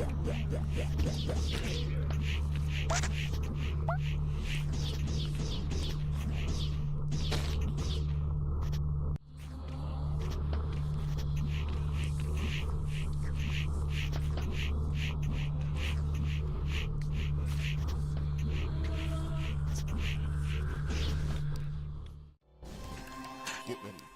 Get ready.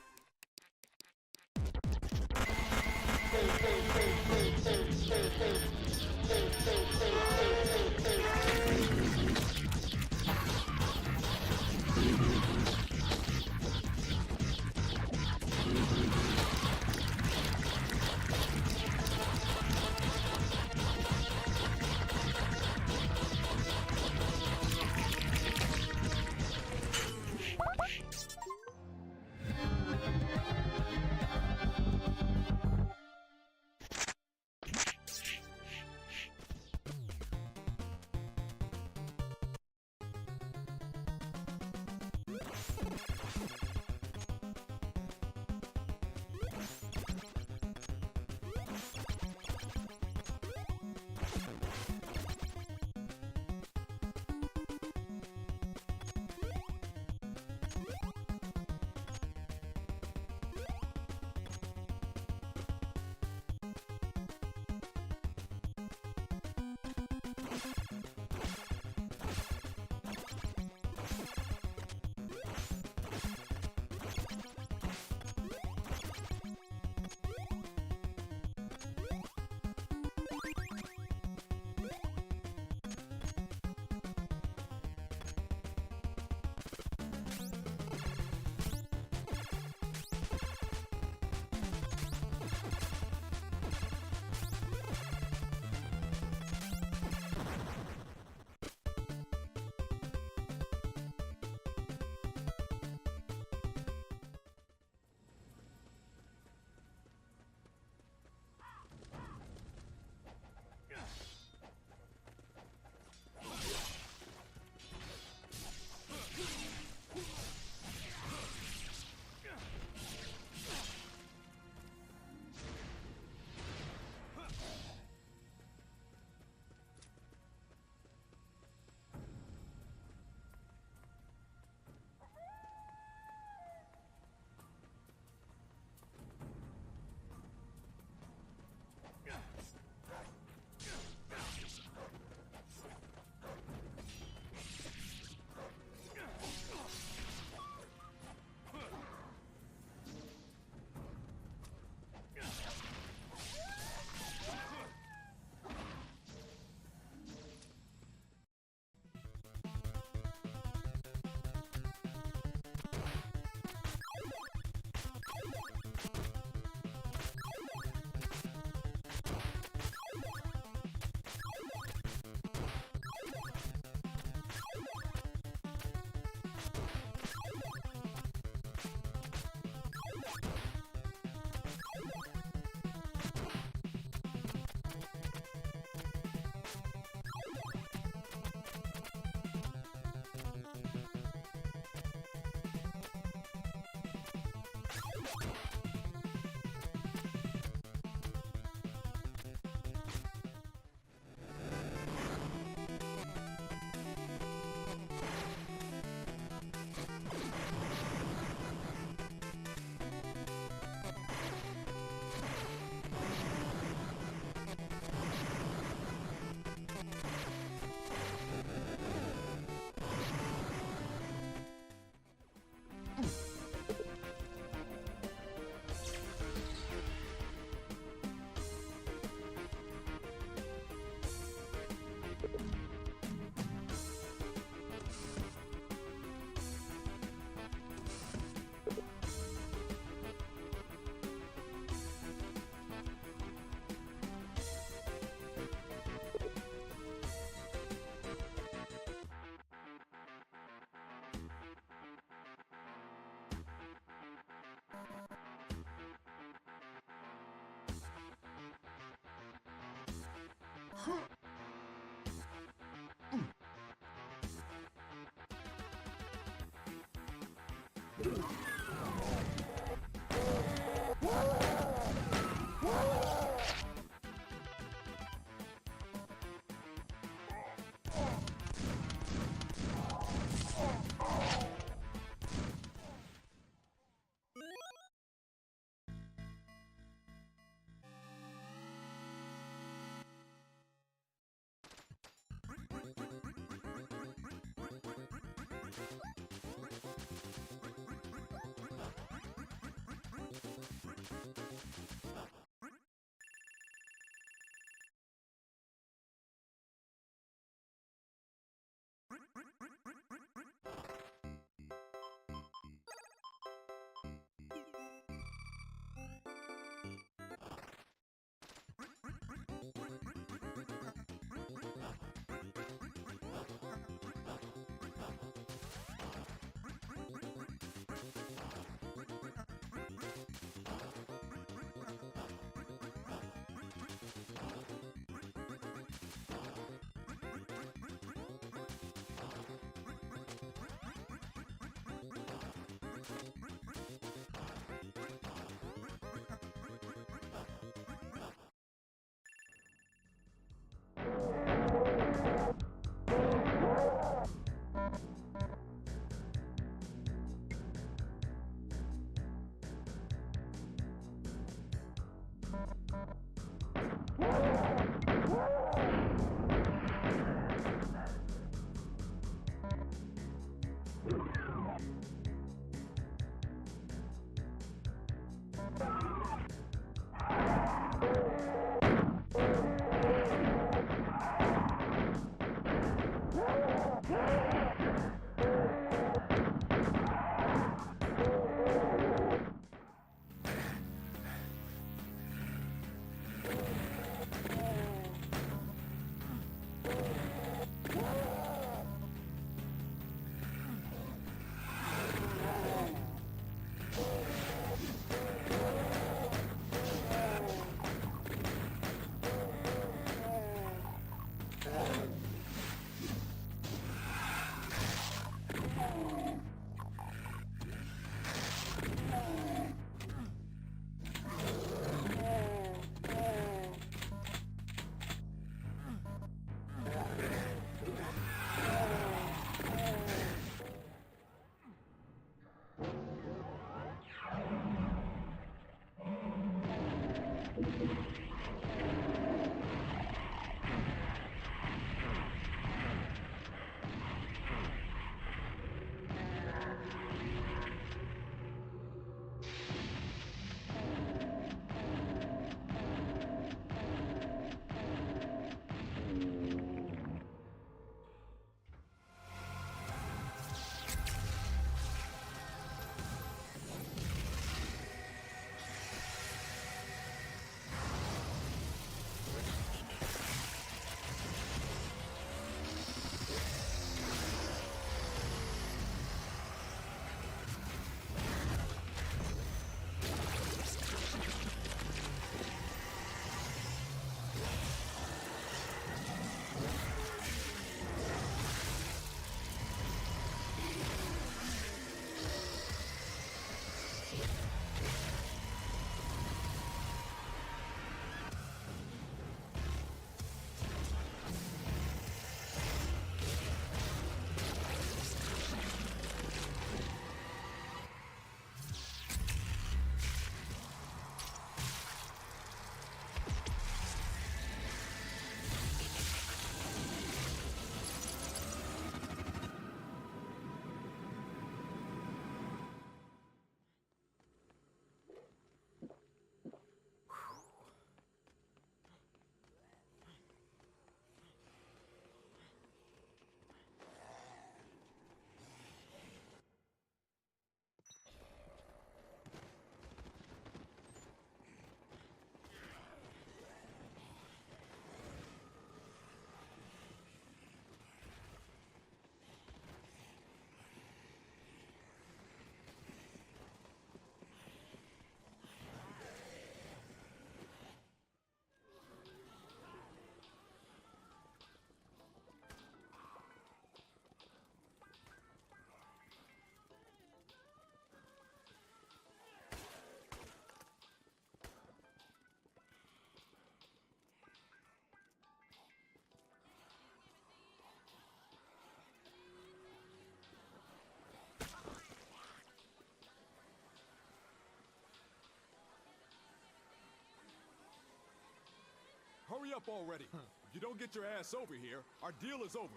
Hurry up already. If you don't get your ass over here, our deal is over.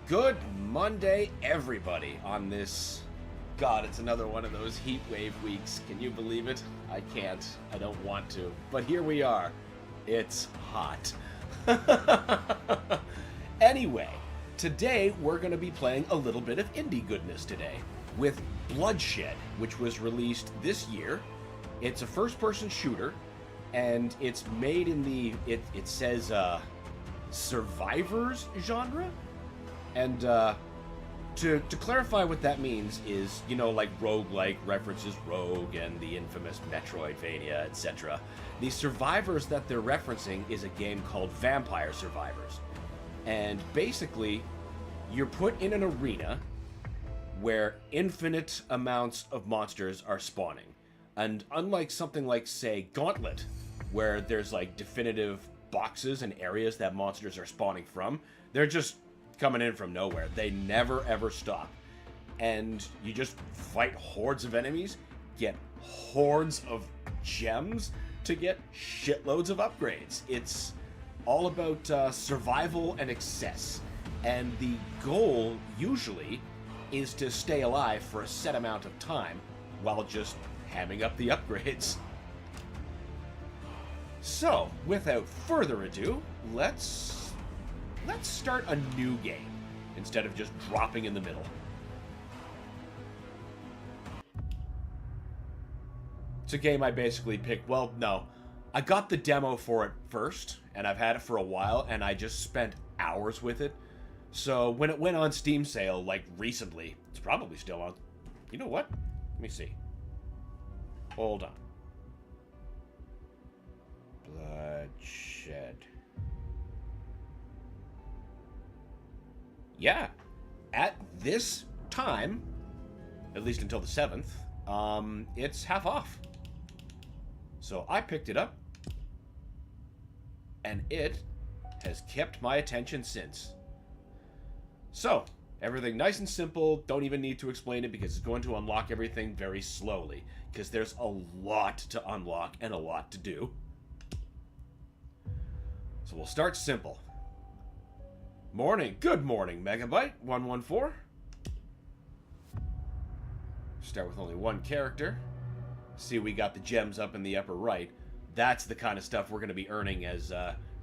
Good Monday, everybody, on this... God, it's another one of those heat wave weeks. Can you believe it? I can't. I don't want to. But here we are. It's hot. Anyway, today we're going to be playing a little bit of indie goodness today with Bloodshed, which was released this year. It's a first-person shooter, and it's made in the... It says, survivors genre? And, to clarify what that means is, you know, like roguelike references Rogue and the infamous Metroidvania, etc. The survivors that they're referencing is a game called Vampire Survivors. And basically, you're put in an arena where infinite amounts of monsters are spawning. And unlike something like, say, Gauntlet, where there's like definitive boxes and areas that monsters are spawning from, they're just coming in from nowhere. They never ever stop. And you just fight hordes of enemies, get hordes of gems to get shitloads of upgrades. It's all about survival and excess. And the goal, usually, is to stay alive for a set amount of time while just hamming up the upgrades. So, without further ado, let's start a new game, instead of just dropping in the middle. It's a game I basically picked, well, no. I got the demo for it first, and I've had it for a while, and I just spent hours with it. So when it went on Steam sale, like, recently, it's probably still on. You know what? Let me see. Hold on. Bloodshed. Yeah, at this time, at least until the 7th, it's half off. So I picked it up, and it has kept my attention since. So, everything nice and simple, don't even need to explain it because it's going to unlock everything very slowly, because there's a lot to unlock and a lot to do. So we'll start simple. Morning. Good morning, Megabyte 114. Start with only one character. See, we got the gems up in the upper right. That's the kind of stuff we're going to be earning as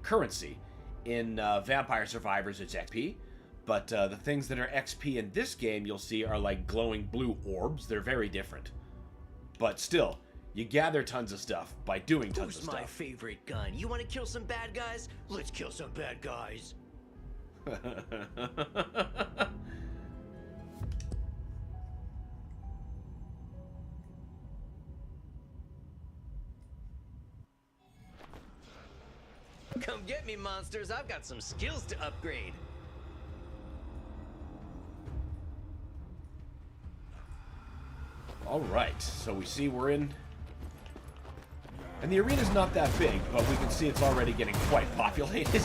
currency. In Vampire Survivors, it's XP. But the things that are XP in this game, you'll see, are like glowing blue orbs. They're very different. But still, you gather tons of stuff by doing tons of stuff. Who's my favorite gun? You want to kill some bad guys? Let's kill some bad guys. Come get me, monsters. I've got some skills to upgrade. Alright, so we see we're in... And the arena's not that big, but we can see it's already getting quite populated.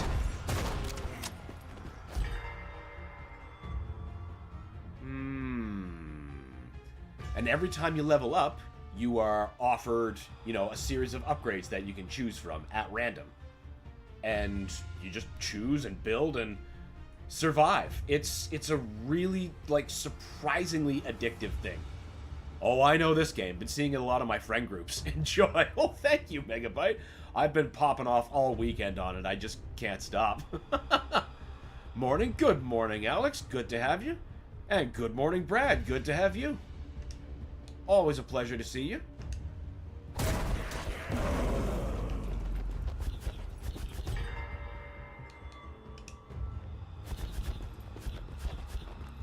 And every time you level up, you are offered, you know, a series of upgrades that you can choose from at random. And you just choose and build and survive. It's a really, like, surprisingly addictive thing. Oh, I know this game. Been seeing it in a lot of my friend groups. Enjoy. Oh, thank you, Megabyte. I've been popping off all weekend on it. I just can't stop. Morning. Good morning, Alex. Good to have you. And good morning, Brad. Good to have you. Always a pleasure to see you.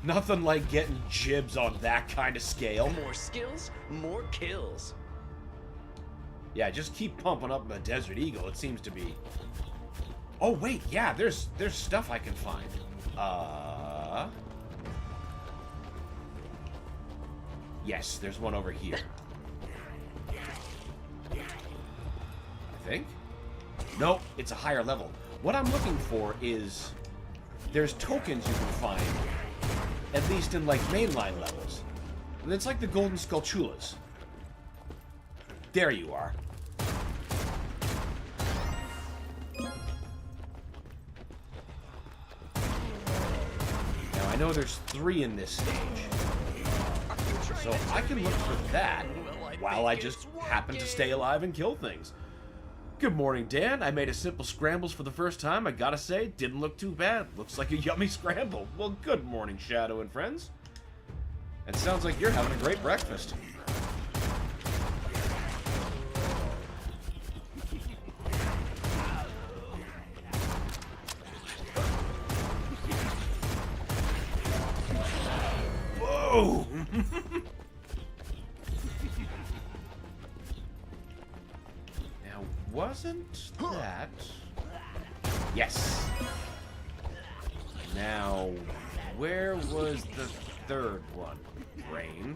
Nothing like getting jibs on that kind of scale. More skills, more kills. Yeah, just keep pumping up the Desert Eagle. It seems to be... Oh, wait. Yeah, there's stuff I can find. Yes, there's one over here. I think. Nope, it's a higher level. What I'm looking for is... There's tokens you can find, at least in, like, mainline levels. And it's like the golden skulltulas. There you are. Now, I know there's 3 in this stage. So I can look for that while I just happen to stay alive and kill things. Good morning, Dan. I made a simple scrambles for the first time. I gotta say, didn't look too bad. Looks like a yummy scramble. Well, good morning, Shadow and friends. It sounds like you're having a great breakfast. Whoa! Wasn't that... Yes. Now, where was the third one? Rain.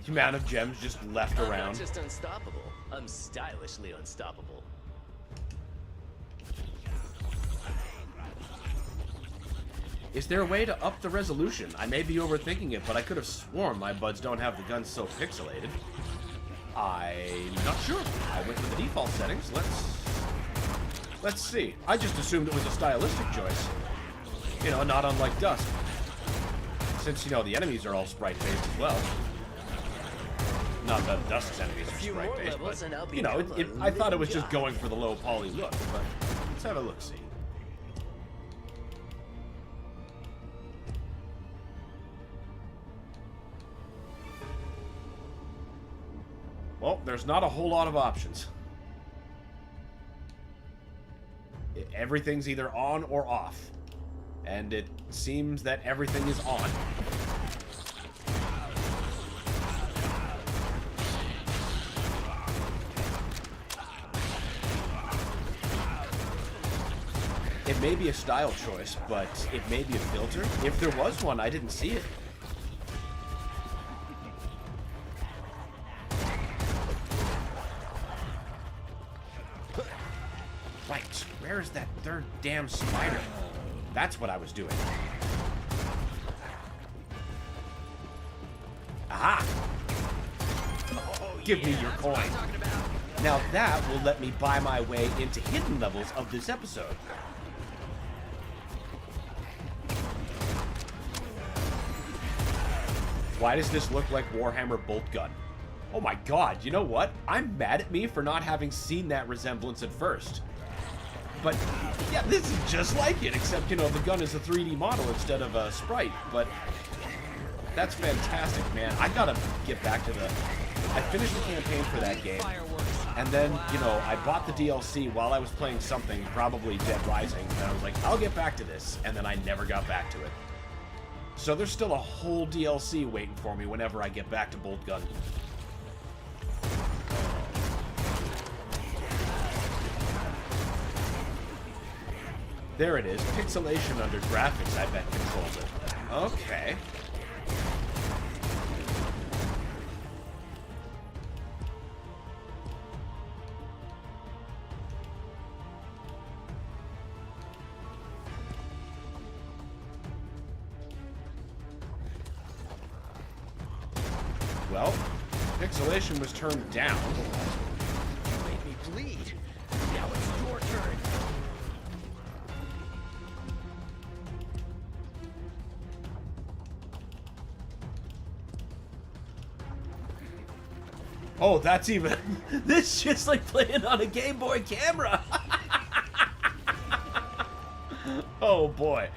The amount of gems just left around. I'm not just unstoppable. I'm stylishly unstoppable. Is there a way to up the resolution? I may be overthinking it, but I could have sworn my buds don't have the guns so pixelated. I'm not sure. I went with the default settings. Let's see. I just assumed it was a stylistic choice. You know, not unlike Dusk. Since, you know, the enemies are all sprite-based as well. Not that Dusk's enemies are sprite-based, but, you know, I thought it was just going for the low poly look, but let's have a look-see. Well, there's not a whole lot of options. Everything's either on or off. And it seems that everything is on. It may be a style choice, but it may be a filter. If there was one, I didn't see it. Right, where's that third damn spider? That's what I was doing. Aha! Give me your coin. Now that will let me buy my way into hidden levels of this episode. Why does this look like Warhammer Bolt Gun? Oh my god, you know what? I'm mad at me for not having seen that resemblance at first. But, yeah, this is just like it, except, you know, the gun is a 3D model instead of a sprite. But that's fantastic, man. I gotta get back to the... I finished the campaign for that game. And then, you know, I bought the DLC while I was playing something, probably Dead Rising. And I was like, I'll get back to this. And then I never got back to it. So there's still a whole DLC waiting for me whenever I get back to Bolt Gun. There it is. Pixelation under graphics, I bet, controls it. Okay. Well, pixelation was turned down. You made me bleed. Now it's your turn. Oh, that's even... This is just like playing on a Game Boy camera. Oh, boy.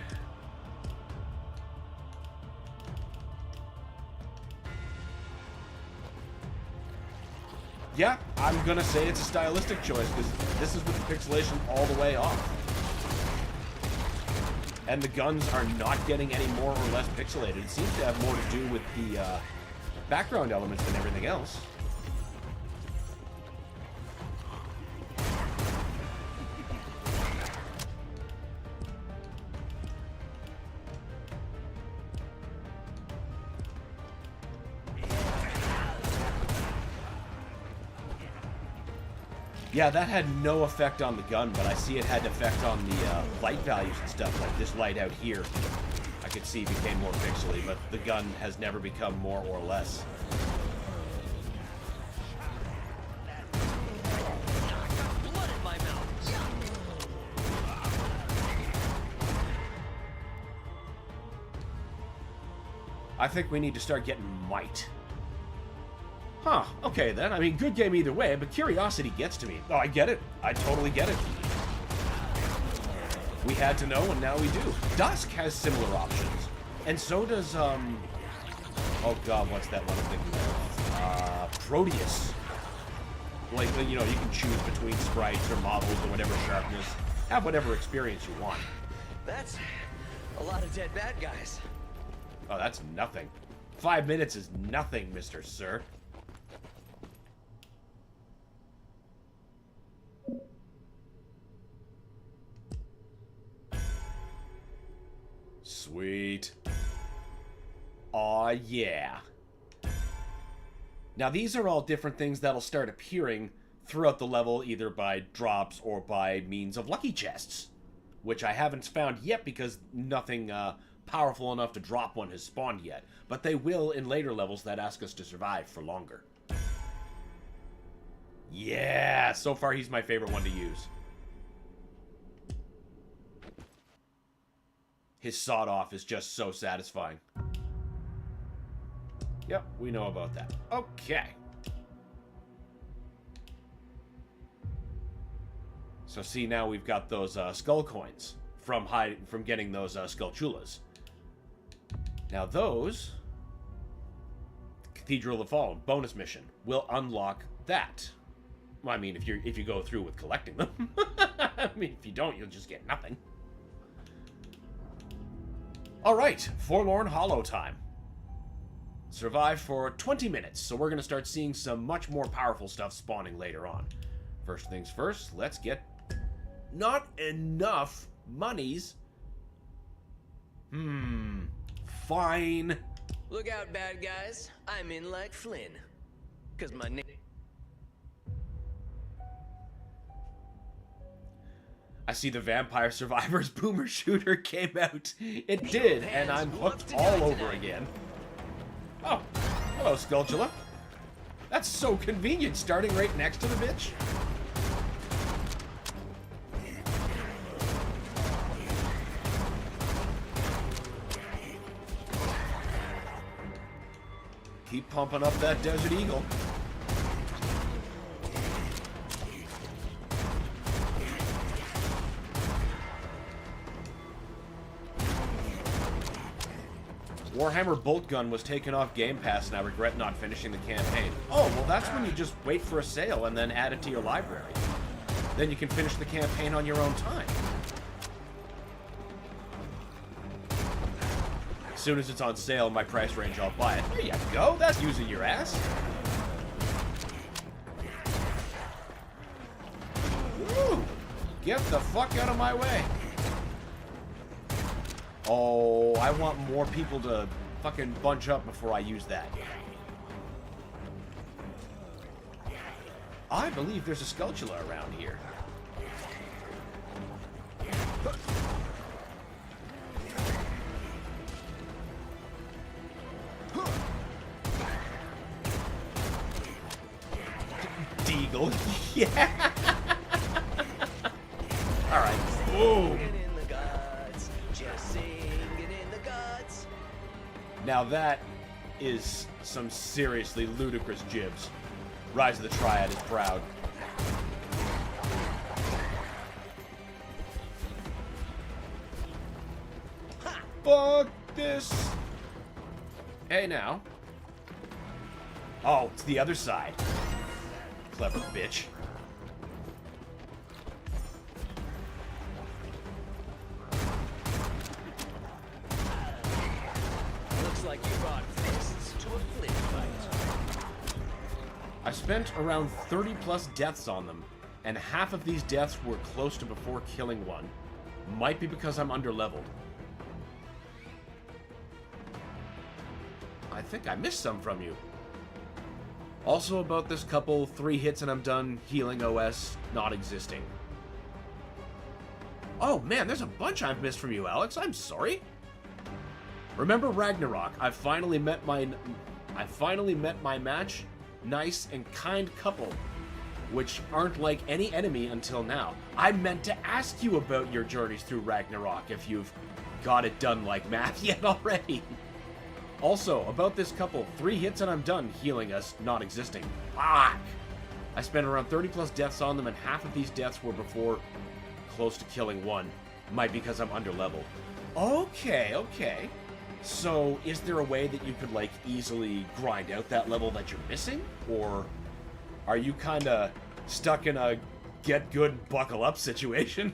Yeah, I'm gonna say it's a stylistic choice, because this is with the pixelation all the way off. And the guns are not getting any more or less pixelated. It seems to have more to do with the background elements than everything else. Yeah, that had no effect on the gun, but I see it had effect on the light values and stuff. Like this light out here, I could see became more pixely, but the gun has never become more or less. Blood in my mouth. I think we need to start getting might. Huh, okay then. I mean, good game either way, but curiosity gets to me. Oh, I get it. I totally get it. We had to know, and now we do. Dusk has similar options. And so does, oh god, what's that one I'm thinking of? Proteus. Like, you know, you can choose between sprites or models or whatever sharpness. Have whatever experience you want. That's a lot of dead bad guys. Oh, that's nothing. 5 minutes is nothing, Mr. Sir. Sweet. Aw, yeah. Now, these are all different things that'll start appearing throughout the level, either by drops or by means of lucky chests, which I haven't found yet because nothing powerful enough to drop one has spawned yet. But they will in later levels that ask us to survive for longer. Yeah, so far he's my favorite one to use. His sawed-off is just so satisfying. Yep, we know about that. Okay. So see, now we've got those skull coins from getting those skulltulas. Now those, Cathedral of the Fallen bonus mission will unlock that. Well, I mean, if you go through with collecting them. I mean, if you don't, you'll just get nothing. All right, Forlorn Hollow time. Survive for 20 minutes, so we're going to start seeing some much more powerful stuff spawning later on. First things first, let's get not enough monies. Fine. Look out, bad guys. I'm in like Flynn. 'Cause my name... I see the Vampire Survivors Boomer Shooter came out. It did, and I'm hooked all over again. Oh, hello, Skulltula. That's so convenient, starting right next to the bitch. Keep pumping up that Desert Eagle. Warhammer Bolt Gun was taken off Game Pass, and I regret not finishing the campaign. Oh, well that's when you just wait for a sale and then add it to your library. Then you can finish the campaign on your own time. As soon as it's on sale in my price range, I'll buy it. There you go, that's using your ass. Woo! Get the fuck out of my way. Oh, I want more people to fucking bunch up before I use that. I believe there's a Skulltula around here. Deagle. Yeah. All right. Boom. Now that is some seriously ludicrous jibs. Rise of the Triad is proud. Fuck this. Hey now. Oh, it's the other side. Clever bitch. Like you brought fists to a flint fight. I spent around 30 plus deaths on them, and half of these deaths were close to before killing one. Might be because I'm underleveled. I think I missed some from you. Also about this couple, 3 hits and I'm done, healing OS not existing. Oh man, there's a bunch I've missed from you, Alex. I'm sorry. Remember Ragnarok? I finally met my match. Nice and kind couple, which aren't like any enemy until now. I meant to ask you about your journeys through Ragnarok if you've got it done like math yet already. Also, about this couple, 3 hits and I'm done, healing us not existing. Fuck! I spent around 30 plus deaths on them and half of these deaths were before close to killing one. Might be because I'm underleveled. Okay, okay. So, is there a way that you could, like, easily grind out that level that you're missing? Or are you kind of stuck in a get good, buckle up situation?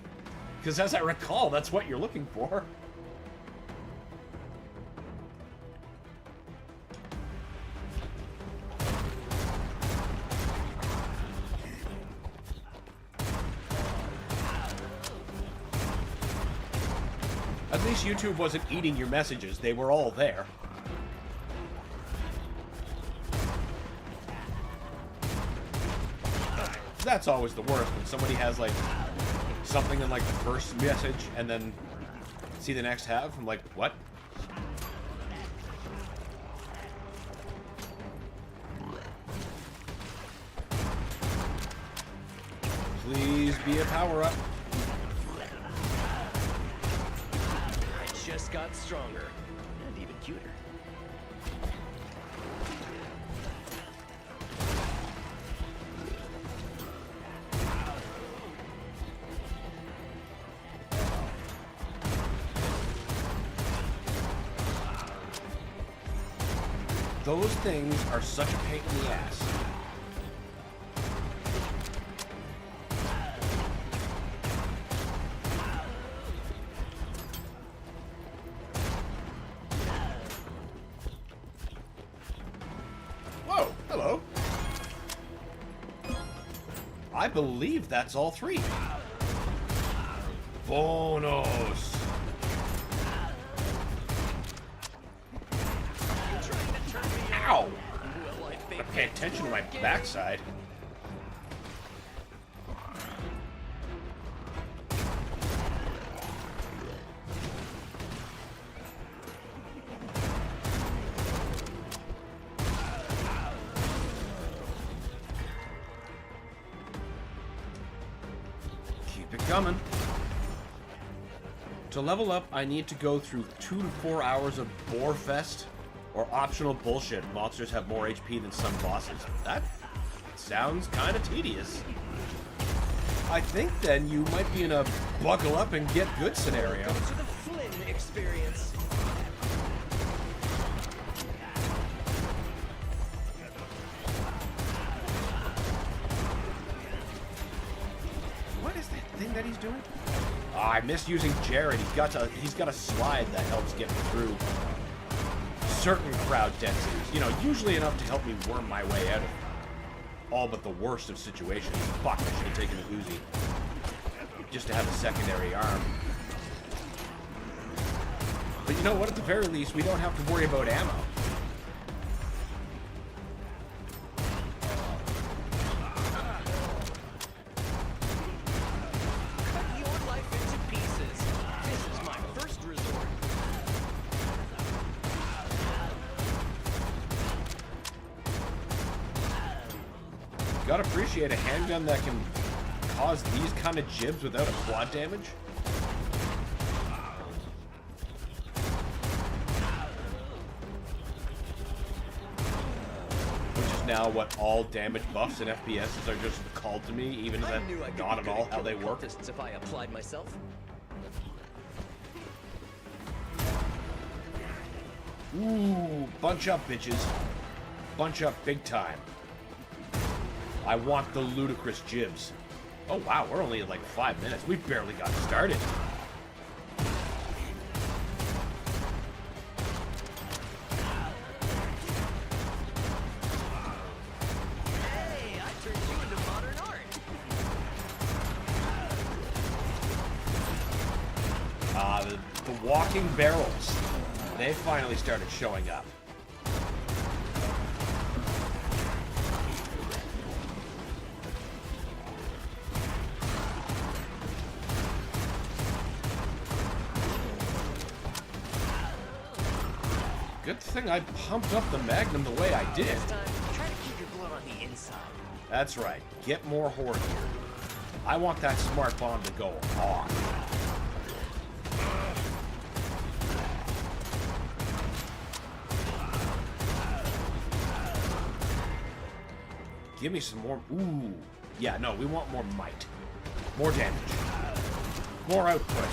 Because as I recall, that's what you're looking for. At least YouTube wasn't eating your messages. They were all there. That's always the worst, when somebody has, like, something in, like, the first message, and then see the next half. I'm like, what? Please be a power-up. Just got stronger and even cuter. Those things are such a pain in the ass. I believe that's all 3. Bonus. Ow! Pay attention to my backside. Coming. To level up, I need to go through 2 to 4 hours of Boar Fest or optional bullshit. Monsters have more HP than some bosses. That sounds kind of tedious. I think then you might be in a buckle up and get good scenario. To the Flynn experience. That he's doing? Oh, I miss using Jared. He's got a slide that helps get me through certain crowd densities. You know, usually enough to help me worm my way out of all but the worst of situations. Fuck, I should have taken a Uzi. Just to have a secondary arm. But you know what? At the very least, we don't have to worry about ammo. Gotta appreciate a handgun that can cause these kind of jibs without a quad damage. Which is now what all damage buffs and FPSs are just called to me, even if that's not at all how they work. If I applied myself. Ooh, bunch up, bitches. Bunch up big time. I want the ludicrous jibs. Oh wow, we're only at like 5 minutes. We barely got started. Hey, I turned you into modern art. The walking barrels. They finally started showing up. thing I pumped up the Magnum the way I did. This time, try to keep your blood on the inside. That's right. Get more horde here. I want that smart bomb to go off. Give me some more... Ooh. Yeah, no, we want more might. More damage. More output.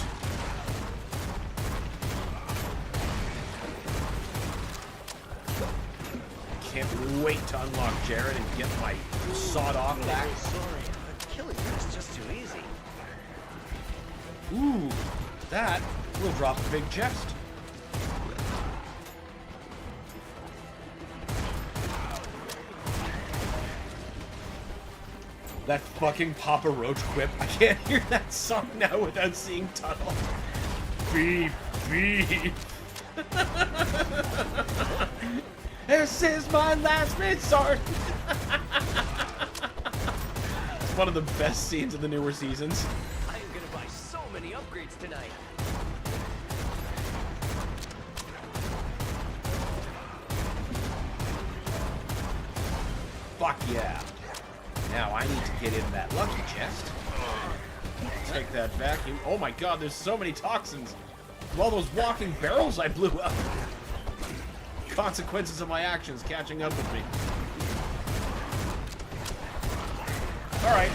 Can't wait to unlock Jared and get my sawed-off back. Sorry, but killing you is just too easy. Ooh, that will drop a big chest. That fucking Papa Roach quip. I can't hear that song now without seeing Tunnel. Beep, beep. This is my last resort. It's one of the best scenes of the newer seasons. I am gonna buy so many upgrades tonight. Fuck yeah. Now I need to get into that lucky chest. Take that vacuum. Oh my god, there's so many toxins. From all those walking barrels I blew up. Consequences of my actions catching up with me. Alright.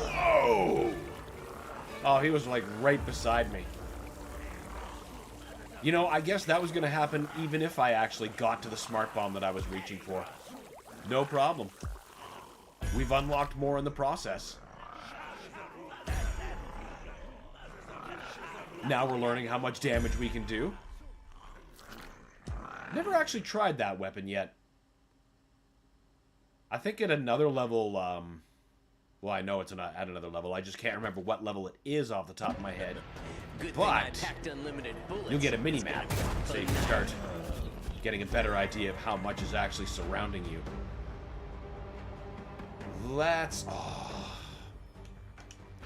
Whoa! Oh, he was like right beside me. You know, I guess that was going to happen even if I actually got to the smart bomb that I was reaching for. No problem. We've unlocked more in the process. Now we're learning how much damage we can do. Never actually tried that weapon yet. I think at another level, well, I know it's at another level. I just can't remember what level it is off the top of my head. Good But thing I packed unlimited bullets. You'll get a mini-map, so you can start getting a better idea of how much is actually surrounding you. That's... Oh.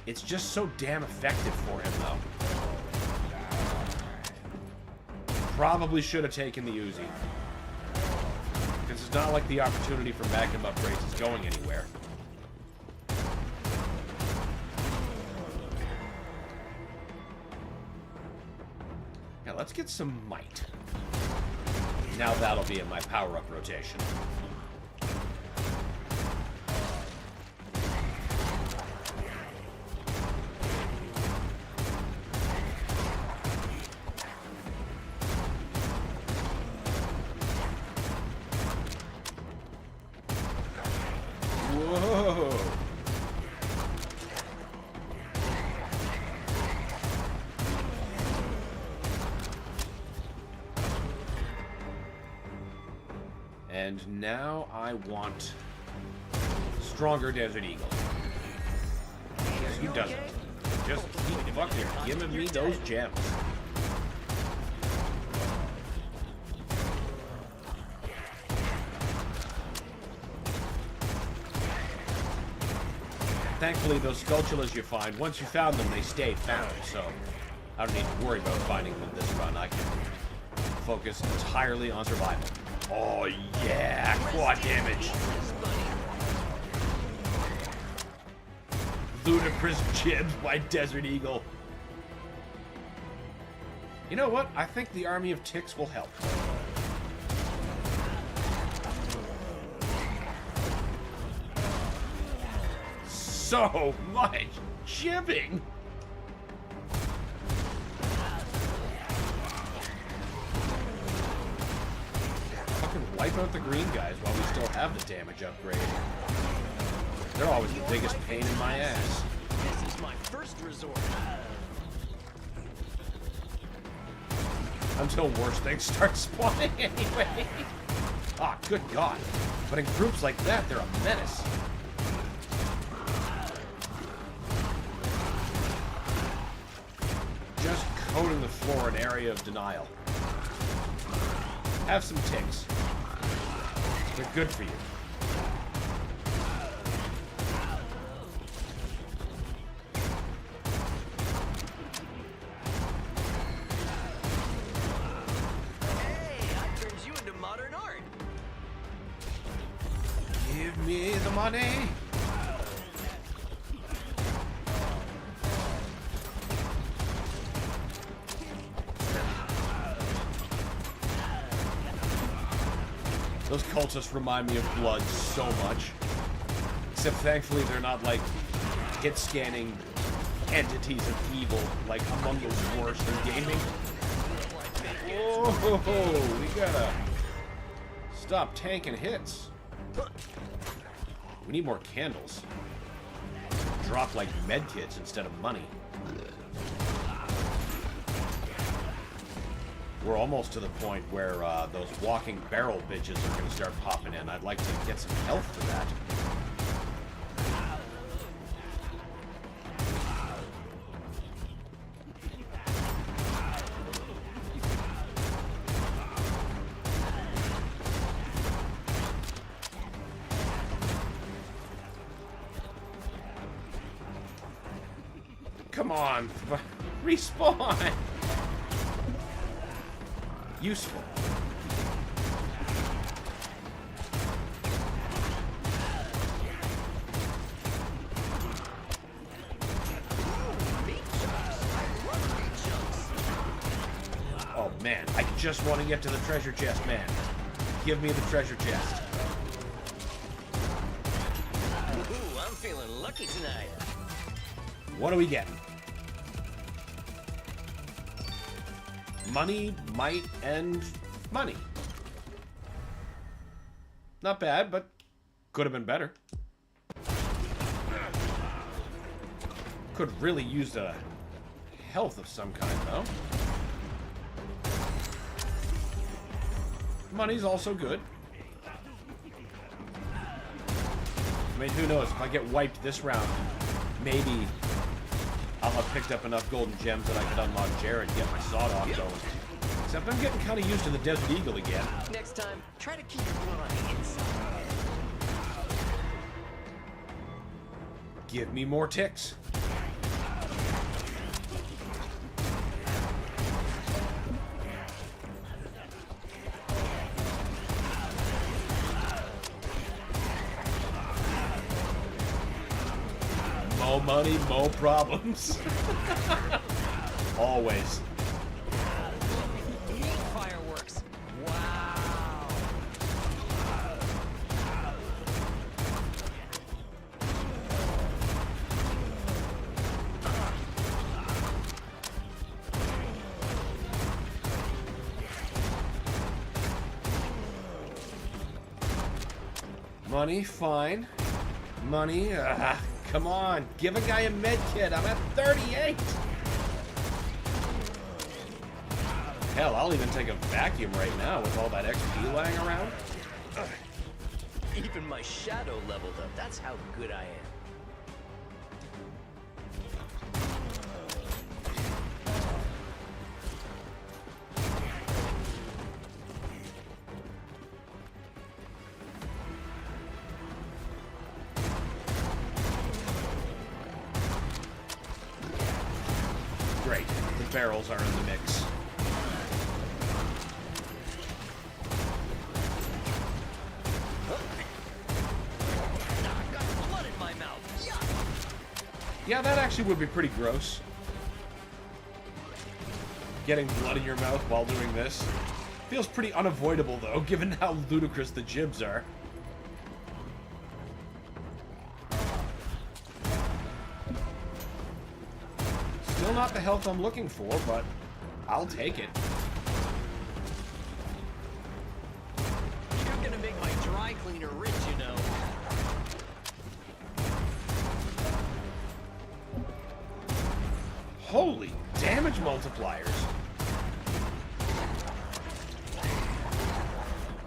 It's just so damn effective for him, though. Probably should have taken the Uzi. Because it's not like the opportunity for Magnum upgrades is going anywhere. Now let's get some might. Now that'll be in my power-up rotation. Whoa! And now I want stronger Desert Eagle. Yes, who doesn't? Just keep fucking giving me those gems. Thankfully, those sculptulas you find, once you found them, they stay found, so I don't need to worry about finding them this run. I can focus entirely on survival. Oh, yeah! Quad damage! Ludicrous jibs by Desert Eagle. You know what? I think the army of ticks will help. So much jibbing! Fucking wipe out the green guys while we still have the damage upgrade. They're always the biggest pain in my ass. This is my first resort. Until worse things start spawning anyway. Ah, good God. But in groups like that, they're a menace. Just coating the floor an area of denial. Have some ticks. They're good for you. Give me the money. Those cultists remind me of Blood so much. Except thankfully they're not like hit scanning entities of evil, like among the worst in gaming. Oh, we gotta stop tanking hits. We need more candles. Drop like medkits instead of money. We're almost to the point where those walking barrel bitches are going to start popping in. I'd like to get some health for that. Come on, respawn! Useful. Oh man, I just want to get to the treasure chest, man. Give me the treasure chest. Ooh, I'm feeling lucky tonight. What are we getting? Money, might, and money. Not bad, but could have been better. Could really use a health of some kind, though. Money's also good. I mean, who knows? If I get wiped this round, maybe I'll have picked up enough golden gems that I could unlock Jared and get my sawed-off going. Except I'm getting kind of used to the Desert Eagle again. Next time, try to keep your blood on the inside. Give me more ticks. More money, more problems. Always. Fireworks. Wow. Money, fine. Money, come on. Give a guy a med kit. I'm at 38. Hell, I'll even take a vacuum right now with all that XP lying around. Even my shadow leveled up. That's how good I am. Great. The barrels are in the mix. Yeah, that actually would be pretty gross. Getting blood in your mouth while doing this. Feels pretty unavoidable, though, given how ludicrous the jibs are. Still not the health I'm looking for, but I'll take it. You're gonna make my dry cleaner rich, you know. Holy damage multipliers.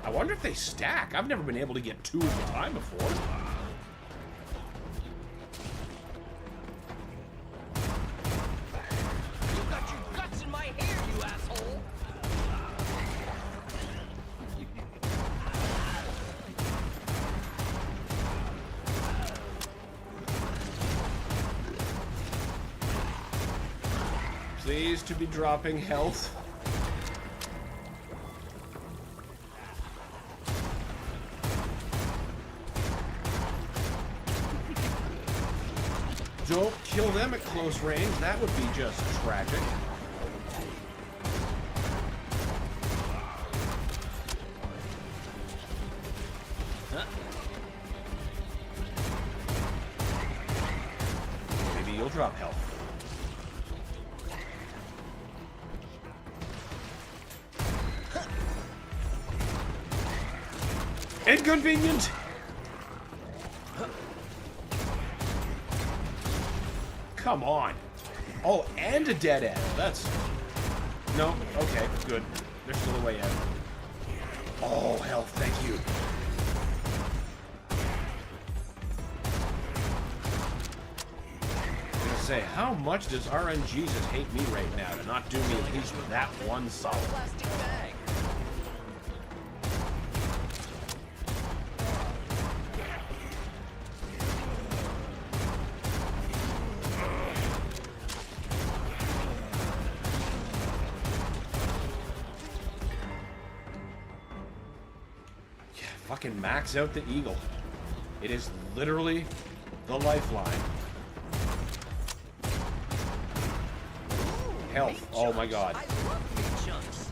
I wonder if they stack. I've never been able to get 2 at a time before. You got your guts in my hair, you asshole. Please to be dropping health. Don't kill them at close range. That would be just tragic. Maybe you'll drop health. Inconvenient! Come on. Oh, and a dead end. That's... No, okay, good. There's still a way in. Oh, health, thank you. I was gonna say, how much does RNGesus hate me right now to not do me at least that one solid? Fucking max out the eagle. It is literally the lifeline. Health. Oh my god. I love meat chunks.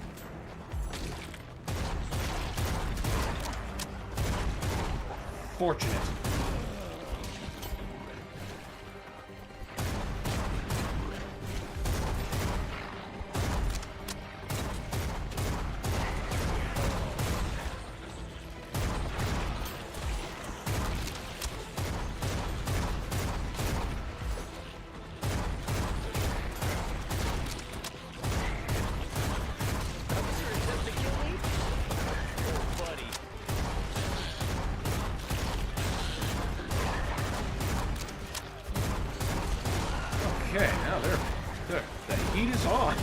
Fortunate. Okay, now the heat is on.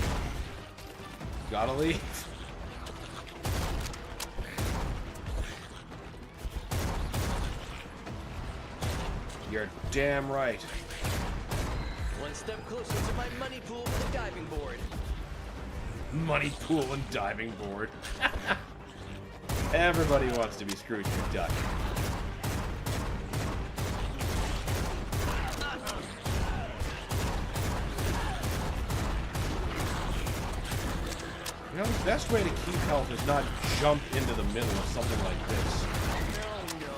Gotta leave. You're damn right. One step closer to my money pool with a diving board. Money pool and diving board. Everybody wants to be Scrooge McDuck. You know, the best way to keep health is not jump into the middle of something like this. No.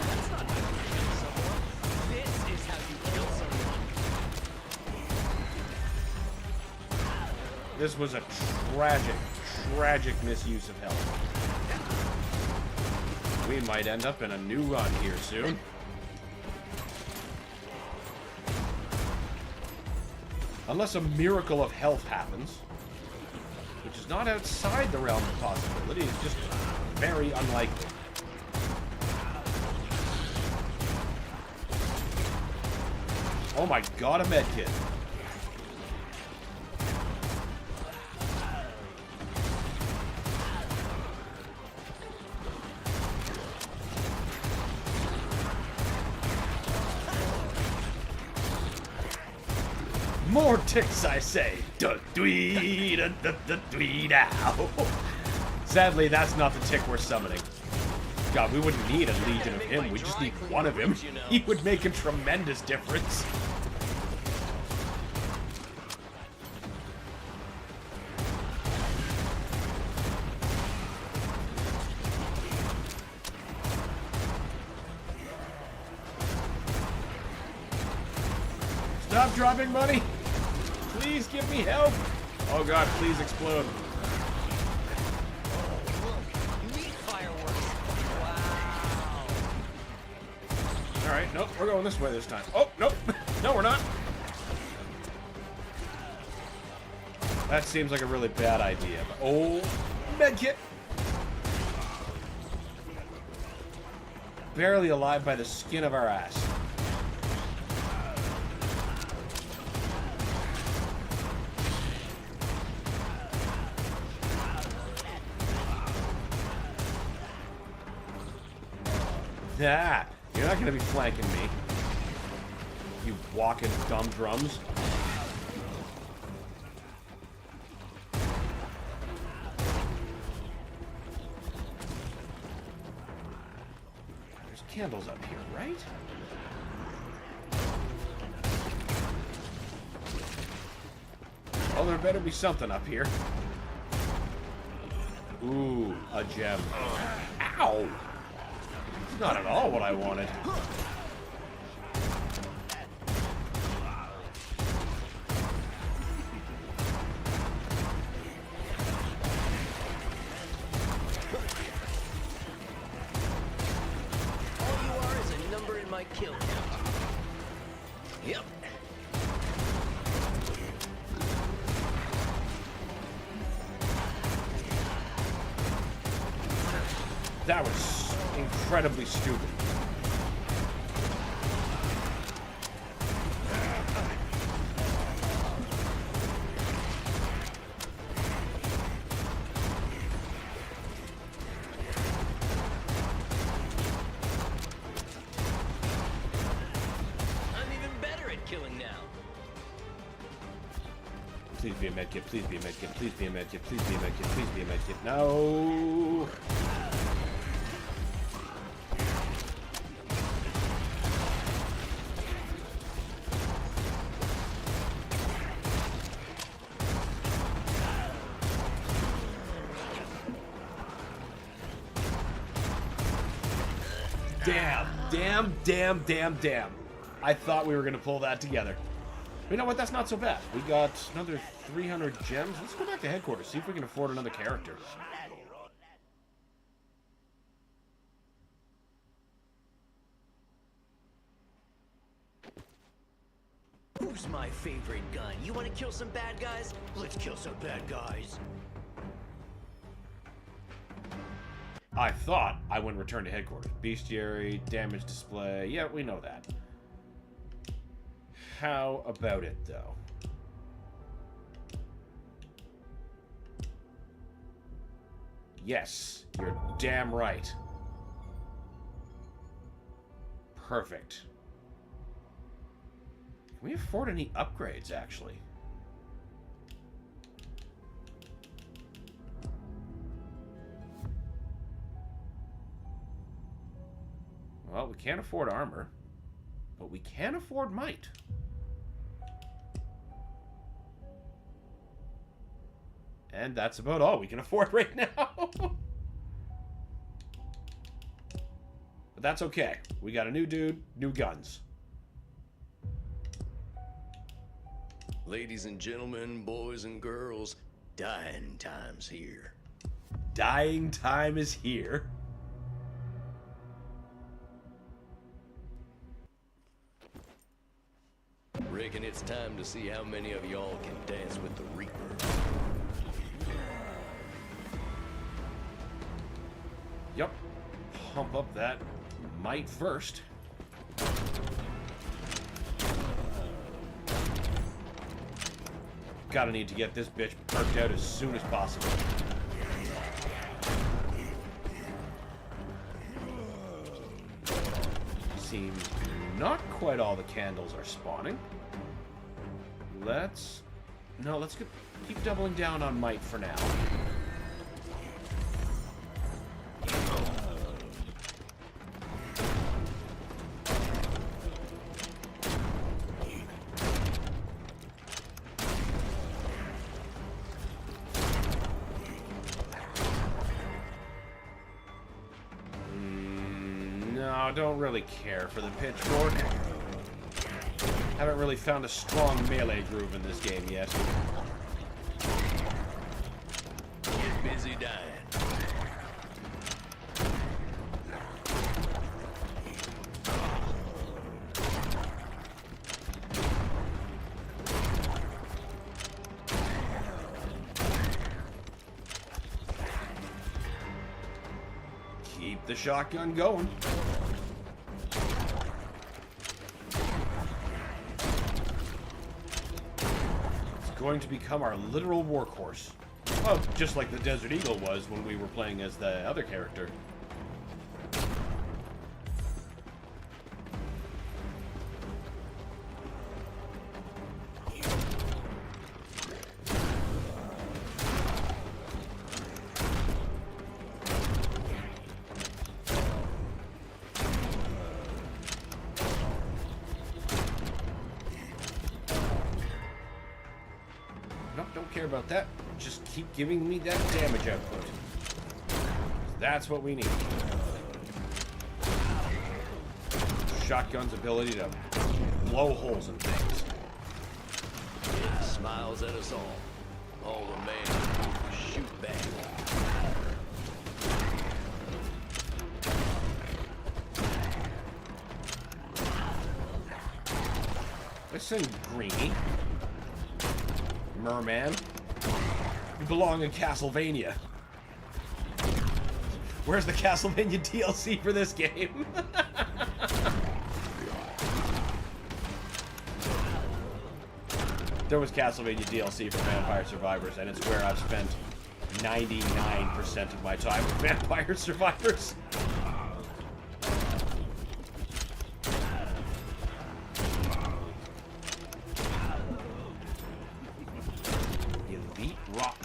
That's not how you kill someone. This is how you kill someone. This was a tragic misuse of health. We might end up in a new run here soon. Unless a miracle of health happens. Which is not outside the realm of possibility, it's just very unlikely. Oh my god, a medkit. More ticks, I say. Sadly, that's not the tick we're summoning. God, we wouldn't need a legion of him. We just need one of him. He would make a tremendous difference. Stop dropping money. Please give me help. Oh god, please explode. Neat fireworks. Wow. Alright, nope, we're going this way this time. Oh, nope. No, we're not. That seems like a really bad idea. But, oh, medkit. Barely alive by the skin of our ass. Ah, you're not gonna be flanking me. You walking dumb drums. There's candles up here, right? Oh, there better be something up here. Ooh, a gem. Ow! It's not at all what I wanted. All you are is a number in my kill count. Yep. That was incredibly stupid. I'm even better at killing now. Please be a medkit, please be a medkit, please be a medkit, please be a medkit, please be a medkit. No! Damn. I thought we were going to pull that together. But you know what? That's not so bad. We got another 300 gems. Let's go back to headquarters, see if we can afford another character. Who's my favorite gun? You want to kill some bad guys? Let's kill some bad guys. I thought I wouldn't return to headquarters. Bestiary, damage display. Yeah, we know that. How about it, though? Yes, you're damn right. Perfect. Can we afford any upgrades, actually? Well, we can't afford armor, but we can afford might. And that's about all we can afford right now. But that's okay. We got a new dude, new guns. Ladies and gentlemen, boys and girls, dying time's here. Dying time is here. Reckon it's time to see how many of y'all can dance with the Reaper. Yup. Pump up that might first. Gotta need to get this bitch perked out as soon as possible. Seems not quite all the candles are spawning. Let's keep doubling down on might for now. No, don't really care for the pitchfork. Haven't really found a strong melee groove in this game yet. Get busy dying. Keep the shotgun going. Going to become our literal workhorse. Well, just like the Desert Eagle was when we were playing as the other character. Don't care about that. Just keep giving me that damage output. That's what we need. Shotgun's ability to blow holes in things. It smiles at us all. All the man shoot back. Listen, Greenie. Merman. You belong in Castlevania. Where's the Castlevania DLC for this game? There was Castlevania DLC for Vampire Survivors, and it's where I've spent 99% of my time with Vampire Survivors. Elite Rock.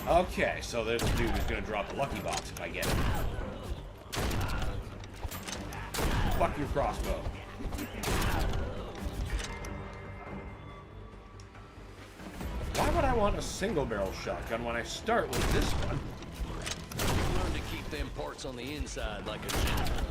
Okay, so there's a dude who's gonna drop the lucky box if I get it. Fuck your crossbow. Why would I want a single barrel shotgun when I start with this one? Learn to keep them parts on the inside like a gentleman.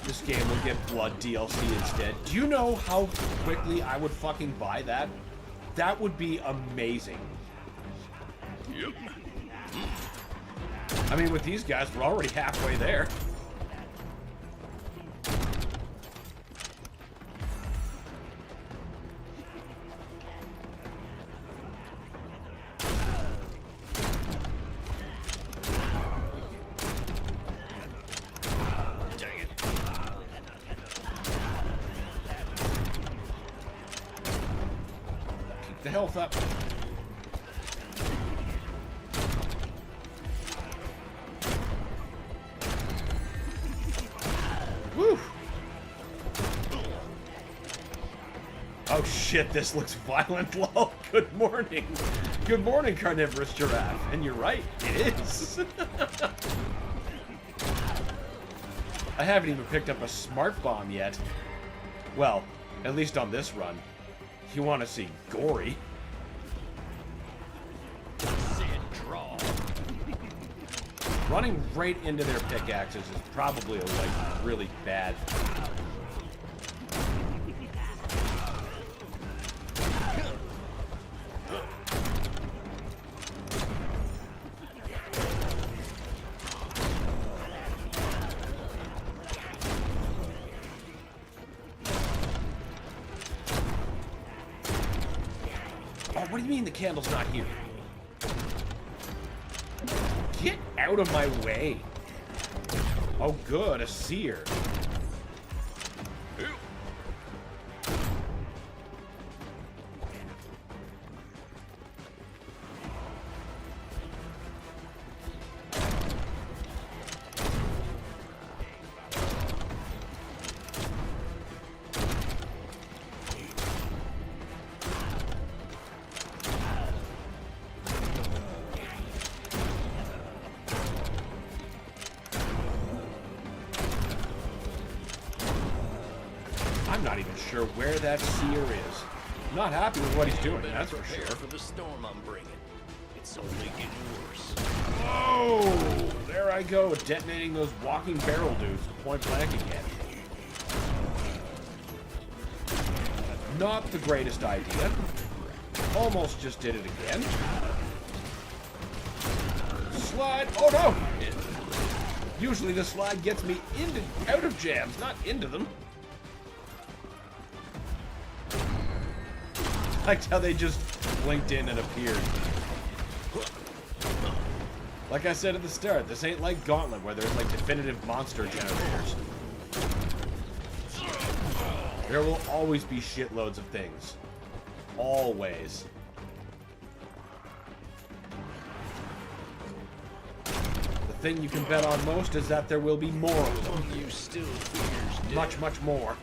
This game will get Blood DLC instead. Do you know how quickly I would fucking buy that? That would be amazing. Yep. I mean, with these guys, we're already halfway there. Dang it. Keep the health up. Woo! Oh shit, this looks violent, lol. Good morning. Good morning, carnivorous giraffe. And you're right, it is. I haven't even picked up a smart bomb yet. Well, at least on this run. You want to see gory. Sit, draw. Running right into their pickaxes is probably like really bad. Oh, what do you mean the candle's not here? Get out of my way. Oh, good, a seer. I'm not even sure where that seer is. I'm not happy with what he's doing, that's for Prepare sure. for the storm I'm bringing. It's only getting worse. Oh, there I go, detonating those walking barrel dudes point blank again. Not the greatest idea. Almost just did it again. Slide. Oh no! Usually the slide gets me out of jams, not into them. Liked how they just blinked in and appeared. Like I said at the start, this ain't like Gauntlet where there's like definitive monster generators. There will always be shitloads of things. Always. The thing you can bet on most is that there will be more of them. You still fears death. Much, much more.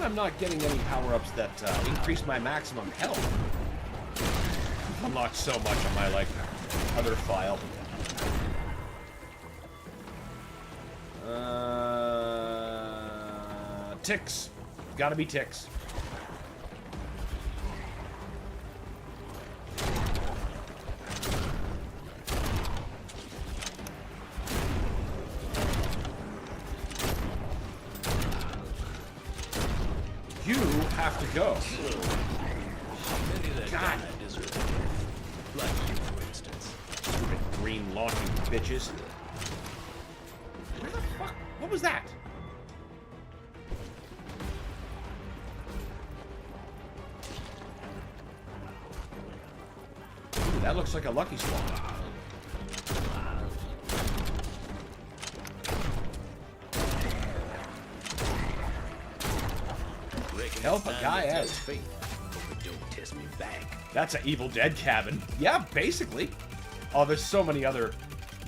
I'm not getting any power-ups that increase my maximum health. Unlocked so much on my, like, other file. Ticks. Gotta be ticks. You have to go. God. Like you, for instance. Stupid green launching bitches. Where the fuck? What was that? Ooh, that looks like a lucky swan. Help a guy out. Don't test me back. That's an Evil Dead cabin. Yeah, basically. Oh, there's so many other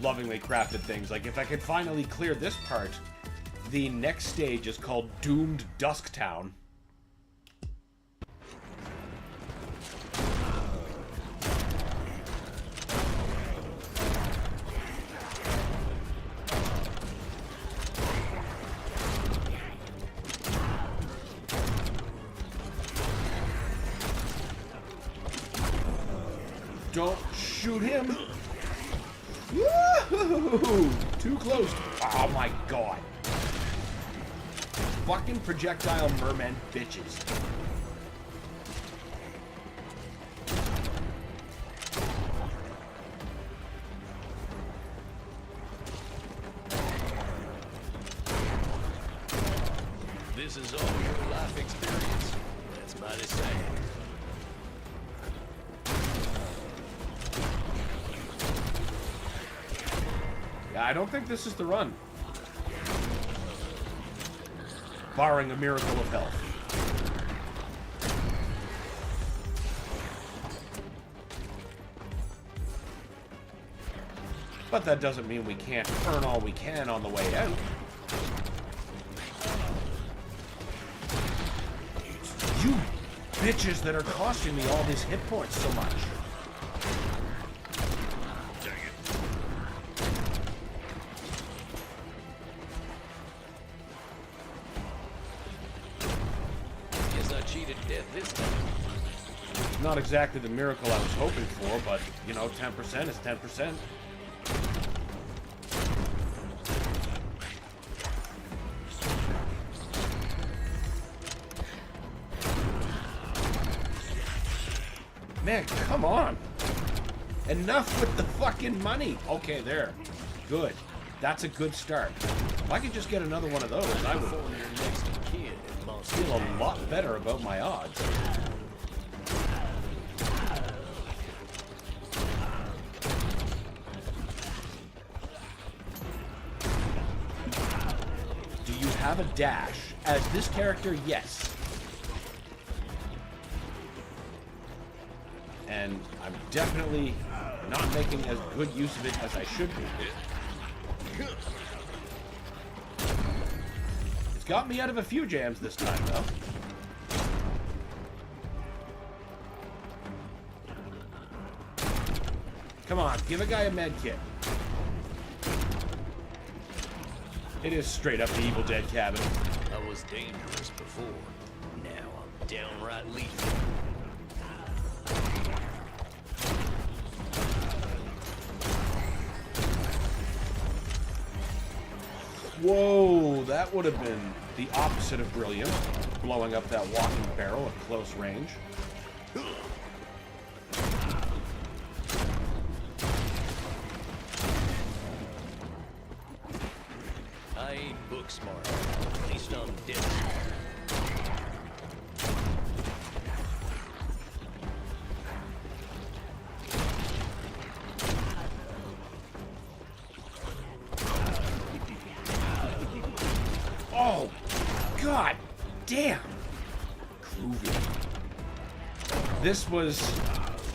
lovingly crafted things. Like, if I could finally clear this part, the next stage is called Doomed Dusk Town. Don't shoot him. Woo! Too close. Oh my god. Fucking projectile merman bitches. This is all your life experience. That's mighty sad. Yeah, I don't think this is the run. Barring a miracle of health. But that doesn't mean we can't earn all we can on the way out. You bitches that are costing me all these hit points so much. Not exactly the miracle I was hoping for, but, you know, 10% is 10%. Man, come on. Enough with the fucking money. Okay, there. Good. That's a good start. If I could just get another one of those, I would feel a lot better about my odds. Do you have a dash? As this character, yes. And I'm definitely not making as good use of it as I should be. It's got me out of a few jams this time, though. Come on, give a guy a med kit. It is straight up the Evil Dead cabin. I was dangerous before. Now I'm downright lethal. Whoa, that would have been the opposite of brilliant, blowing up that walking barrel at close range. I ain't book smart, at least I'm dead smart. Oh, god damn. Groovy. This was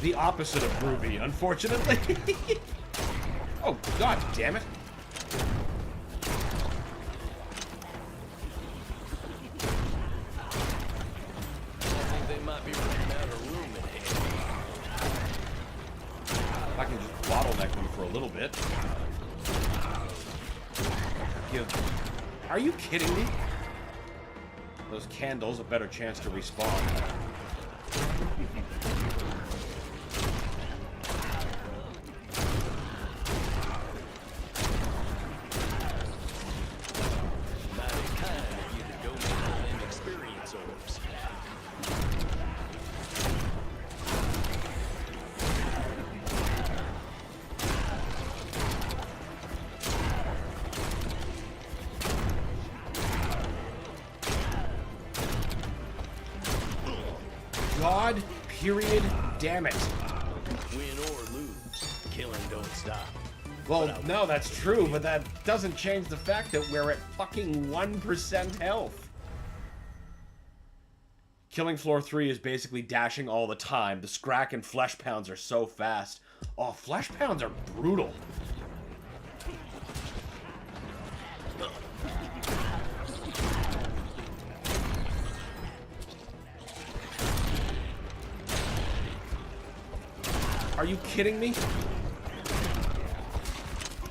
the opposite of groovy, unfortunately. Oh, god damn it. a little bit. Are you kidding me? Those candles, a better chance to respawn. God, period, damn it. Win or lose, killing don't stop. Well, no, that's true, but that doesn't change the fact that we're at fucking 1% health. Killing floor 3 is basically dashing all the time. The Scrack and Flesh Pounds are so fast. Oh, Flesh Pounds are brutal. Are you kidding me?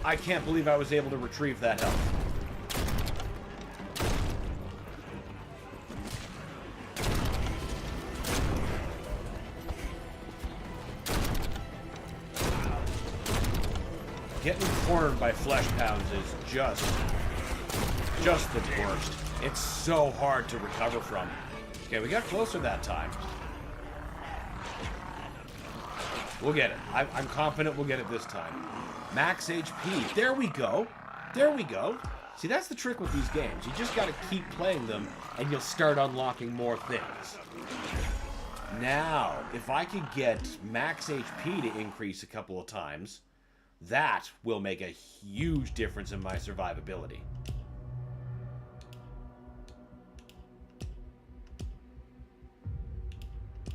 I can't believe I was able to retrieve that health. Getting cornered by Flesh Pounds is just the worst. It's so hard to recover from. Okay, we got closer that time. We'll get it. I'm confident we'll get it this time. Max HP. There we go. There we go. See, that's the trick with these games. You just gotta keep playing them, and you'll start unlocking more things. Now, if I could get max HP to increase a couple of times, that will make a huge difference in my survivability.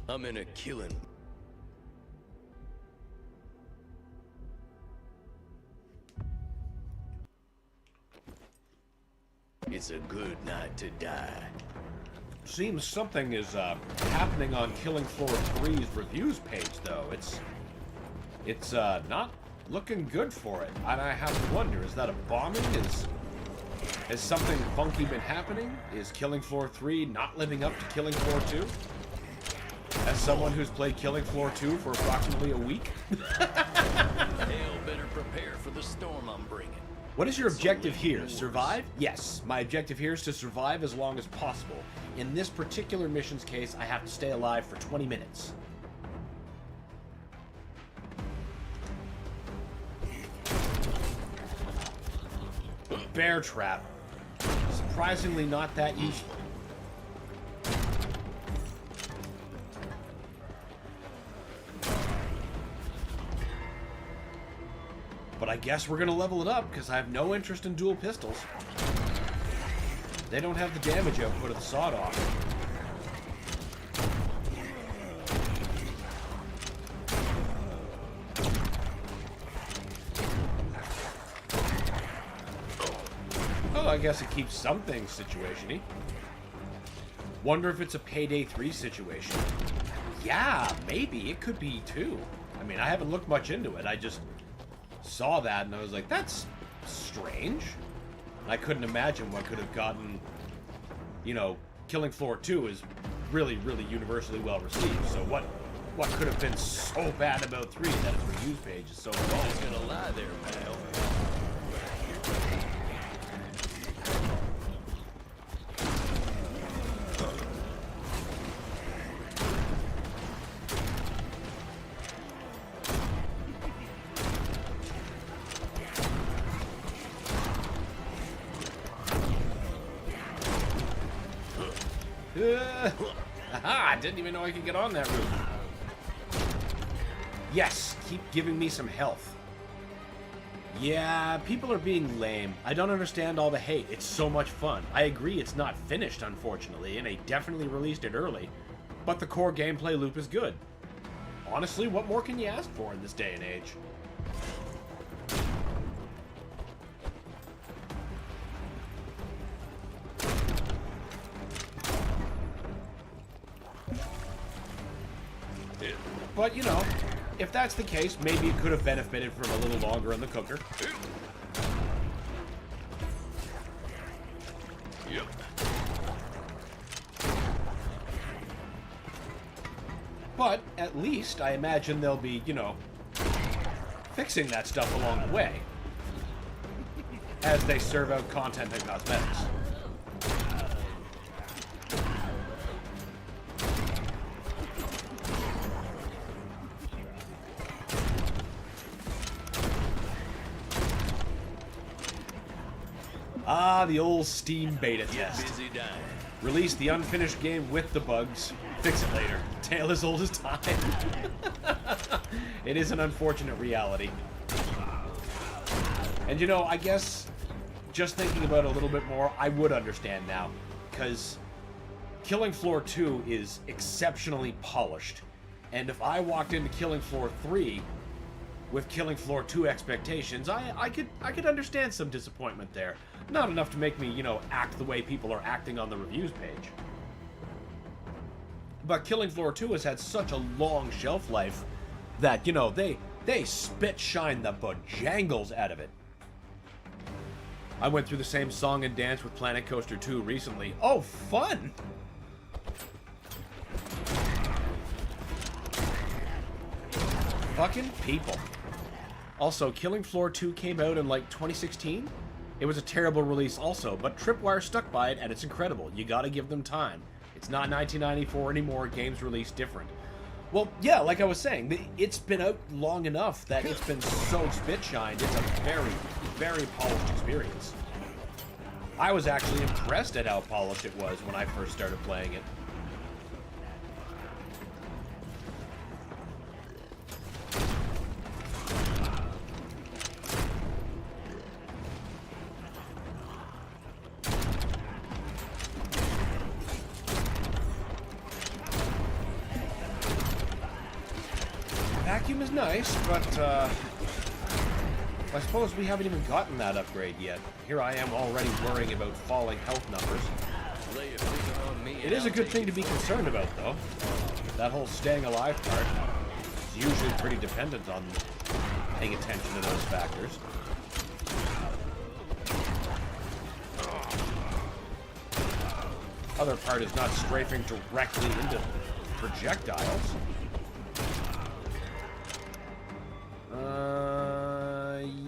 I'm in a killing. It's a good night to die. Seems something is happening on Killing Floor 3's reviews page, though. It's not looking good for it. And I have to wonder, is that a bombing? Has something funky been happening? Is Killing Floor 3 not living up to Killing Floor 2? As someone who's played Killing Floor 2 for approximately a week? Hell better prepare for the storm I'm bringing. What is your objective here? Survive? Yes, my objective here is to survive as long as possible. In this particular mission's case, I have to stay alive for 20 minutes. Bear trap. Surprisingly not that useful. But I guess we're gonna level it up, because I have no interest in dual pistols. They don't have the damage output of the sawed-off. Oh, I guess it keeps some things situation-y. Wonder if it's a Payday 3 situation. Yeah, maybe. It could be, too. I mean, I haven't looked much into it. I just saw that and I was like, that's strange. I couldn't imagine what could have gotten, you know, Killing Floor 2 is really, really universally well received. So what could have been so bad about 3 that its reviews page is so I low? was gonna lie there, pal. Aha! I didn't even know I could get on that route. Yes, keep giving me some health. Yeah, people are being lame. I don't understand all the hate. It's so much fun. I agree it's not finished, unfortunately, and they definitely released it early. But the core gameplay loop is good. Honestly, what more can you ask for in this day and age? But, you know, if that's the case, maybe it could have benefited from a little longer in the cooker. Yep. But at least I imagine they'll be, you know, fixing that stuff along the way as they serve out content and cosmetics. Ah, the old Steam beta test. Busy dying. Release the unfinished game with the bugs. Fix it later. Tale as old as time. It is an unfortunate reality. And you know, I guess, just thinking about it a little bit more, I would understand now. Because Killing Floor 2 is exceptionally polished. And if I walked into Killing Floor 3 with Killing Floor 2 expectations, I could understand some disappointment there. Not enough to make me, you know, act the way people are acting on the reviews page. But Killing Floor 2 has had such a long shelf life that, you know, they spit shine the bojangles out of it. I went through the same song and dance with Planet Coaster 2 recently. Oh, fun! Fucking people. Also, Killing Floor 2 came out in, like, 2016? It was a terrible release also, but Tripwire stuck by it, and it's incredible. You gotta give them time. It's not 1994 anymore, games release different. Well, yeah, like I was saying, it's been out long enough that it's been so spit-shined. It's a very, very polished experience. I was actually impressed at how polished it was when I first started playing it. Vacuum is nice, but I suppose we haven't even gotten that upgrade yet. Here I am already worrying about falling health numbers. Lay your finger on me. It is a good thing to be concerned about, though. That whole staying alive part is usually pretty dependent on paying attention to those factors. Other part is not strafing directly into projectiles.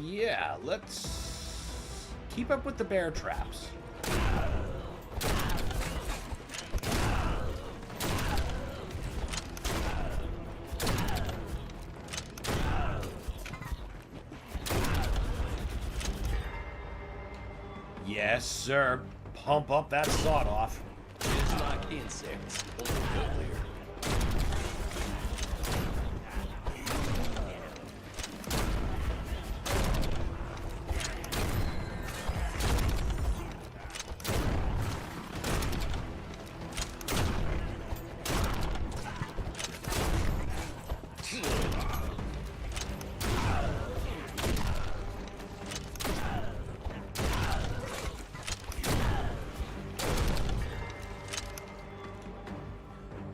Yeah, let's keep up with the bear traps. Yes, sir. Pump up that sawed off. Just like insects. Only uglier.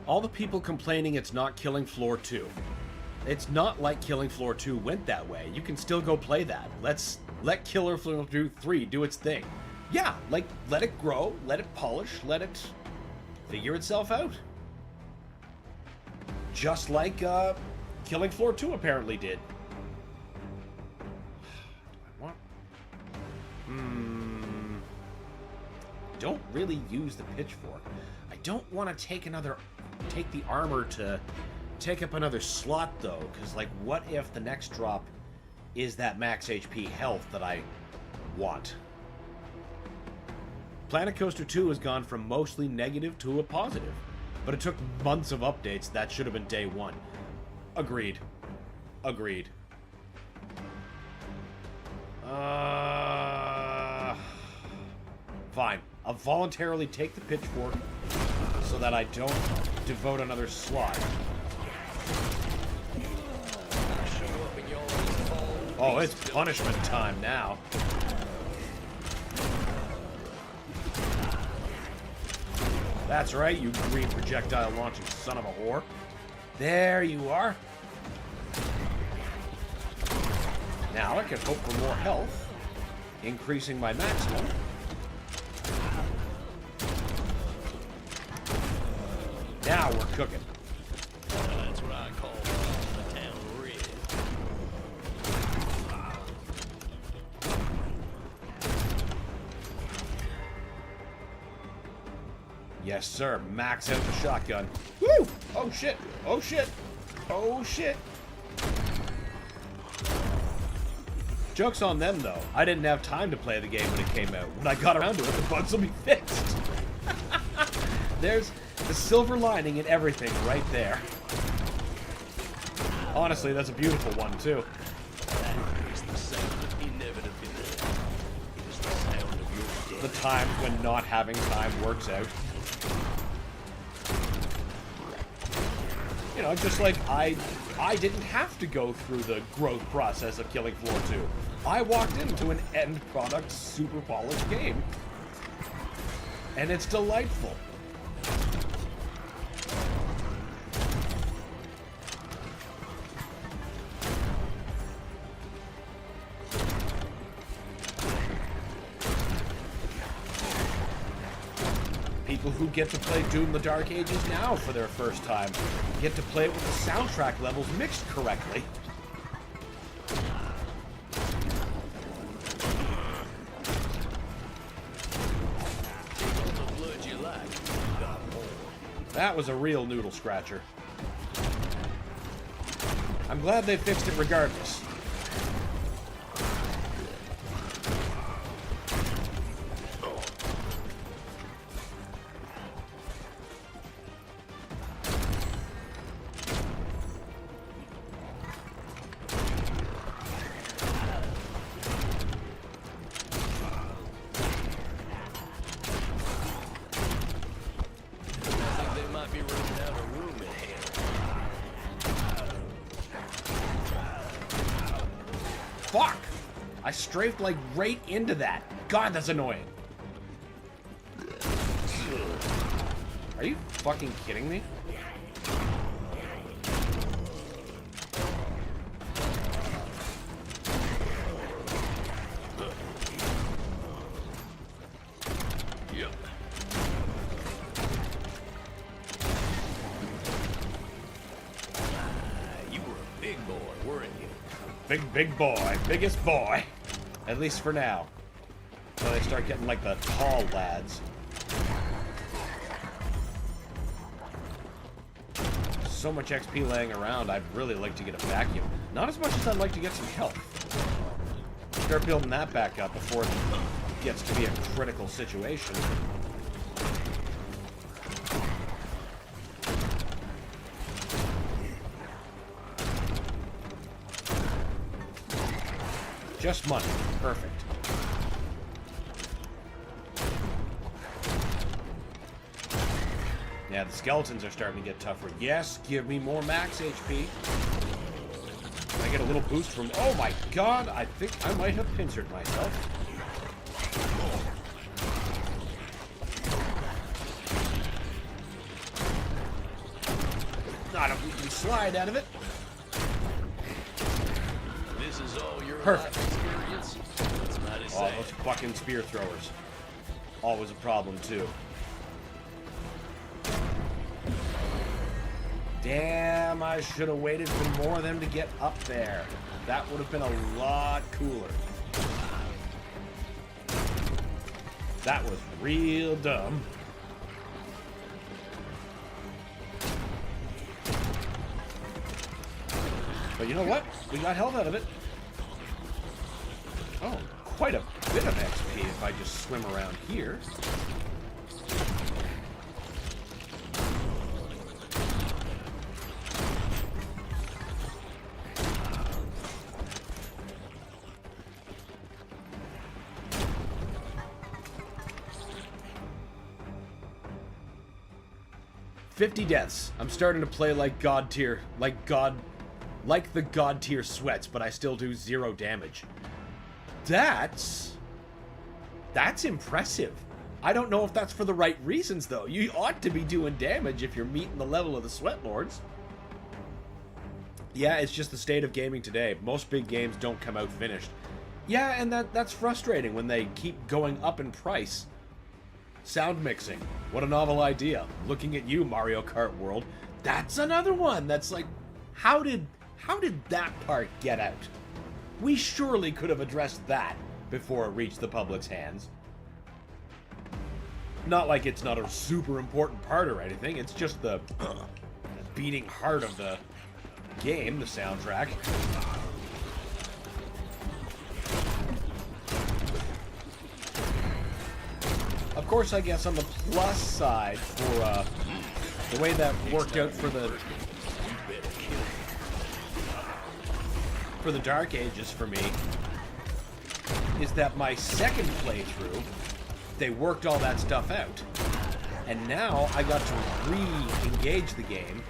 All the people complaining it's not Killing Floor 2. It's not like Killing Floor 2 went that way. You can still go play that. Let Killing Floor 3 do its thing. Yeah, like, let it grow, let it polish, let it figure itself out. Just like Killing Floor 2 apparently did. Do I want... Don't really use the pitchfork. I don't want to take the armor to take up another slot, though, because, like, what if the next drop is that max HP health that I want? Planet Coaster 2 has gone from mostly negative to a positive, but it took months of updates. That should have been day one. Agreed. Agreed. Fine. I'll voluntarily take the pitchfork so that I don't devote another slot. Oh, it's punishment time now. That's right, you green projectile launching son of a whore. There you are. Now I can hope for more health, increasing my maximum. Now we're cooking. That's what I call the town red. Yes, sir. Max out the shotgun. Woo! Oh, shit. Oh, shit. Oh, shit. Joke's on them, though. I didn't have time to play the game when it came out. When I got around to it, the bugs will be fixed. There's the silver lining in everything right there. Honestly, that's a beautiful one, too. That is the sound of inevitability. It is the sound of your The death. times when not having time works out. You know, just like I didn't have to go through the growth process of killing Floor 2. I walked into an end product, super polished game. And it's delightful. People who get to play Doom the Dark Ages now for their first time get to play it with the soundtrack levels mixed correctly. The blood you like, got more. That was a real noodle scratcher. I'm glad they fixed it regardless. I think they might be running out of room in here. Fuck! I strafed like right into that. God, that's annoying. Are you fucking kidding me? Yep. You were a big boy, weren't you? Big boy. Biggest boy. At least for now. Until they start getting like the tall lads. So much XP laying around, I'd really like to get a vacuum. Not as much as I'd like to get some health. Start building that back up before it gets to be a critical situation. Just money. Perfect. Yeah, the skeletons are starting to get tougher. Yes, give me more max HP. I get a little boost from... Oh my god, I think I might have pincered myself. Not if we can slide out of it. This is all your Perfect. life experience. That's mighty Oh, sad. those fucking spear throwers. Always a problem, too. Damn, I should have waited for more of them to get up there. That would have been a lot cooler. That was real dumb. But you know what? We got health out of it. Oh, quite a bit of XP if I just swim around here. $50 deaths. I'm starting to play like God tier, like the God tier sweats, but I still do 0 damage. That's impressive. I don't know if that's for the right reasons, though. You ought to be doing damage if you're meeting the level of the Sweat Lords. Yeah, it's just the state of gaming today. Most big games don't come out finished. Yeah, and that's frustrating when they keep going up in price. Sound mixing. What a novel idea. Looking at you, Mario Kart World. That's another one that's like, how did that part get out? We surely could have addressed that before it reached the public's hands. Not like it's not a super important part or anything, it's just the beating heart of the game, the soundtrack. Of course, I guess on the plus side for the way that worked out for the Dark Ages for me is that my second playthrough, they worked all that stuff out. And now I got to re-engage the game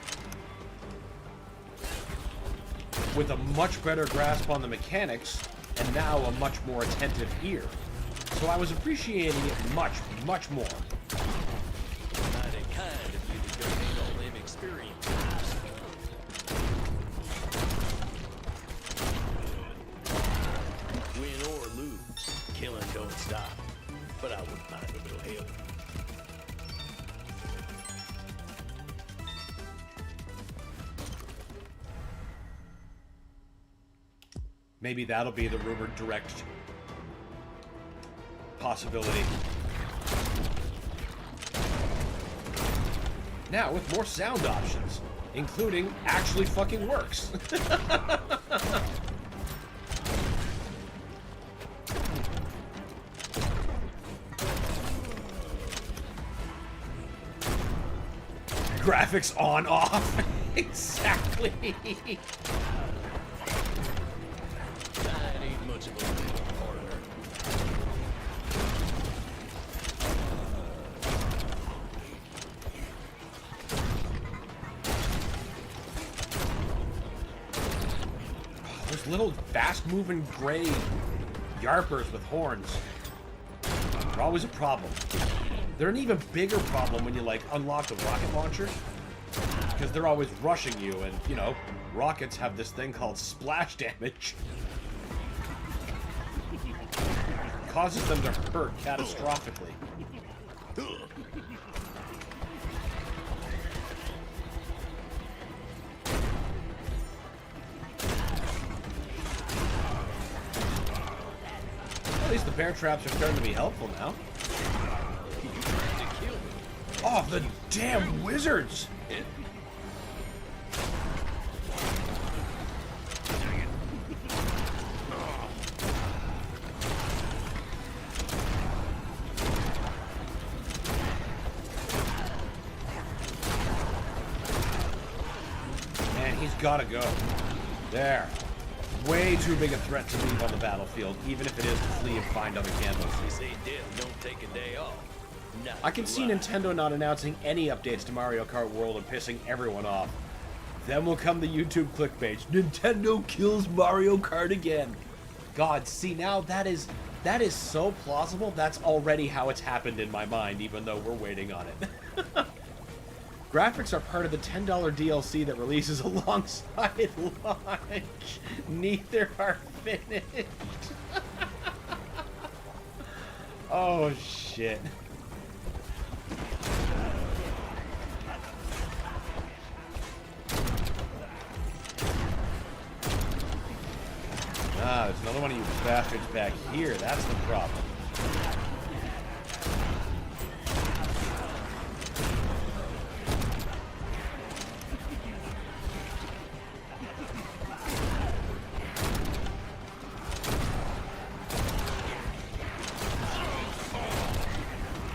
with a much better grasp on the mechanics and now a much more attentive ear. So I was appreciating it much, much more. Mighty kind of you to donate all them experiences. Win or lose, killing don't stop. But I wouldn't mind a little help. Maybe that'll be the rumored direct possibility. Now with more sound options, including actually fucking works. Graphics on, off. Exactly. That ain't much of a partner. Those little fast-moving gray yarpers with horns are always a problem. They're an even bigger problem when you, like, unlock the rocket launcher, because they're always rushing you, and, you know, rockets have this thing called splash damage. Causes them to hurt catastrophically. At least the bear traps are starting to be helpful now. Oh, the damn wizards! Man, he's gotta go. There. Way too big a threat to leave on the battlefield, even if it is to flee and find other candles. They say death don't take a day off. I can see Nintendo not announcing any updates to Mario Kart World and pissing everyone off. Then will come the YouTube clickbait. Nintendo kills Mario Kart again. God, see now that is so plausible. That's already how it's happened in my mind, even though we're waiting on it. Graphics are part of the $10 DLC that releases alongside launch. Neither are finished. Oh shit. Ah, there's another one of you bastards back here. That's the problem.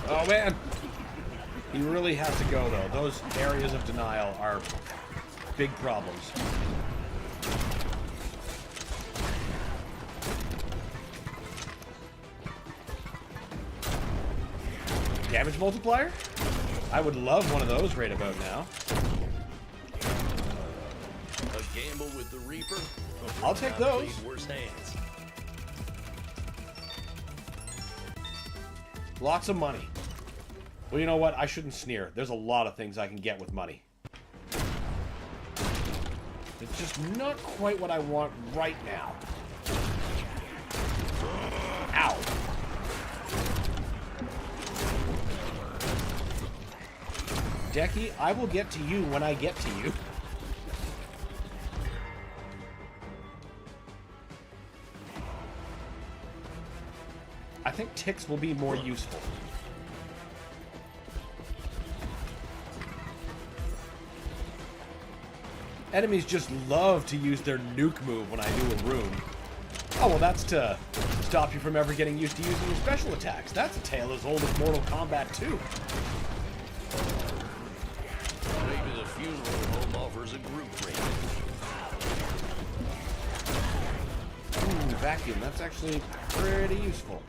Oh man! He really has to go though. Those areas of denial are big problems. Damage multiplier? I would love one of those right about now. A gamble with the Reaper? I'll take those. Worse hands. Lots of money. Well, you know what? I shouldn't sneer. There's a lot of things I can get with money. just not quite what I want right now. Ow. Decky, I will get to you when I get to you. I think ticks will be more useful. Enemies just love to use their nuke move when I do a room. Oh, well, that's to stop you from ever getting used to using your special attacks. That's a tale as old as Mortal Kombat 2. Maybe the funeral home offers a group rate. Ooh, vacuum. That's actually pretty useful.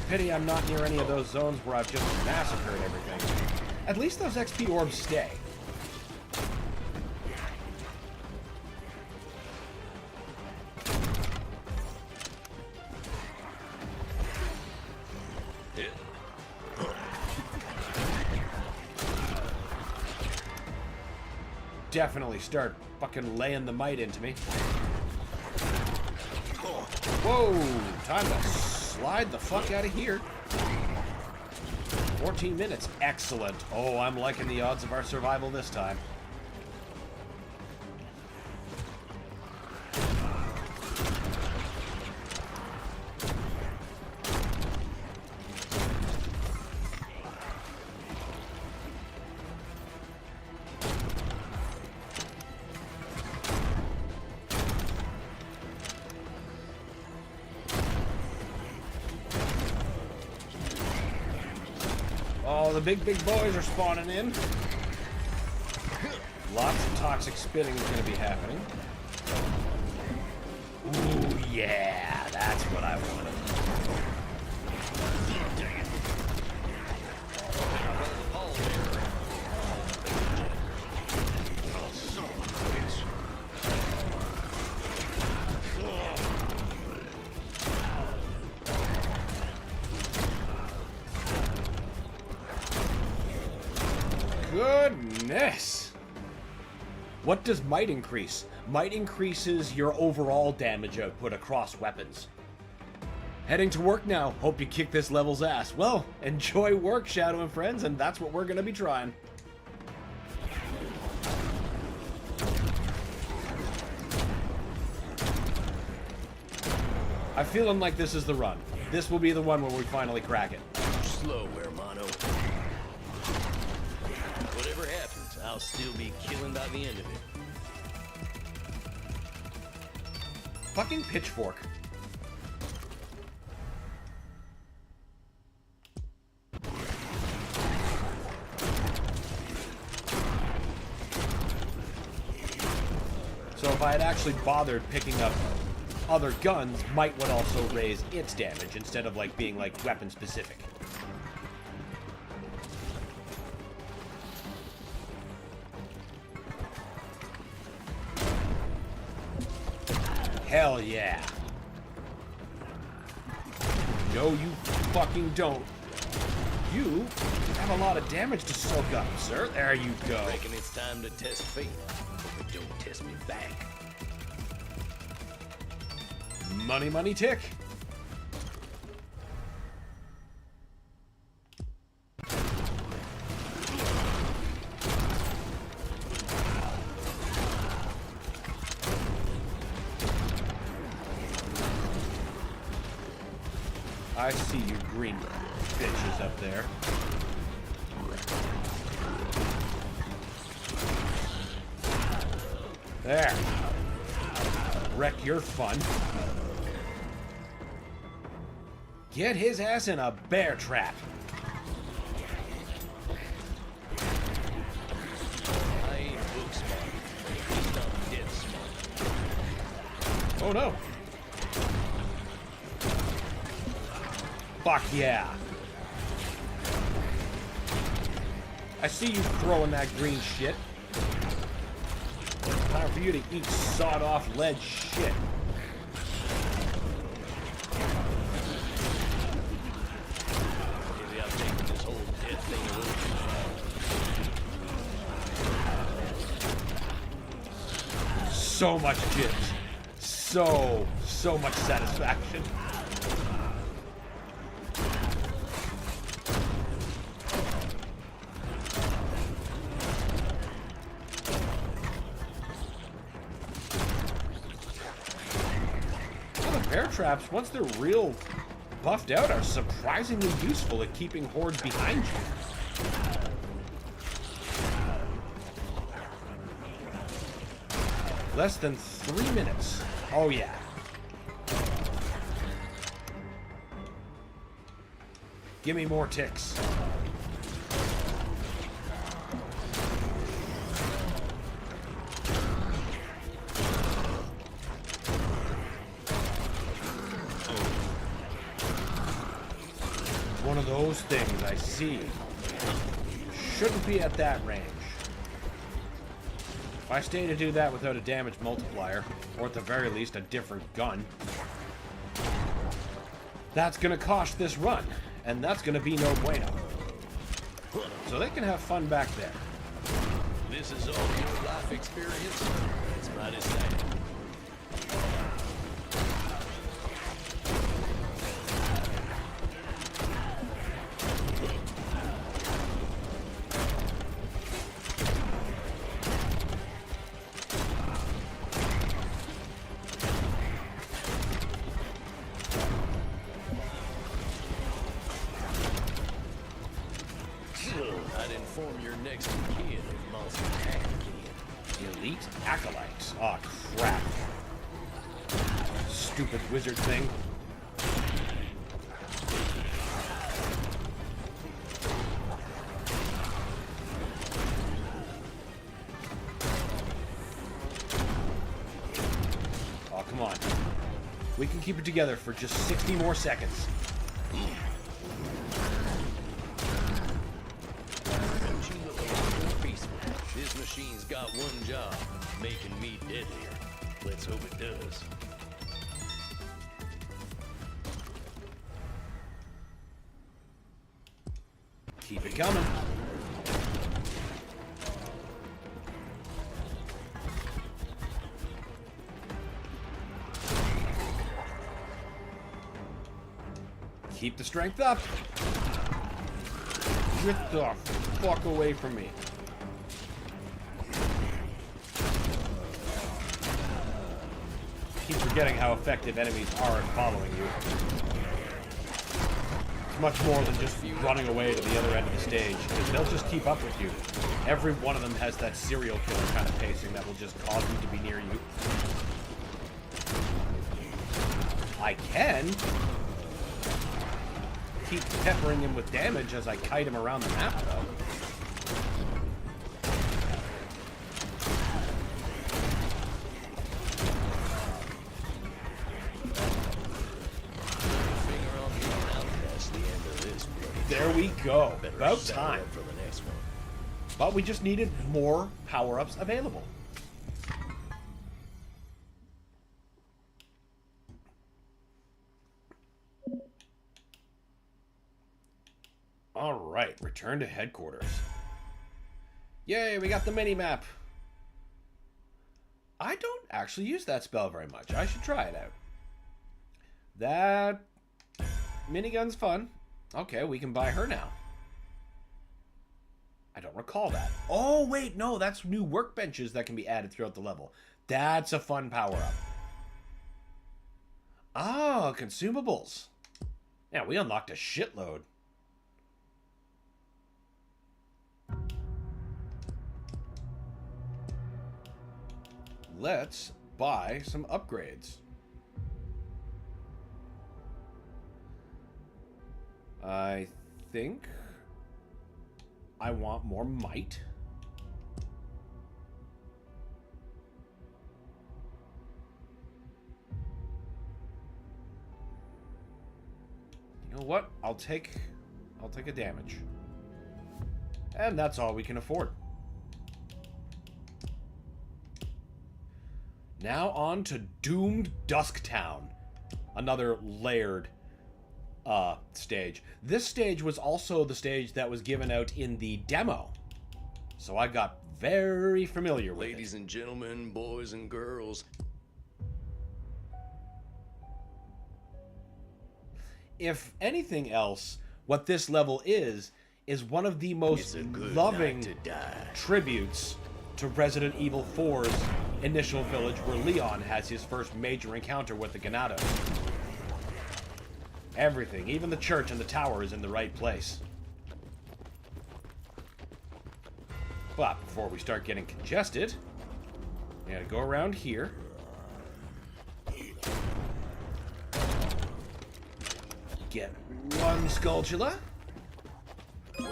Pity I'm not near any of those zones where I've just massacred everything. At least those XP orbs stay. Definitely start fucking laying the might into me. Whoa! Time to slide the fuck out of here. 14 minutes. Excellent. Oh, I'm liking the odds of our survival this time. Oh, the big boys are spawning in. Lots of toxic spitting is going to be happening. Ooh, yeah, that's what I wanted. Goodness! What does might increase? Might increases your overall damage output across weapons. Heading to work now. Hope you kick this level's ass. Well, enjoy work, Shadow and friends, and that's what we're gonna be trying. I'm feeling like this is the run. This will be the one where we finally crack it. Slow, hermano. Whatever happens, I'll still be killing by the end of it. Fucking pitchfork. So if I had actually bothered picking up other guns, might would also raise its damage instead of like being like weapon specific. Hell yeah. No, you fucking don't. You have a lot of damage to soak up, sir. There you go. Reckon it's time to test fate. Hope it don't test me back. Money, money, tick. I see you green bitches up there. There. Wreck your fun. Get his ass in a bear trap. I ain't book smart. Just not dead smart. Oh no. Fuck yeah. I see you throwing that green shit. Time for you to eat sawed-off lead shit. Maybe I've taken this whole dead thing a little too so much jibs. So much satisfaction. Well, the bear traps, once they're real buffed out, are surprisingly useful at keeping hordes behind you. Less than 3 minutes. Oh, yeah. Give me more ticks. One of those things I see. Shouldn't be at that range. If I stay to do that without a damage multiplier, or at the very least a different gun, that's gonna cost this run, and that's gonna be no bueno. So they can have fun back there. This is all your life experience. It's mighty sad. I'd inform your next of kin if monster attack again. Elite Acolytes. Aw, crap. Stupid wizard thing. Oh, come on. We can keep it together for just 60 more seconds. This machine's got one job, making me deadlier. Let's hope it does. Keep it coming. Keep the strength up. Get the fuck away from me. Keep forgetting how effective enemies are at following you. It's much more than just running away to the other end of the stage, because they'll just keep up with you. Every one of them has that serial killer kind of pacing that will just cause them to be near you. I can keep peppering him with damage as I kite him around the map, though. There we go. About time. For the next one. But we just needed more power-ups available. Alright, return to headquarters. Yay, we got the mini-map. I don't actually use that spell very much. I should try it out. That minigun's fun. Okay, we can buy her now. I don't recall that. Oh, wait, no, that's new workbenches that can be added throughout the level. That's a fun power-up. Ah, consumables. Yeah, we unlocked a shitload. Let's buy some upgrades. I think I want more might. You know what? I'll take a damage. And that's all we can afford. Now on to Doomed Dusktown. Another layered stage. This stage was also the stage that was given out in the demo. so I got very familiar with Ladies it. and gentlemen, boys and girls. If anything else, what this level is one of the most It's a good loving night to die. tributes to Resident Evil 4's initial village, where Leon has his first major encounter with the Ganado. Everything, even the church and the tower, is in the right place. But before we start getting congested, we gotta go around here. Get one Skulltula. Well,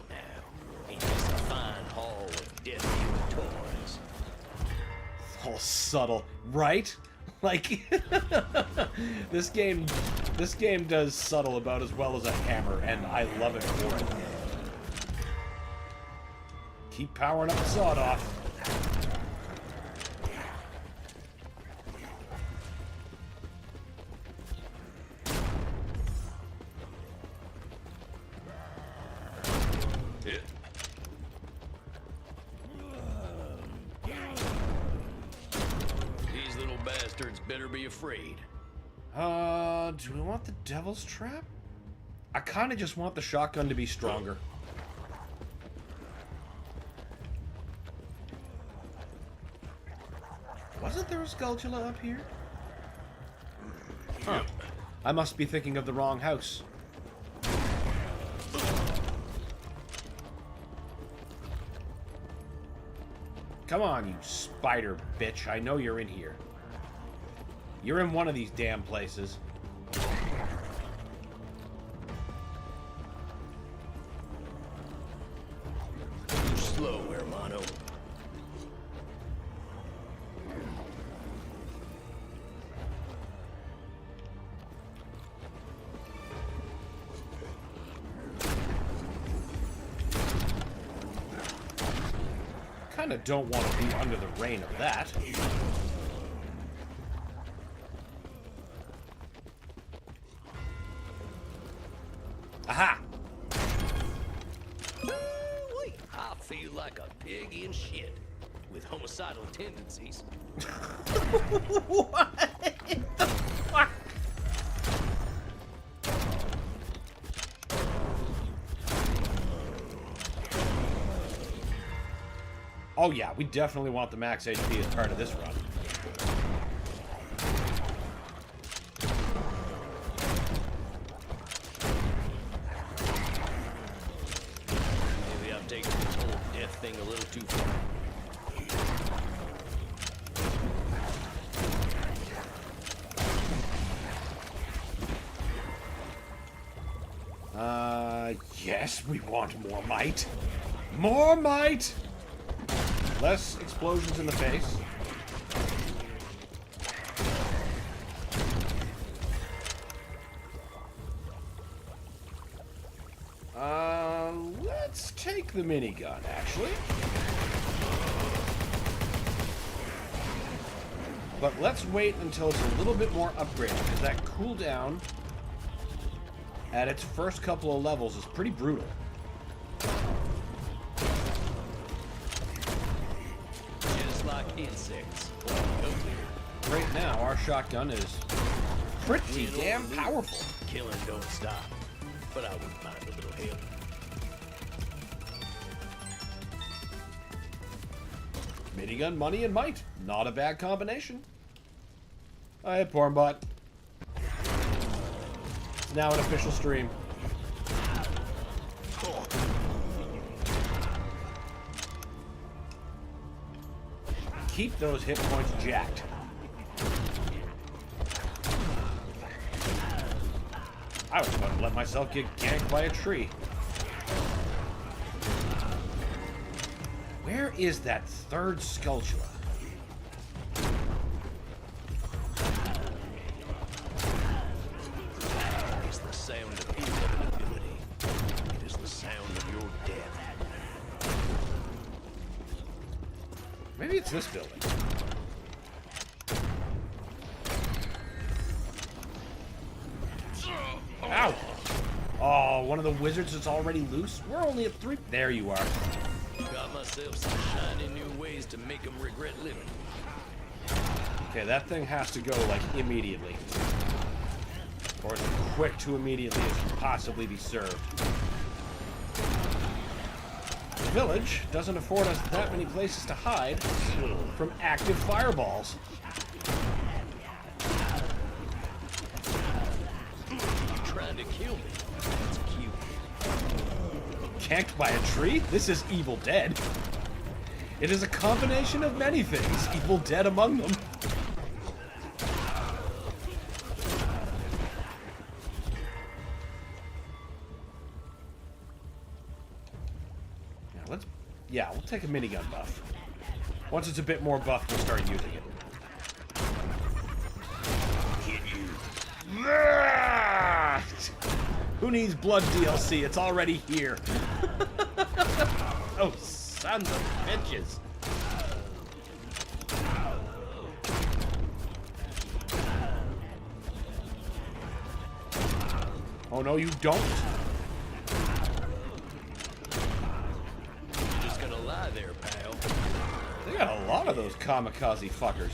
now, ain't this a fine hall of death-dealing toys? All subtle, right? Like, this game does subtle about as well as a hammer, and I love it for it. Keep powering up the sawed off. These little bastards better be afraid. Do we want the Devil's Trap? I kind of just want the shotgun to be stronger. Wasn't there a Skulltula up here? Huh. I must be thinking of the wrong house. Come on, you spider bitch. I know you're in here. You're in one of these damn places. Too slow, hermano. Kinda don't want to be under the reign of that. Aha! Wait, I feel like a pig in shit with homicidal tendencies. What the fuck? Oh yeah, we definitely want the max HP as part of this run. Maybe I'm taking this whole death thing a little too far. Yes, we want more might. More might! Less explosions in the face. Let's take the minigun, actually. But let's wait until it's a little bit more upgraded, because that cooldown at its first couple of levels is pretty brutal. Just like insects. Right now, our shotgun is pretty Win or damn lose, powerful. Killing don't stop, but I wouldn't mind a little help. Minigun, money, and might. Not a bad combination. Hi, Pornbot. It's now an official stream. Keep those hit points jacked. I was about to let myself get ganked by a tree. Where is that third Skulltula? It's the sound of inevitability. It is the sound of your death. Maybe it's this building. Ow! Oh, one of the wizards is already loose? We're only at 3. There you are. Got myself some shiny new ways to make them regret living. Okay, that thing has to go, like, immediately. Or as quick to immediately as can possibly be served. The village doesn't afford us that many places to hide from active fireballs. You trying to kill me? That's cute. Canked by a tree? This is Evil Dead. It is a combination of many things, Evil Dead among them. Yeah, we'll take a minigun buff. Once it's a bit more buff, we'll start using it. Hit you. Who needs blood DLC? It's already here. Oh, sons of bitches. Oh, no, you don't. Lie there, pal. They got a lot of those kamikaze fuckers.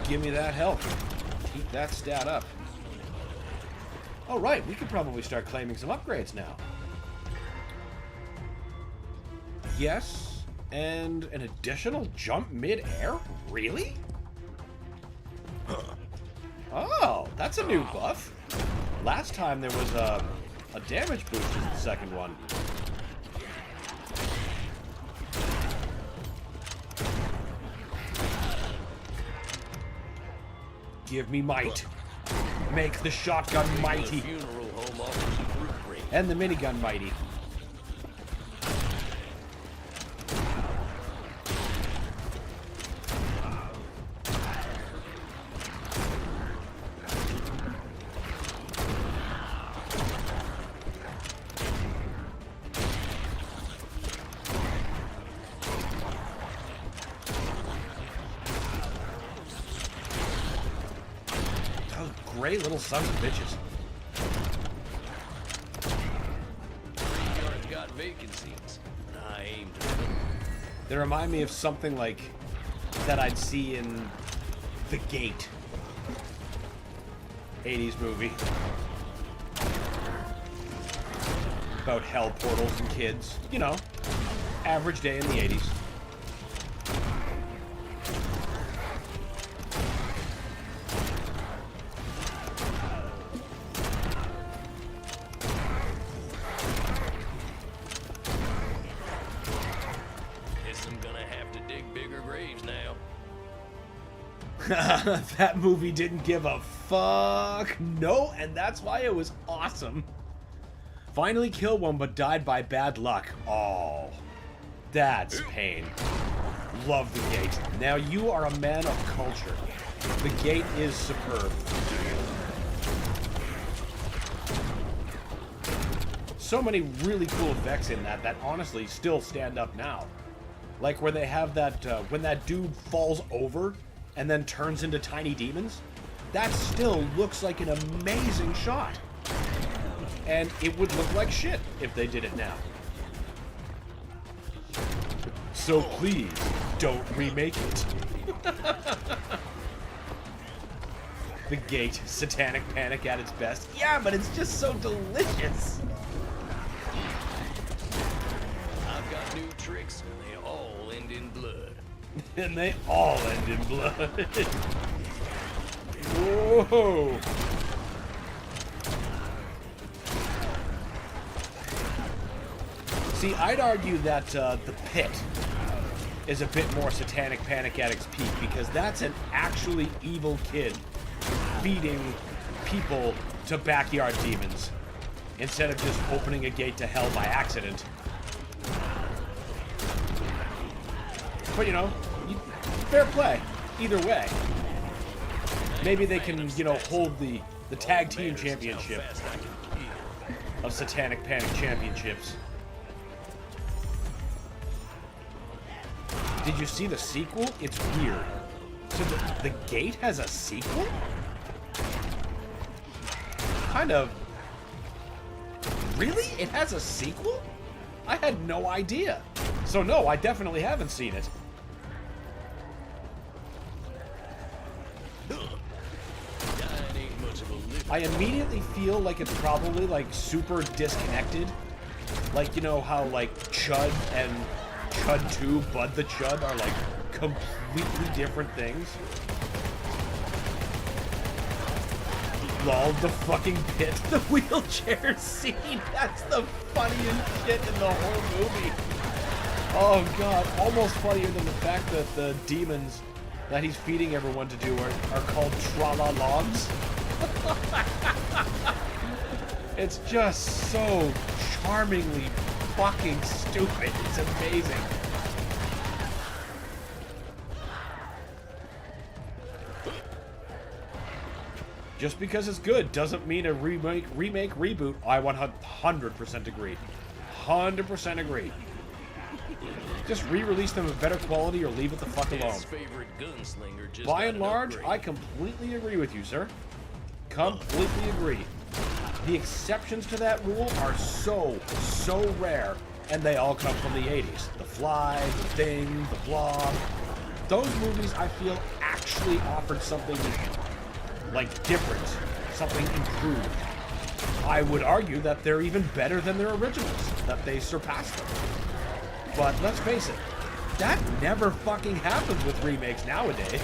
Give me that health. Keep that stat up. Oh, right, we could probably start claiming some upgrades now. Yes, and an additional jump mid-air? Really? Oh, that's a new buff. Last time there was a damage boost in the second one. Give me might. Make the shotgun mighty. Funeral home offers you fruit cream. And the minigun mighty. Great little sons of bitches. Graveyard's got vacancies. I aim to fill them. They remind me of something like that I'd see in The Gate. 80s movie. About hell portals and kids. You know, average day in the 80s. That movie didn't give a fuck. No, and that's why it was awesome. Finally killed one, but died by bad luck. Oh, that's pain. Love The Gate. Now you are a man of culture. The Gate is superb. So many really cool effects in that honestly still stand up now. Like where they have that, when that dude falls over and then turns into tiny demons, that still looks like an amazing shot. And it would look like shit if they did it now. So please, don't remake it. The Gate, satanic panic at its best. Yeah, but it's just so delicious. I've got new tricks, and they all end in blood. And they all end in blood. Whoa! See, I'd argue that the pit is a bit more satanic panic at its peak, because that's an actually evil kid feeding people to backyard demons instead of just opening a gate to hell by accident. But you know, fair play either way. Maybe they can, you know, hold the tag team championship of Satanic Panic Championships. Did you see the sequel? It's weird. So the Gate has a sequel? Kind of... Really? It has a sequel? I had no idea. So no, I definitely haven't seen it. I immediately feel like it's probably, like, super disconnected. Like, you know how, like, Chud and Chud 2, Bud the Chud, are, like, completely different things. Lol, the fucking pit, the wheelchair scene, that's the funniest shit in the whole movie. Oh god, almost funnier than the fact that the demons that he's feeding everyone to do are called Tra-la-logs. It's just so charmingly fucking stupid. It's amazing. Just because it's good doesn't mean a remake, reboot. I 100% agree. 100% agree. Just re-release them of better quality or leave it the fuck alone. By and large, I completely agree with you, sir. Completely agree. The exceptions to that rule are so rare, and they all come from the 80s. The Fly, The Thing, The Blob. Those movies, I feel, actually offered something, like, different. Something improved. I would argue that they're even better than their originals, that they surpassed them. But let's face it, that never fucking happens with remakes nowadays.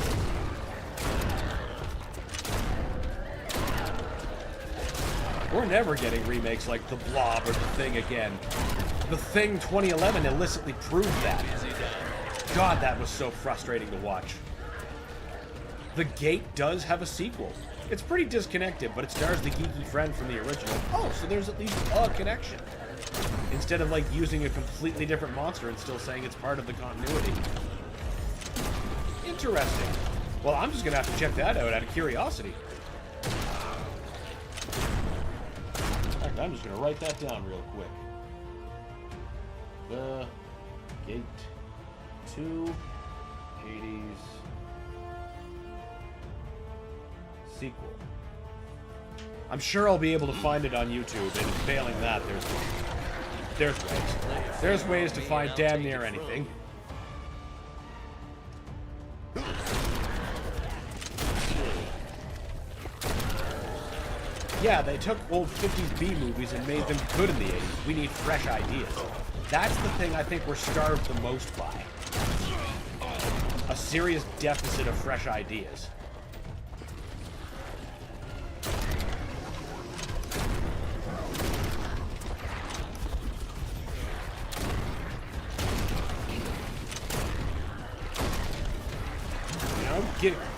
We're never getting remakes like The Blob or The Thing again. The Thing 2011 illicitly proved that. God, that was so frustrating to watch. The Gate does have a sequel. It's pretty disconnected, but it stars the geeky friend from the original. Oh, so there's at least a connection. Instead of, like, using a completely different monster and still saying it's part of the continuity. Interesting. Well, I'm just gonna have to check that out of curiosity. I'm just going to write that down real quick. The Gate 2 80s sequel. I'm sure I'll be able to find it on YouTube, and failing that, there's ways. There's ways to find damn near anything. Yeah, they took old 50s B movies and made them good in the 80s. We need fresh ideas. That's the thing I think we're starved the most by. A serious deficit of fresh ideas. You know,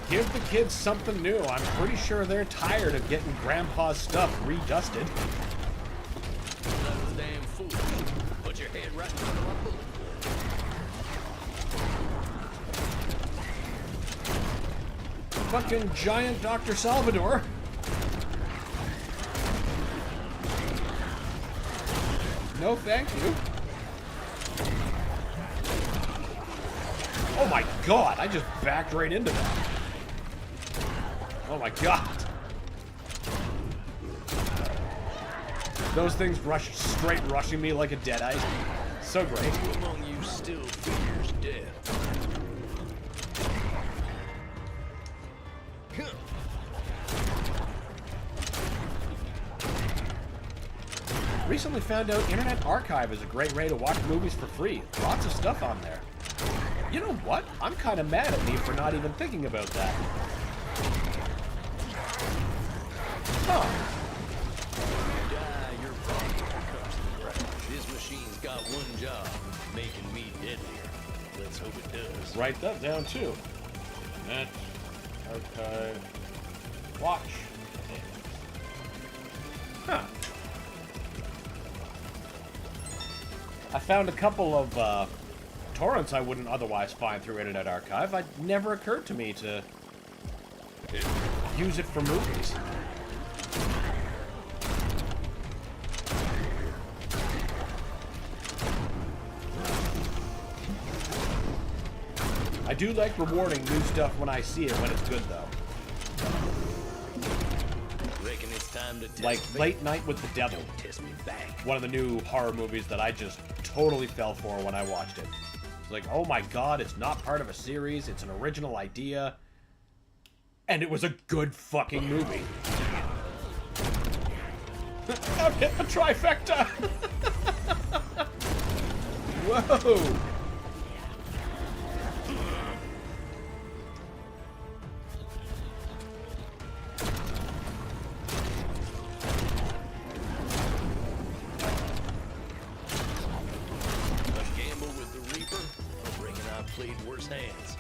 give the kids something new. I'm pretty sure they're tired of getting Grandpa's stuff redusted. That was damn foolish. Put your head right in front of my bullet. Fucking giant Dr. Salvador. No, thank you. Oh my god, I just backed right into that. Oh my god. Those things straight rushing me like a deadite. So great. Who among you still fears death? Recently found out Internet Archive is a great way to watch movies for free. Lots of stuff on there. You know what? I'm kind of mad at me for not even thinking about that. Huh. Die, your body comes to the ground. This machine's got one job, making me deadlier. Let's hope it does. Write that down too. Net Archive. Watch. Huh. I found a couple of torrents I wouldn't otherwise find through Internet Archive. It never occurred to me to use it for movies. I do like rewarding new stuff when I see it, when it's good, though. Reckon it's time to test Like me. Late Night with the Devil. Don't test me back. One of the new horror movies that I just totally fell for when I watched it. It's like, oh my god, it's not part of a series, it's an original idea. And it was a good fucking movie. I've hit the trifecta! Whoa! A gamble with the Reaper, or bringing out played worse hands.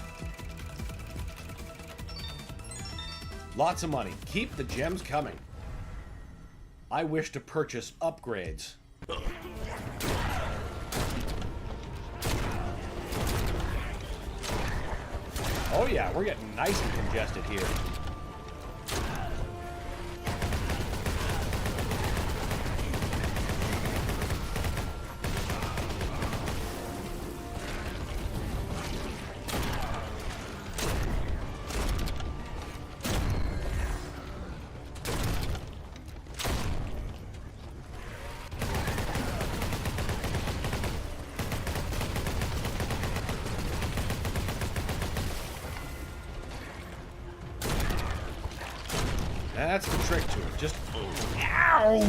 Lots of money. Keep the gems coming. I wish to purchase upgrades. Oh yeah, we're getting nice and congested here. That's the trick to it. Just, ow!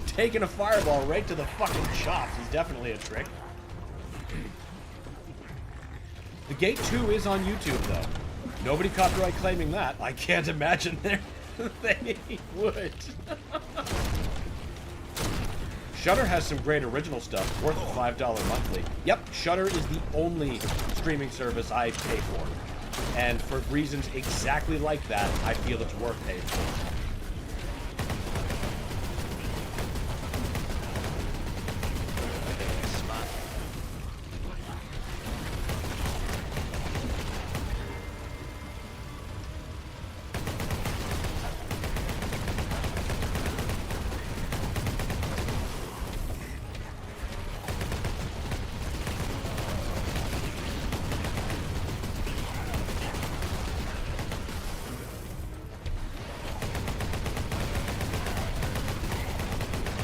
Taking a fireball right to the fucking chops is definitely a trick. The Gate 2 is on YouTube, though. Nobody copyright claiming that. I can't imagine they would. Shudder has some great original stuff, worth $5 monthly. Yep, Shudder is the only streaming service I pay for. And for reasons exactly like that, I feel it's worth paying for.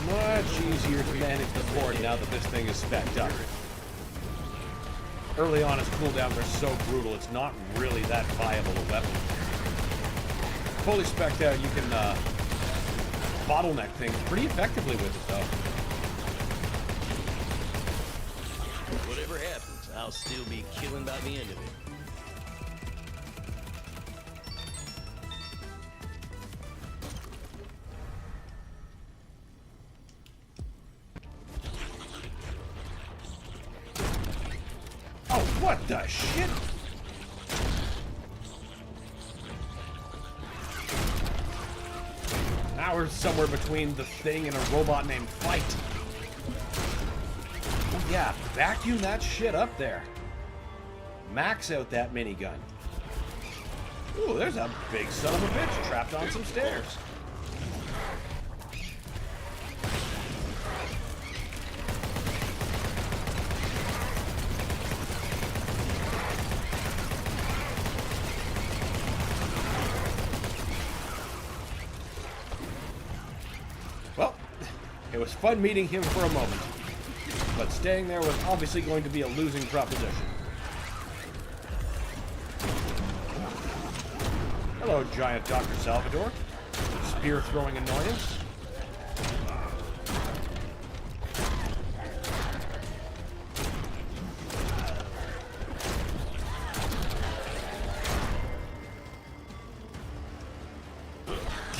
Much easier to manage the board now that this thing is spec'd up. Early on, its cooldowns are so brutal, it's not really that viable a weapon. Fully spec'd out, you can bottleneck things pretty effectively with it, though. Whatever happens, I'll still be killing by the end of it. Oh, what the shit? Now we're somewhere between the thing and a robot named Fight. Oh yeah, vacuum that shit up there. Max out that minigun. Ooh, there's a big son of a bitch trapped on some stairs. Well, it was fun meeting him for a moment, but staying there was obviously going to be a losing proposition. Hello, giant Dr. Salvador. Spear-throwing annoyance.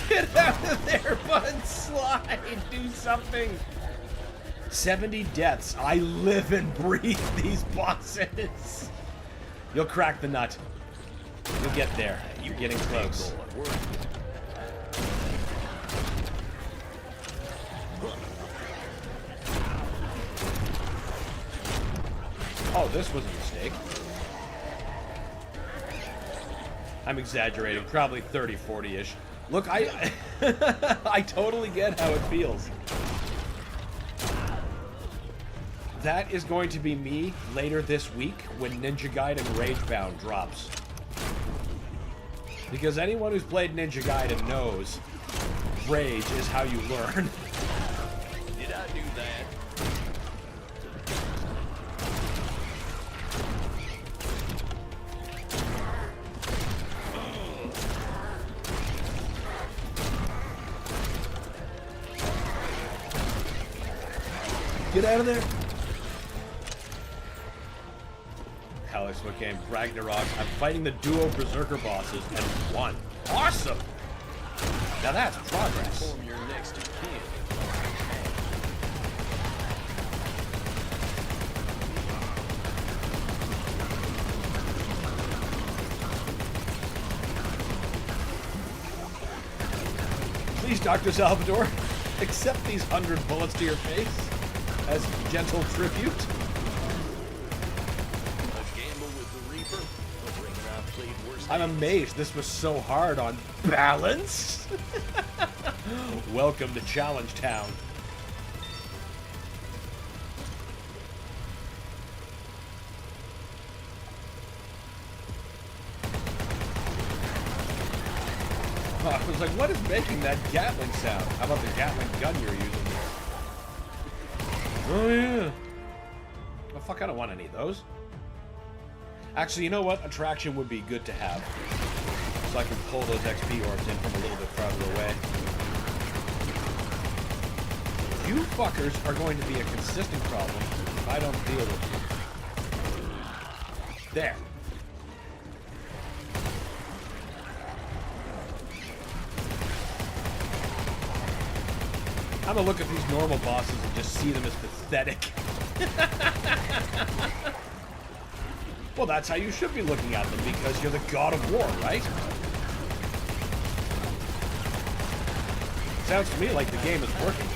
Get out of there, bud! Slide! Do something! 70 deaths. I live and breathe these bosses. You'll crack the nut. You'll get there. You're getting close. Oh, this was a mistake. I'm exaggerating. Probably 30, 40-ish. Look, I I totally get how it feels. that is going to be me later this week when Ninja Gaiden Ragebound drops. Because anyone who's played Ninja Gaiden knows rage is how you learn. Did I do that? Get out of there! Alex McCain, Ragnarok. I'm fighting the duo Berserker bosses and won. Awesome! Now that's progress. Form your next of kin. Please, Dr. Salvador, accept these 100 bullets to your face as gentle tribute. A gamble with the Reaper. A ring I played worse I'm than- amazed this was so hard on balance. Welcome to Challenge Town. I was like, what is making that Gatling sound? How about the Gatling gun you're using? Oh, yeah. Well, fuck, I don't want any of those. Actually, you know what? Attraction would be good to have. So I can pull those XP orbs in from a little bit farther away. You fuckers are going to be a consistent problem if I don't deal with you. There. I'm gonna look at these normal bosses and just see them as pathetic. Well, that's how you should be looking at them, because you're the god of war, right? Sounds to me like the game is working.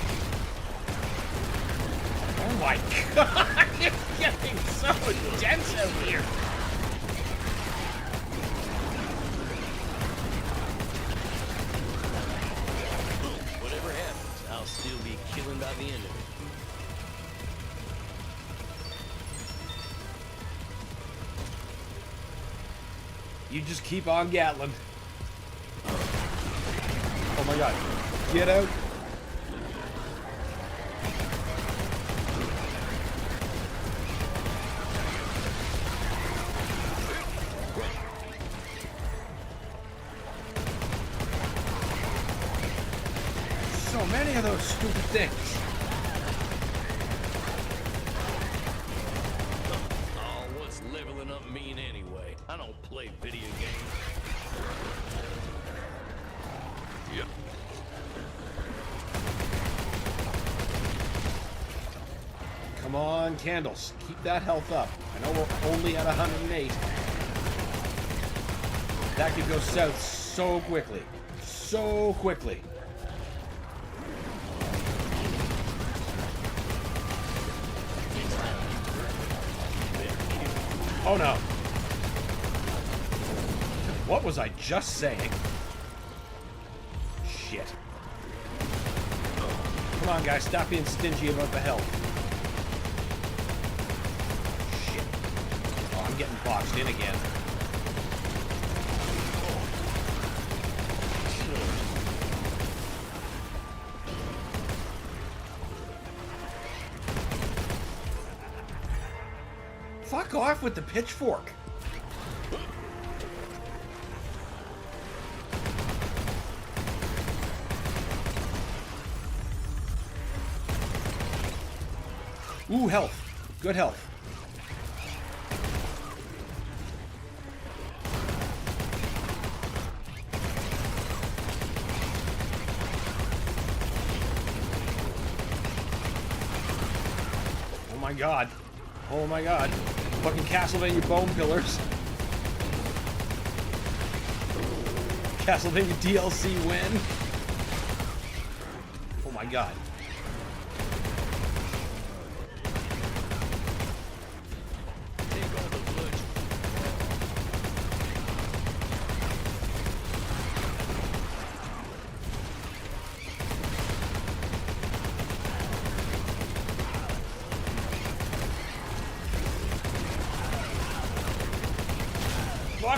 Oh my god, it's getting so dense out here. Whatever happens, I'll still be killing by the end of it. You just keep on Gatling. Oh my god. Get out. So many of those stupid things. Oh, what's leveling up mean anyway? I don't play video games. Yep. Come on, Candles. Keep that health up. I know we're only at 108. That could go south so quickly. So quickly. Oh no. What was I just saying? Shit. Come on, guys. Stop being stingy about the health. Shit. Oh, I'm getting boxed in again. Fuck off with the pitchfork. Ooh, health. Good health. Oh my god. Oh my god. Fucking Castlevania bone pillars. Castlevania DLC win. Oh my god. Take all the blood.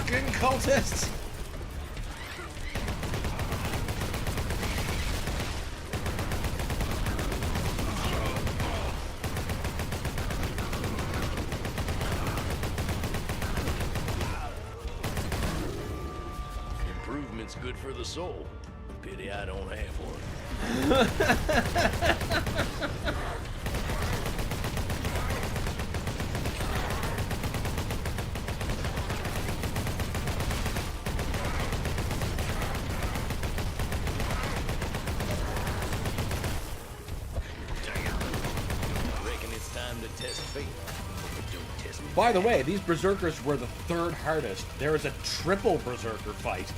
fucking cultists! Improvement's good for the soul. Pity I don't have one. Reckon it's time to test fate. Don't test me. By the way, these berserkers were the third hardest. There is a triple berserker fight.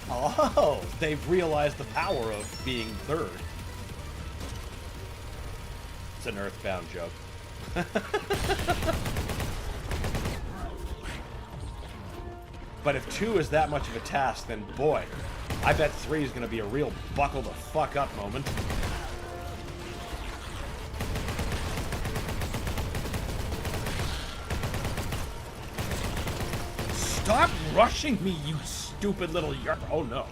Oh, they've realized the power of being third. It's an Earthbound joke. But if 2 is that much of a task, then boy, I bet 3 is going to be a real buckle the fuck up moment. Stop rushing me, you stupid little yarp. Oh no.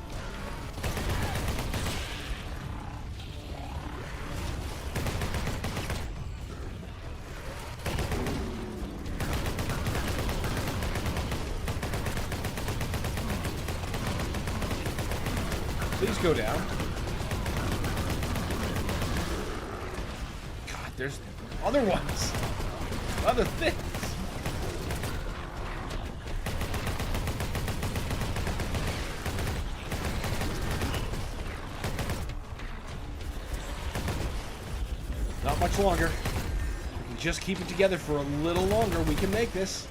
Please go down. God, there's other ones. Other things. Not much longer. We can just keep it together for a little longer. We can make this.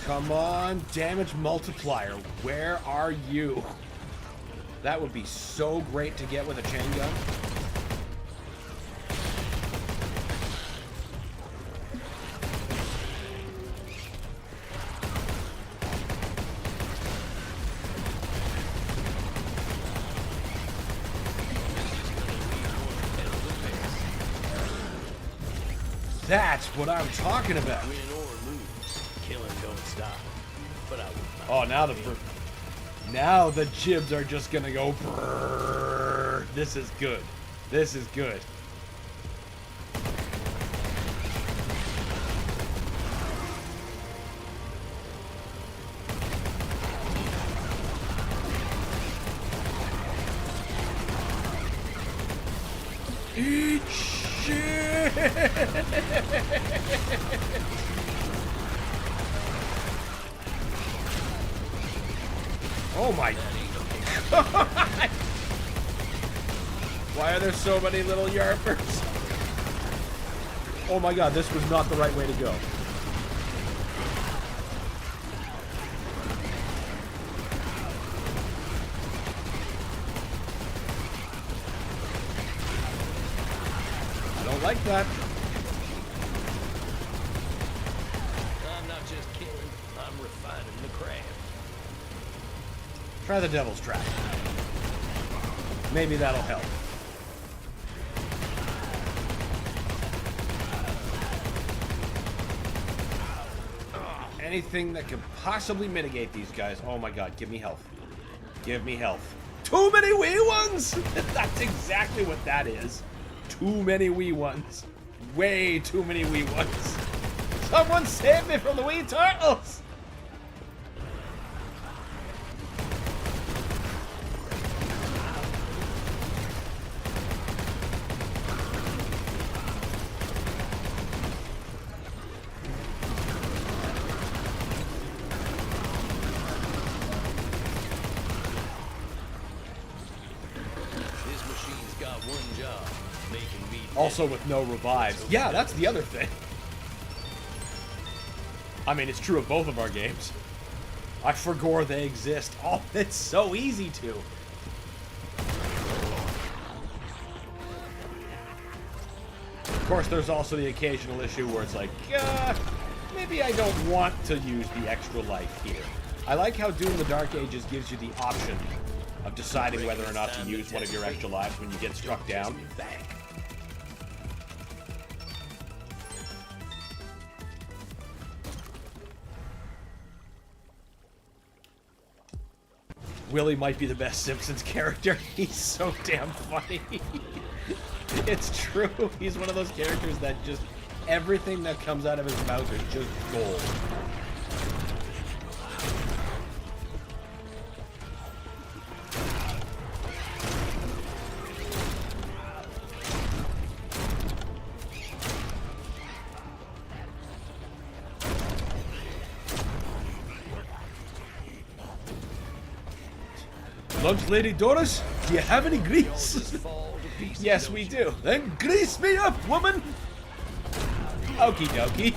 Come on, damage multiplier. Where are you? That would be so great to get with a chain gun. That's what I'm talking about. Win or lose, killing don't stop. But I would not. Oh, now the jibs are just gonna go brrrr. This is good. This is good. Eat shit! Oh my god! Why are there so many little yarpers? Oh my god, this was not the right way to go. I don't like that. I'm not just killing, I'm refining the craft. Try the devil's trap. Maybe that'll help. Anything that could possibly mitigate these guys. Oh my god, give me health. Give me health. Too many wee ones! That's exactly what that is. Too many wee ones. Way too many wee ones. Someone save me from the wee turtles! Also with no revives. Yeah, that's the other thing. I mean, it's true of both of our games. I forgot they exist. Oh, it's so easy to. Of course, there's also the occasional issue where it's like, maybe I don't want to use the extra life here. I like how Doom the Dark Ages gives you the option of deciding whether or not to use one of your extra lives when you get struck down. Willie might be the best Simpsons character. He's so damn funny. It's true. He's one of those characters that just, everything that comes out of his mouth is just gold. Lunch, Lady Doris? Do you have any grease? Yes, we do. Then grease me up, woman! Okie dokie.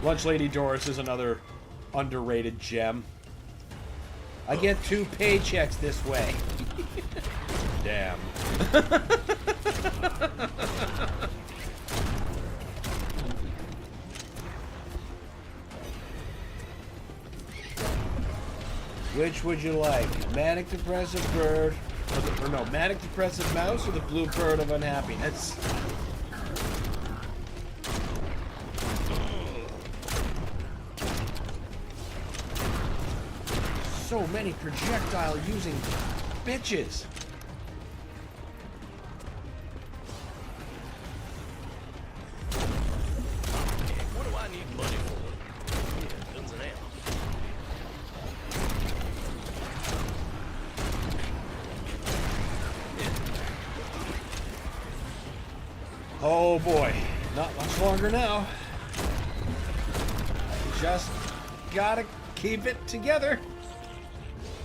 Lunch Lady Doris is another underrated gem. I get 2 paychecks this way. Damn. Which would you like? Manic Depressive Bird, or no, Manic Depressive Mouse, or the Blue Bird of Unhappiness? So many projectile-using bitches. What do I need money for? Yeah, guns and ammo. Oh boy, not much longer now. Just gotta keep it together.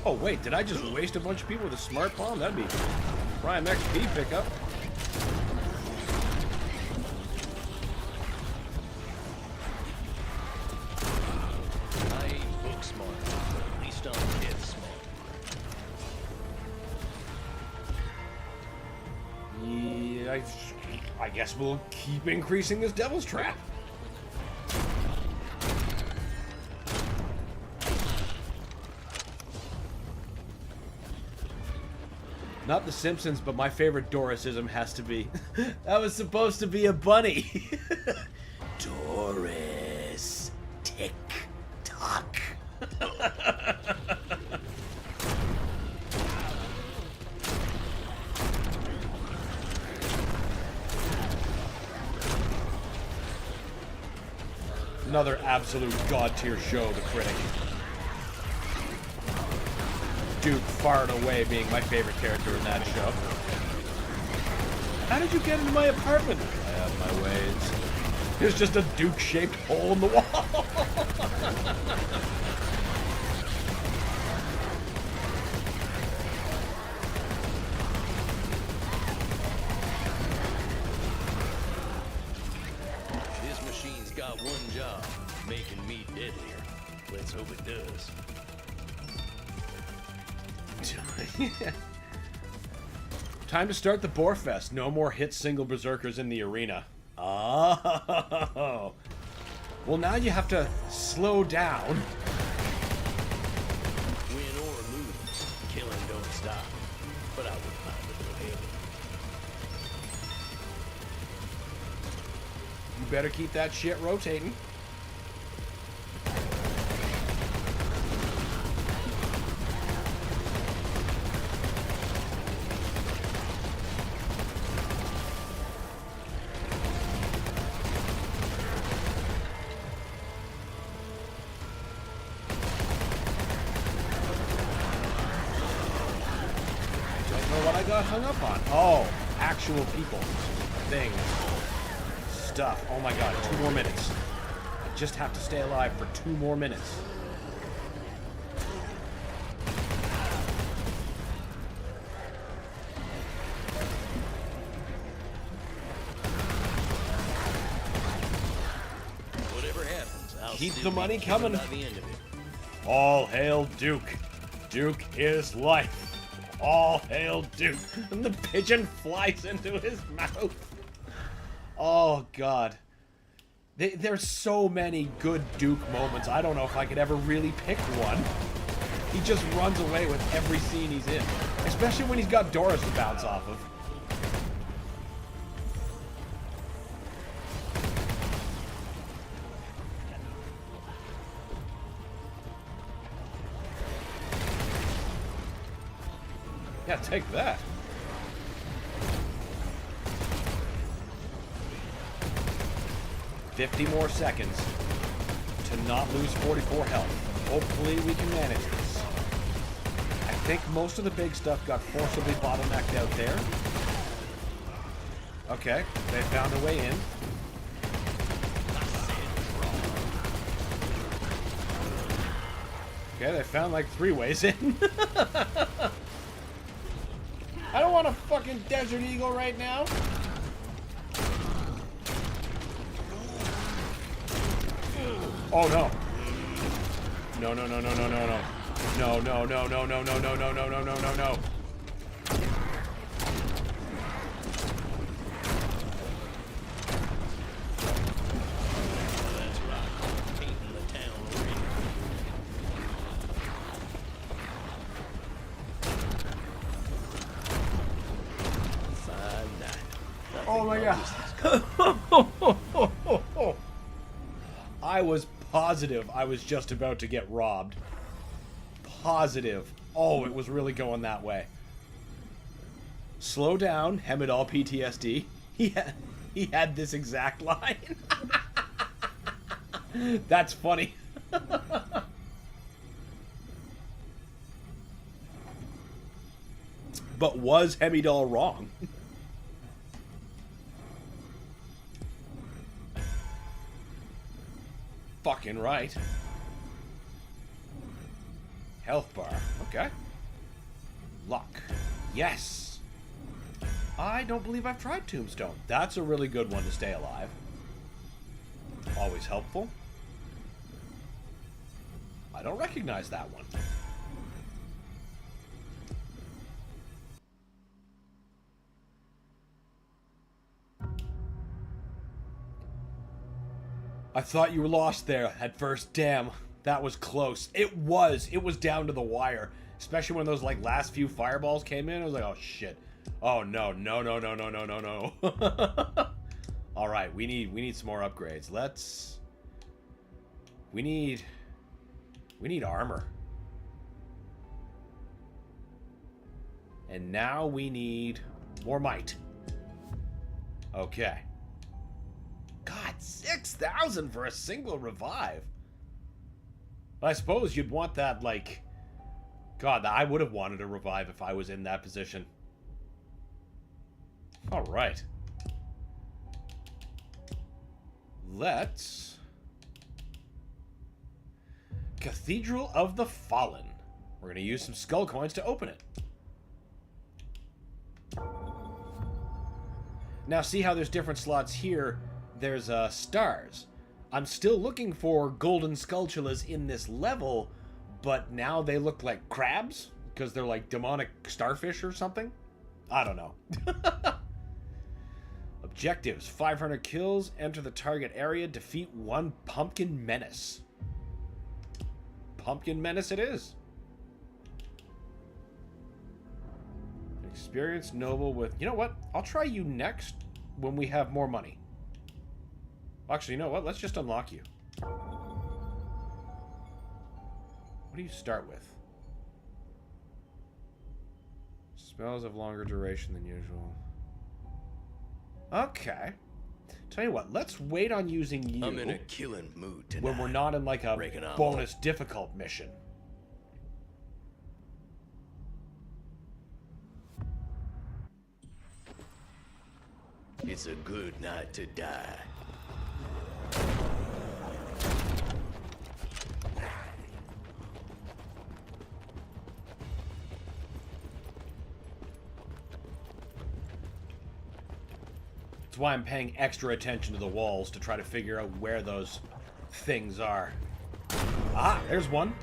Oh wait, did I just waste a bunch of people with a smart bomb? That'd be prime XP pickup. I ain't book smart, but at least I'm dead smart. Yeah, I guess we'll keep increasing this devil's trap. Not The Simpsons, but my favorite Dorisism has to be, that was supposed to be a bunny. Doris. Tick. Tock. Another absolute god-tier show, The Critic. Duke far and away being my favorite character in that show. How did you get into my apartment? I have my ways. There's just a Duke-shaped hole in the wall. This machine's got one job, making me deadlier. Let's hope it does. Time to start the Boarfest. No more hit single berserkers in the arena. Oh. Well, now you have to slow down. Win or lose, killing don't stop. But I wouldn't mind a little help. You better keep that shit rotating. Hung up on. Oh, actual people. Things. Stuff. Oh my god, 2 more minutes. I just have to stay alive for 2 more minutes. Whatever happens, I'll Keep still the money be coming. by the end of it. All hail Duke. Duke is life. All hail Duke. And the pigeon flies into his mouth. Oh, God. There's so many good Duke moments. I don't know if I could ever really pick one. He just runs away with every scene he's in. Especially when he's got Doris to bounce off of. Yeah, take that. $50 more seconds to not lose 44 health. Hopefully we can manage this. I think most of the big stuff got forcibly bottlenecked out there. Okay, they found a way in. Okay, they found like 3 ways in. I don't want a fucking Desert Eagle right now. Oh no. No, no, no, no, no, no, no. No, no, no, no, no, no, no, no, no, no, no, no, no. Oh my god. I was positive I was just about to get robbed. Positive. Oh, it was really going that way. Slow down, Hemidal PTSD. He had this exact line. That's funny. But was Hemidal wrong? Fucking right. Health bar. Okay. Luck. Yes. I don't believe I've tried Tombstone. That's a really good one to stay alive. Always helpful. I don't recognize that one. I thought you were lost there at first. Damn, that was close. It was down to the wire. Especially when those like last few fireballs came in. I was like, oh shit. Oh no, no, no, no, no, no, no, no. All right, we need some more upgrades. We need armor. And now we need more might. Okay. God, 6,000 for a single revive. I suppose you'd want that, like... God, I would have wanted a revive if I was in that position. Alright. Let's... Cathedral of the Fallen. We're going to use some skull coins to open it. Now, see how there's different slots here? There's stars. I'm still looking for golden skulltulas in this level, but now they look like crabs because they're like demonic starfish or something. I don't know. Objectives: 500 kills, enter the target area, defeat 1 pumpkin menace. Pumpkin menace it is. Experienced noble with... You know what? I'll try you next when we have more money. Actually, you know what? Let's just unlock you. What do you start with? Spells of longer duration than usual. Okay. Tell you what, let's wait on using you. I'm in a killing mood tonight. When we're not in like a bonus difficult mission. It's a good night to die. That's why I'm paying extra attention to the walls to try to figure out where those things are. Ah, there's one.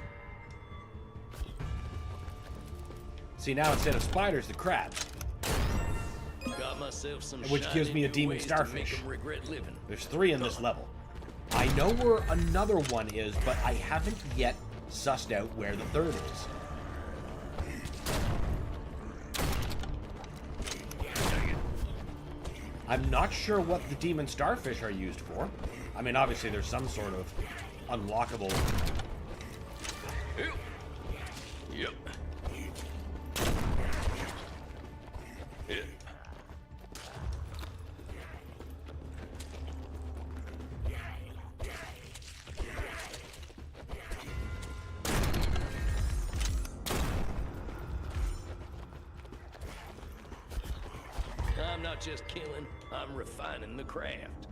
See, now instead of spiders, the crabs. Got got myself some which gives me a demon starfish. Regret living. There's 3 in this level. I know where another one is, but I haven't yet sussed out where the 3rd is. I'm not sure what the demon starfish are used for. I mean, obviously there's some sort of unlockable... Yep. I'm not just killing, I'm refining the craft.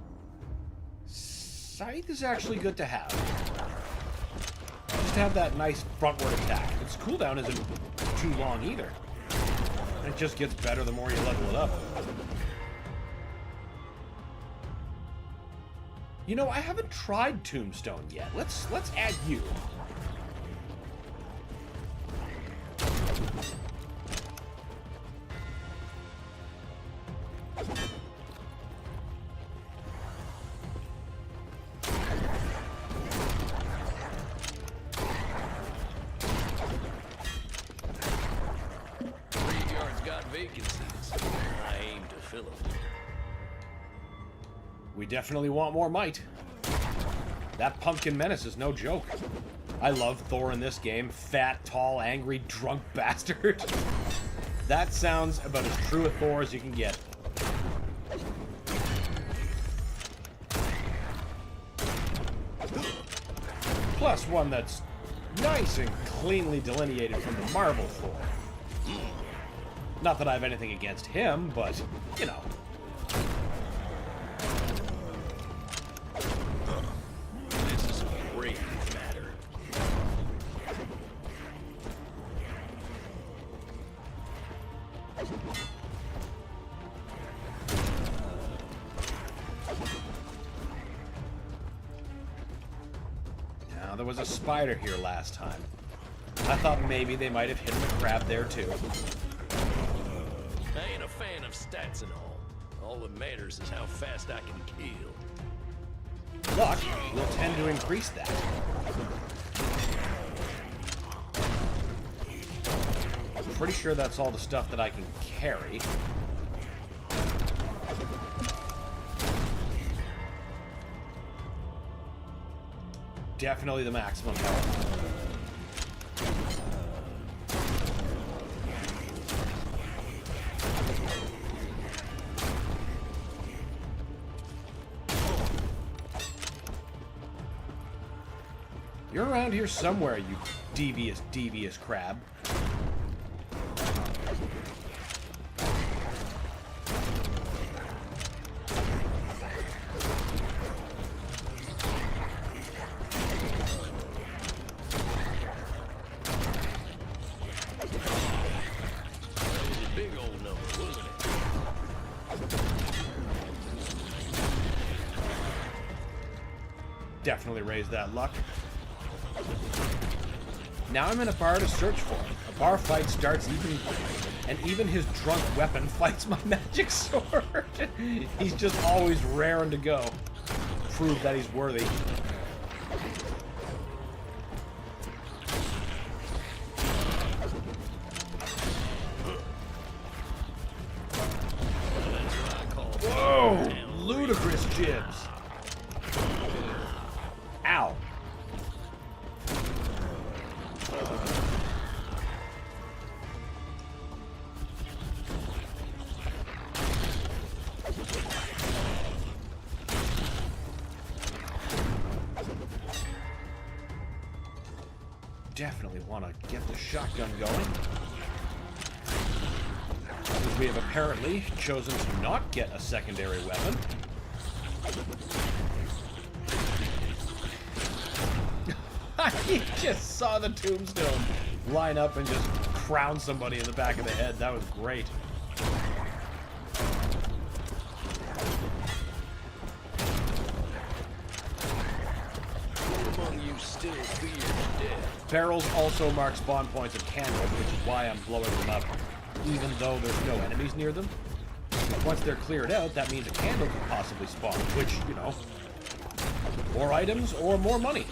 Scythe is actually good to have. Just have that nice frontward attack. Its cooldown isn't too long either. It just gets better the more you level it up. You know, I haven't tried Tombstone yet. Let's add you. We definitely want more might. That pumpkin menace is no joke. I love Thor in this game. Fat, tall, angry, drunk bastard. That sounds about as true a Thor as you can get. Plus one that's nice and cleanly delineated from the Marvel Thor. Not that I have anything against him, but, you know. This is a grave matter. Now, there was a spider here last time. I thought maybe they might have hidden a crab there, too. I ain't a fan of stats and all. All that matters is how fast I can kill. Luck will tend to increase that. I'm pretty sure that's all the stuff that I can carry. Definitely the maximum health. You're around here somewhere, you devious, devious crab. Big old number, wasn't it? Definitely raised that luck. Now I'm in a bar to search for him. A bar fight starts and even his drunk weapon fights my magic sword. He's just always raring to go. Prove that he's worthy. Whoa! Ludicrous jibs. Ow. Definitely want to get the shotgun going. We have apparently chosen to not get a secondary weapon. I just saw the tombstone line up and just crown somebody in the back of the head. That was great. Among you still fears death. Barrels also mark spawn points of candles, which is why I'm blowing them up, even though there's no enemies near them. once they're cleared out, that means a candle could possibly spawn, which, you know, more items or more money.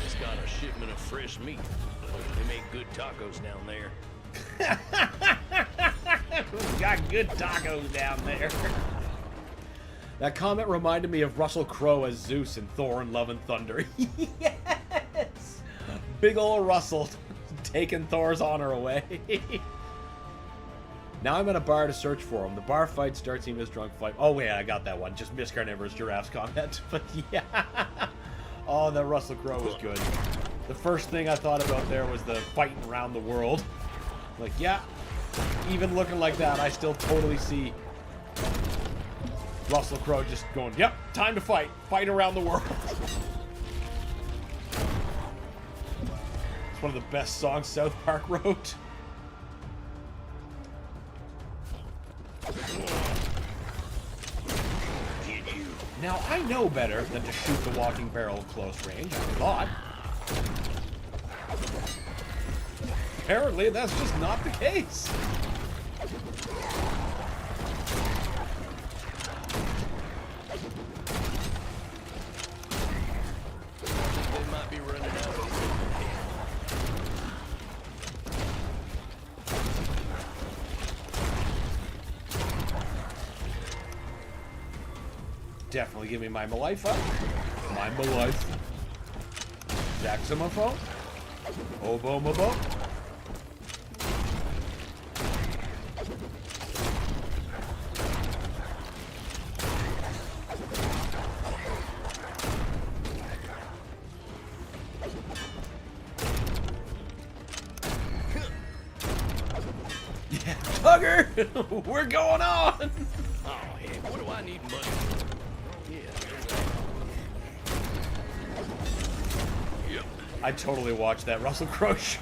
Just got a shipment of fresh meat. They make good tacos down there. We've got good tacos down there. That comment reminded me of Russell Crowe as Zeus in Thor and Love and Thunder. Yes! Big ol' Russell taking Thor's honor away. Now I'm at a bar to search for him. The bar fight starts in this drunk fight. Oh, wait, I got that one. Just missed Carnivorous Giraffe's comment. But yeah. Oh, that Russell Crowe was good. The first thing I thought about there was the fighting around the world. Like, yeah, even looking like that, I still totally see Russell Crowe just going, yep, time to fight. Fight around the world. It's one of the best songs South Park wrote. Now, I know better than to shoot the walking barrel at close range, I thought. Apparently, that's just not the case. They might be running out of Definitely give me my Malifa. My Malifa. Saxophone. Oboe Mabo. Yeah, Tugger! We're going on! Oh, heck, what do I need money for? Yeah. Yep. I totally watched that Russell Crowe show.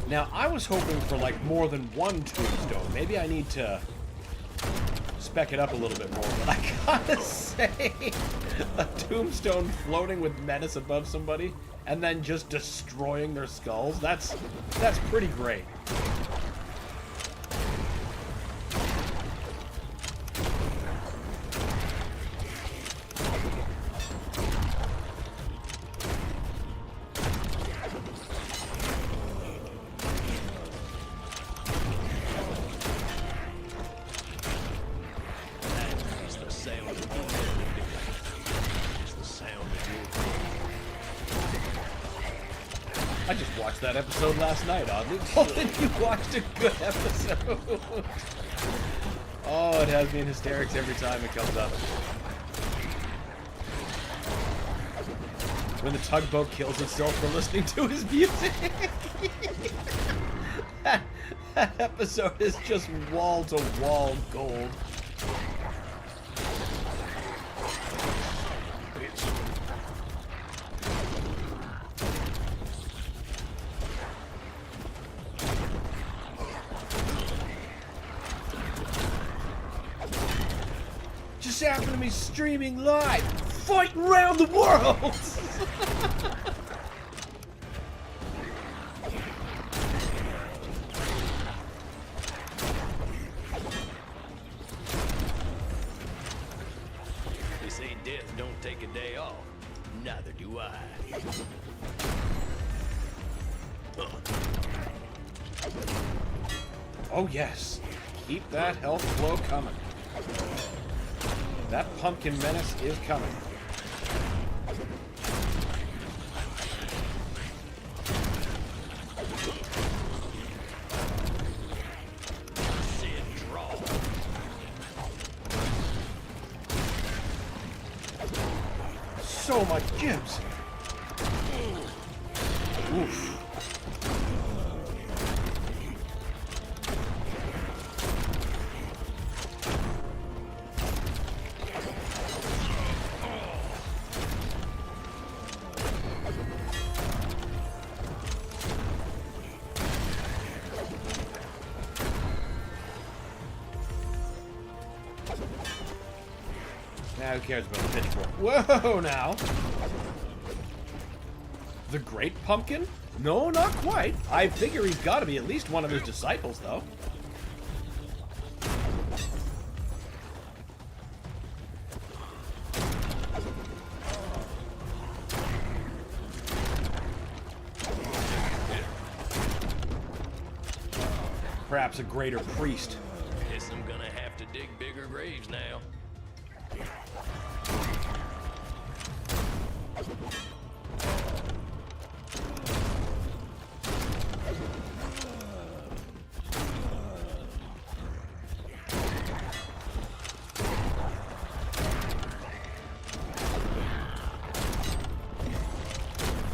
Now, I was hoping for, like, more than one tombstone. Maybe I need to spec it up a little bit more, but I gotta say, a tombstone floating with menace above somebody and then just destroying their skulls, that's pretty great. I just watched that episode last night, oddly. Oh, then you watched a good episode. Oh, it has me in hysterics every time it comes up. When the tugboat kills itself for listening to his music. that episode is just wall-to-wall gold. Just happened to be streaming live, fighting around the world. They say death don't take a day off. Neither do I. Oh yes, keep that health flow coming. That pumpkin menace is coming. Sid draw. So much gems. Oof. Now, who cares about the pitchfork? Whoa, now. The Great Pumpkin? No, not quite. I figure he's got to be at least one of his disciples, though. Perhaps a greater priest. Guess I'm gonna have to dig bigger graves now.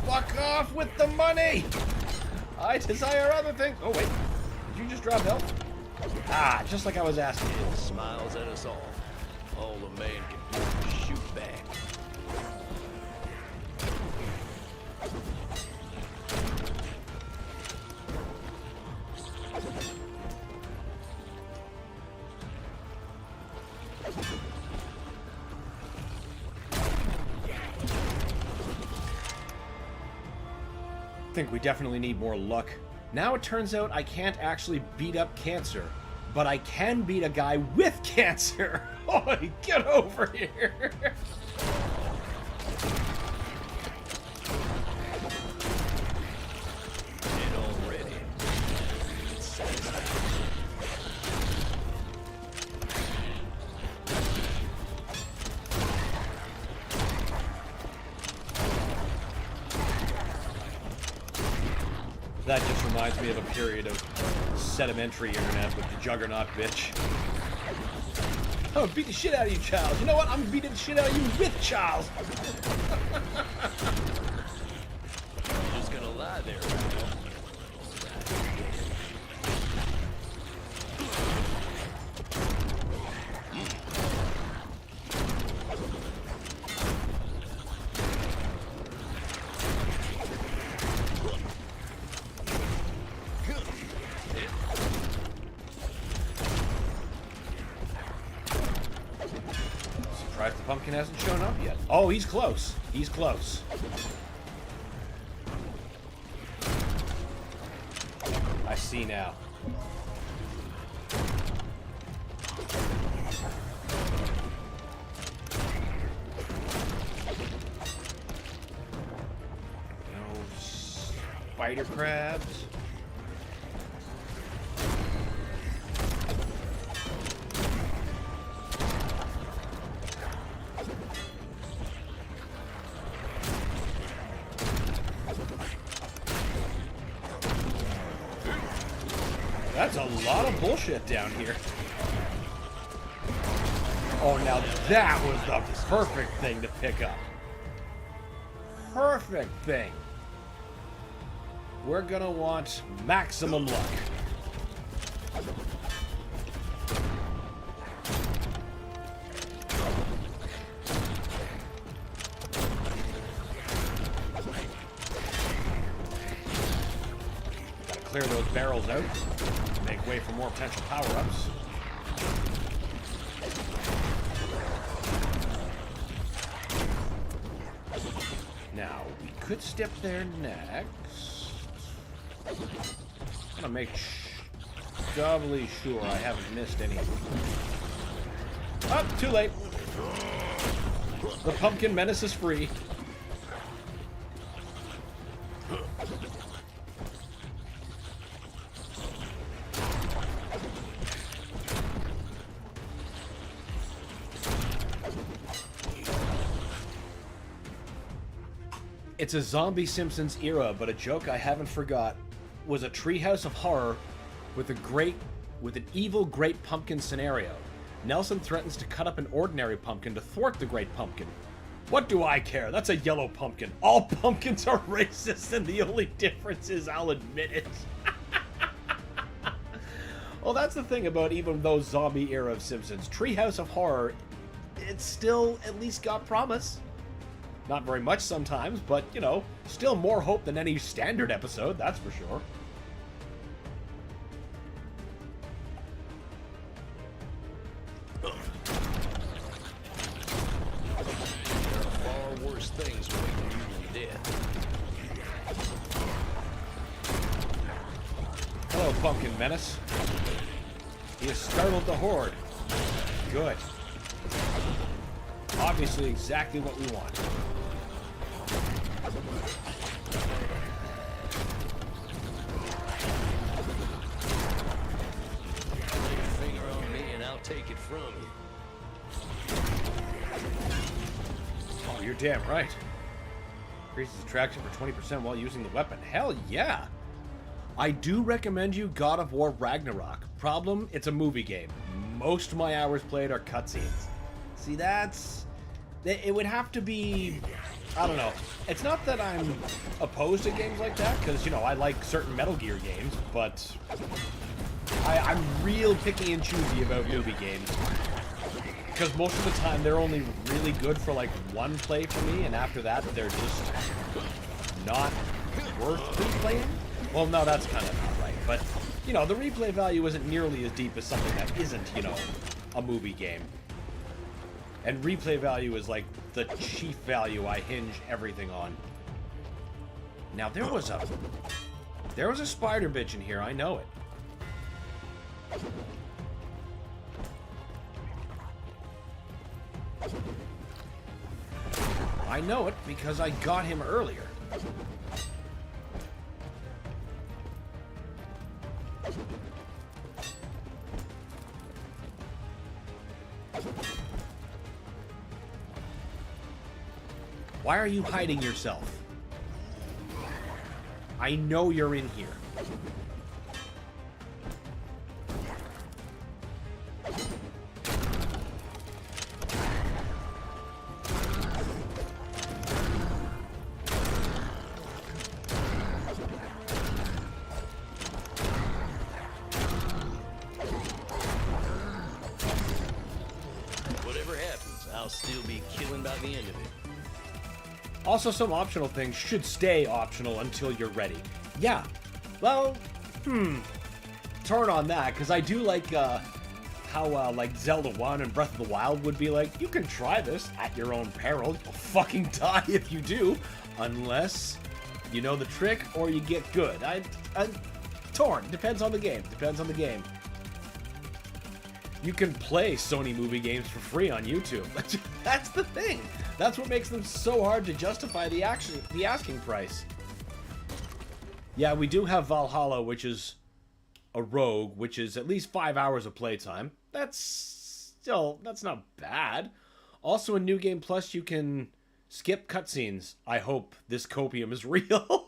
Fuck off with the money! I desire other things. Oh, wait. Did you just drop health? Ah, just like I was asking. It smiles at us all. All a man can do is shoot back. I think we definitely need more luck. Now it turns out I can't actually beat up cancer, but I can beat a guy with cancer. Oh, get over here. Dead already. That just reminds me of a period of sedimentary internet with the Juggernaut bitch. I'm gonna beat the shit out of you, Charles. You know what? I'm gonna beat the shit out of you with Charles. I'm just gonna lie there. Surprised the pumpkin hasn't shown up yet. Oh, he's close. He's close. I see now. No spider crabs. That's a lot of bullshit down here. Oh, now that was the perfect thing to pick up. Perfect thing. We're gonna want maximum luck. Gotta clear those barrels out. Make way for more potential power-ups. Now, we could step there next. I'm gonna make doubly sure I haven't missed any. Oh, too late. The pumpkin menace is free. It's a zombie Simpsons era, but a joke I haven't forgot was a treehouse of horror with an evil great pumpkin scenario. Nelson threatens to cut up an ordinary pumpkin to thwart the great pumpkin. What do I care? That's a yellow pumpkin. All pumpkins are racist, and the only difference is I'll admit it. Well, that's the thing about even those zombie era of Simpsons. Treehouse of Horror, it's still at least got promise. Not very much sometimes, but, you know, still more hope than any standard episode, that's for sure. pumpkin menace. He has startled the horde. Good. Obviously exactly what we want. Lay your finger on me and I'll take it from you. Oh, you're damn right. Increases attraction for 20% while using the weapon. Hell yeah! I do recommend you God of War Ragnarok. Problem, it's a movie game. Most of my hours played are cutscenes. See, it would have to be... I don't know. It's not that I'm opposed to games like that, because, you know, I like certain Metal Gear games, but I'm real picky and choosy about movie games. Because most of the time, they're only really good for, like, one play for me, and after that, they're just not worth replaying. Well, no, that's kind of not right, but, you know, the replay value isn't nearly as deep as something that isn't, you know, a movie game. And replay value is, like, the chief value I hinge everything on. Now, there was a spider bitch in here, I know it. I know it because I got him earlier. Why are you hiding yourself? I know you're in here. Whatever happens, I'll still be killing by the end of it. Also, some optional things should stay optional until you're ready. Yeah. Well, torn on that, because I do like how like Zelda 1 and Breath of the Wild would be like, you can try this at your own peril. You'll fucking die if you do, unless you know the trick or you get good. Torn. Depends on the game. Depends on the game. You can play Sony movie games for free on YouTube. That's the thing. That's what makes them so hard to justify the asking price. Yeah, we do have Valhalla, which is a rogue, which is at least 5 hours of playtime. That's not bad. Also in New Game Plus, you can skip cutscenes. I hope this copium is real.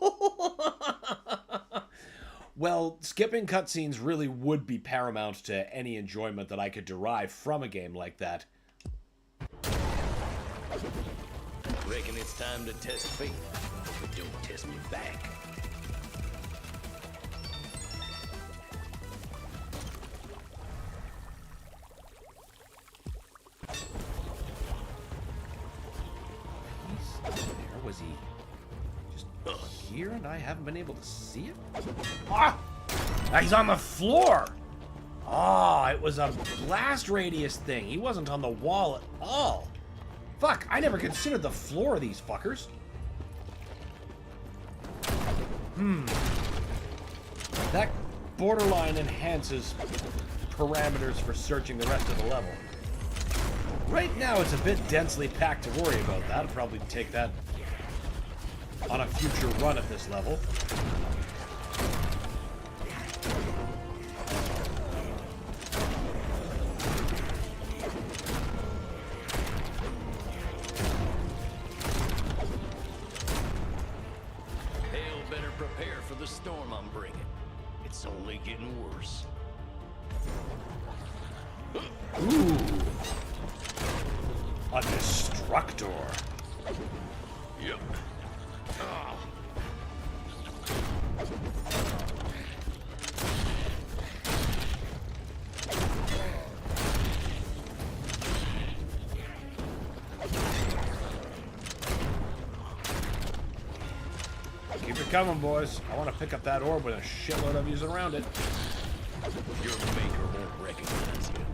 Well, skipping cutscenes really would be paramount to any enjoyment that I could derive from a game like that. Reckon it's time to test fate, but don't test me back. Where was he? Just here and I haven't been able to see it? Ah! He's on the floor! Oh, it was a blast radius thing. He wasn't on the wall at all. Fuck, I never considered the floor of these fuckers. That borderline enhances parameters for searching the rest of the level. Right now it's a bit densely packed to worry about that. I'll probably take that on a future run at this level. Prepare for the storm I'm bringing. It's only getting worse. Ooh. A destructor. Yep. Oh. Keep it coming, boys. I want to pick up that orb with a shitload of yous around it. Your maker won't recognize you.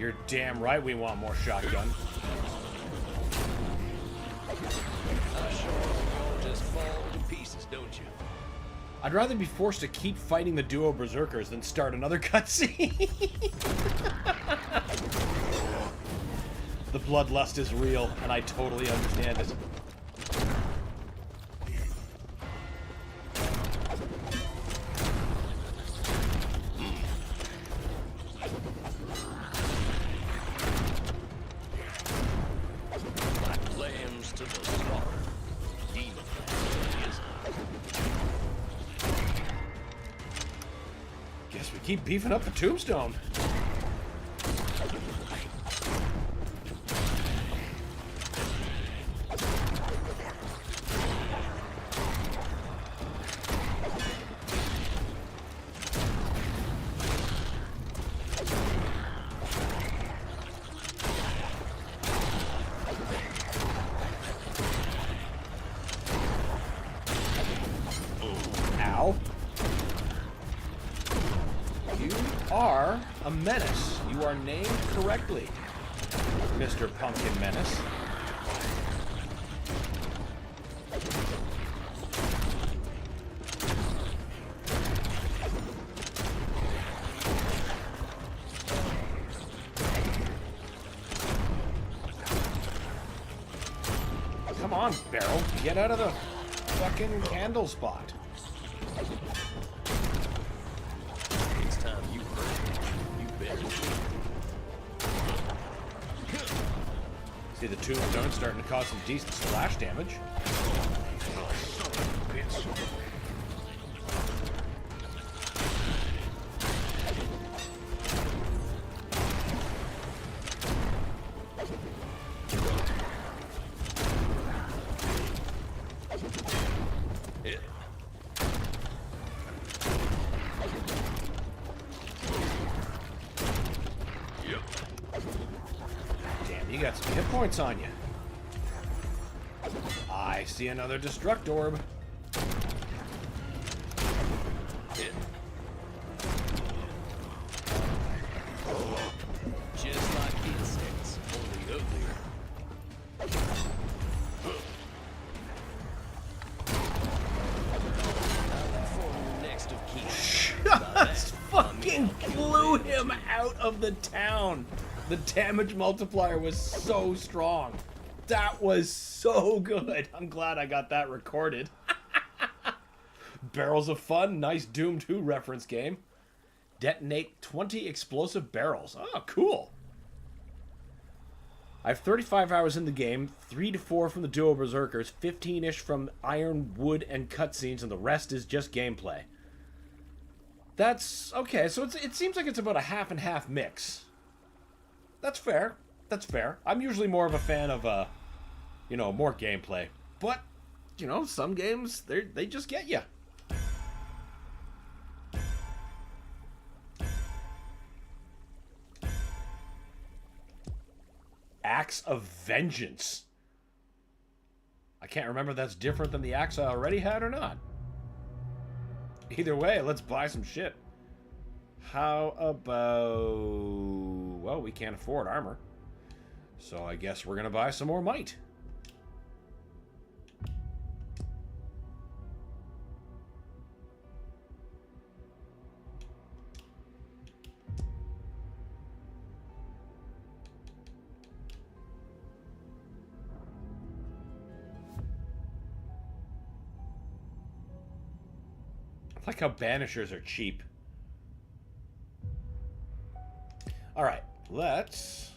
You're damn right we want more shotgun. I'm sure you all just fall to pieces, don't you? I'd rather be forced to keep fighting the duo berserkers than start another cutscene. The bloodlust is real, and I totally understand it. Like lambs to the slaughter. Demon isn't it? Guess we keep beefing up the tombstone. Ow. You are a menace. You are named correctly, Mr. Pumpkin Menace. Come on, Barrel. Get out of the fucking candle spot. It's time you hurt. You bet. See, the tombstone's starting to cause some decent splash damage. Yeah. Yep. Damn, you got some hit points on you. I see another destruct orb. Yeah. Just like insects, only uglier. Next of kin. Just fucking blew him out of the town. The damage multiplier was so strong. That was so good. I'm glad I got that recorded. Barrels of Fun, nice Doom 2 reference game. Detonate 20 explosive barrels. Oh, cool. I have 35 hours in the game, 3 to 4 from the duo berserkers, 15-ish from iron, wood, and cutscenes, and the rest is just gameplay. That's okay. So it seems like it's about a half and half mix. That's fair. That's fair. I'm usually more of a fan of more gameplay. But some games they just get you. Axe of Vengeance. I can't remember if that's different than the axe I already had or not. Either way, let's buy some shit. How about... Well, we can't afford armor. So I guess we're gonna buy some more might. I like how banishers are cheap. Alright, let's...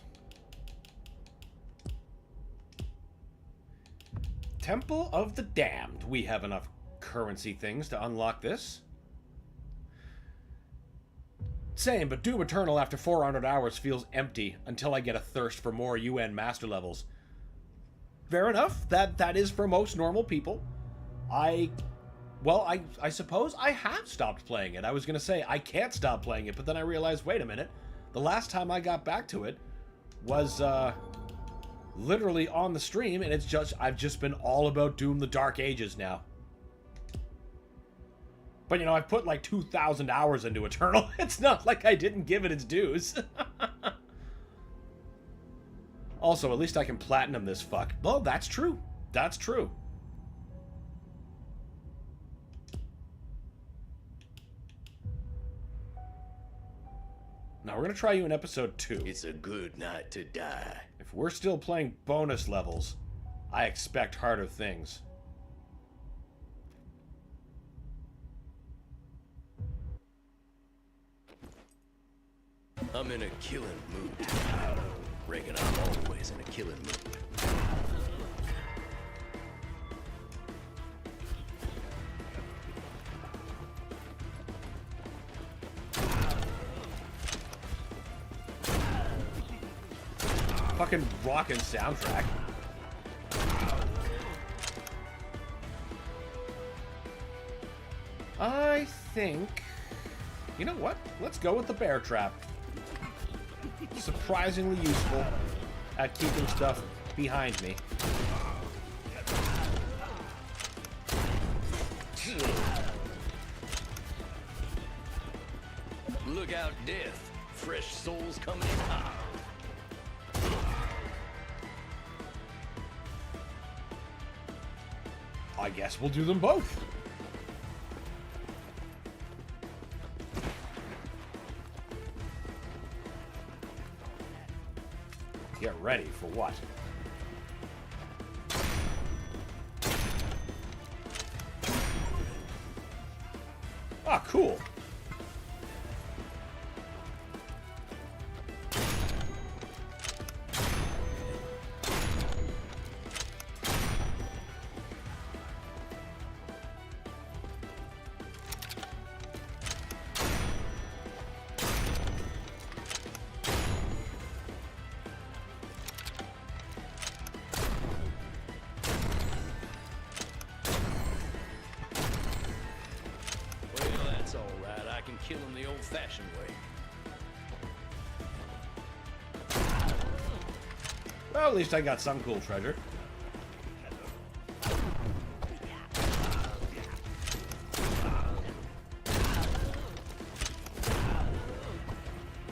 Temple of the Damned. We have enough currency things to unlock this. Same, but Doom Eternal after 400 hours feels empty until I get a thirst for more UN master levels. Fair enough. That is for most normal people. I suppose I have stopped playing it. I was going to say I can't stop playing it, but then I realized, wait a minute. The last time I got back to it was literally on the stream, and I've just been all about Doom the Dark Ages now. But I've put like 2,000 hours into Eternal. It's not like I didn't give it its dues. Also, at least I can platinum this fuck. Well, that's true. That's true. Now, we're going to try you in episode 2. It's a good night to die. If we're still playing bonus levels, I expect harder things. I'm in a killing mood tonight. Reckon I'm always in a killing mood. Fucking rockin' soundtrack. I think... You know what? Let's go with the bear trap. Surprisingly useful at keeping stuff behind me. Look out, death. Fresh souls coming in hot. I guess we'll do them both. Get ready for what? Ah, cool. Kill him the old-fashioned way. Well, at least I got some cool treasure.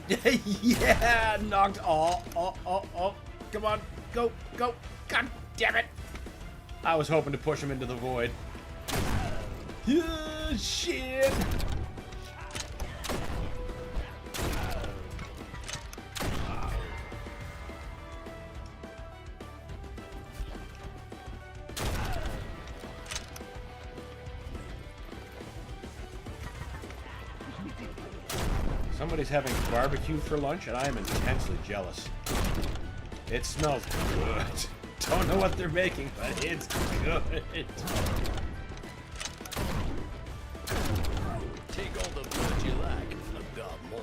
Yeah, knocked. Oh. Come on, go. God damn it. I was hoping to push him into the void. Yeah, shit. Somebody's having barbecue for lunch, and I am intensely jealous. It smells good. Don't know what they're making, but it's good. Take all the blood you like. I've got more.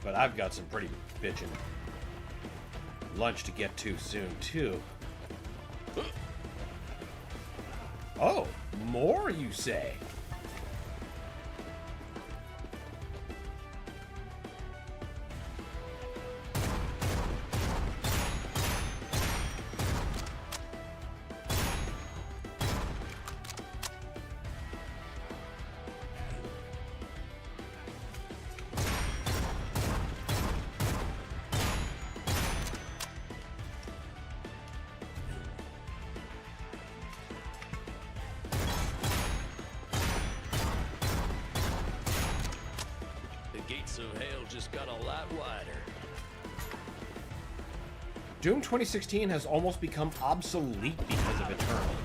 But I've got some pretty bitchin' lunch to get to soon, too. Oh, more, you say? Gates of hell just got a lot wider. Doom 2016 has almost become obsolete because of Eternal.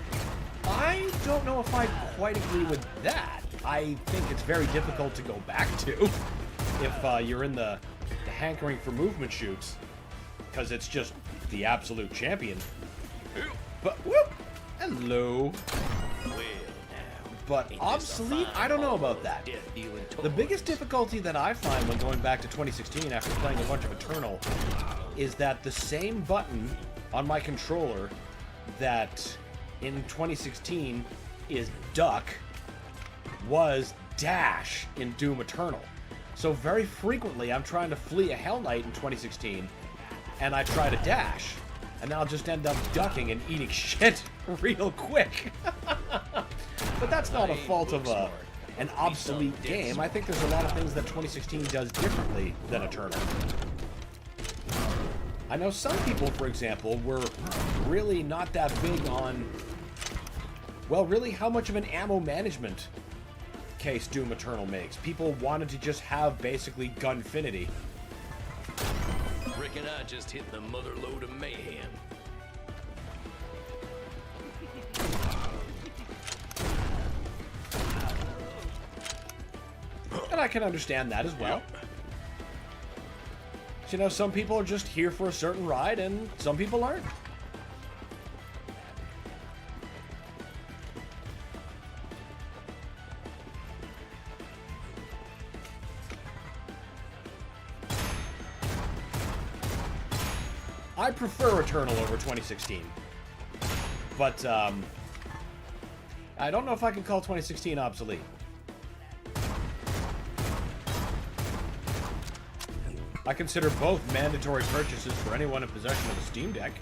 I don't know if I quite agree with that. I think it's very difficult to go back to if you're in the hankering for movement shoots, because it's just the absolute champion. But, whoop! Hello. But obsolete? I don't know about that. The biggest difficulty that I find when going back to 2016 after playing a bunch of Eternal is that the same button on my controller that in 2016 is duck was dash in Doom Eternal. So very frequently I'm trying to flee a Hell Knight in 2016 and I try to dash and I'll just end up ducking and eating shit real quick. But that's not a fault of an obsolete game. I think there's a lot of things that 2016 does differently than Eternal. I know some people, for example, were really not that big on, well, really how much of an ammo management case Doom Eternal makes. People wanted to just have basically gunfinity. Reckon I just hit the mother lode of mayhem. And I can understand that as well. You know, some people are just here for a certain ride, and some people aren't. I prefer Eternal over 2016. But, I don't know if I can call 2016 obsolete. I consider both mandatory purchases for anyone in possession of a Steam Deck.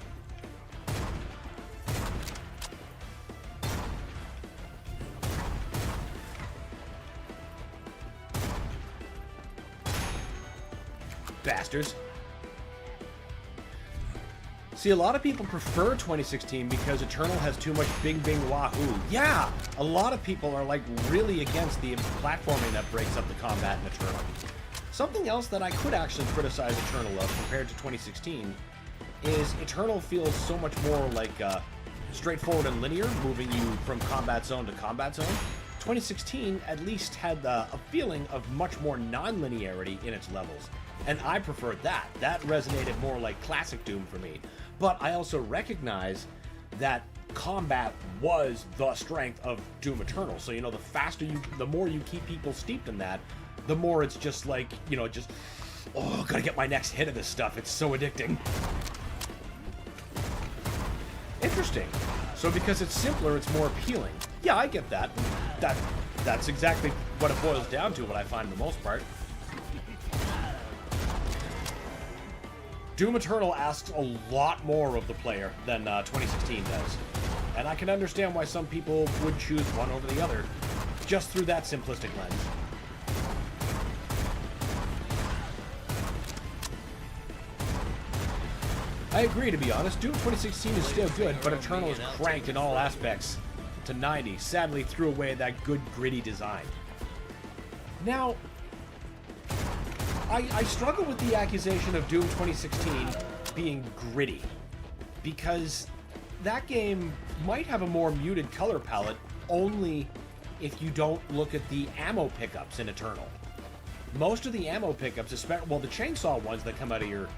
Bastards. See, a lot of people prefer 2016 because Eternal has too much bing bing wahoo. Yeah! A lot of people are like really against the platforming that breaks up the combat in Eternal. Something else that I could actually criticize Eternal of compared to 2016 is Eternal feels so much more like straightforward and linear, moving you from combat zone to combat zone. 2016 at least had a feeling of much more non-linearity in its levels, and I preferred that. That resonated more like classic Doom for me. But I also recognize that combat was the strength of Doom Eternal. So, you know, the more you keep people steeped in that, the more it's just like, you know, just, oh, gotta get my next hit of this stuff. It's so addicting. Interesting. So because it's simpler, it's more appealing. Yeah, I get that. That's exactly what it boils down to, what I find for the most part. Doom Eternal asks a lot more of the player than 2016 does. And I can understand why some people would choose one over the other, just through that simplistic lens. I agree, to be honest. Doom 2016 is still good, but Eternal is cranked in all aspects to 90. Sadly, threw away that good, gritty design. Now, I struggle with the accusation of Doom 2016 being gritty, because that game might have a more muted color palette only if you don't look at the ammo pickups in Eternal. Most of the ammo pickups, especially, well, the chainsaw ones that come out of your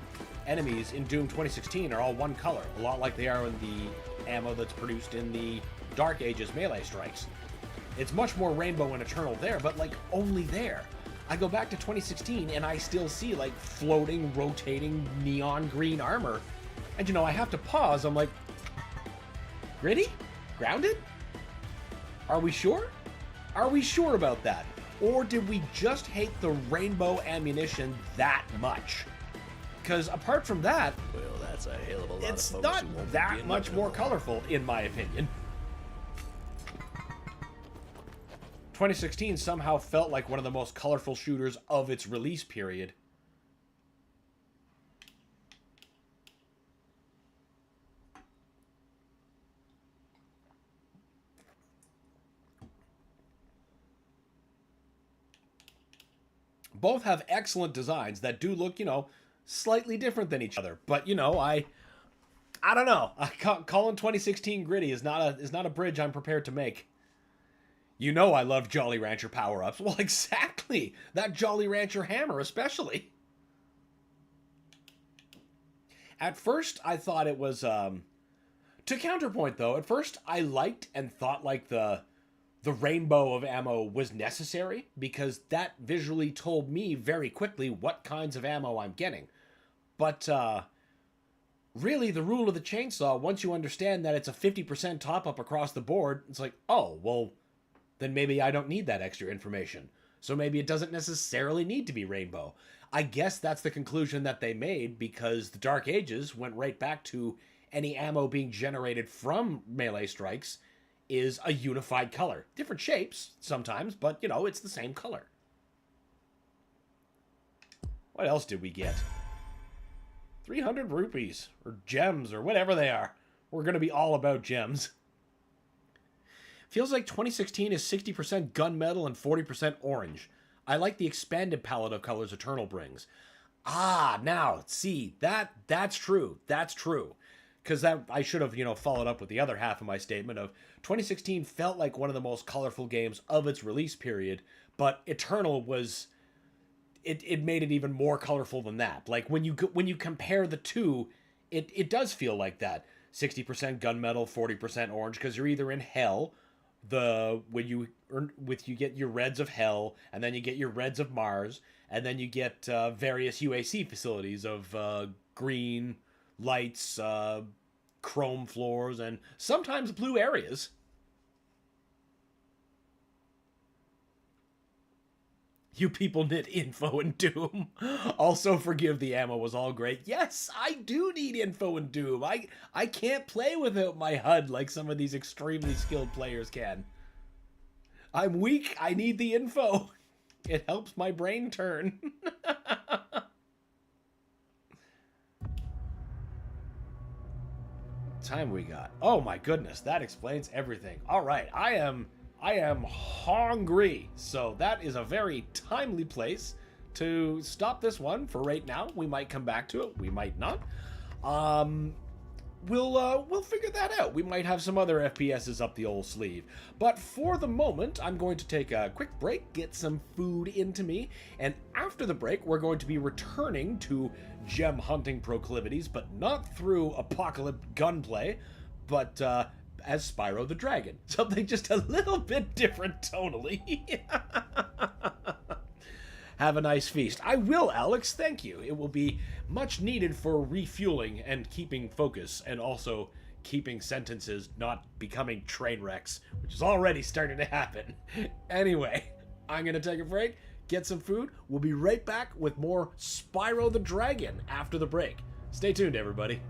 enemies in Doom 2016 are all one color, a lot like they are in the ammo that's produced in the Dark Ages melee strikes. It's much more rainbow and Eternal there, but like only there. I go back to 2016 and I still see like floating, rotating neon green armor, and you know, I have to pause. I'm like, gritty? Grounded? Are we sure? Are we sure about that? Or did we just hate the rainbow ammunition that much? Because apart from that, Well, that's a hell of a lot it's of folks not who won't that begin much looking more for. colorful, in my opinion. 2016 somehow felt like one of the most colorful shooters of its release period. Both have excellent designs that do look, you know, slightly different than each other. But, you know, I don't know. Calling 2016 gritty is not a bridge I'm prepared to make. You know I love Jolly Rancher power-ups. Well, exactly. That Jolly Rancher hammer, especially. At first, I thought it was, to counterpoint, though, at first I liked and thought like the rainbow of ammo was necessary, because that visually told me very quickly what kinds of ammo I'm getting. But, really, the rule of the chainsaw, once you understand that it's a 50% top-up across the board, it's like, oh, well, then maybe I don't need that extra information. So maybe it doesn't necessarily need to be rainbow. I guess that's the conclusion that they made, because the Dark Ages went right back to any ammo being generated from melee strikes is a unified color. Different shapes sometimes, but, you know, it's the same color. What else did we get? 300 rupees, or gems, or whatever they are. We're going to be all about gems. Feels like 2016 is 60% gunmetal and 40% orange. I like the expanded palette of colors Eternal brings. Ah, now, see, that's true. That's true. Because that I should have, you know, followed up with the other half of my statement of 2016 felt like one of the most colorful games of its release period, but Eternal was... It made it even more colorful than that. Like, when you compare the two, it does feel like that. 60% gunmetal, 40% orange, because you're either in hell, you get your reds of hell, and then you get your reds of Mars, and then you get various UAC facilities of green lights, chrome floors, and sometimes blue areas. You people knit info in Doom. Also forgive the ammo was all great. Yes, I do need info in Doom. I can't play without my HUD like some of these extremely skilled players can. I'm weak. I need the info. It helps my brain turn. Time we got. Oh my goodness, that explains everything. All right, I am hungry, so that is a very timely place to stop this one for right now. We might come back to it, we might not. We'll figure that out. We might have some other FPSs up the old sleeve. But for the moment, I'm going to take a quick break, get some food into me, and after the break, we're going to be returning to gem hunting proclivities, but not through apocalyptic gunplay, but as Spyro the Dragon. Something just a little bit different tonally. Have a nice feast. I will, Alex, thank you. It will be much needed for refueling and keeping focus, and also keeping sentences not becoming train wrecks, which is already starting to happen. Anyway, I'm going to take a break, get some food. We'll be right back with more Spyro the Dragon after the break. Stay tuned, everybody.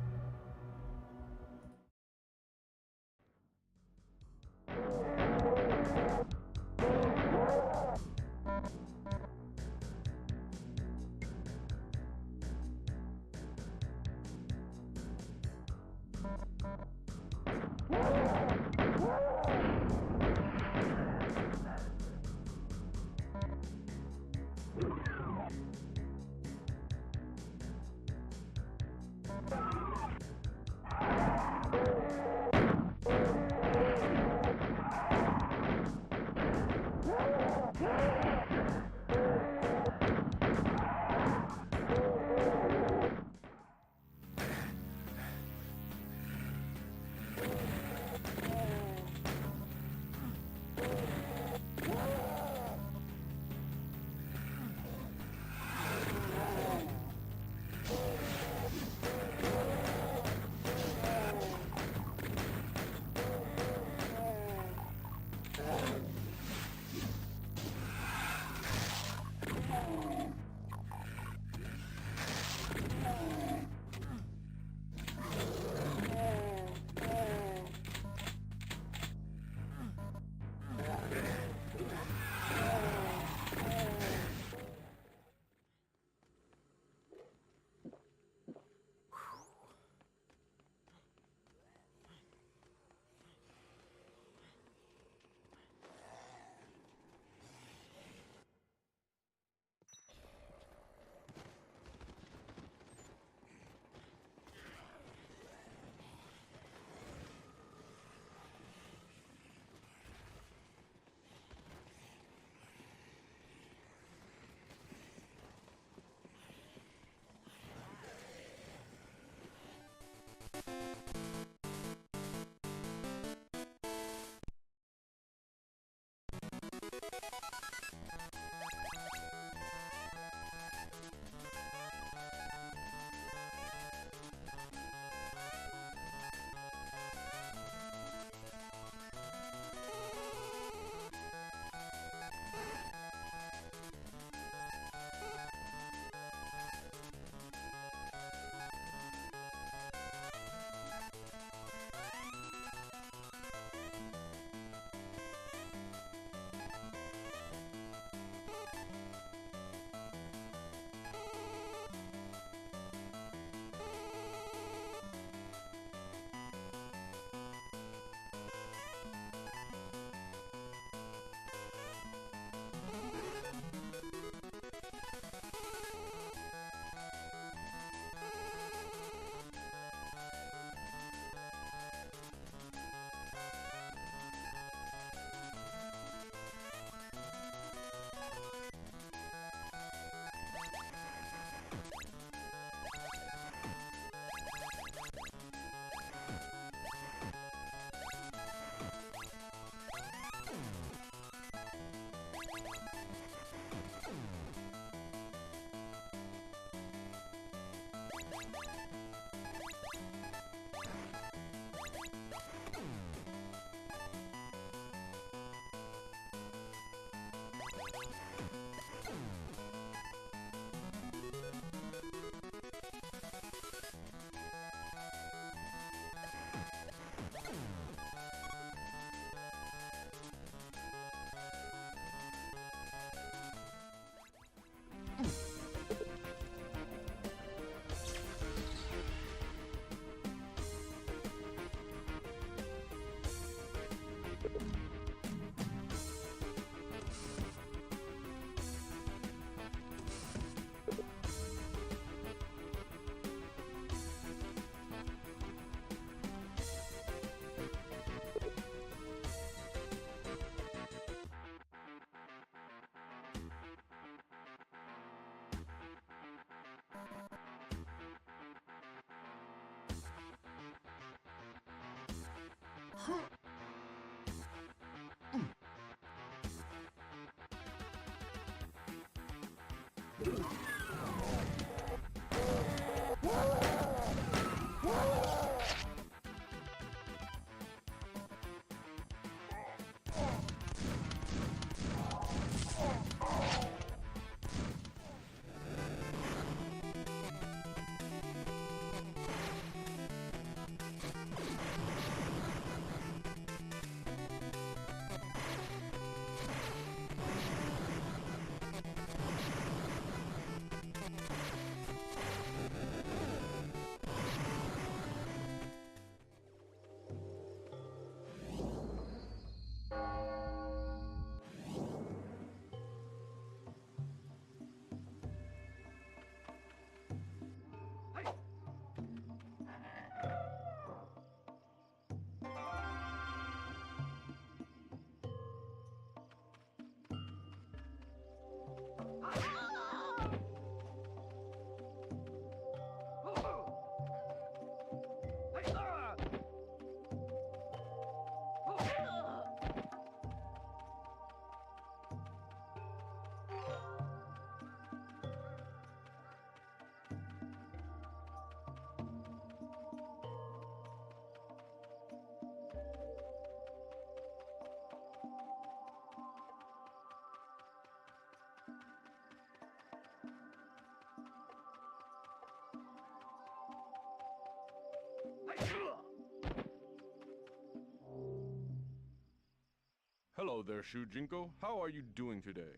Hello there, Shujinko. How are you doing today?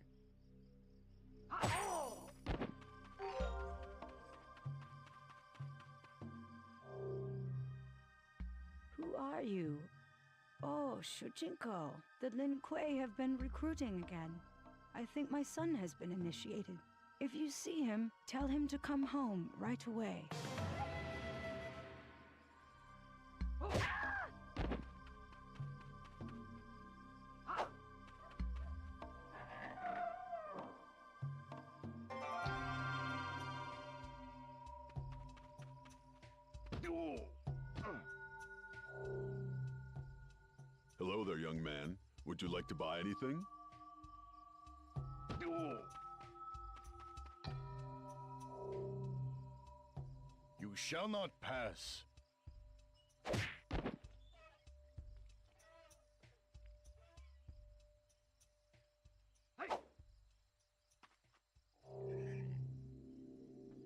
Who are you? Oh, Shujinko. The Lin Kuei have been recruiting again. I think my son has been initiated. If you see him, tell him to come home right away. Hello there, young man. Would you like to buy anything? You shall not pass.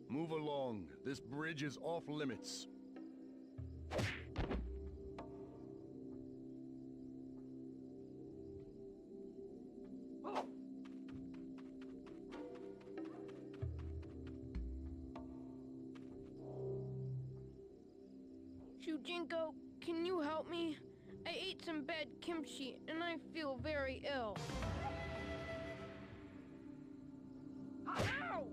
Move along. This bridge is off limits. Shujinko, can you help me? I ate some bad kimchi and I feel very ill. Ow!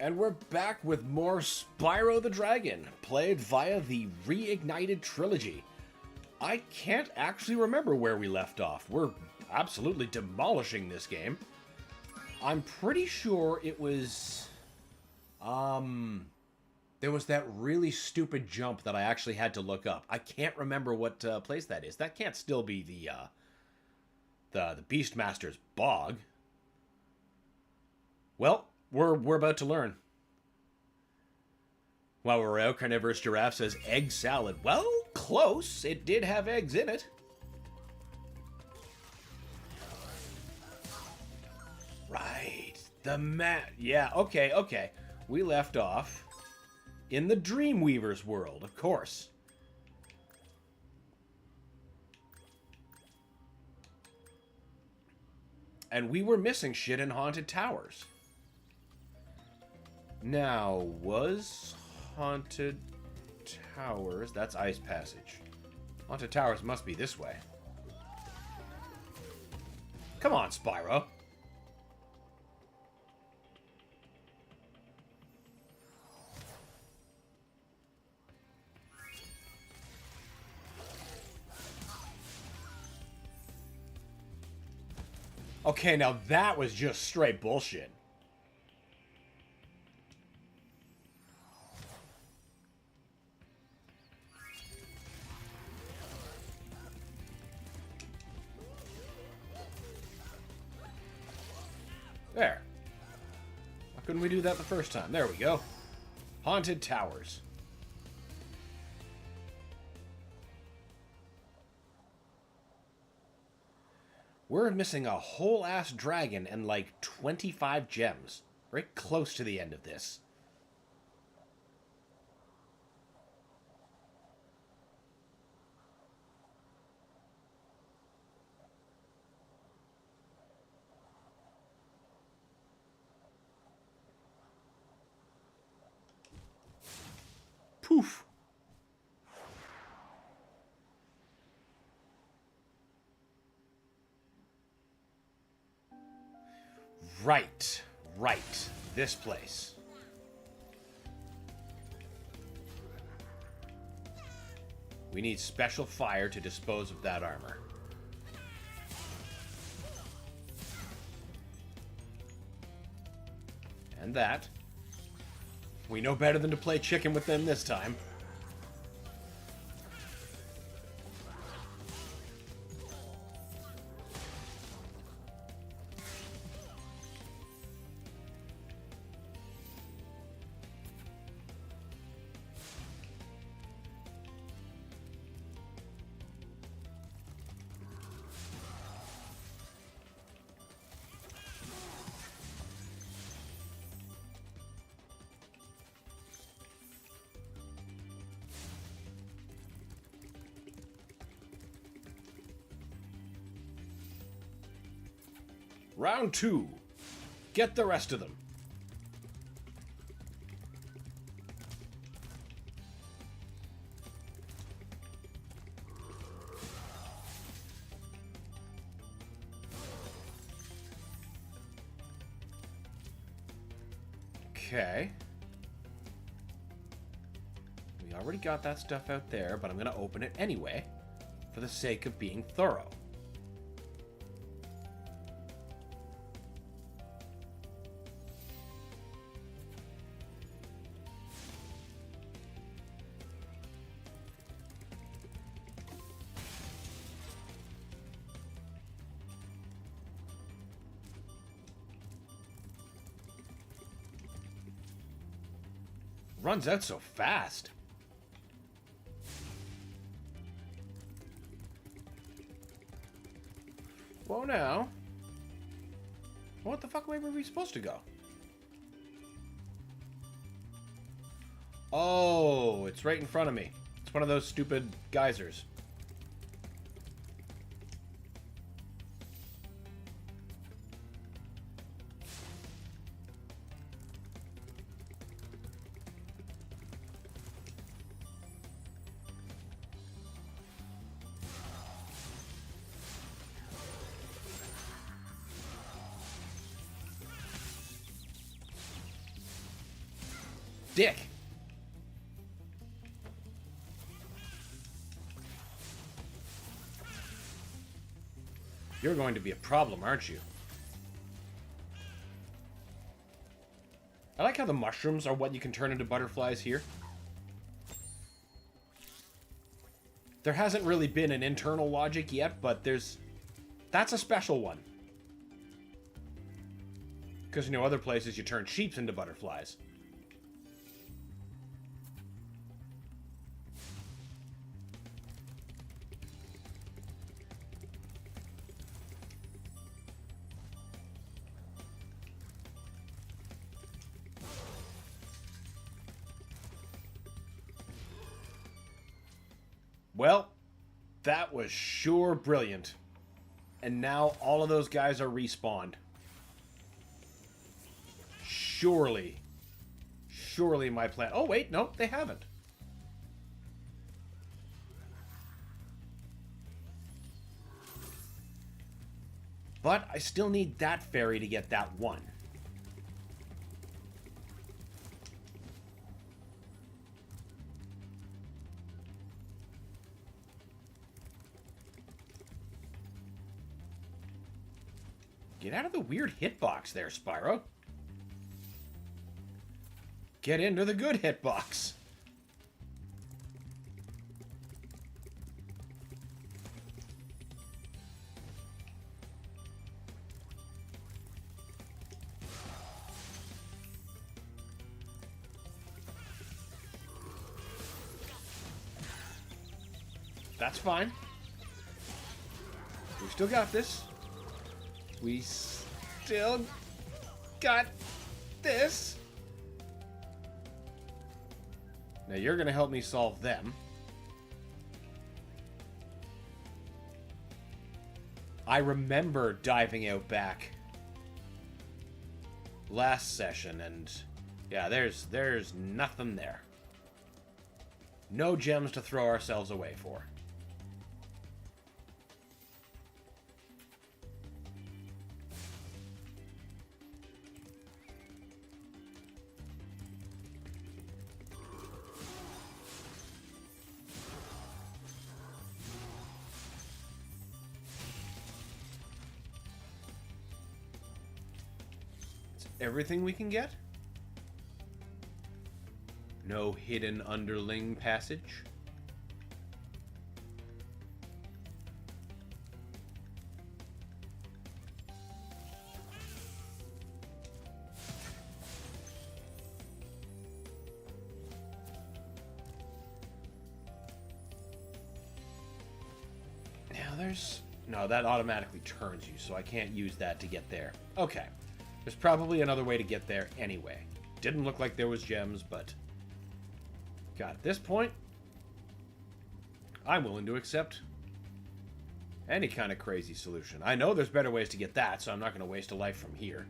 And we're back with more Spyro the Dragon, played via the Reignited Trilogy. I can't actually remember where we left off. We're absolutely demolishing this game. I'm pretty sure it was... there was that really stupid jump that I actually had to look up. I can't remember what place that is. That can't still be the Beastmaster's Bog. Well, we're about to learn. While we're out, Carnivorous Giraffe says egg salad. Well, close. It did have eggs in it. Right. Yeah, okay. We left off in the Dreamweaver's world, of course. And we were missing shit in Haunted Towers. Now, was Haunted Towers... That's Ice Passage. Haunted Towers must be this way. Come on, Spyro. Okay, now that was just straight bullshit. There. Why couldn't we do that the first time? There we go. Haunted Towers. We're missing a whole ass dragon and like 25 gems. Very close to the end of this. Poof. Right. This place. We need special fire to dispose of that armor. And that. We know better than to play chicken with them this time. Round 2. Get the rest of them. Okay. We already got that stuff out there, but I'm going to open it anyway, for the sake of being thorough. Runs out so fast. Whoa, now. What the fuck way were we supposed to go? Oh, it's right in front of me. It's one of those stupid geysers. stick. You're going to be a problem, aren't you? I like how the mushrooms are what you can turn into butterflies here. There hasn't really been an internal logic yet, but that's a special one. Because, you know, other places you turn sheeps into butterflies. Well, that was sure brilliant. And now all of those guys are respawned. Surely my plan... Oh, wait, no, they haven't. But I still need that fairy to get that one. Get out of the weird hitbox there, Spyro. Get into the good hitbox. That's fine. We still got this. We still got this. Now you're going to help me solve them. I remember diving out back last session, and yeah, there's nothing there. No gems to throw ourselves away for. Everything we can get? No hidden underling passage? Now there's... No, that automatically turns you, so I can't use that to get there. Okay. There's probably another way to get there anyway. Didn't look like there was gems, but... God, at this point, I'm willing to accept any kind of crazy solution. I know there's better ways to get that, so I'm not going to waste a life from here.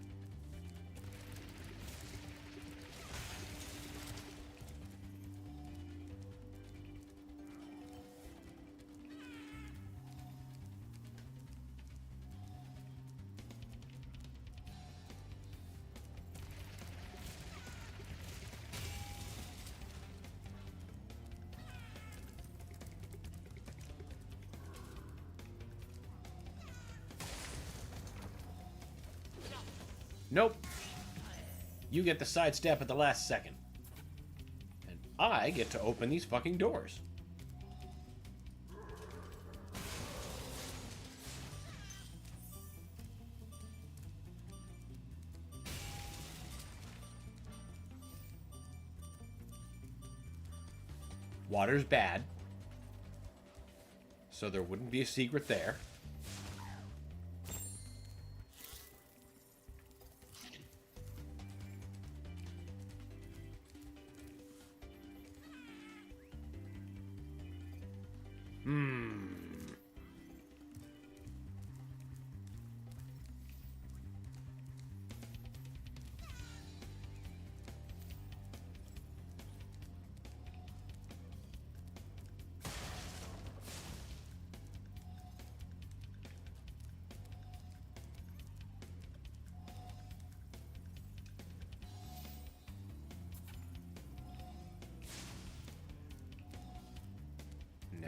Nope. You get the sidestep at the last second. And I get to open these fucking doors. Water's bad. So there wouldn't be a secret there.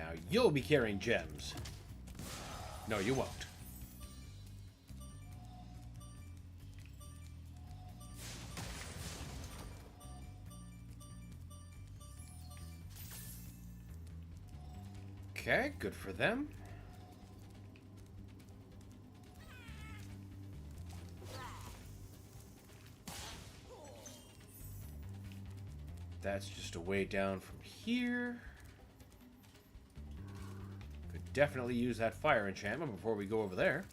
Now, you'll be carrying gems. No, you won't. Okay, good for them. That's just a way down from here. Could definitely use that fire enchantment before we go over there.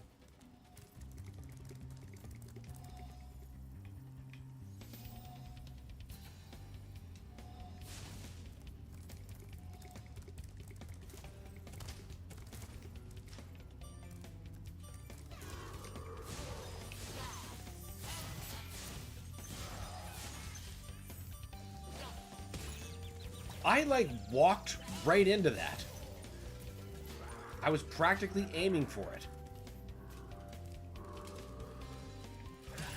I, like, walked right into that. I was practically aiming for it.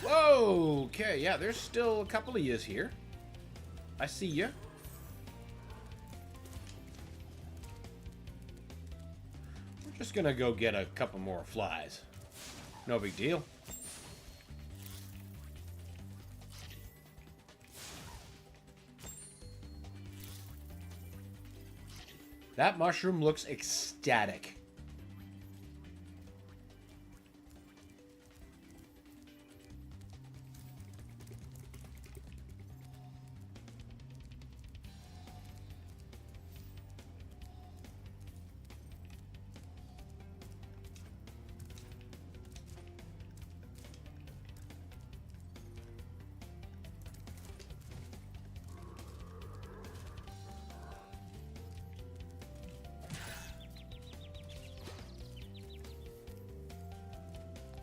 Whoa! Okay, yeah, there's still a couple of yous here. I see ya. We're just gonna go get a couple more flies. No big deal. That mushroom looks ecstatic.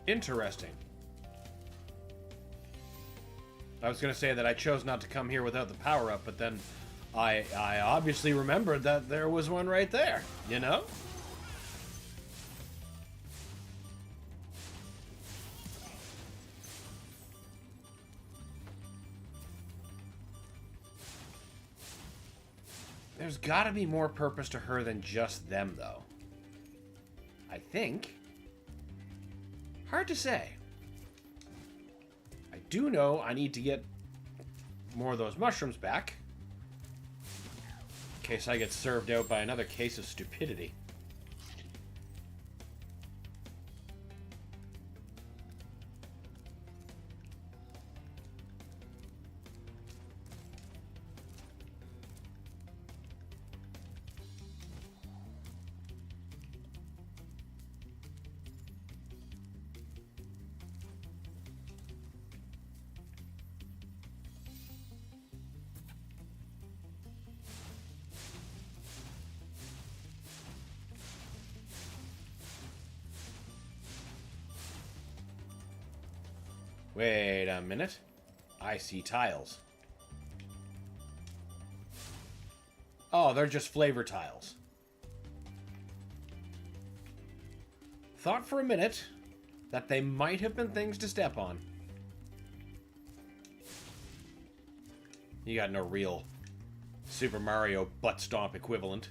Interesting. I was going to say that I chose not to come here without the power-up, but then I obviously remembered that there was one right there, you know? There's got to be more purpose to her than just them, though. I think. Hard to say. I do know I need to get more of those mushrooms back. In case I get served out by another case of stupidity. Wait a minute. I see tiles. Oh, they're just flavor tiles. Thought for a minute that they might have been things to step on. You got no real Super Mario butt stomp equivalent.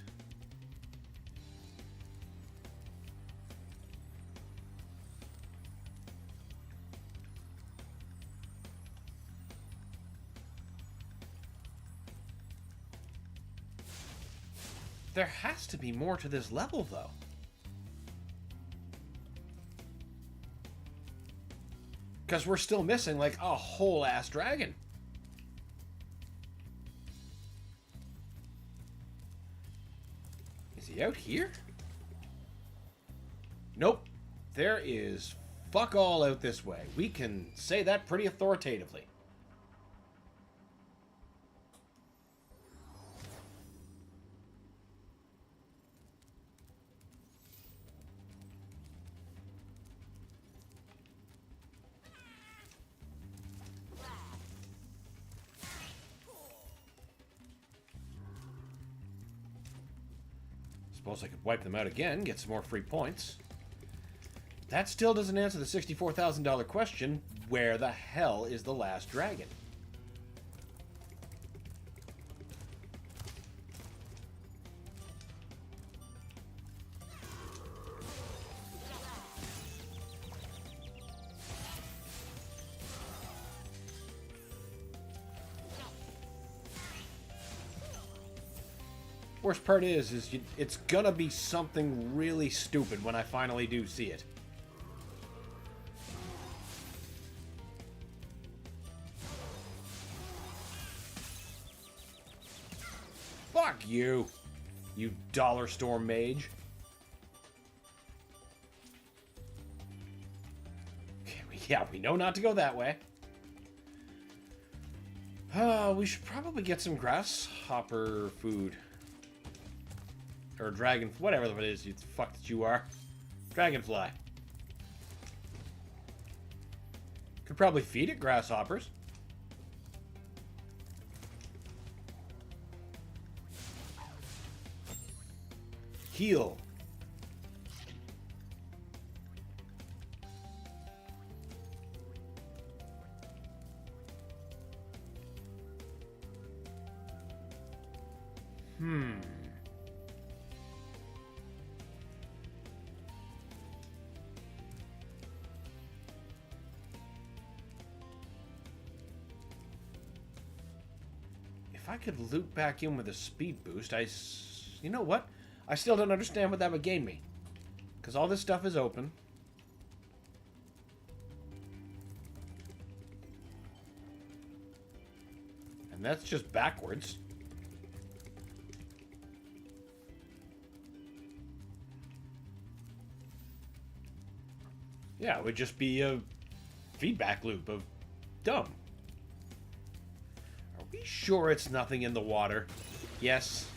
There has to be more to this level, though. Because we're still missing, like, a whole-ass dragon. Is he out here? Nope. There is fuck all out this way. We can say that pretty authoritatively. Suppose I could wipe them out again, get some more free points. That still doesn't answer the $64,000 question, where the hell is the last dragon? Worst part is it's gonna be something really stupid when I finally do see it. Fuck you, you dollar store mage. Yeah, we know not to go that way. We should probably get some grasshopper food. Or dragon, whatever it is, you fuck that you are. Dragonfly. Could probably feed it grasshoppers. Heal. If I could loop back in with a speed boost, you know what? I still don't understand what that would gain me. Because all this stuff is open. And that's just backwards. Yeah, it would just be a feedback loop of dumb. Are we sure it's nothing in the water? Yes.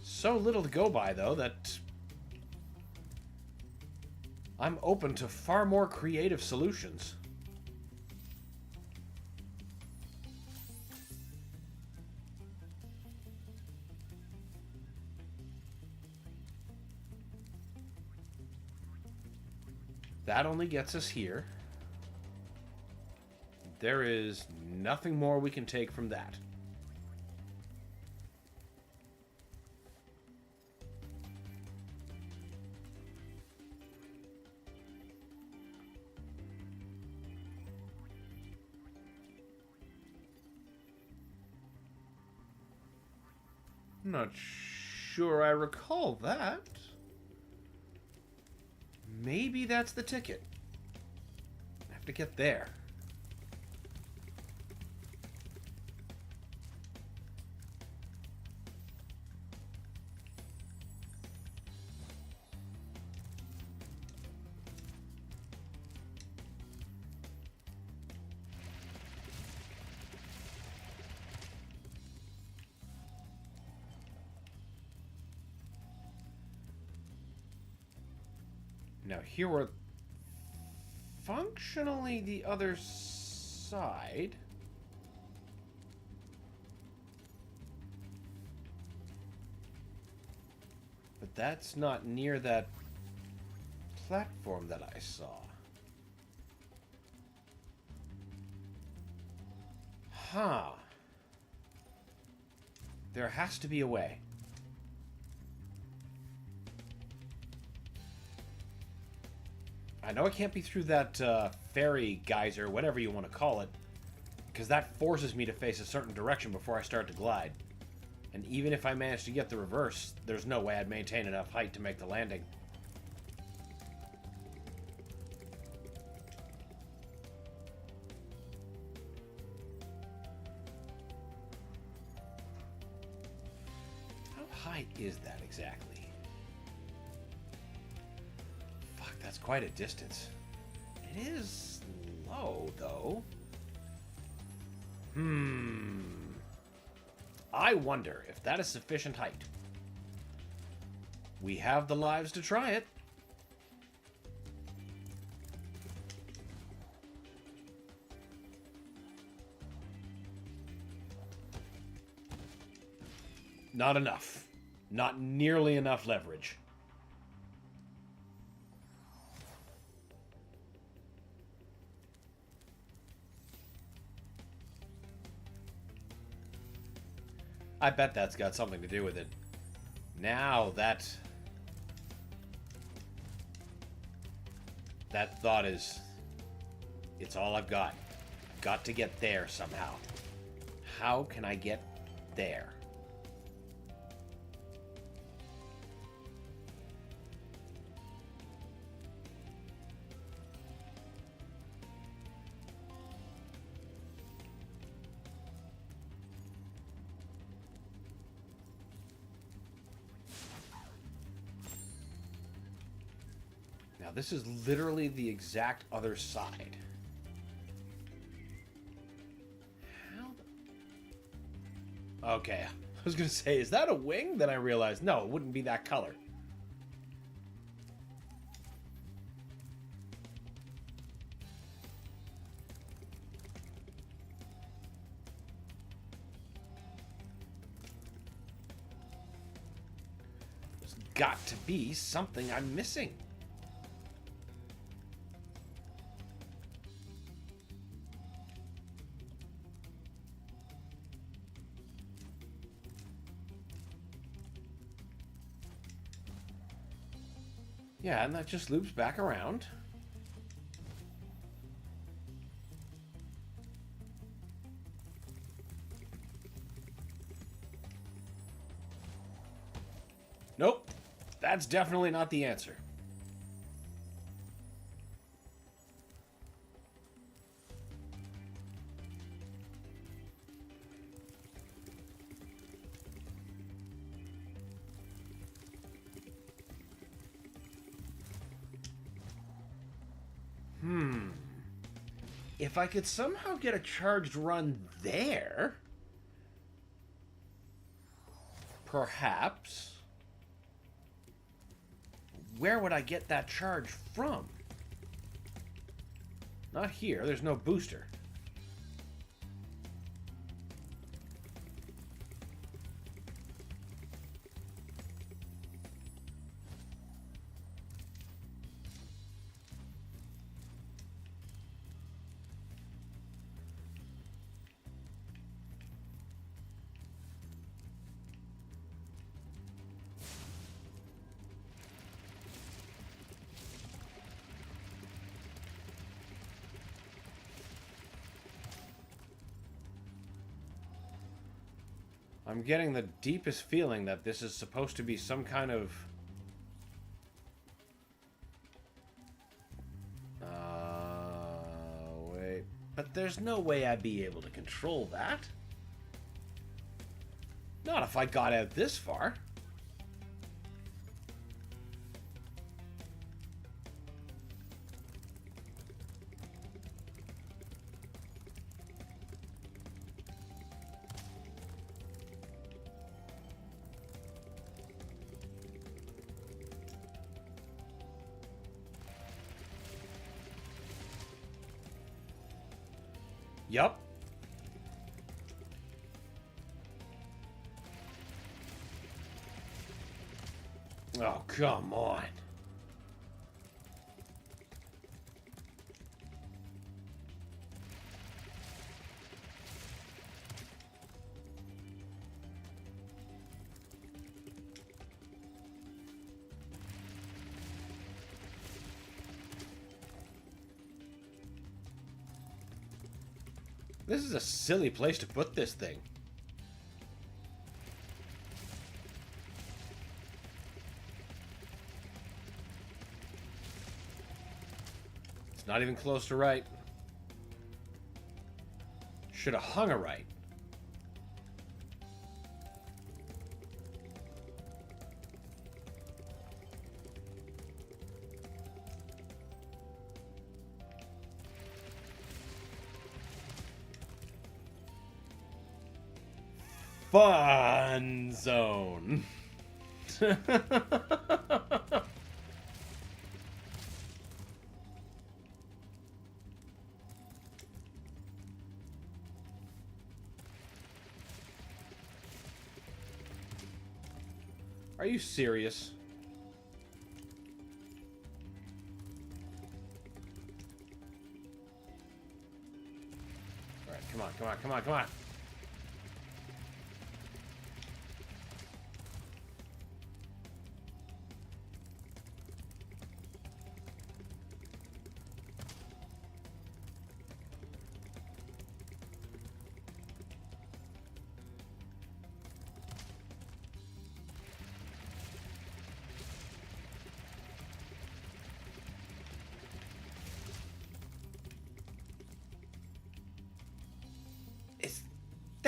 So little to go by, though, that I'm open to far more creative solutions. That only gets us here. There is nothing more we can take from that. I'm not sure I recall that. Maybe that's the ticket. I have to get there. Now here we're functionally the other side. But that's not near that platform that I saw. Huh. There has to be a way. I know it can't be through that fairy geyser, whatever you want to call it, because that forces me to face a certain direction before I start to glide. And even if I manage to get the reverse, there's no way I'd maintain enough height to make the landing. How high is that exactly? That's quite a distance. It is low, though. I wonder if that is sufficient height. We have the lives to try it. Not enough. Not nearly enough leverage. I bet that's got something to do with it. Now that thought is It's all I've got. Got to get there somehow. How can I get there? Now, this is literally the exact other side. How? Okay, I was gonna say, is that a wing? Then I realized, no, it wouldn't be that color. There's got to be something I'm missing. Yeah, and that just loops back around. Nope. That's definitely not the answer. If I could somehow get a charged run there, perhaps, where would I get that charge from? Not here, there's no booster. I'm getting the deepest feeling that this is supposed to be some kind of... wait. But there's no way I'd be able to control that. Not if I got out this far. Yup. Oh, come on. This is a silly place to put this thing. It's not even close to right. Should have hung a right. Fun zone. Are you serious? All right, come on, come on, come on, come on.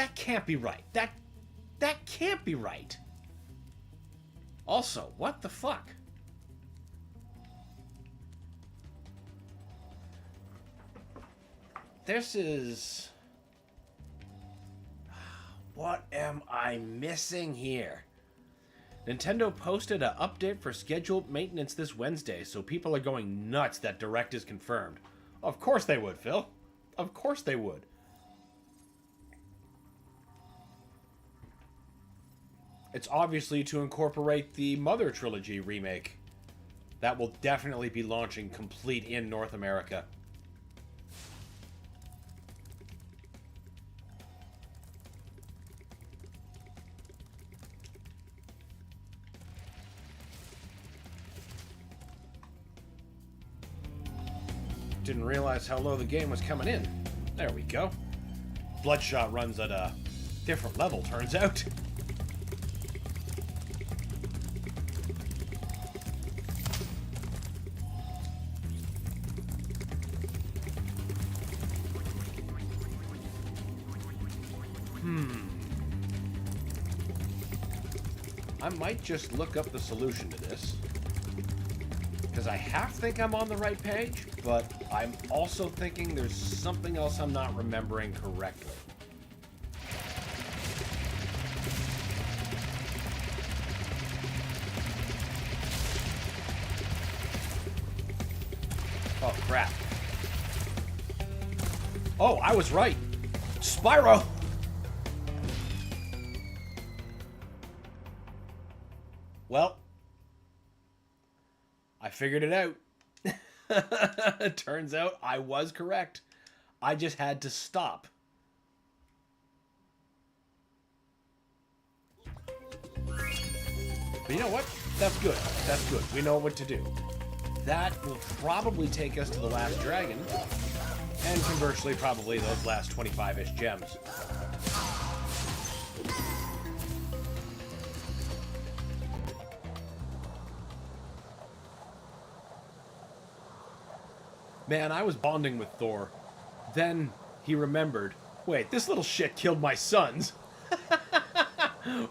That can't be right. That can't be right. Also, what the fuck? This is... What am I missing here? Nintendo posted an update for scheduled maintenance this Wednesday, so people are going nuts that Direct is confirmed. Of course they would, Phil. Of course they would. It's obviously to incorporate the Mother Trilogy remake. That will definitely be launching complete in North America. Didn't realize how low the game was coming in. There we go. Bloodshot runs at a different level, turns out. I might just look up the solution to this. Because I half think I'm on the right page, but I'm also thinking there's something else I'm not remembering correctly. Oh, crap. Oh, I was right. Spyro! Well, I figured it out. Turns out I was correct. I just had to stop. But you know what? That's good. That's good. We know what to do. That will probably take us to the last dragon. And conversely, probably those last 25-ish gems. Man, I was bonding with Thor. Then he remembered, wait, this little shit killed my sons.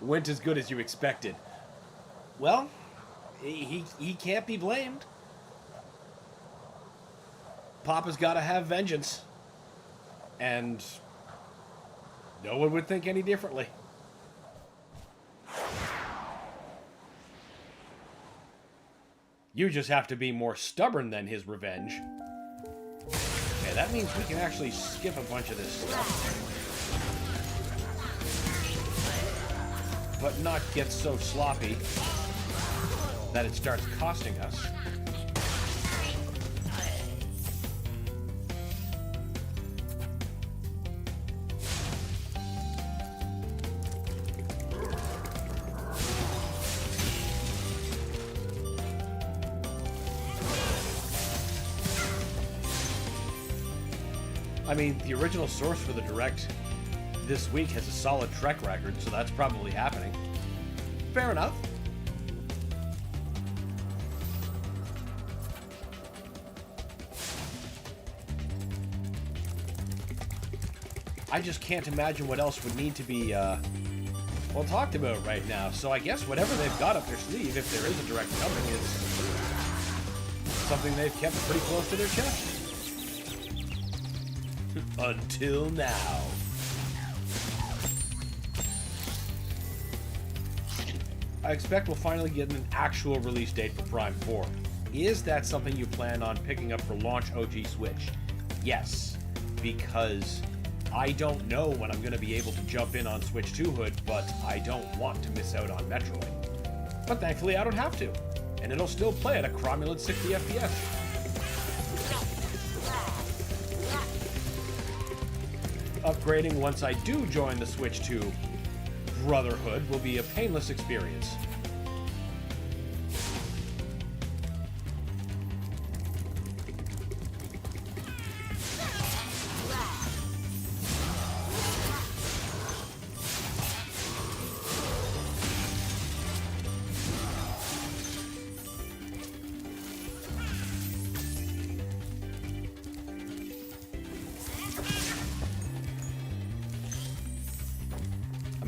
Went as good as you expected. Well, he can't be blamed. Papa's gotta have vengeance. And no one would think any differently. You just have to be more stubborn than his revenge. Okay, that means we can actually skip a bunch of this stuff. But not get so sloppy that it starts costing us. I mean, the original source for the Direct this week has a solid Trek record, so that's probably happening. Fair enough. I just can't imagine what else would need to be, well, talked about right now. So I guess whatever they've got up their sleeve, if there is a Direct coming, is something they've kept pretty close to their chest. Until now. I expect we'll finally get an actual release date for Prime 4. Is that something you plan on picking up for launch OG Switch? Yes, because I don't know when I'm going to be able to jump in on Switch 2 Hood, but I don't want to miss out on Metroid. But thankfully I don't have to, and it'll still play at a cromulent 60 FPS. Upgrading once I do join the Switch 2 Brotherhood will be a painless experience.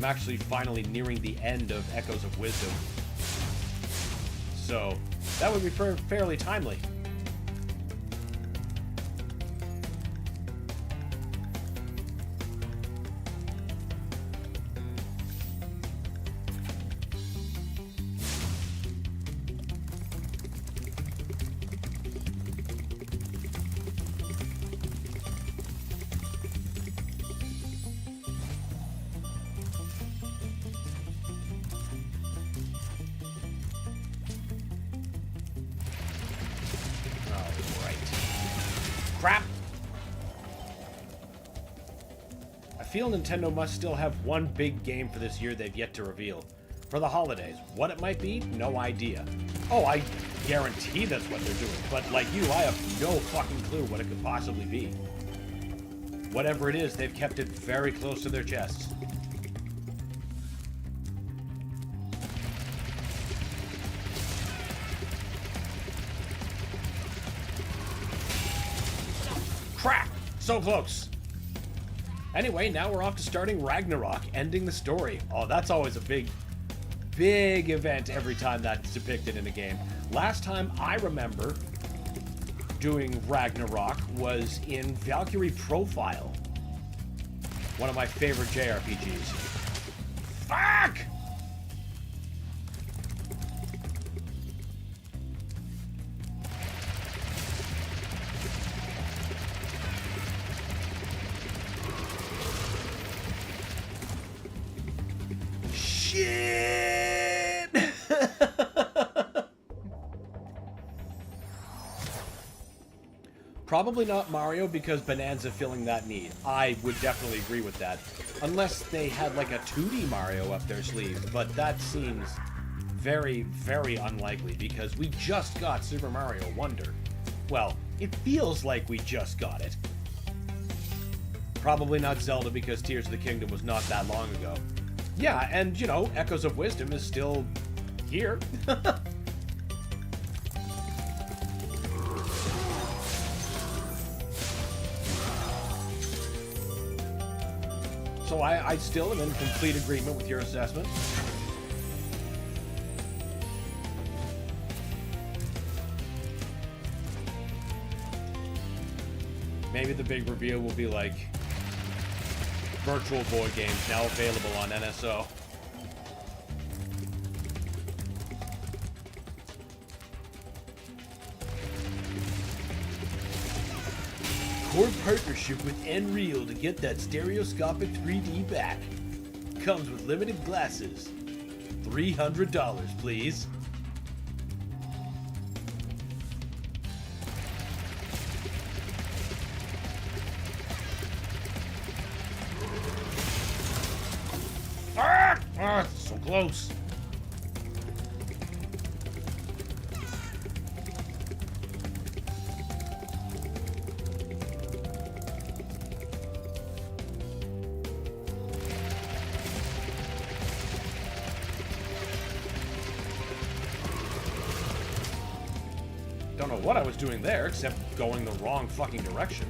I'm actually finally nearing the end of Echoes of Wisdom. So, that would be fairly timely. Crap! I feel Nintendo must still have one big game for this year they've yet to reveal. For the holidays. What it might be? No idea. Oh, I guarantee that's what they're doing. But like you, I have no fucking clue what it could possibly be. Whatever it is, they've kept it very close to their chests. Crap! So close! Anyway, now we're off to starting Ragnarok, ending the story. Oh, that's always a big event every time that's depicted in a game. Last time I remember doing Ragnarok was in Valkyrie Profile. One of my favorite JRPGs. Fuck! Shit! Probably not Mario because Bonanza filling that need. I would definitely agree with that. Unless they had like a 2D Mario up their sleeve, but that seems very, very unlikely because we just got Super Mario Wonder. Well, it feels like we just got it. Probably not Zelda because Tears of the Kingdom was not that long ago. Yeah, and, you know, Echoes of Wisdom is still here. So I still am in complete agreement with your assessment. Maybe the big reveal will be like Virtual Boy games now available on NSO. Core partnership with Nreal to get that stereoscopic 3D back. Comes with limited glasses. $300, please. Ah, so close. Don't know what I was doing there, except going the wrong fucking direction.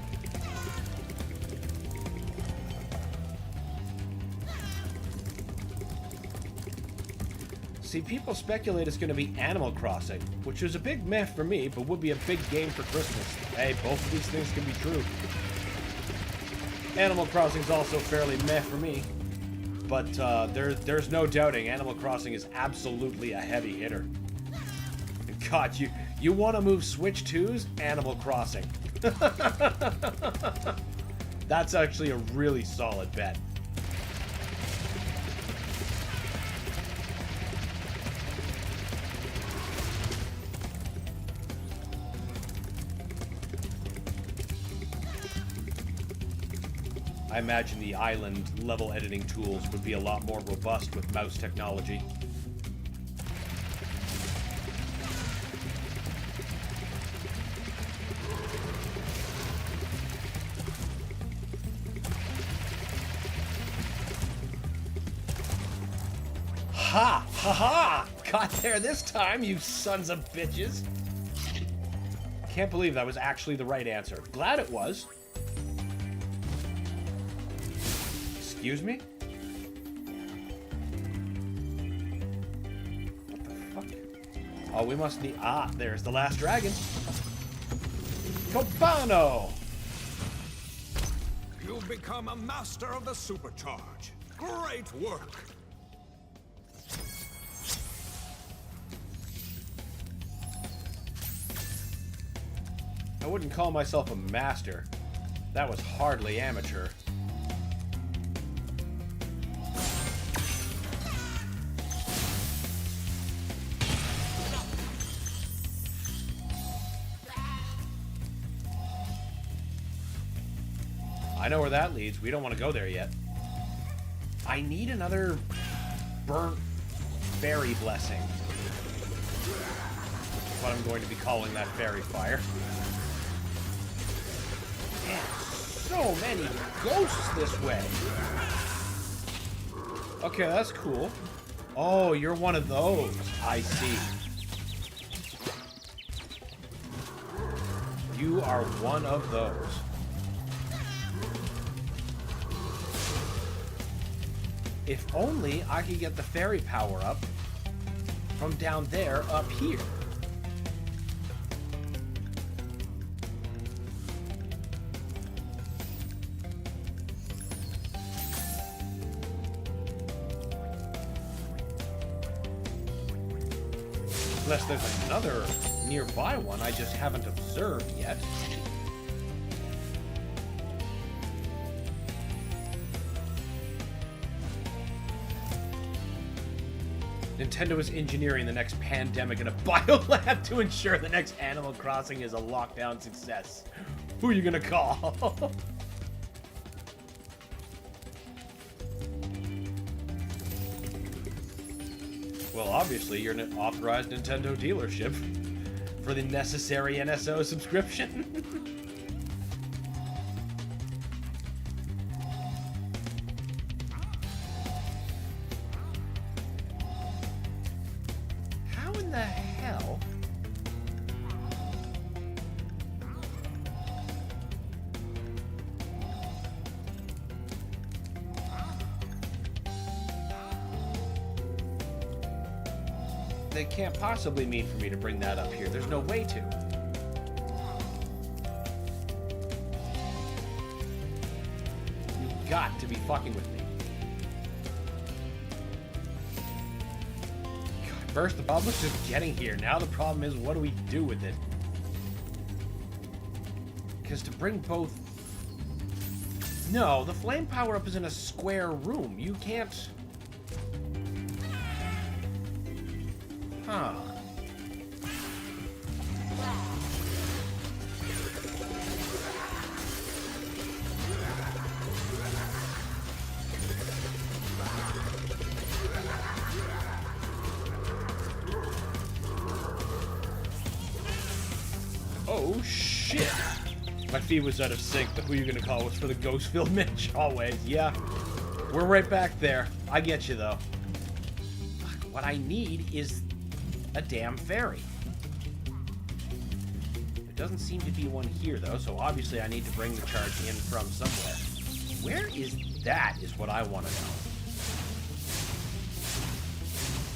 See, people speculate it's going to be Animal Crossing, which is a big meh for me, but would be a big game for Christmas. Hey, both of these things can be true. Animal Crossing's also fairly meh for me, but there's no doubting Animal Crossing is absolutely a heavy hitter. God, you want to move Switch 2's? Animal Crossing. That's actually a really solid bet. I imagine the island level editing tools would be a lot more robust with mouse technology. Ha! Ha ha! Got there this time, you sons of bitches! Can't believe that was actually the right answer. Glad it was. Excuse me? Oh, we must need... Ah, there's the last dragon. Copano! You've become a master of the supercharge. Great work. I wouldn't call myself a master. That was hardly amateur. I know where that leads. We don't want to go there yet. I need another burnt fairy blessing. That's what I'm going to be calling that fairy fire. Man, so many ghosts this way. Okay, that's cool. Oh, you're one of those. I see. You are one of those. If only I could get the fairy power up from down there up here. Unless there's another nearby one I just haven't observed yet. Nintendo is engineering the next pandemic in a biolab to ensure the next Animal Crossing is a lockdown success. Who are you gonna call? Well, obviously, you're an authorized Nintendo dealership for the necessary NSO subscription. How in the hell? They can't possibly mean for me to bring that up here. There's no way to. You've got to be fucking with me. God, first the problem was just getting here. Now the problem is, what do we do with it? Because to bring both... No, the flame power-up is in a square room. You can't... Huh. Oh, shit. My feed was out of sync, but who you gonna call was for the ghost-filled Mitch. Always, yeah. We're right back there. I get you, though. Fuck, what I need is a damn fairy. There doesn't seem to be one here, though, so obviously I need to bring the charge in from somewhere. Where is that, is what I want to know.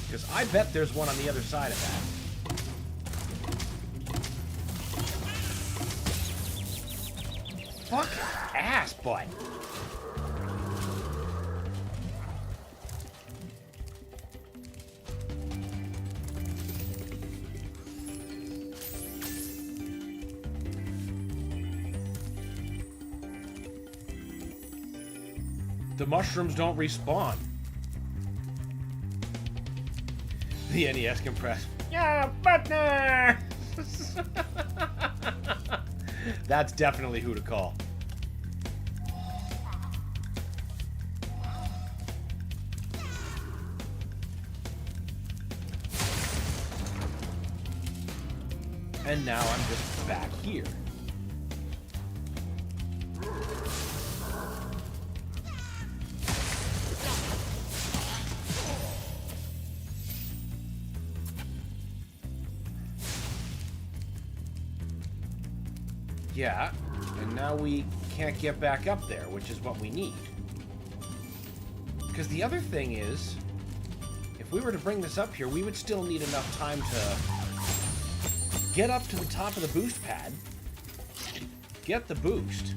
Because I bet there's one on the other side of that. Fuck ass butt. The mushrooms don't respawn. The NES compressed. Yeah, partner! That's definitely who to call. And now I'm just back here. Yeah, and now we can't get back up there, which is what we need. Because the other thing is, if we were to bring this up here, we would still need enough time to get up to the top of the boost pad, get the boost.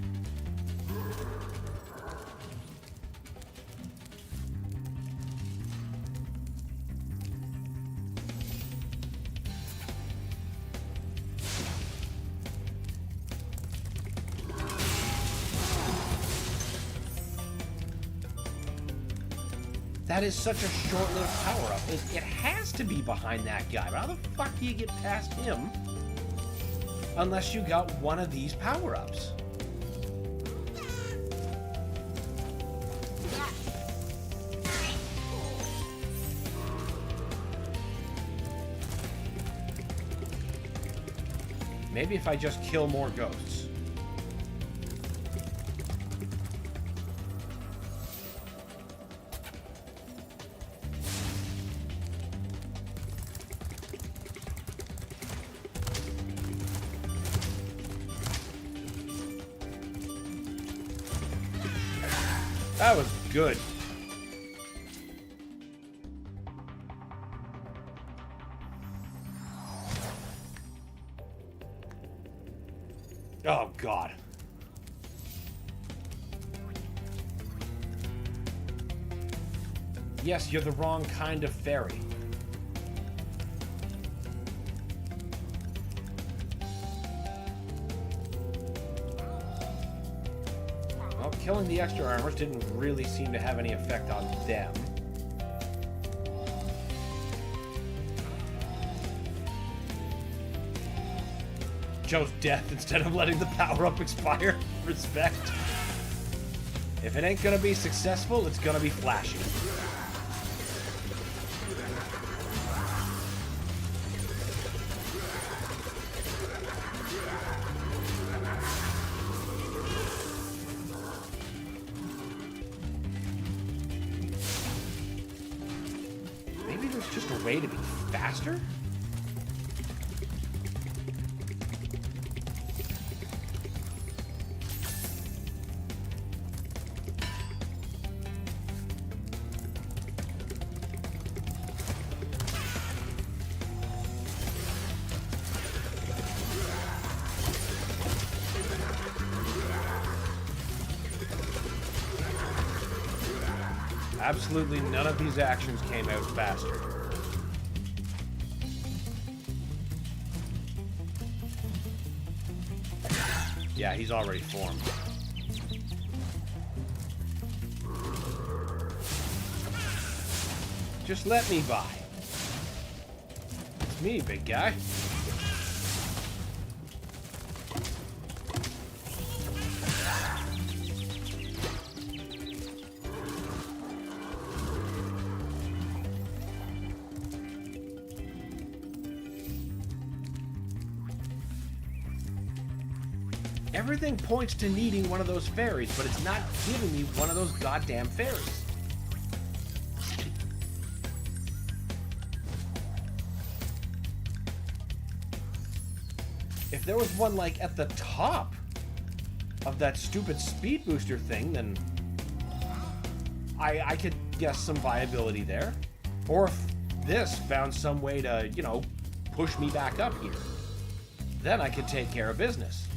That is such a short-lived power-up. It has to be behind that guy. But how the fuck do you get past him unless you got one of these power-ups? Maybe if I just kill more ghosts. That was good. Oh, God. Yes, you're the wrong kind of fairy. Well, killing the extra armors didn't really seem to have any effect on them. Chose death instead of letting the power-up expire. Respect. If it ain't gonna be successful, it's gonna be flashy. Maybe there's just a way to be faster? Absolutely none of these actions came out faster. Yeah, he's already formed. Just let me by. It's me, big guy. Everything points to needing one of those fairies, but it's not giving me one of those goddamn fairies. If there was one, like, at the top of that stupid speed booster thing, then I could guess some viability there. Or if this found some way to, you know, push me back up here, then I could take care of business.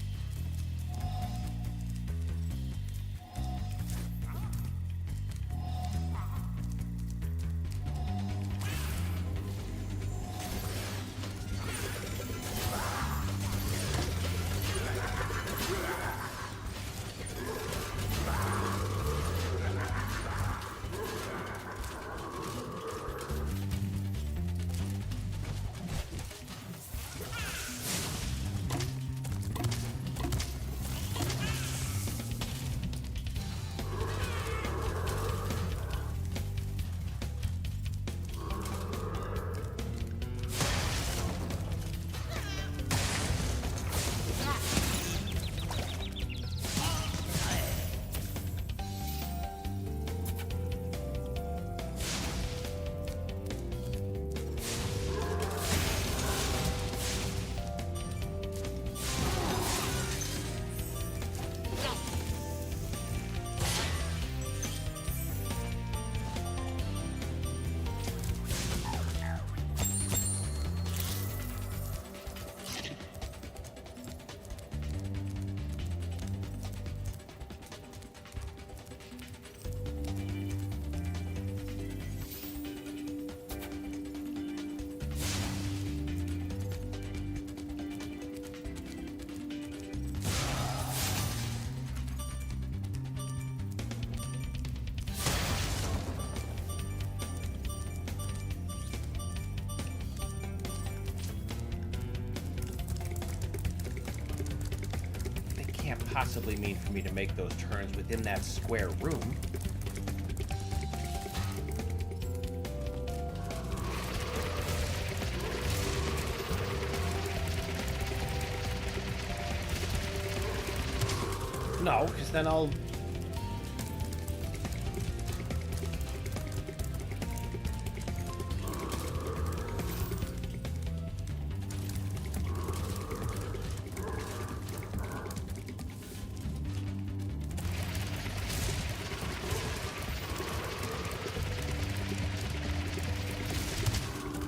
possibly mean for me to make those turns within that square room? No, because then I'll...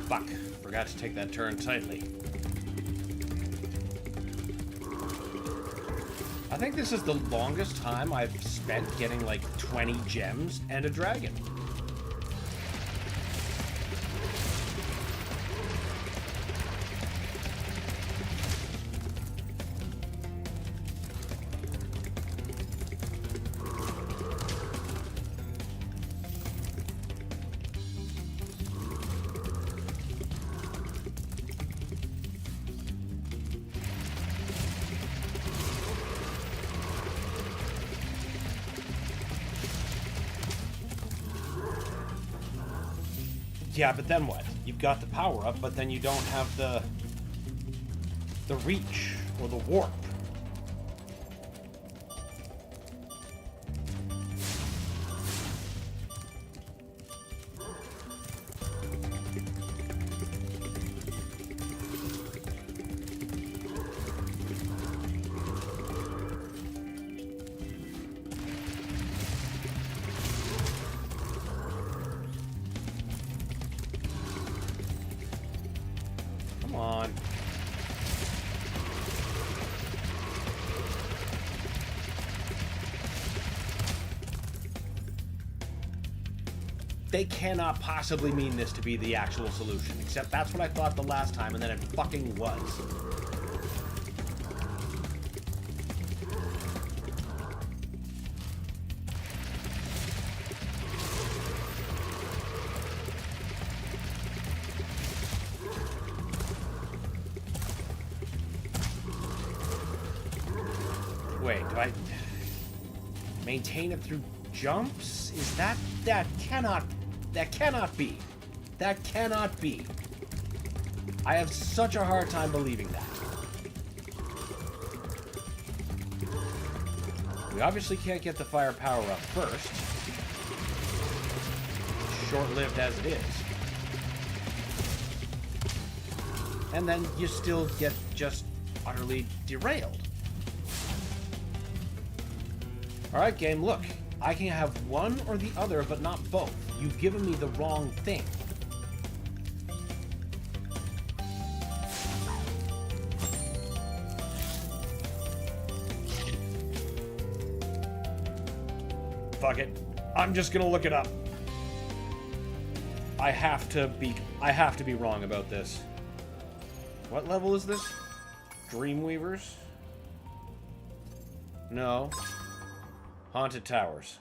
Fuck, forgot to take that turn tightly. I think this is the longest time I've spent getting like 20 gems and a dragon. Yeah, but then what? You've got the power up, but then you don't have the reach or the warp. Come on. They cannot possibly mean this to be the actual solution, except that's what I thought the last time, and then it fucking was. Wait, do I maintain it through jumps? Is that cannot be. That cannot be. I have such a hard time believing that. We obviously can't get the firepower up first. Short-lived as it is. And then you still get just utterly derailed. Alright, game, look. I can have one or the other, but not both. You've given me the wrong thing. Fuck it. I'm just gonna look it up. I have to be wrong about this. What level is this? Dreamweavers? No. Haunted Towers.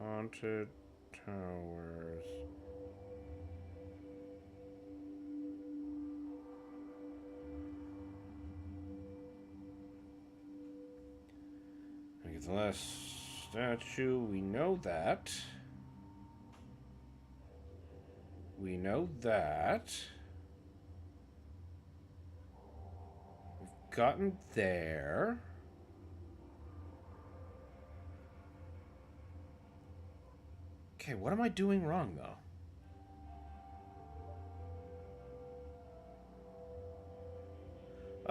Haunted Towers. I get the last statue. We know that. We know that. Gotten there. Okay, what am I doing wrong, though?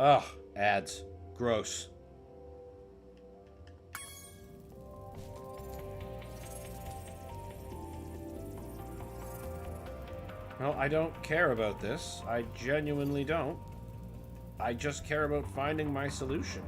Ugh, ads. Gross. Well, I don't care about this. I genuinely don't. I just care about finding my solution.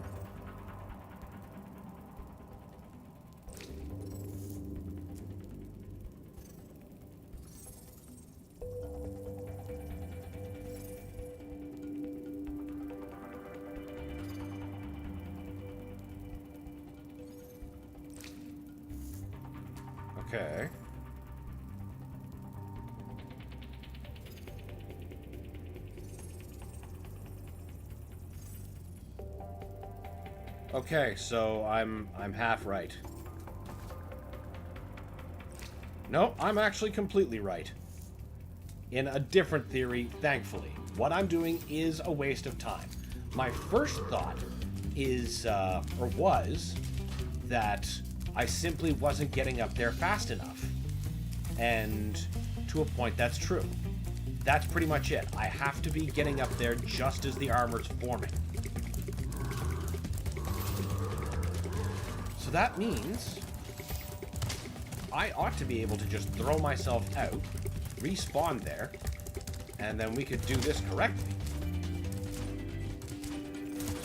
Okay. Okay, so I'm half right. No, I'm actually completely right. In a different theory, thankfully. What I'm doing is a waste of time. My first thought is, or was, that I simply wasn't getting up there fast enough. And to a point, that's true. That's pretty much it. I have to be getting up there just as the armor's forming. So that means I ought to be able to just throw myself out, respawn there, and then we could do this correctly.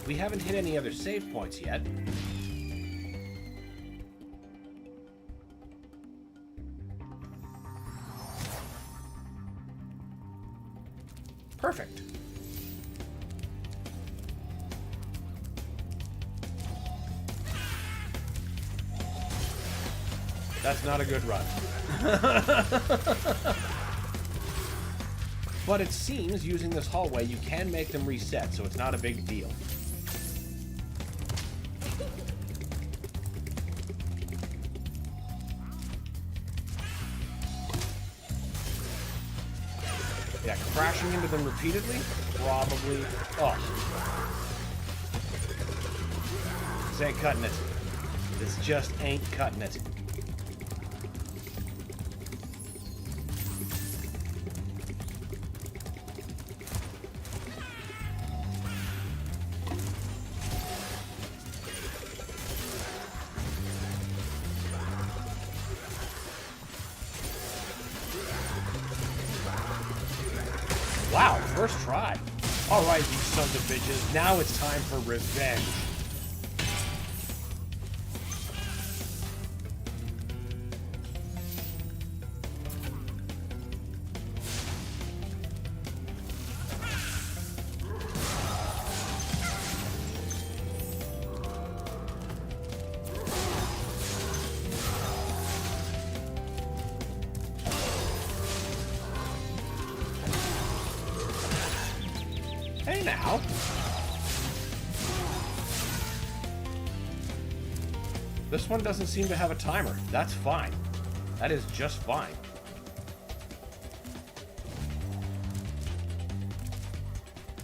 We haven't hit any other save points yet. Perfect. That's not a good run. But it seems using this hallway you can make them reset, so it's not a big deal. Yeah, crashing into them repeatedly? Probably. Oh. This ain't cutting it. This just ain't cutting it. Wow, first try. Alright, you sons of bitches, now it's time for revenge. Hey now. This one doesn't seem to have a timer. That's fine. That is just fine.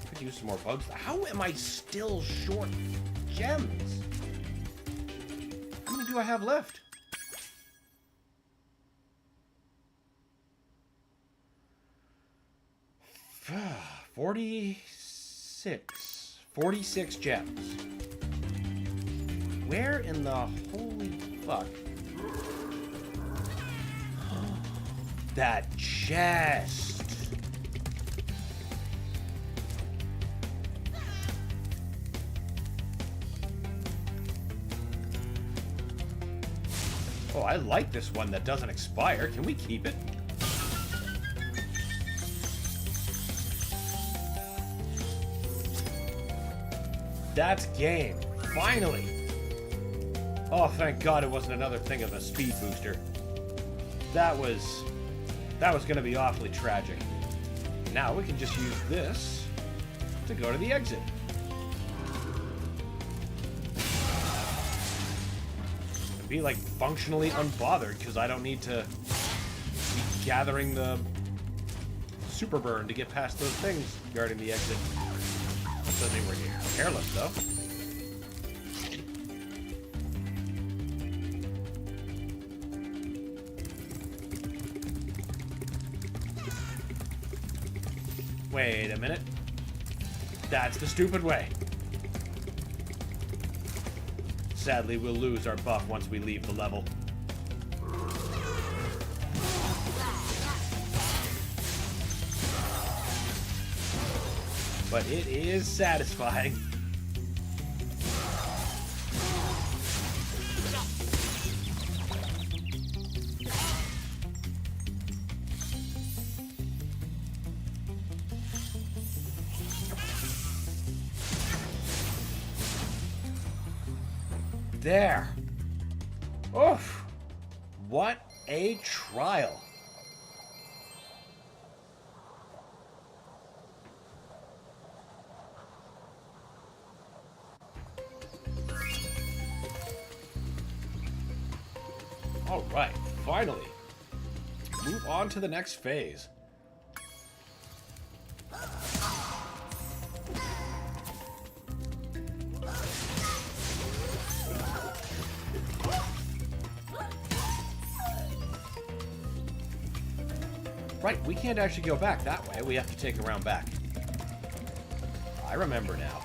Could use some more bugs. How am I still short gems? How many do I have left? Forty-six gems. Where in the holy fuck? That chest. Oh, I like this one that doesn't expire. Can we keep it? That's game. Finally. Oh, thank God it wasn't another thing of a speed booster. That was going to be awfully tragic. Now we can just use this to go to the exit. And be like functionally unbothered because I don't need to be gathering the super burn to get past those things guarding the exit. Doesn't mean we're careless, though. Wait a minute. That's the stupid way. Sadly, we'll lose our buff once we leave the level. But it is satisfying. There. Oof. What a trial. Alright, finally. Move on to the next phase. Right, we can't actually go back that way. We have to take a round back. I remember now.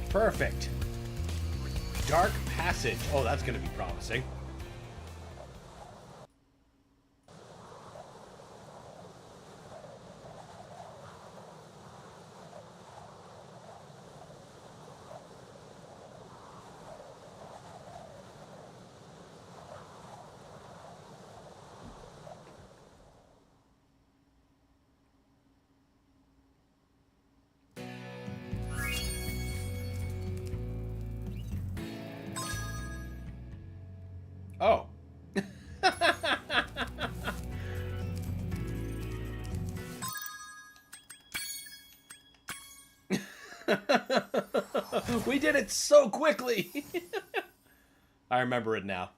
Perfect. Dark Passage. Oh, that's going to be promising. Oh. We did it so quickly. I remember it now.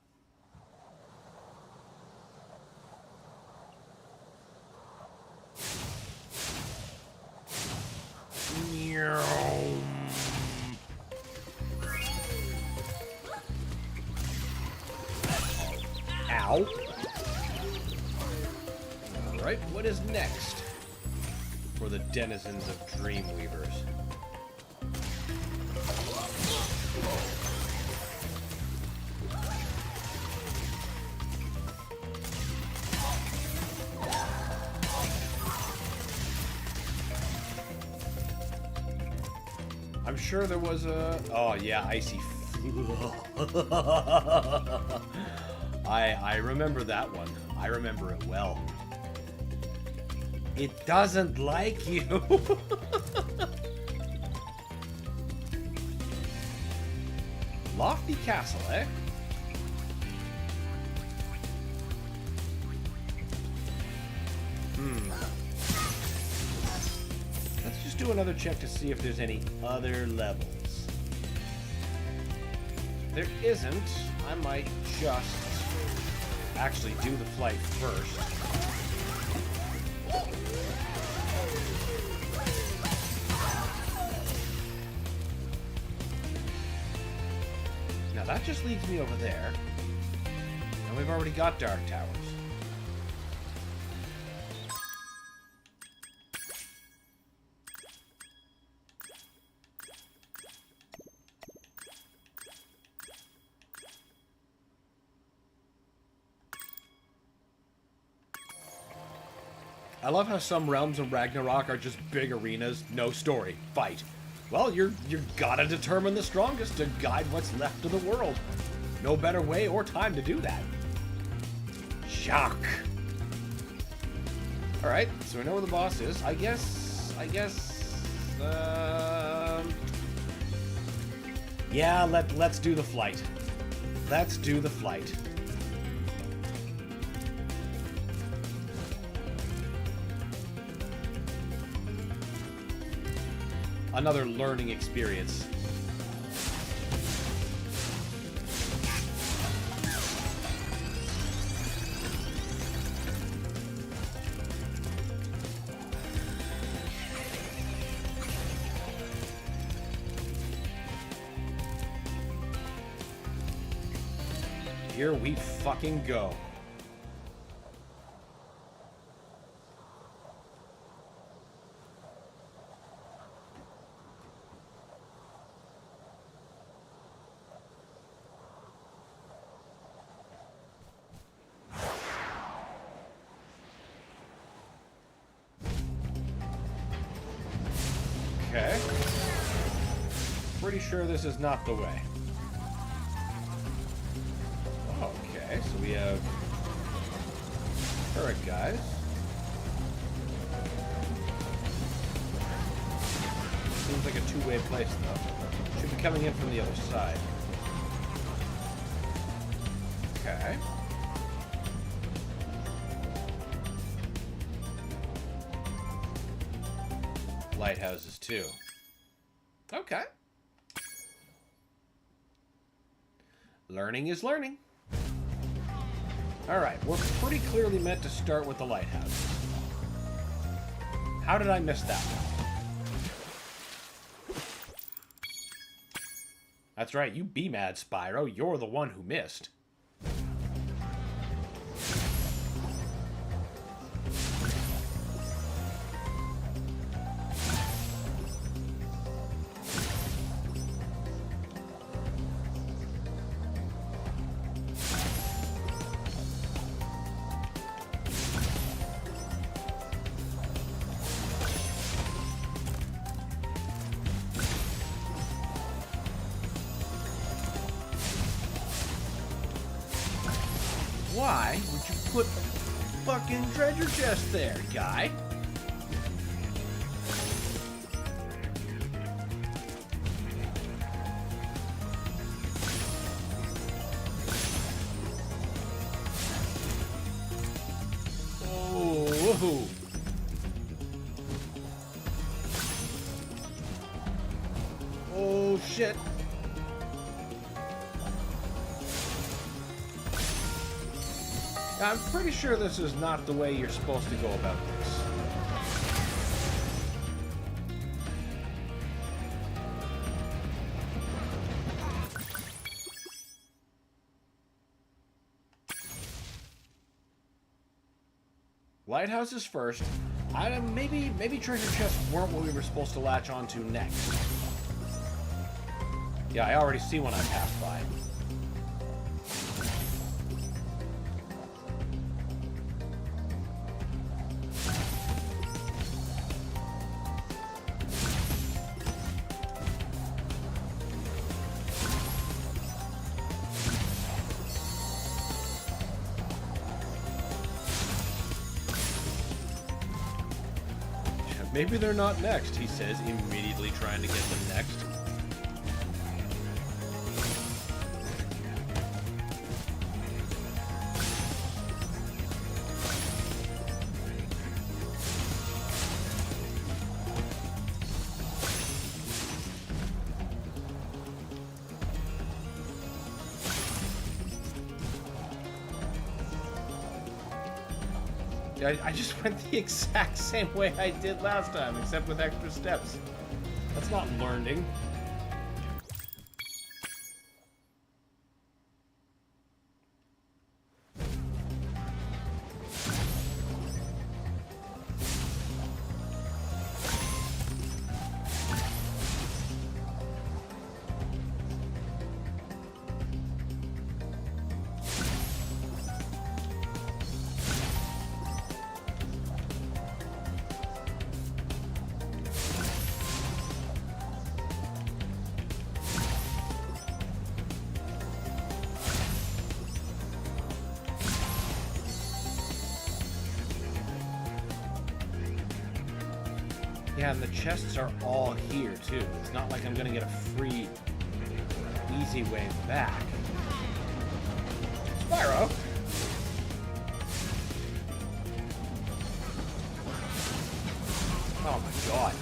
Ow. Alright, what is next for the denizens of Dreamweavers? I'm sure there was a... Oh, yeah, icy... I remember that one. I remember it well. It doesn't like you. Lofty Castle, eh? Let's just do another check to see if there's any other levels. If there isn't, I might just actually do the flight first. Now that just leads me over there. And we've already got Dark Towers. I love how some realms of Ragnarok are just big arenas, no story, fight. Well, you're gotta determine the strongest to guide what's left of the world. No better way or time to do that. Shock. Alright, so we know where the boss is. I guess, yeah, let's do the flight. Let's do the flight. Another learning experience. Here we fucking go. Okay. Pretty sure this is not the way. Okay, so we have Alright, guys. Seems like a two-way place, though. Should be coming in from the other side. Okay. Lighthouses, too. Okay. Learning is learning. Alright, we're pretty clearly meant to start with the lighthouses. How did I miss that one? That's right, you be mad, Spyro. You're the one who missed. Why would you put a fucking treasure chest there, guy? Oh, whoa. Oh, shit. I'm pretty sure this is not the way you're supposed to go about this. Lighthouses first. Maybe treasure chests weren't what we were supposed to latch onto next. Yeah, I already see one I passed by. Maybe they're not next, he says, immediately trying to get them next. I just went the exact same way I did last time, except with extra steps. That's not learning. Yeah, and the chests are all here, too. It's not like I'm gonna get a free, easy way back. Spyro! Oh my god.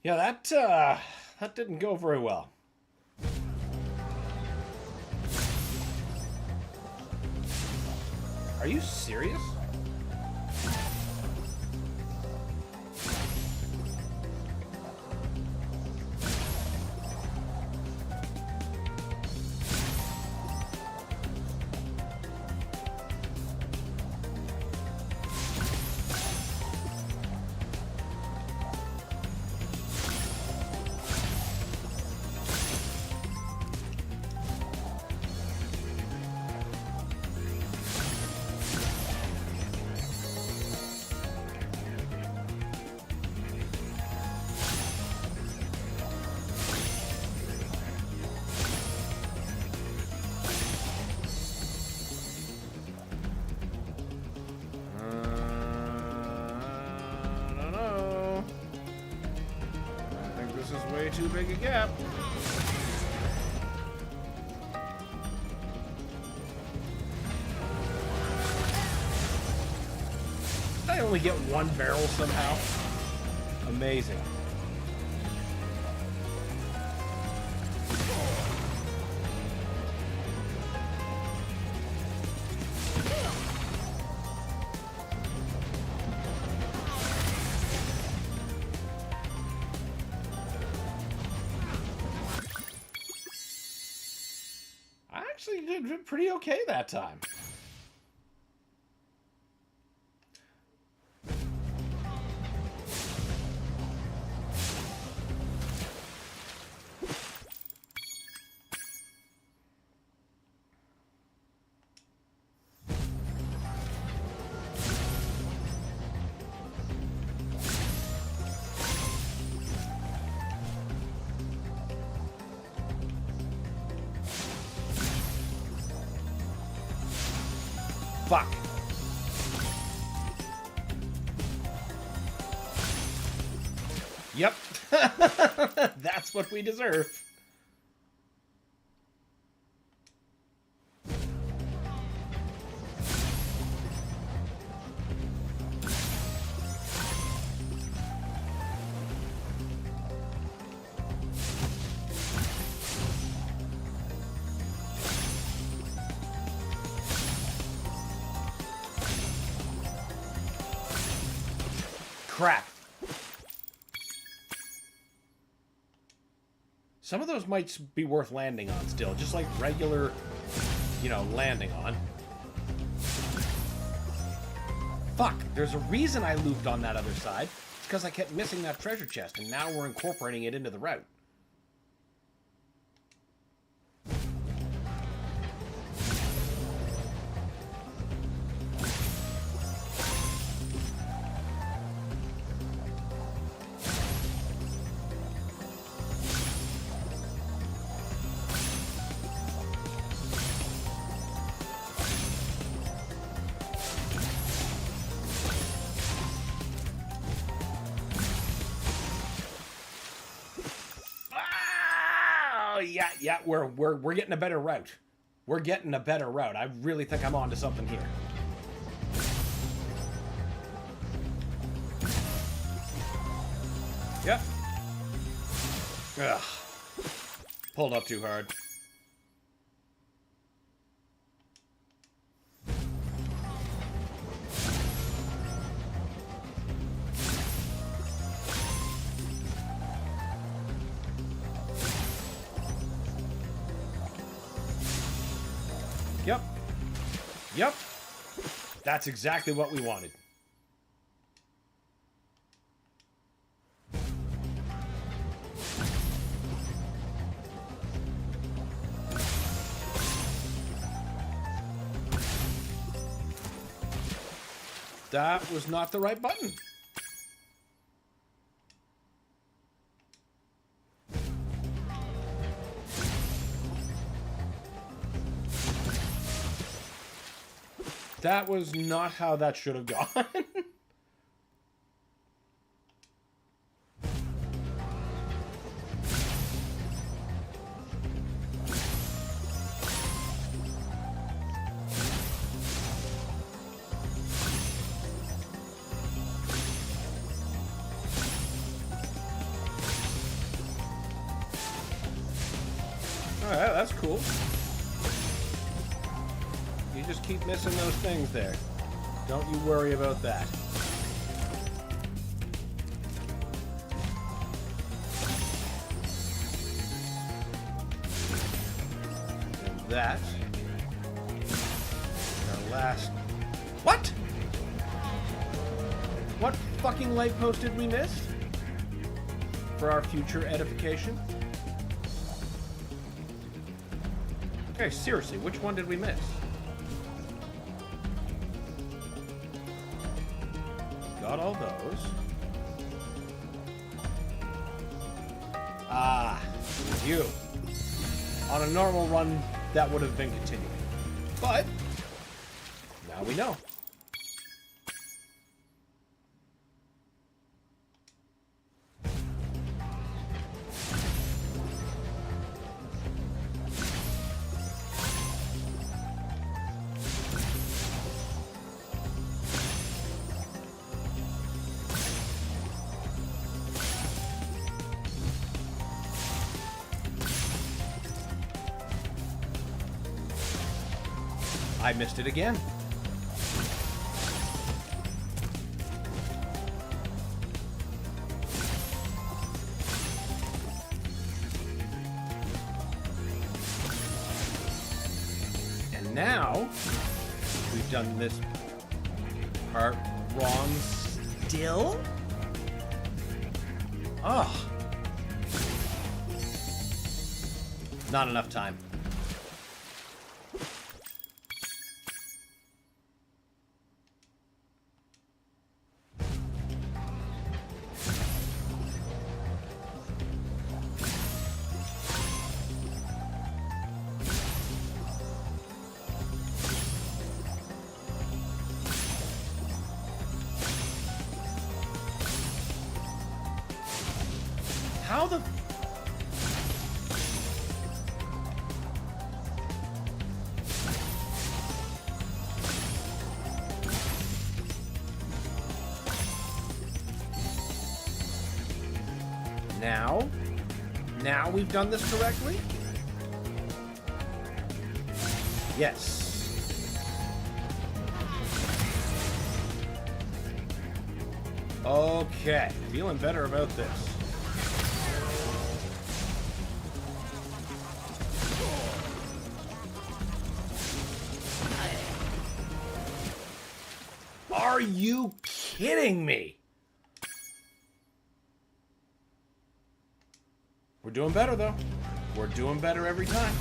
Yeah, that didn't go very well. Are you serious? This is way too big a gap. I only get one barrel somehow. Amazing. I actually did pretty okay that time. Fuck. Yep. That's what we deserve. Crap. Some of those might be worth landing on still, just like regular, you know, landing on. Fuck, there's a reason I looped on that other side. It's because I kept missing that treasure chest, and now we're incorporating it into the route. Yeah, we're getting a better route. We're getting a better route. I really think I'm onto something here. Yep. Ugh. Pulled up too hard. Yep. Yep. That's exactly what we wanted. That was not the right button. That was not how that should have gone. Alright, that's cool. You just keep missing those things there. Don't you worry about that. And that is our last... What? What fucking light post did we miss? For our future edification? Okay, seriously, which one did we miss? Got all those. Ah, you. On a normal run, that would have been continuing. But, now we know. I missed it again. And now, we've done this part wrong still? Ugh. Not enough time. How the... Now we've done this correctly? Yes. Okay, feeling better about this. Are you kidding me? We're doing better, though. We're doing better every time.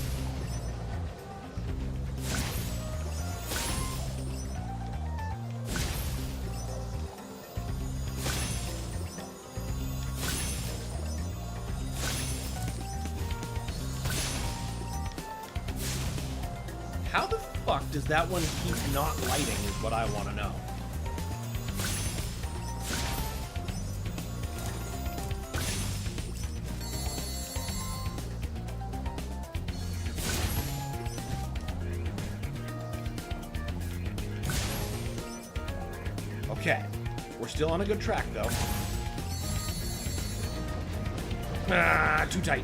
How the fuck does that one keep not lighting is what I want to know. Okay, we're still on a good track, though. Ah, too tight.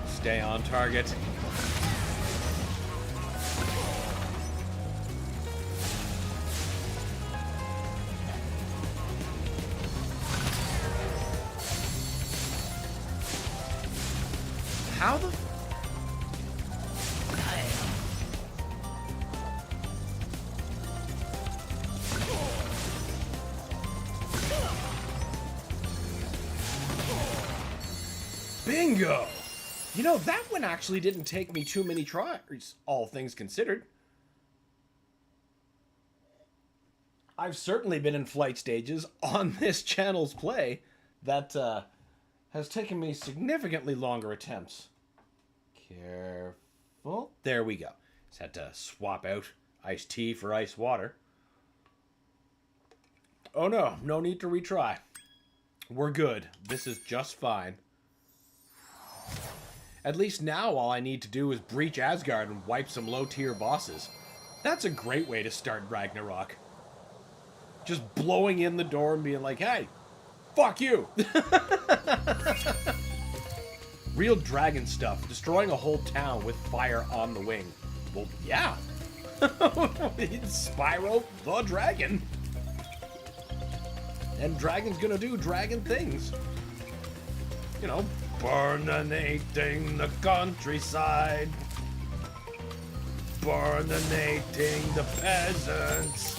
Stay on target. How the... Bingo! You know, that one actually didn't take me too many tries, all things considered. I've certainly been in flight stages on this channel's play that has taken me significantly longer attempts. Careful. There we go. Just had to swap out iced tea for ice water. Oh no, no need to retry. We're good. This is just fine. At least now all I need to do is breach Asgard and wipe some low-tier bosses. That's a great way to start Ragnarok. Just blowing in the door and being like, hey, fuck you! Real dragon stuff, destroying a whole town with fire on the wing. Well, yeah. It's Spyro the Dragon. And Dragon's gonna do dragon things. You know, burninating the countryside. Burninating the peasants.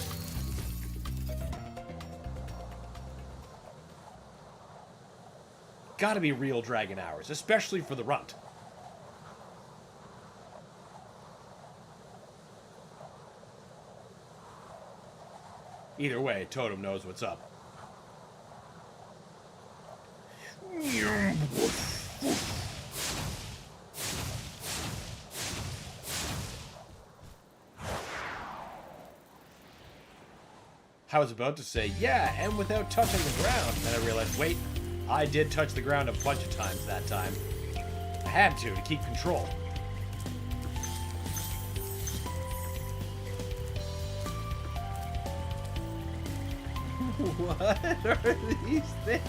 Gotta be real dragon hours, especially for the runt. Either way, Totem knows what's up. I was about to say, yeah, and without touching the ground. Then I realized, wait, I did touch the ground a bunch of times that time. I had to keep control. What are these things?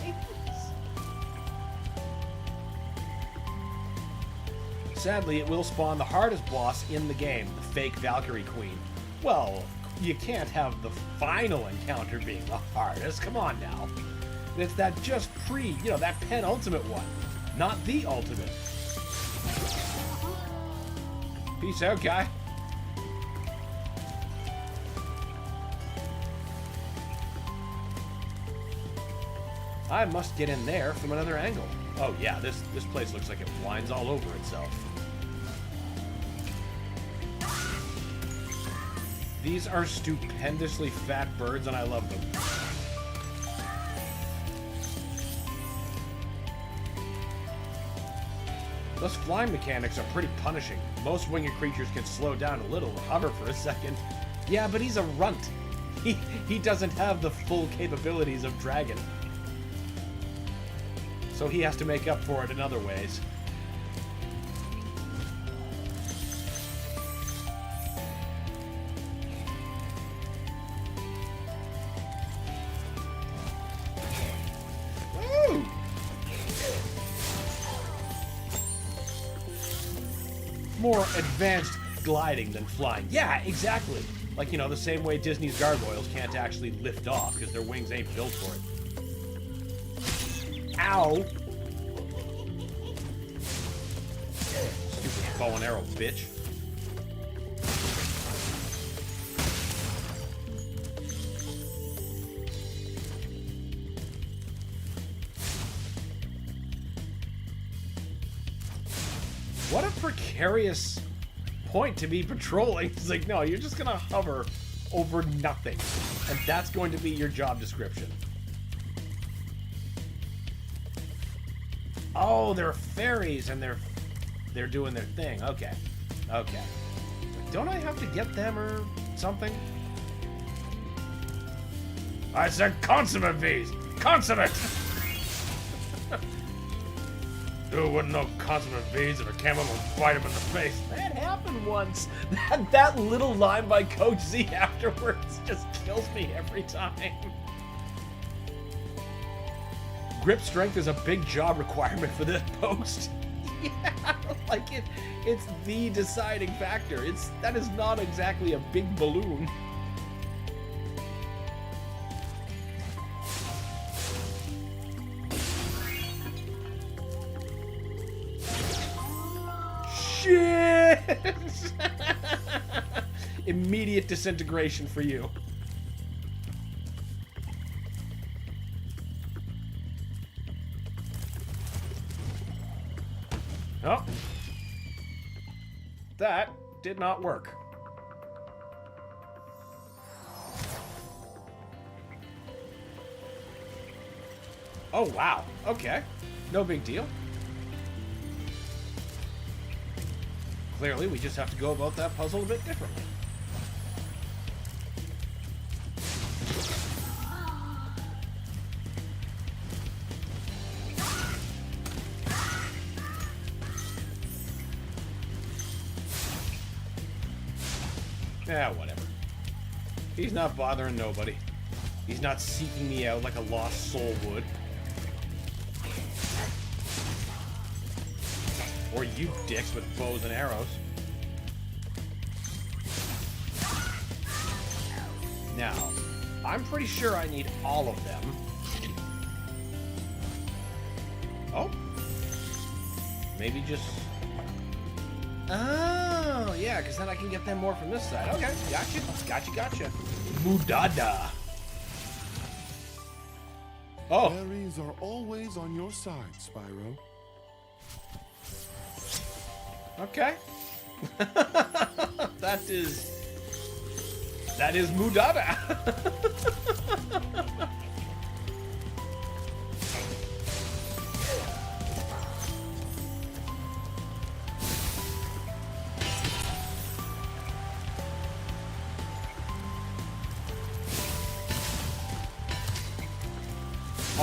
Sadly, it will spawn the hardest boss in the game, the fake Valkyrie Queen. Well, you can't have the final encounter being the hardest. Come on now. It's that just that penultimate one, not the ultimate. Peace out, guy. I must get in there from another angle. Oh yeah, this place looks like it winds all over itself. These are stupendously fat birds and I love them. Those flying mechanics are pretty punishing. Most winged creatures can slow down a little, hover for a second. Yeah, but he's a runt. He doesn't have the full capabilities of dragon. So he has to make up for it in other ways. Woo! More advanced gliding than flying. Yeah, exactly. Like, the same way Disney's gargoyles can't actually lift off because their wings ain't built for it. Ow! Stupid bow and arrow, bitch. What a precarious point to be patrolling. It's like, no, you're just gonna hover over nothing. And that's going to be your job description. Oh, they're fairies and they're doing their thing. Okay. Okay. Don't I have to get them or something? I said consummate bees! Consummate! Who wouldn't know consummate bees if a camel would bite him in the face? That happened once. That little line by Coach Z afterwards just kills me every time. Grip strength is a big job requirement for this post. Yeah, like it's the deciding factor. That is not exactly a big balloon. Shit! Immediate disintegration for you. Oh. That did not work. Oh, wow. Okay. No big deal. Clearly, we just have to go about that puzzle a bit differently. Yeah, whatever. He's not bothering nobody. He's not seeking me out like a lost soul would. Or you dicks with bows and arrows. Now, I'm pretty sure I need all of them. Oh. Maybe just... Oh, yeah, because then I can get them more from this side. Okay, gotcha. Mudada. Oh. Fairies are always on your side, Spyro. Okay. That is Mudada.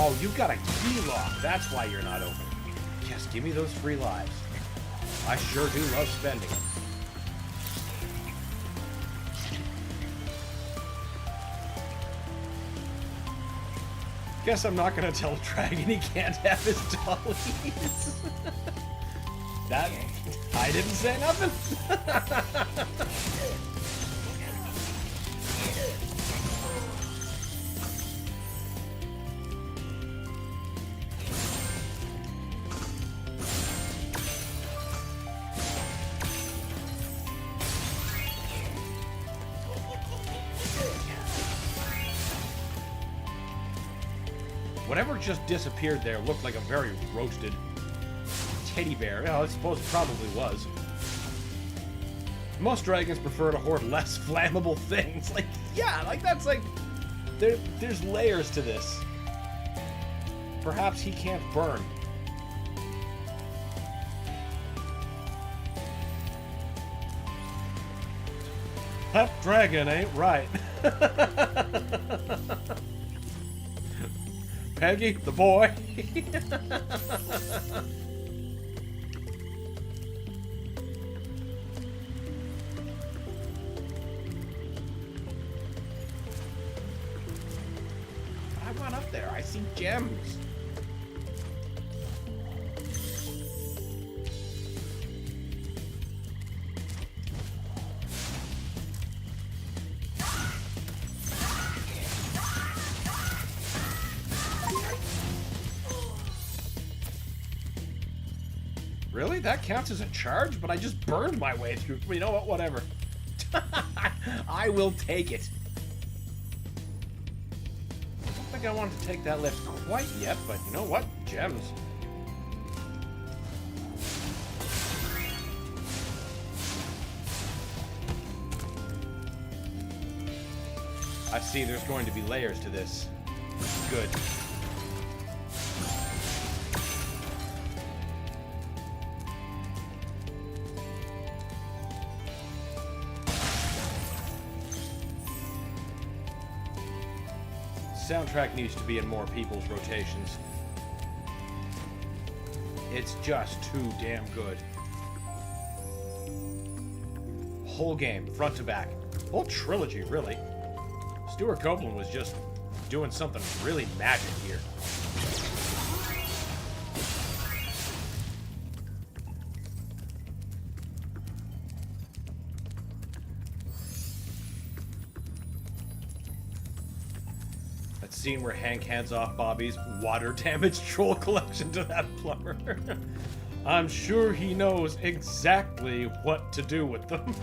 Oh, you've got a key lock. That's why you're not open. Yes, give me those free lives. I sure do love spending them. Guess I'm not gonna tell Dragon he can't have his dollies. That... I didn't say nothing. Whatever just disappeared there looked like a very roasted teddy bear. Yeah, I suppose it probably was. Most dragons prefer to hoard less flammable things. Like, yeah, like that's like... There's layers to this. Perhaps he can't burn. That dragon ain't right. Peggy, the boy. I went up there. I see gems. Really? That counts as a charge? But I just burned my way through. You know what? Whatever. I will take it. I don't think I wanted to take that lift quite yet, but you know what? Gems. I see there's going to be layers to this. Good. Soundtrack needs to be in more people's rotations. It's just too damn good. Whole game, front to back. Whole trilogy, really. Stuart Copeland was just doing something really magic here. Scene where Hank hands off Bobby's water-damaged troll collection to that plumber. I'm sure he knows exactly what to do with them.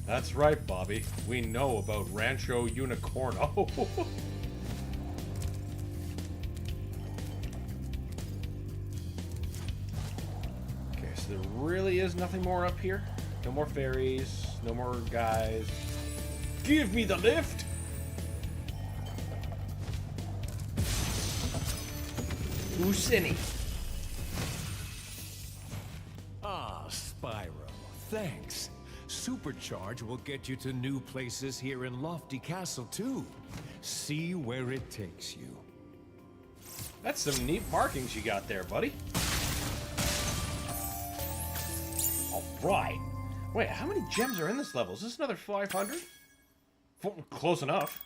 That's right, Bobby. We know about Rancho Unicorno. There really is nothing more up here. No more fairies. No more guys. Give me the lift! Usini. Ah, Spyro. Thanks. Supercharge will get you to new places here in Lofty Castle, too. See where it takes you. That's some neat markings you got there, buddy. Right. Wait, how many gems are in this level? Is this another 500? Close enough.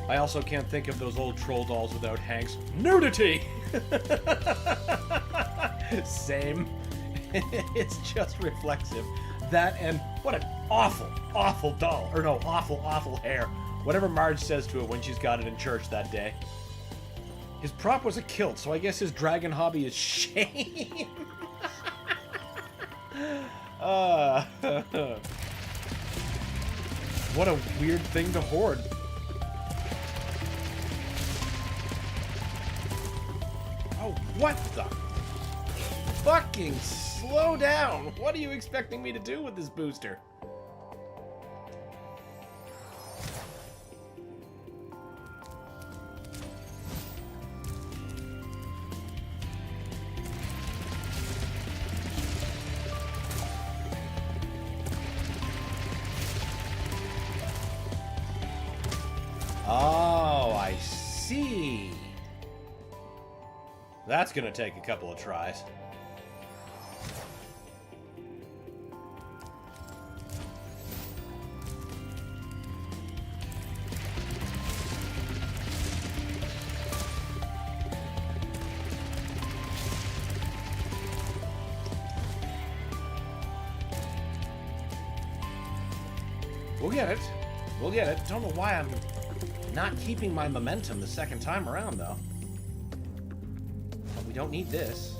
I also can't think of those old troll dolls without Hank's nudity! Same. It's just reflexive. That and what an awful, awful doll. Or no, awful, awful hair. Whatever Marge says to it when she's got it in church that day. His prop was a kilt, so I guess his dragon hobby is shame. What a weird thing to hoard. Oh, what the fucking Slow down! What are you expecting me to do with this booster? Oh, I see. That's gonna take a couple of tries. We'll get it. We'll get it. Don't know why I'm not keeping my momentum the second time around, though. But we don't need this.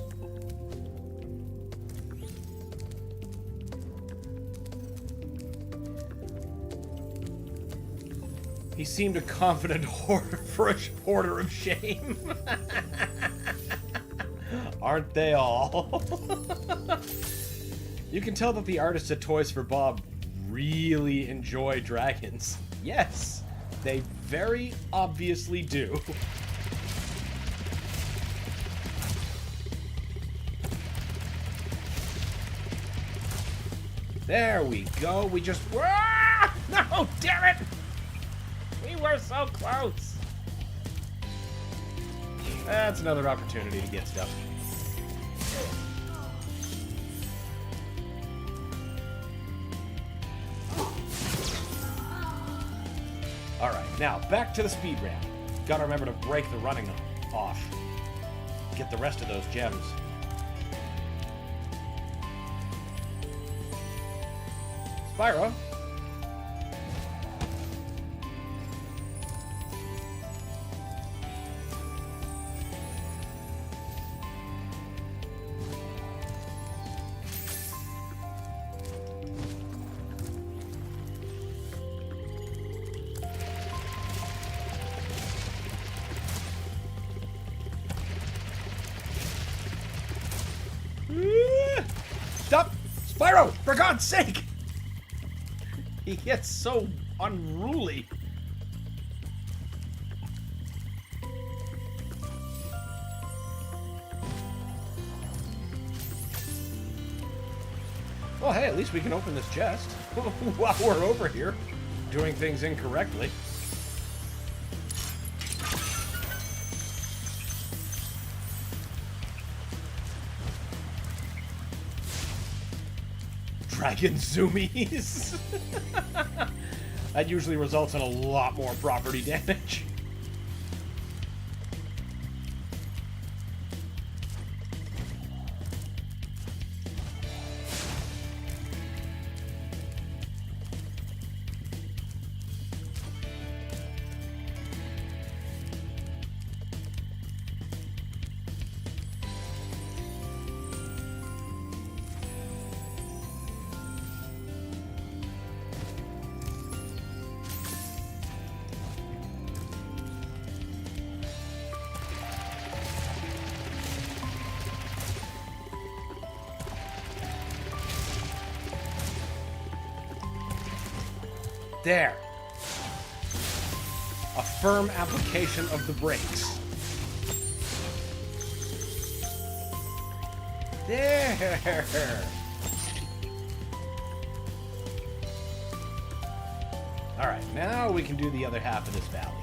He seemed a confident hoarder of shame. Aren't they all? You can tell that the artists at Toys for Bob really enjoy dragons. Yes, they very obviously do. There we go. We just... Ah! No, damn it! We were so close. That's another opportunity to get stuff. Alright, now back to the speed ramp. Gotta remember to break the running off. Get the rest of those gems. Spyro? Stop! Spyro! For God's sake! He gets so unruly. Well, hey, at least we can open this chest while we're over here doing things incorrectly. Dragon zoomies. That usually results in a lot more property damage. There. A firm application of the brakes. There. Alright, now we can do the other half of this valley.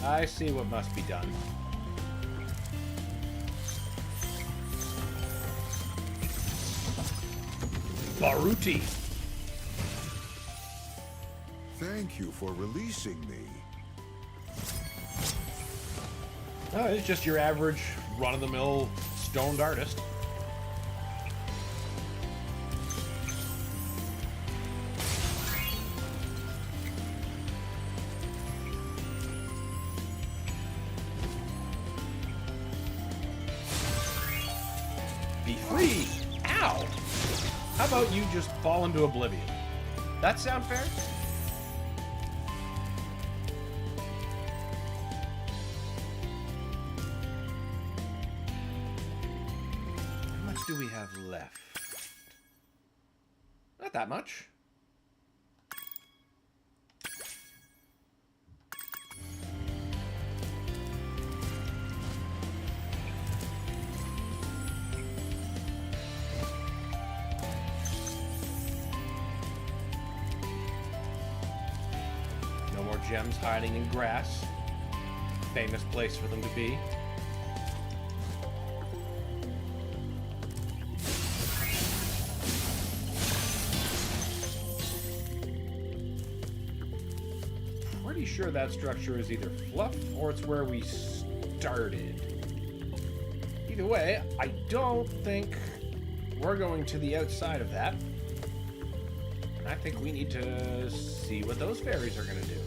I see what must be done. Baruti. Thank you for releasing me. Oh, it's just your average run-of-the-mill stoned artist. Be free! Ow! How about you just fall into oblivion? That sound fair? do we have left? Not that much. No more gems hiding in grass. Famous place for them to be. Pretty sure that structure is either fluff or it's where we started. Either way, I don't think we're going to the outside of that. And I think we need to see what those fairies are going to do.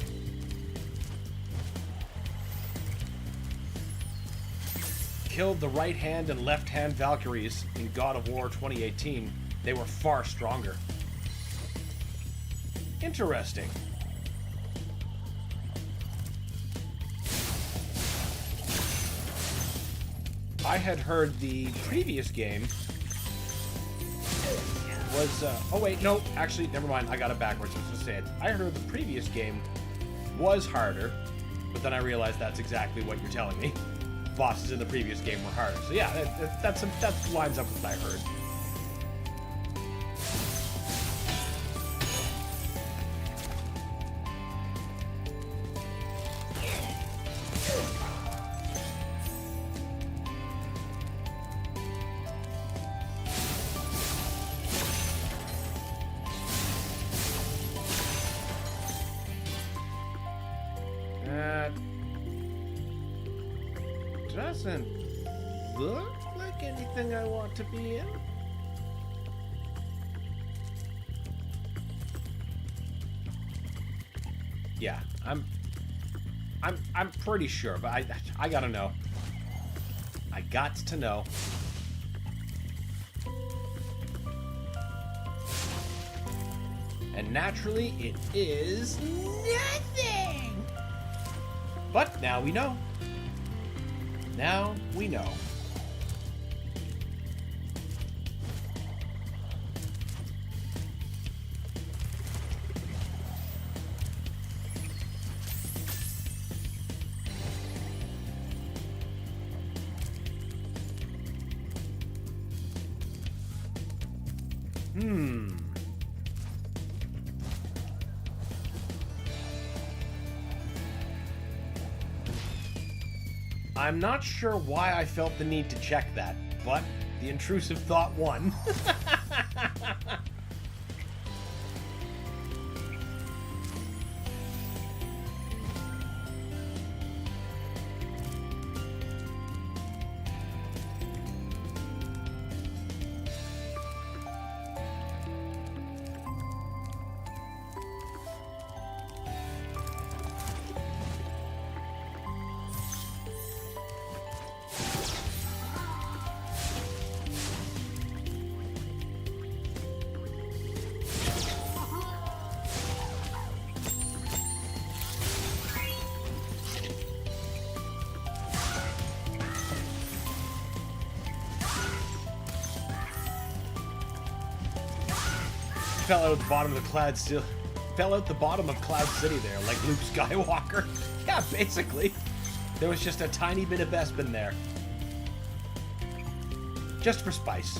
Killed the right hand and left hand Valkyries in God of War 2018. They were far stronger. Interesting. I had heard the previous game was, oh wait, no, actually, never mind, I got it backwards, I was just saying. I heard the previous game was harder, but then I realized that's exactly what you're telling me. Bosses in the previous game were harder. So yeah, that lines up with what I heard. Doesn't look like anything I want to be in. Yeah, I'm pretty sure, but I gotta know. I got to know. And naturally, it is nothing. But now we know. Now we know. I'm not sure why I felt the need to check that, but the intrusive thought won. Fell out at the bottom of the Cloud City. Fell out the bottom of Cloud City there, like Luke Skywalker. Yeah, basically. There was just a tiny bit of Bespin there. Just for spice.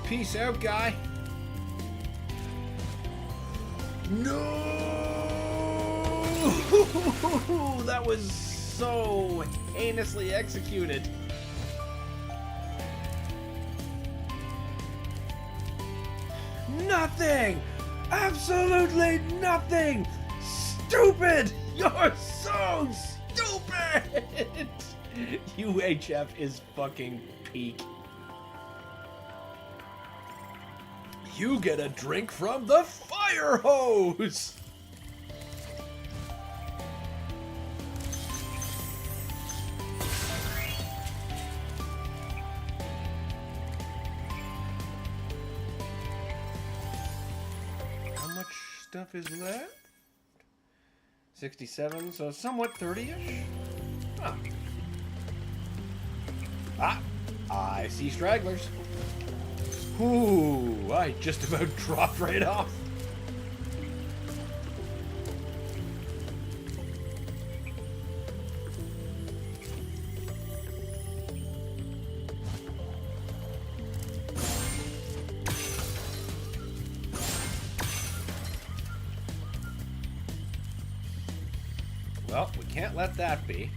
Peace out, guy. No! That was so heinously executed. Nothing! Absolutely nothing! Stupid! You're so stupid! UHF is fucking peak. You get a drink from the fire hose! stuff is left? 67, so somewhat 30-ish? Huh. Ah, I see stragglers. Ooh, I just about dropped right off. Well, we can't let that be.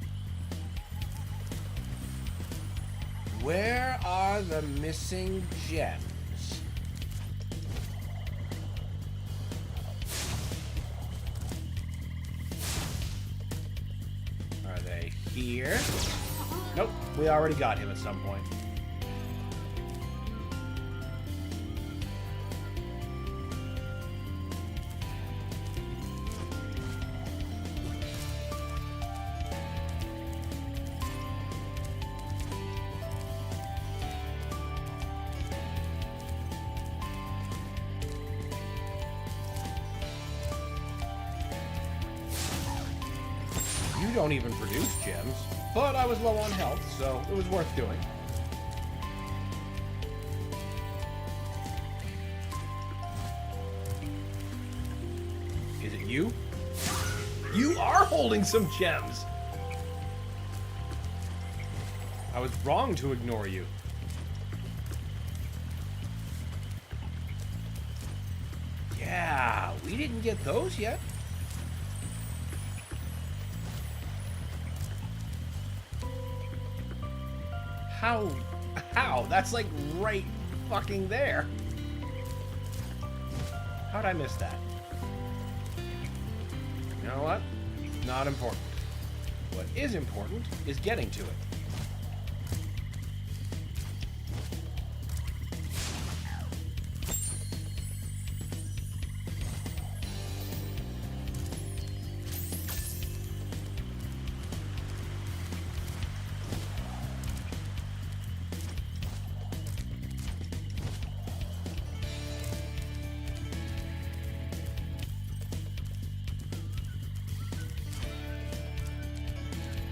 Where are the missing gems? Are they here? Nope, we already got him at some point. You don't even produce gems, but I was low on health, so it was worth doing. Is it you? You are holding some gems! I was wrong to ignore you. Yeah, we didn't get those yet. How? That's like right fucking there. How'd I miss that? You know what? Not important. What is important is getting to it.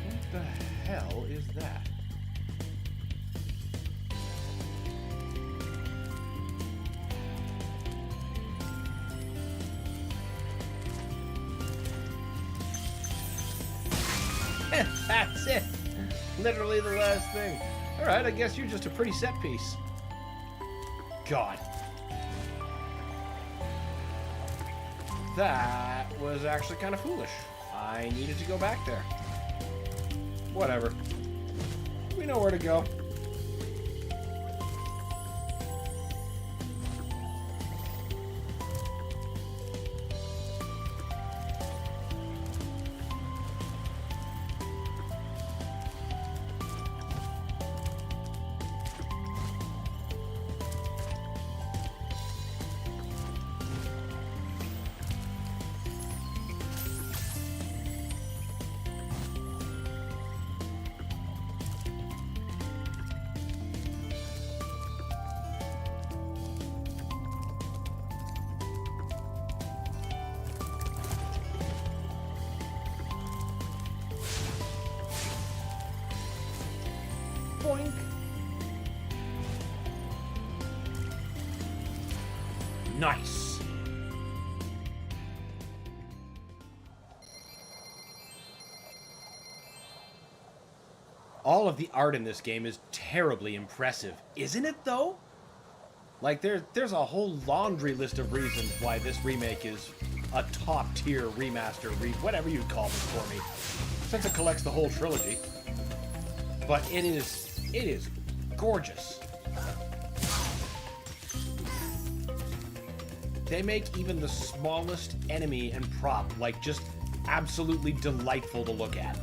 What the hell is that? That's it. Literally the last thing. Alright, I guess you're just a pretty set piece. God. That was actually kind of foolish. I needed to go back there. Whatever. We know where to go. Boink. Nice. All of the art in this game is terribly impressive, isn't it though? Like there's a whole laundry list of reasons why this remake is a top tier remaster, whatever you'd call this for me, since it collects the whole trilogy. But it is gorgeous. They make even the smallest enemy and prop like just absolutely delightful to look at.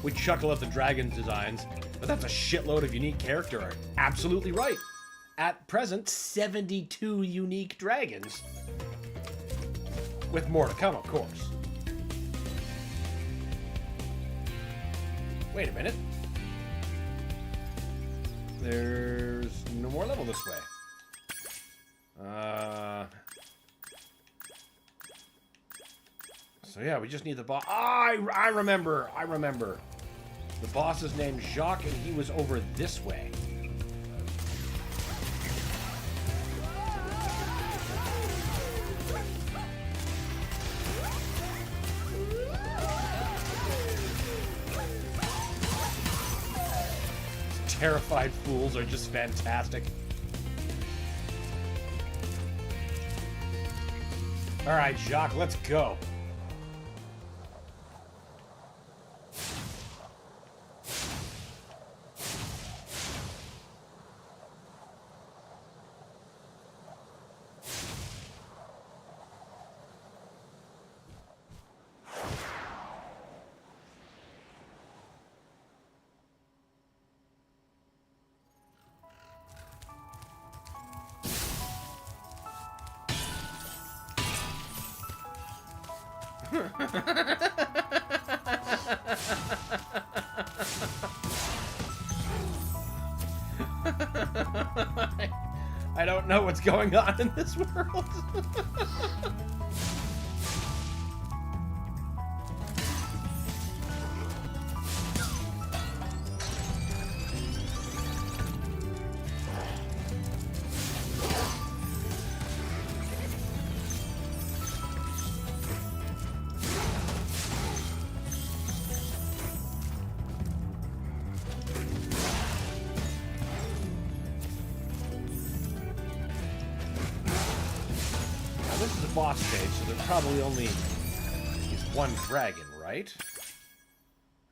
We chuckle at the dragon's designs, but that's a shitload of unique character art. Absolutely right. At present, 72 unique dragons. With more to come, of course. Wait a minute. There's no more level this way. So yeah, we just need the boss. I remember. The boss is named Jacques, and he was over this way. Terrified fools are just fantastic. All right, Jacques, let's go. I don't know what's going on in this world. This is a boss stage, so there's probably only one dragon, right?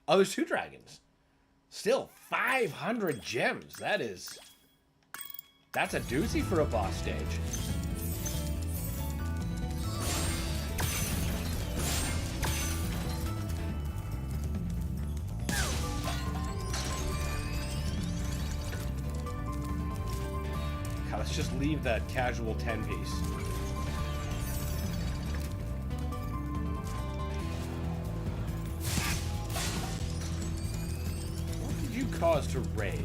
Oh, there's 2 dragons. Still, 500 gems. That's a doozy for a boss stage. God, let's just leave that casual 10-piece. Cause to raise.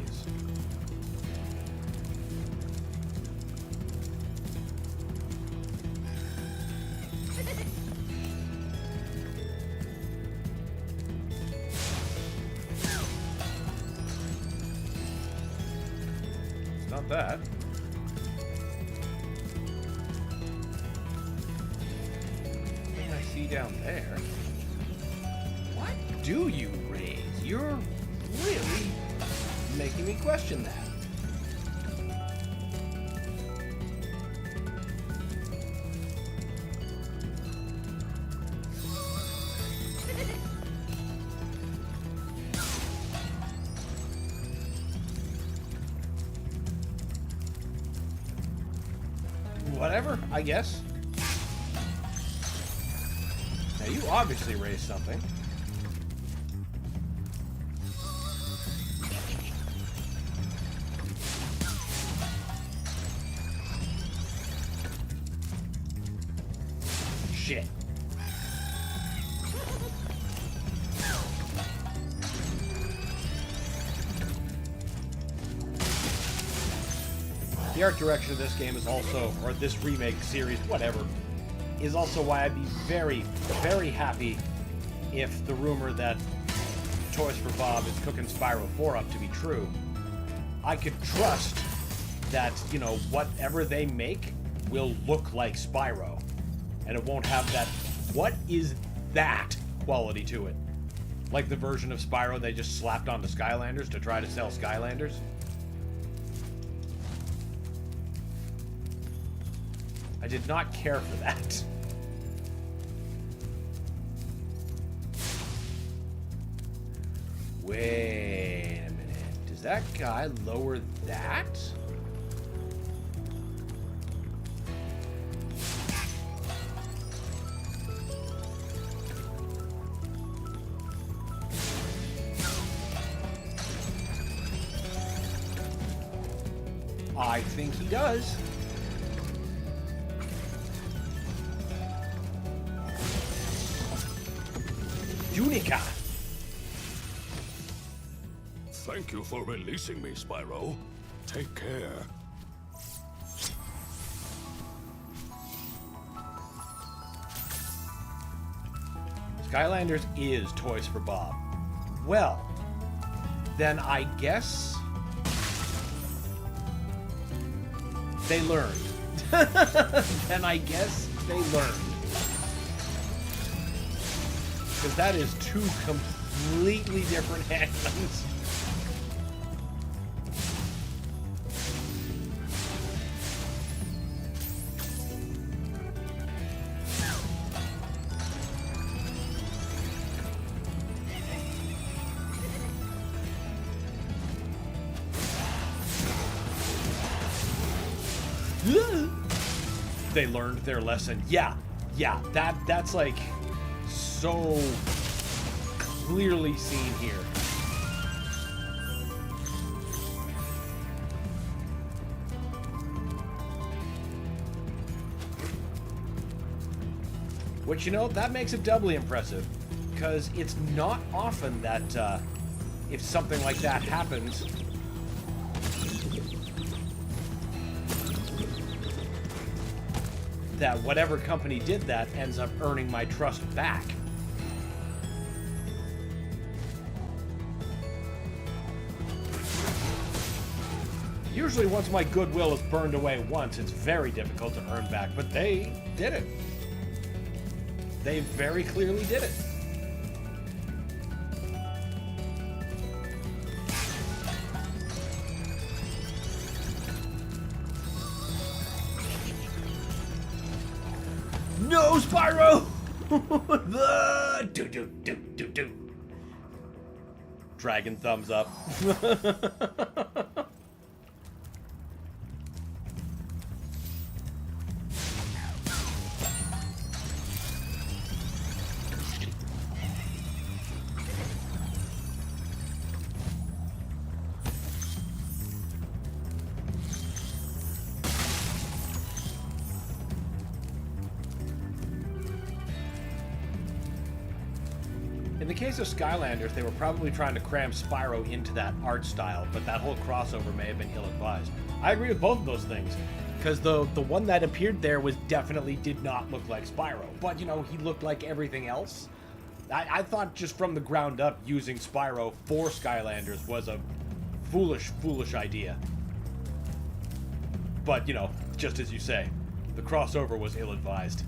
It's not that. What I see down there? What do you raise? You're really making me question that. Whatever, I guess. Now you obviously raised something. Shit. The art direction of this game is also, or this remake series, whatever, is also why I'd be very, very happy if the rumor that Toys for Bob is cooking Spyro 4 up to be true. I could trust that, you know, whatever they make will look like Spyro. And it won't have that, what is that quality to it? Like the version of Spyro they just slapped onto Skylanders to try to sell Skylanders. I did not care for that. Wait a minute. Does that guy lower that? I think he does. Unica. Thank you for releasing me, Spyro. Take care. Skylanders is Toys for Bob. Well, then I guess they learned. Then I guess they learned. Because that is two completely different handguns. They learned their lesson. Yeah, that's like so clearly seen here. Which, you know, that makes it doubly impressive, because it's not often that if something like that happens, that whatever company did that ends up earning my trust back. Usually once my goodwill is burned away once, it's very difficult to earn back, but they did it. They very clearly did it. No, Spyro! Do. Dragon thumbs up. In the case of Skylanders, they were probably trying to cram Spyro into that art style, but that whole crossover may have been ill-advised. I agree with both of those things, because the one that appeared there was definitely did not look like Spyro, but, you know, he looked like everything else. I thought just from the ground up using Spyro for Skylanders was a foolish idea. But, you know, just as you say, the crossover was ill-advised.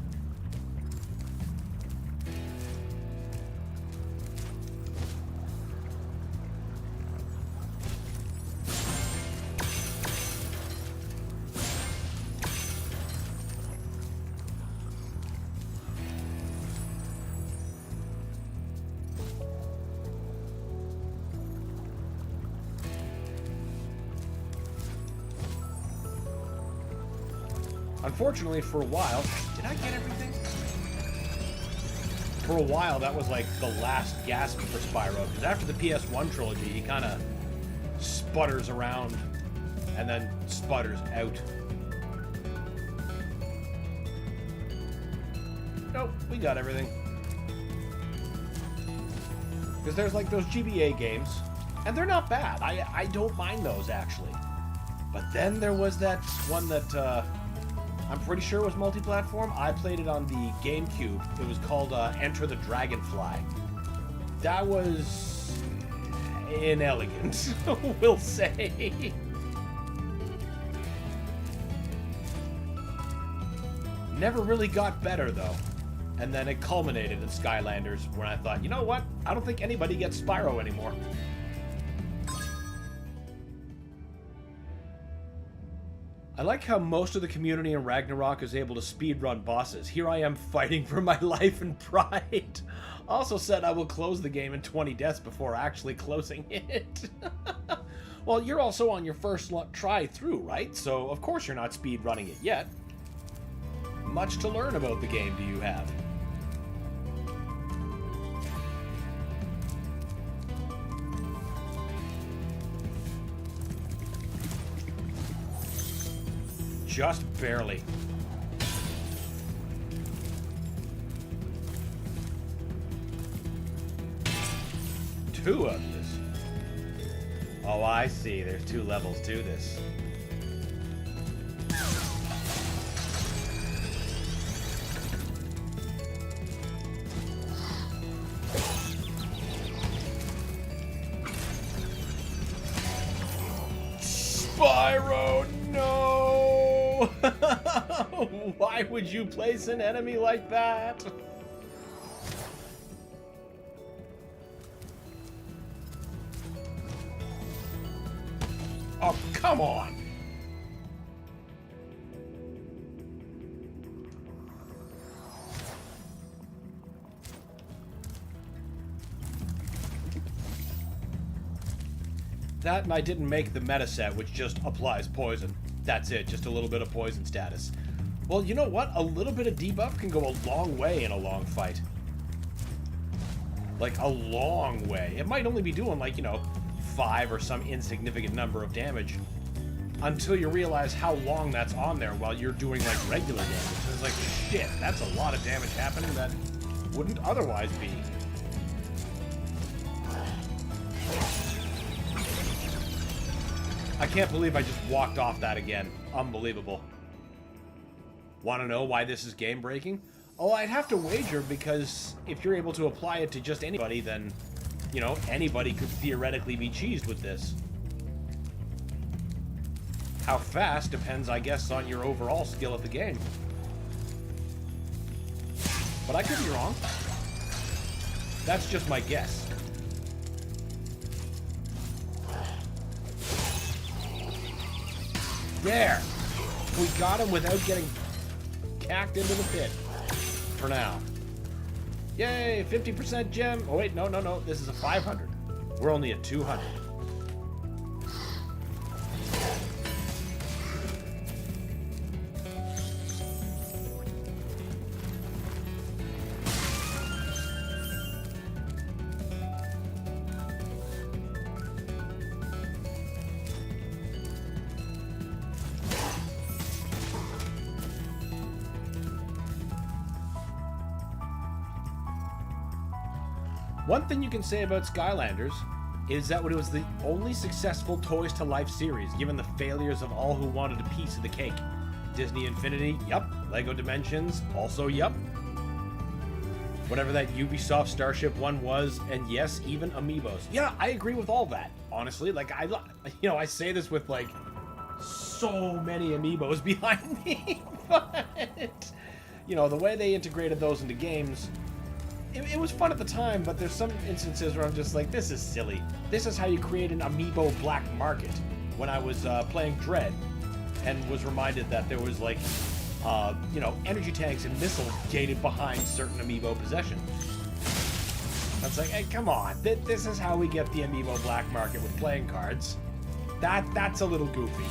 Unfortunately, for a while... Did I get everything? For a while, that was like the last gasp for Spyro, because after the PS1 trilogy, he kind of sputters around and then sputters out. Nope, we got everything. Because there's like those GBA games, and they're not bad. I don't mind those, actually. But then there was that one that... I'm pretty sure it was multi-platform. I played it on the GameCube. It was called Enter the Dragonfly. That was inelegant, we'll say. Never really got better, though. And then it culminated in Skylanders, when I thought, you know what? I don't think anybody gets Spyro anymore. I like how most of the community in Ragnarok is able to speedrun bosses. Here I am fighting for my life and pride. Also said I will close the game in 20 deaths before actually closing it. Well, you're also on your first try through, right? So of course you're not speedrunning it yet. Much to learn about the game do you have? Just barely. 2 of this. Oh, I see. There's 2 levels to this. Spyro, no! Why would you place an enemy like that? Oh, come on! That, and I didn't make the meta set, which just applies poison. That's it, just a little bit of poison status. Well, you know what? A little bit of debuff can go a long way in a long fight. Like, a long way. It might only be doing, like, you know, 5 or some insignificant number of damage. Until you realize how long that's on there while you're doing, like, regular damage. And it's like, shit, that's a lot of damage happening that wouldn't otherwise be. I can't believe I just walked off that again. Unbelievable. Want to know why this is game breaking? Oh, I'd have to wager, because if you're able to apply it to just anybody, then, you know, anybody could theoretically be cheesed with this. How fast depends, I guess, on your overall skill at the game. But I could be wrong. That's just my guess. There! We got him without getting cacked into the pit. For now. Yay! 50% gem! Oh wait, no. This is a 500. We're only at 200. One thing you can say about Skylanders is that it was the only successful Toys to Life series, given the failures of all who wanted a piece of the cake. Disney Infinity, yup. Lego Dimensions, also yup. Whatever that Ubisoft Starship one was, and yes, even Amiibos. Yeah, I agree with all that, honestly. Like, I say this with, like, so many Amiibos behind me, but, you know, the way they integrated those into games, it was fun at the time, but there's some instances where I'm just like, this is silly. This is how you create an Amiibo black market. When I was playing Dread, and was reminded that there was, like, you know, energy tanks and missiles gated behind certain Amiibo possession. I was like, hey, come on. This is how we get the Amiibo black market with playing cards. That's a little goofy.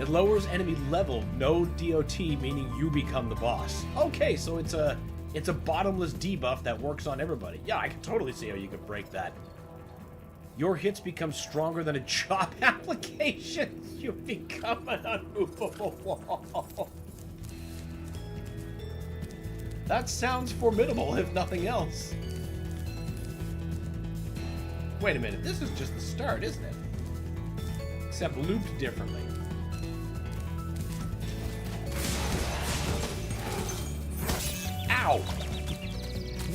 It lowers enemy level, no DOT, meaning you become the boss. Okay, so it's a bottomless debuff that works on everybody. Yeah, I can totally see how you could break that. Your hits become stronger than a chop application. You become an unmovable wall. That sounds formidable, if nothing else. Wait a minute, this is just the start, isn't it? Except looped differently. Ow!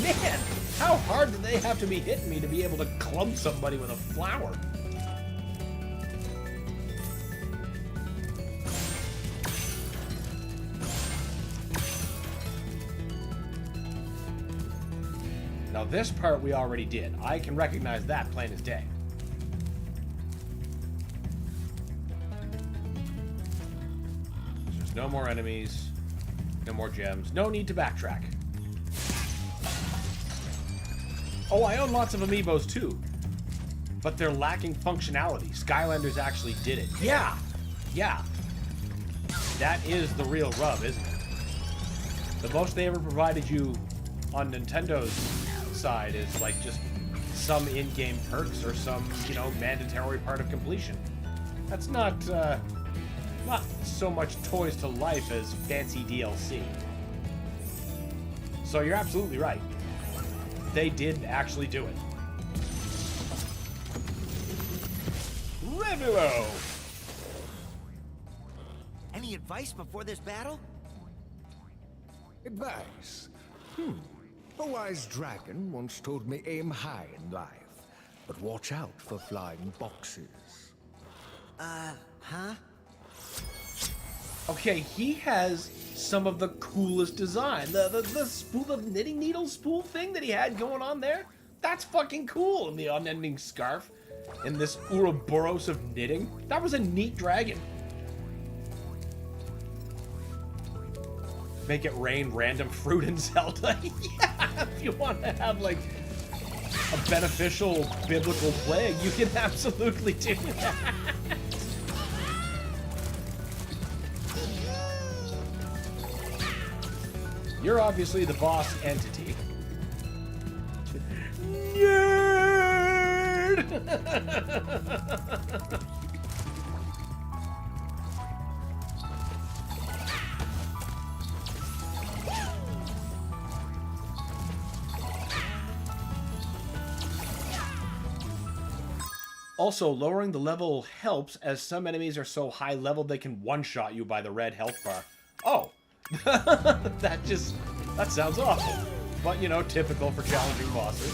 Man, how hard do they have to be hitting me to be able to club somebody with a flower? Now this part we already did. I can recognize that plain as day. There's no more enemies, no more gems, no need to backtrack. Oh, I own lots of Amiibos too, but they're lacking functionality. Skylanders actually did it. Yeah. That is the real rub, isn't it? The most they ever provided you on Nintendo's side is like just some in-game perks or some, you know, mandatory part of completion. That's not so much Toys to Life as fancy DLC. So you're absolutely right. they did actually do it. Revulo! Any advice before this battle? Advice? A wise dragon once told me aim high in life, but watch out for flying boxes. Huh? Okay, he has some of the coolest design. The spool of knitting needle spool thing that he had going on there, that's fucking cool. And the unending scarf and this Ouroboros of knitting, that was a neat dragon. Make it rain random fruit in Zelda. Yeah, if you want to have like a beneficial biblical plague, you can absolutely do that. You're obviously the boss entity. Nerd! Also, lowering the level helps, as some enemies are so high level they can one-shot you by the red health bar. Oh. that sounds awful. But, you know, typical for challenging bosses.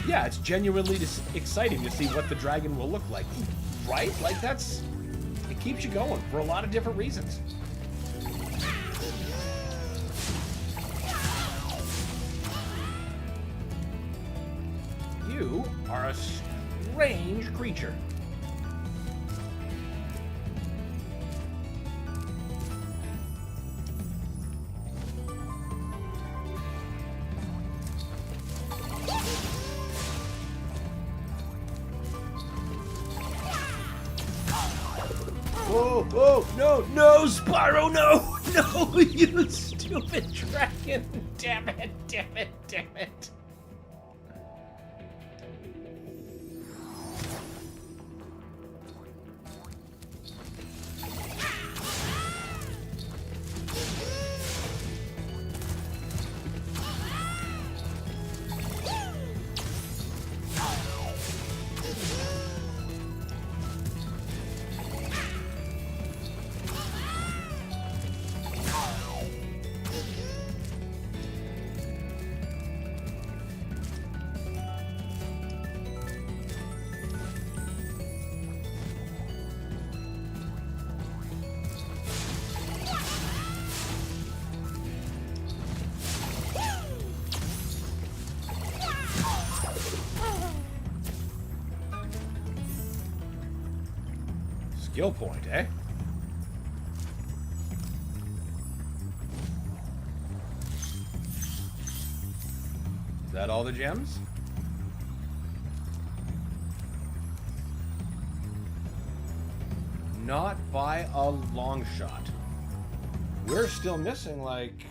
Yeah, it's genuinely exciting to see what the dragon will look like. Right? Like, it keeps you going for a lot of different reasons. You are a strange creature. Whoa, whoa, no, Spyro, no, you stupid dragon. Damn it. Skill point, eh? Is that all the gems? Not by a long shot. We're still missing like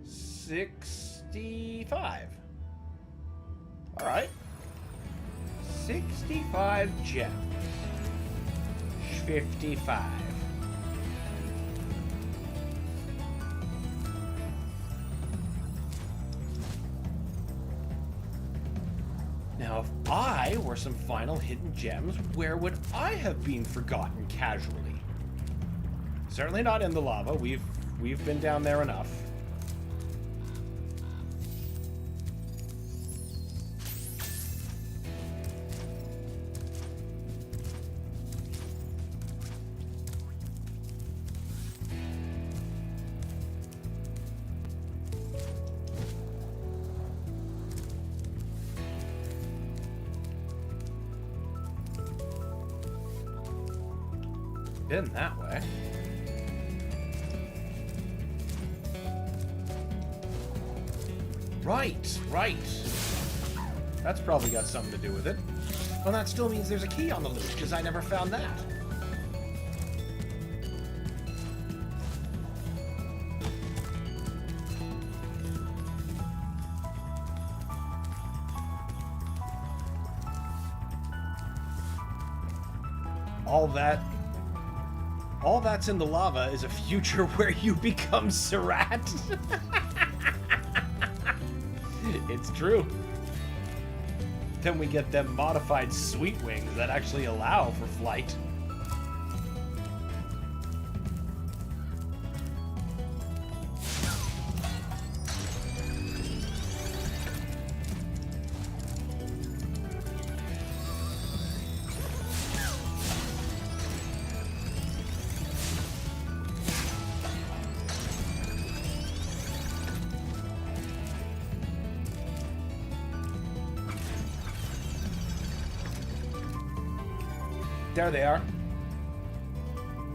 65. All right. 65 gems. 55. Now, if I were some final hidden gems, where would I have been forgotten casually? Certainly not in the lava. We've been down there enough. Been that way. Right. That's probably got something to do with it. Well, that still means there's a key on the loose, because I never found that. All that All that's in the lava is a future where you become Surratt. It's true. Then we get them modified sweet wings that actually allow for flight. There they are.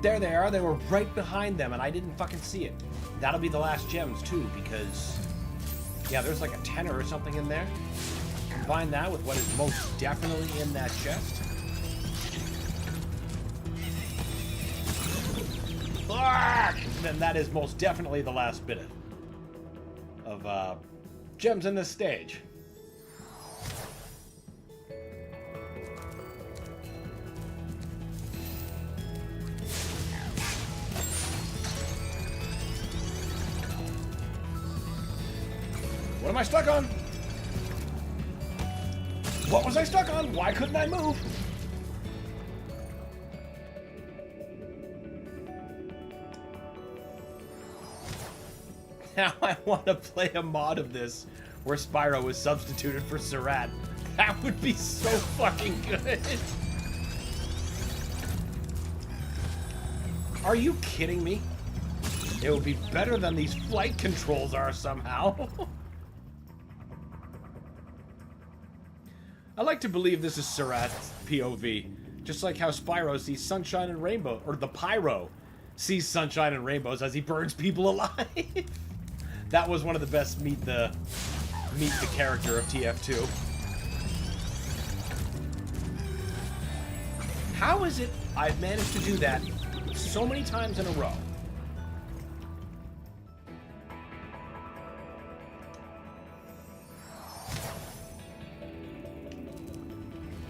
There they are. They were right behind them, and I didn't fucking see it. That'll be the last gems, too, because... yeah, there's like a tenner or something in there. Combine that with what is most definitely in that chest. Fuck! Then that is most definitely the last bit of gems in this stage. What am I stuck on? What was I stuck on? Why couldn't I move? Now I want to play a mod of this where Spyro was substituted for Surratt. That would be so fucking good. Are you kidding me? It would be better than these flight controls are somehow. I like to believe this is Surratt's POV, just like how Spyro sees sunshine and rainbow, or the Pyro sees sunshine and rainbows as he burns people alive. That was one of the best meet the character of TF2. How is it I've managed to do that so many times in a row?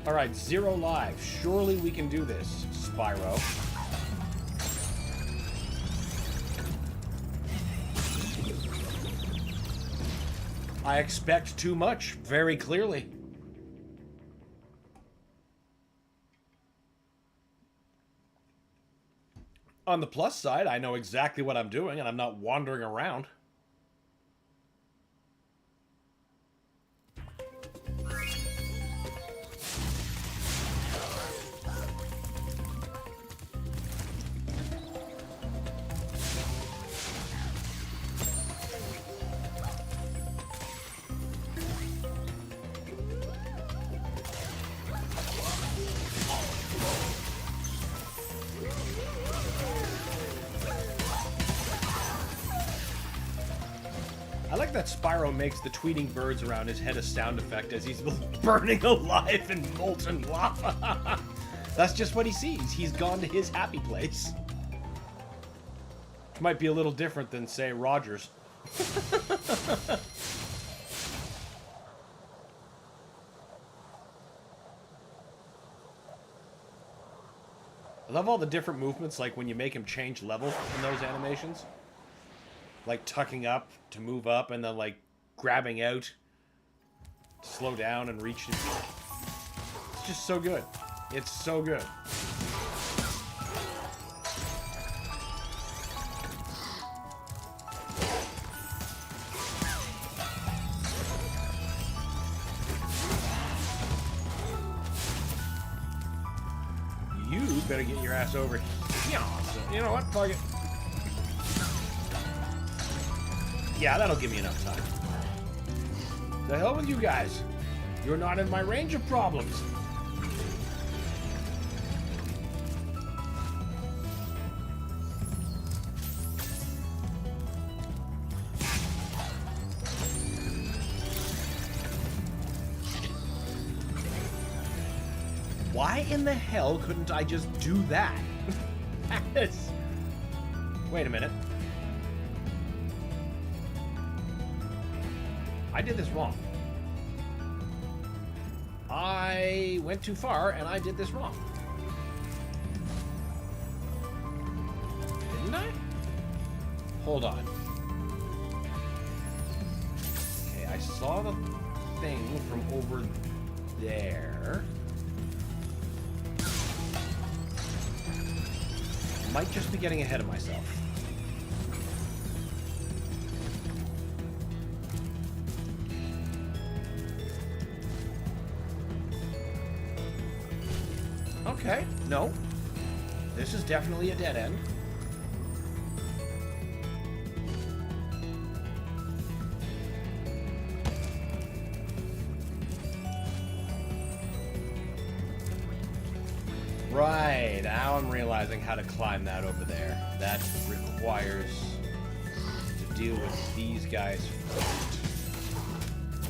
Alright, 0 lives. Surely we can do this, Spyro. I expect too much, very clearly. On the plus side, I know exactly what I'm doing, and I'm not wandering around. I like that Spyro makes the tweeting birds around his head a sound effect as he's burning alive in molten lava. That's just what he sees. He's gone to his happy place. Might be a little different than, say, Roger's. I love all the different movements, like when you make him change level in those animations. Like tucking up to move up, and then like grabbing out to slow down and reach. It's just so good. It's so good. You better get your ass over here. So, you know what? Fuck it. Yeah, that'll give me enough time. The hell with you guys. You're not in my range of problems. Why in the hell couldn't I just do that? Wait a minute. I did this wrong. I went too far, and I did this wrong. didn't I? Hold on. Okay, I saw the thing from over there. Might just be getting ahead of myself. Okay, no. This is definitely a dead end. Right, now I'm realizing how to climb that over there. That requires to deal with these guys first.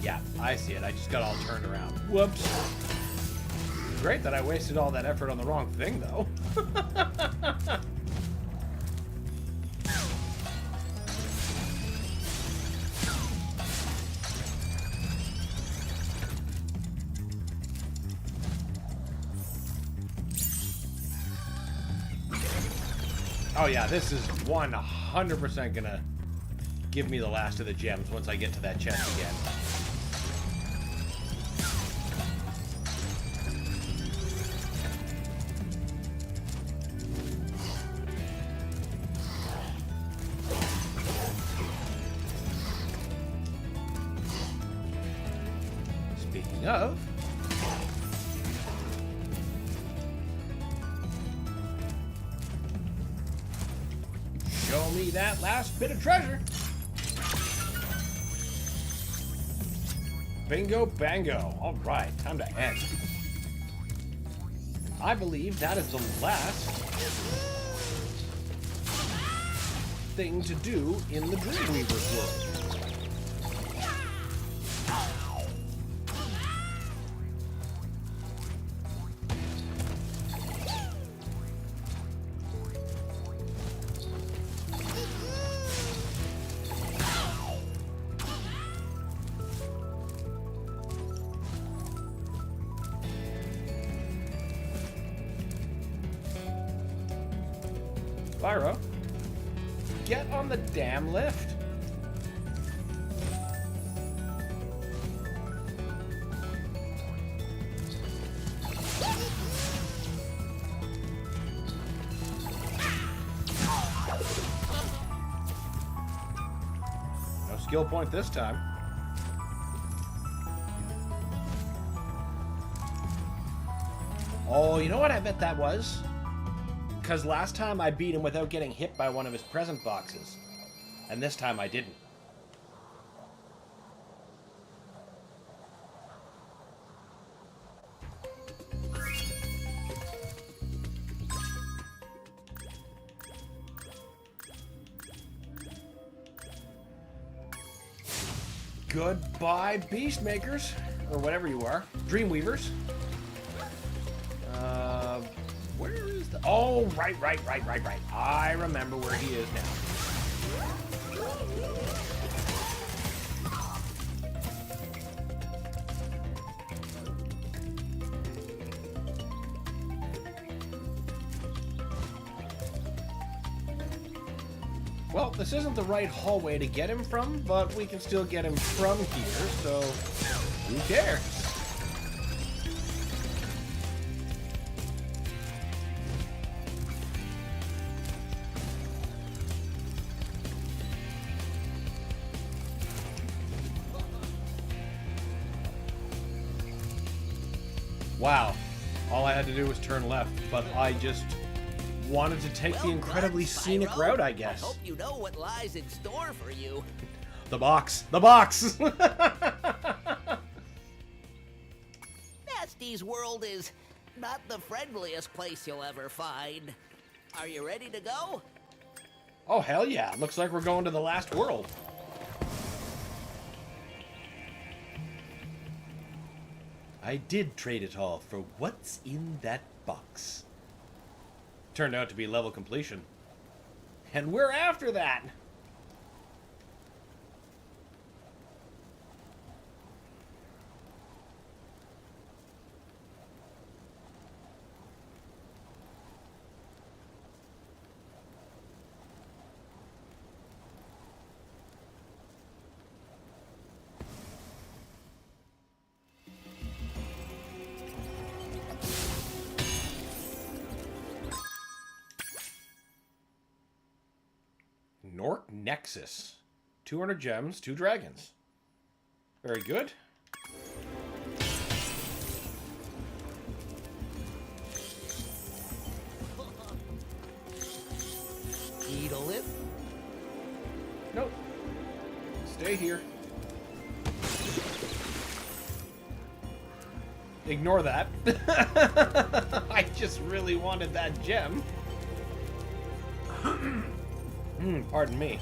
Yeah, I see it. I just got all turned around. Whoops. Great that I wasted all that effort on the wrong thing, though. Oh yeah, this is 100% gonna give me the last of the gems once I get to that chest again. Speaking of... show me that last bit of treasure. Bingo bango. All right, time to end. I believe that is the last thing to do in the Dreamweaver's world. Spyro, get on the damn lift. No skill point this time. Oh, you know what I bet that was? Because last time I beat him without getting hit by one of his present boxes. And this time I didn't. Goodbye, Beastmakers. Or whatever you are. Dreamweavers. Where is the... oh, right. I remember where he is now. Well, this isn't the right hallway to get him from, but we can still get him from here, so who cares? Wow, all I had to do was turn left, but I just wanted to take the incredibly scenic route, I guess. I hope you know what lies in store for you. The box! The box! Nasty's world is not the friendliest place you'll ever find. Are you ready to go? Oh, hell yeah. Looks like we're going to the last world. I did trade it all for what's in that box. Turned out to be level completion. And we're after that! Nexus. 200 gems, 2 dragons. Very good. Needle it. Nope. Stay here. Ignore that. I just really wanted that gem. Pardon me.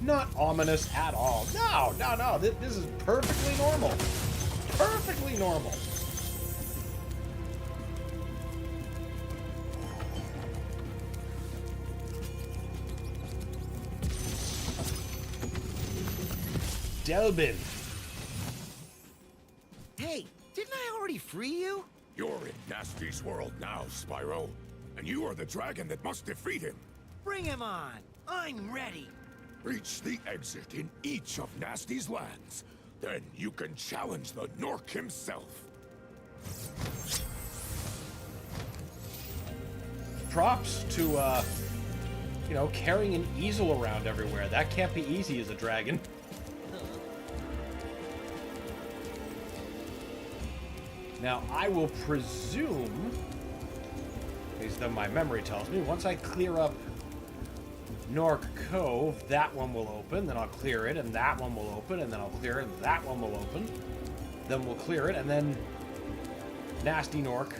Not ominous at all. No, no, no. This is perfectly normal. Perfectly normal. Delbin. Hey, didn't I already free you? You're in Nasty's world now, Spyro. And you are the dragon that must defeat him. Bring him on. I'm ready. Reach the exit in each of Nasty's lands. Then you can challenge the Nork himself. Props to, you know, carrying an easel around everywhere. That can't be easy as a dragon. Now, I will presume, at least though my memory tells me, once I clear up Nork Cove, that one will open, then I'll clear it, and that one will open, and then I'll clear it, and that one will open. Then we'll clear it, and then Nasty Nork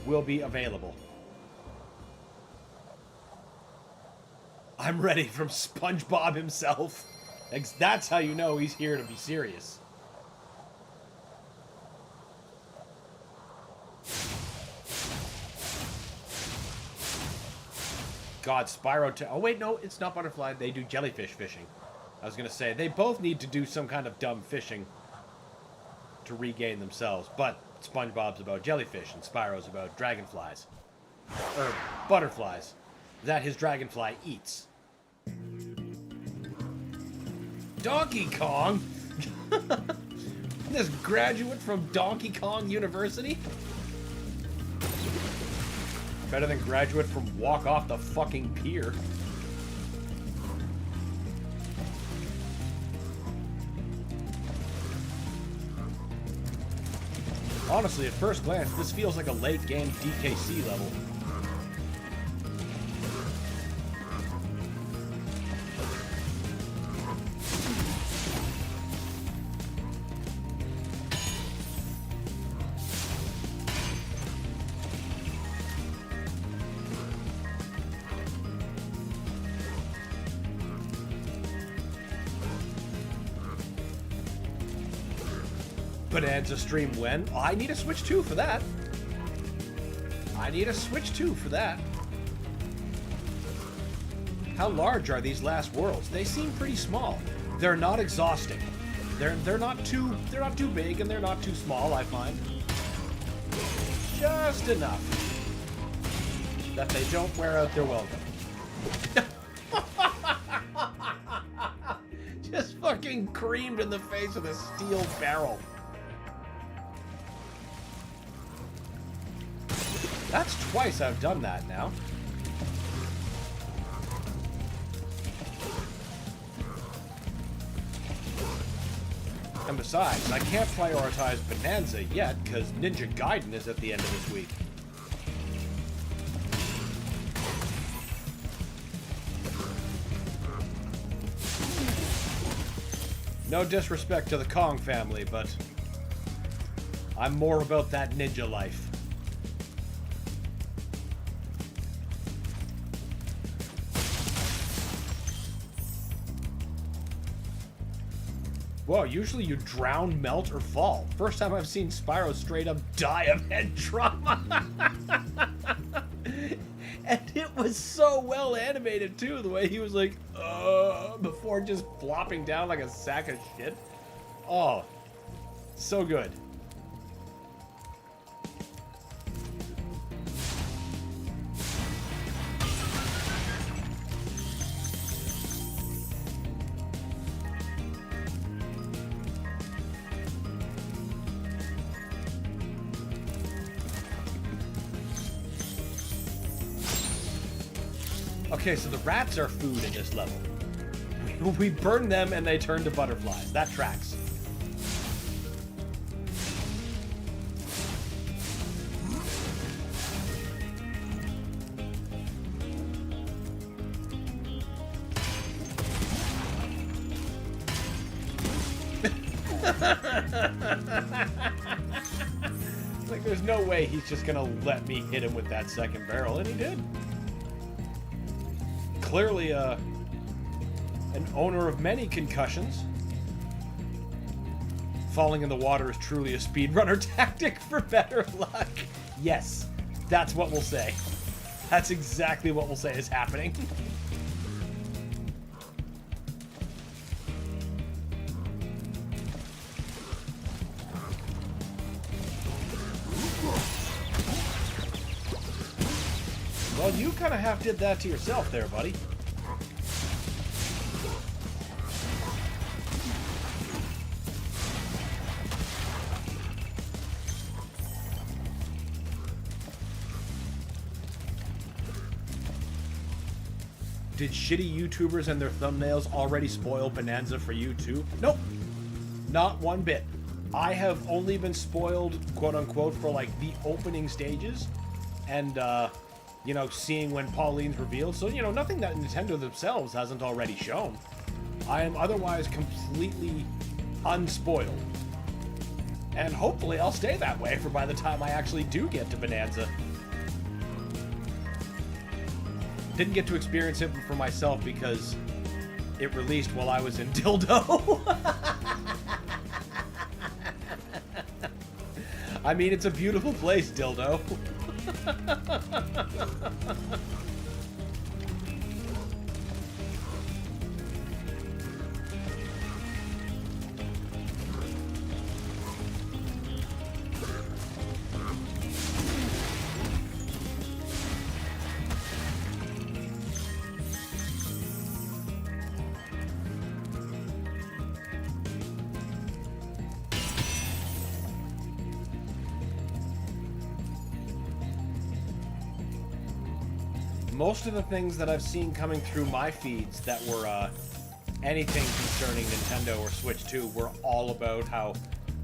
will be available. I'm ready from SpongeBob himself. That's how you know he's here to be serious. God, Spyro... Oh, wait, no, it's not butterfly. They do jellyfish fishing. I was going to say, they both need to do some kind of dumb fishing to regain themselves. But SpongeBob's about jellyfish, and Spyro's about dragonflies. Or butterflies. That his dragonfly eats. Donkey Kong? This graduate from Donkey Kong University? Better than graduate from Walk Off the Fucking Pier. Honestly, at first glance, this feels like a late game DKC level. Bonanza stream when? Oh, I need a Switch 2 for that. I need a Switch 2 for that. How large are these last worlds? They seem pretty small. They're not exhausting. They're not too big and they're not too small, I find. Just enough that they don't wear out their welcome. Just fucking creamed in the face with a steel barrel. That's twice I've done that now. And besides, I can't prioritize Bonanza yet, because Ninja Gaiden is at the end of this week. No disrespect to the Kong family, but I'm more about that ninja life. Whoa, usually you drown, melt, or fall. First time I've seen Spyro straight up die of head trauma. And it was so well animated, too, the way he was like, before just flopping down like a sack of shit. Oh, so good. Okay, so the rats are food in this level. We burn them and they turn to butterflies. That tracks. Like, there's no way he's just gonna let me hit him with that second barrel, and he did. Clearly, an owner of many concussions. Falling in the water is truly a speedrunner tactic for better luck. Yes, that's what we'll say. That's exactly what we'll say is happening. Well, you kind of half did that to yourself there, buddy. Did shitty YouTubers and their thumbnails already spoil Bonanza for you too? Nope. Not one bit. I have only been spoiled, quote unquote, for like the opening stages and, you know, seeing when Pauline's revealed. So, you know, nothing that Nintendo themselves hasn't already shown. I am otherwise completely unspoiled. And hopefully I'll stay that way for by the time I actually do get to Bonanza. Didn't get to experience it for myself because it released while I was in Dildo. I mean, it's a beautiful place, Dildo. Most of the things that I've seen coming through my feeds that were anything concerning Nintendo or Switch 2 were all about how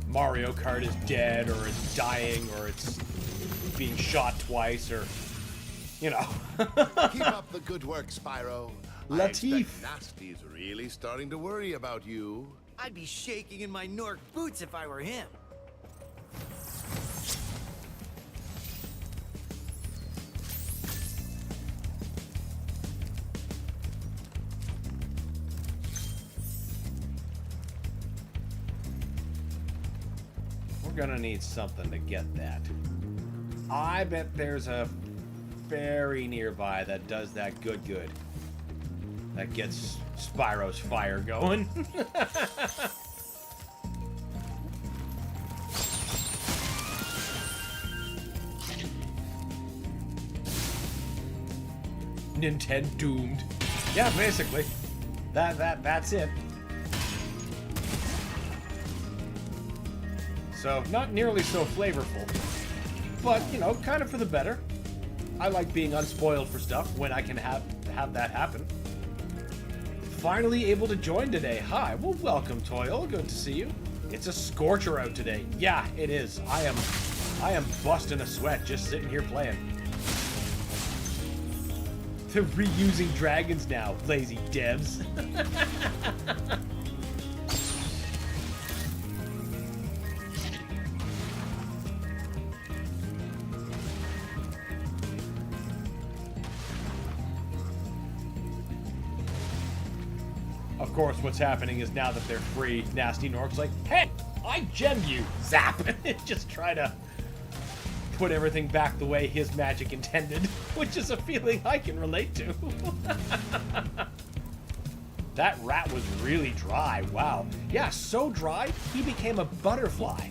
Mario Kart is dead, or it's dying, or it's being shot twice, or, you know. Keep up the good work, Spyro. Lateef. I expect Nasty's really starting to worry about you. I'd be shaking in my Nork boots if I were him. Gonna need something to get that. I bet there's a fairy nearby that does that good. That gets Spyro's fire going. Nintendo doomed. Yeah, basically. That's it. So, not nearly so flavorful, but, you know, kind of for the better. I like being unspoiled for stuff when I can have that happen. Finally able to join today. Hi, well, welcome, Toil. Good to see you. It's a scorcher out today. Yeah, it is. I am busting a sweat just sitting here playing. They're reusing dragons now, lazy devs. Of course, what's happening is now that they're free, Nasty Nork's like, hey, I gemmed you, zap! Just try to put everything back the way his magic intended, which is a feeling I can relate to. That rat was really dry, wow. Yeah, so dry, he became a butterfly.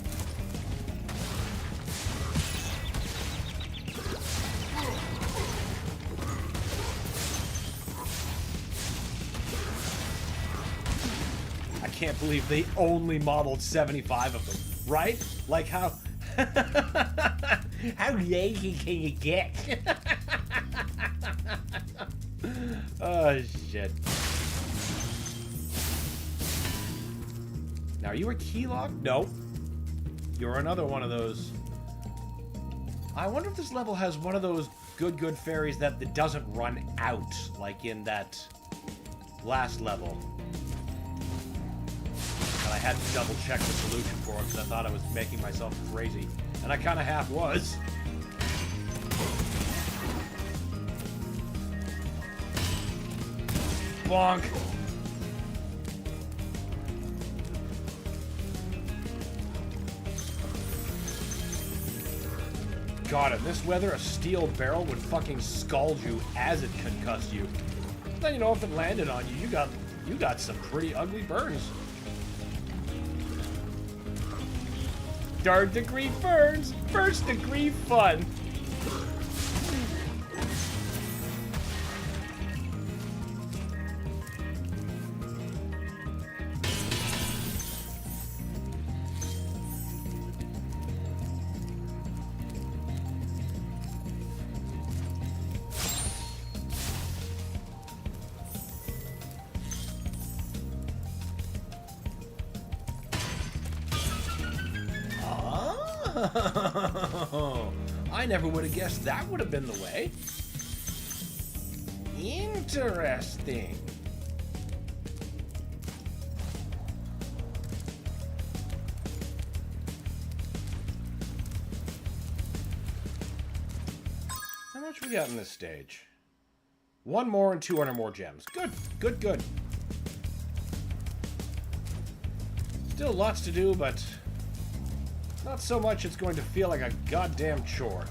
I can't believe they only modeled 75 of them, right? Like how lazy can you get? Oh, shit. Now, are you a key lock? No. You're another one of those. I wonder if this level has one of those good fairies that doesn't run out, like in that last level. And I had to double check the solution for it because I thought I was making myself crazy. And I kind of half was. Bonk. God, in this weather, a steel barrel would fucking scald you as it concussed you. Then, you know, if it landed on you, you got some pretty ugly burns. Third degree burns, first degree fun. I never would have guessed that would have been the way. Interesting. How much we got in this stage? 1 more and 200 more gems. Good, good, good. Still lots to do, but not so much it's going to feel like a goddamn chore.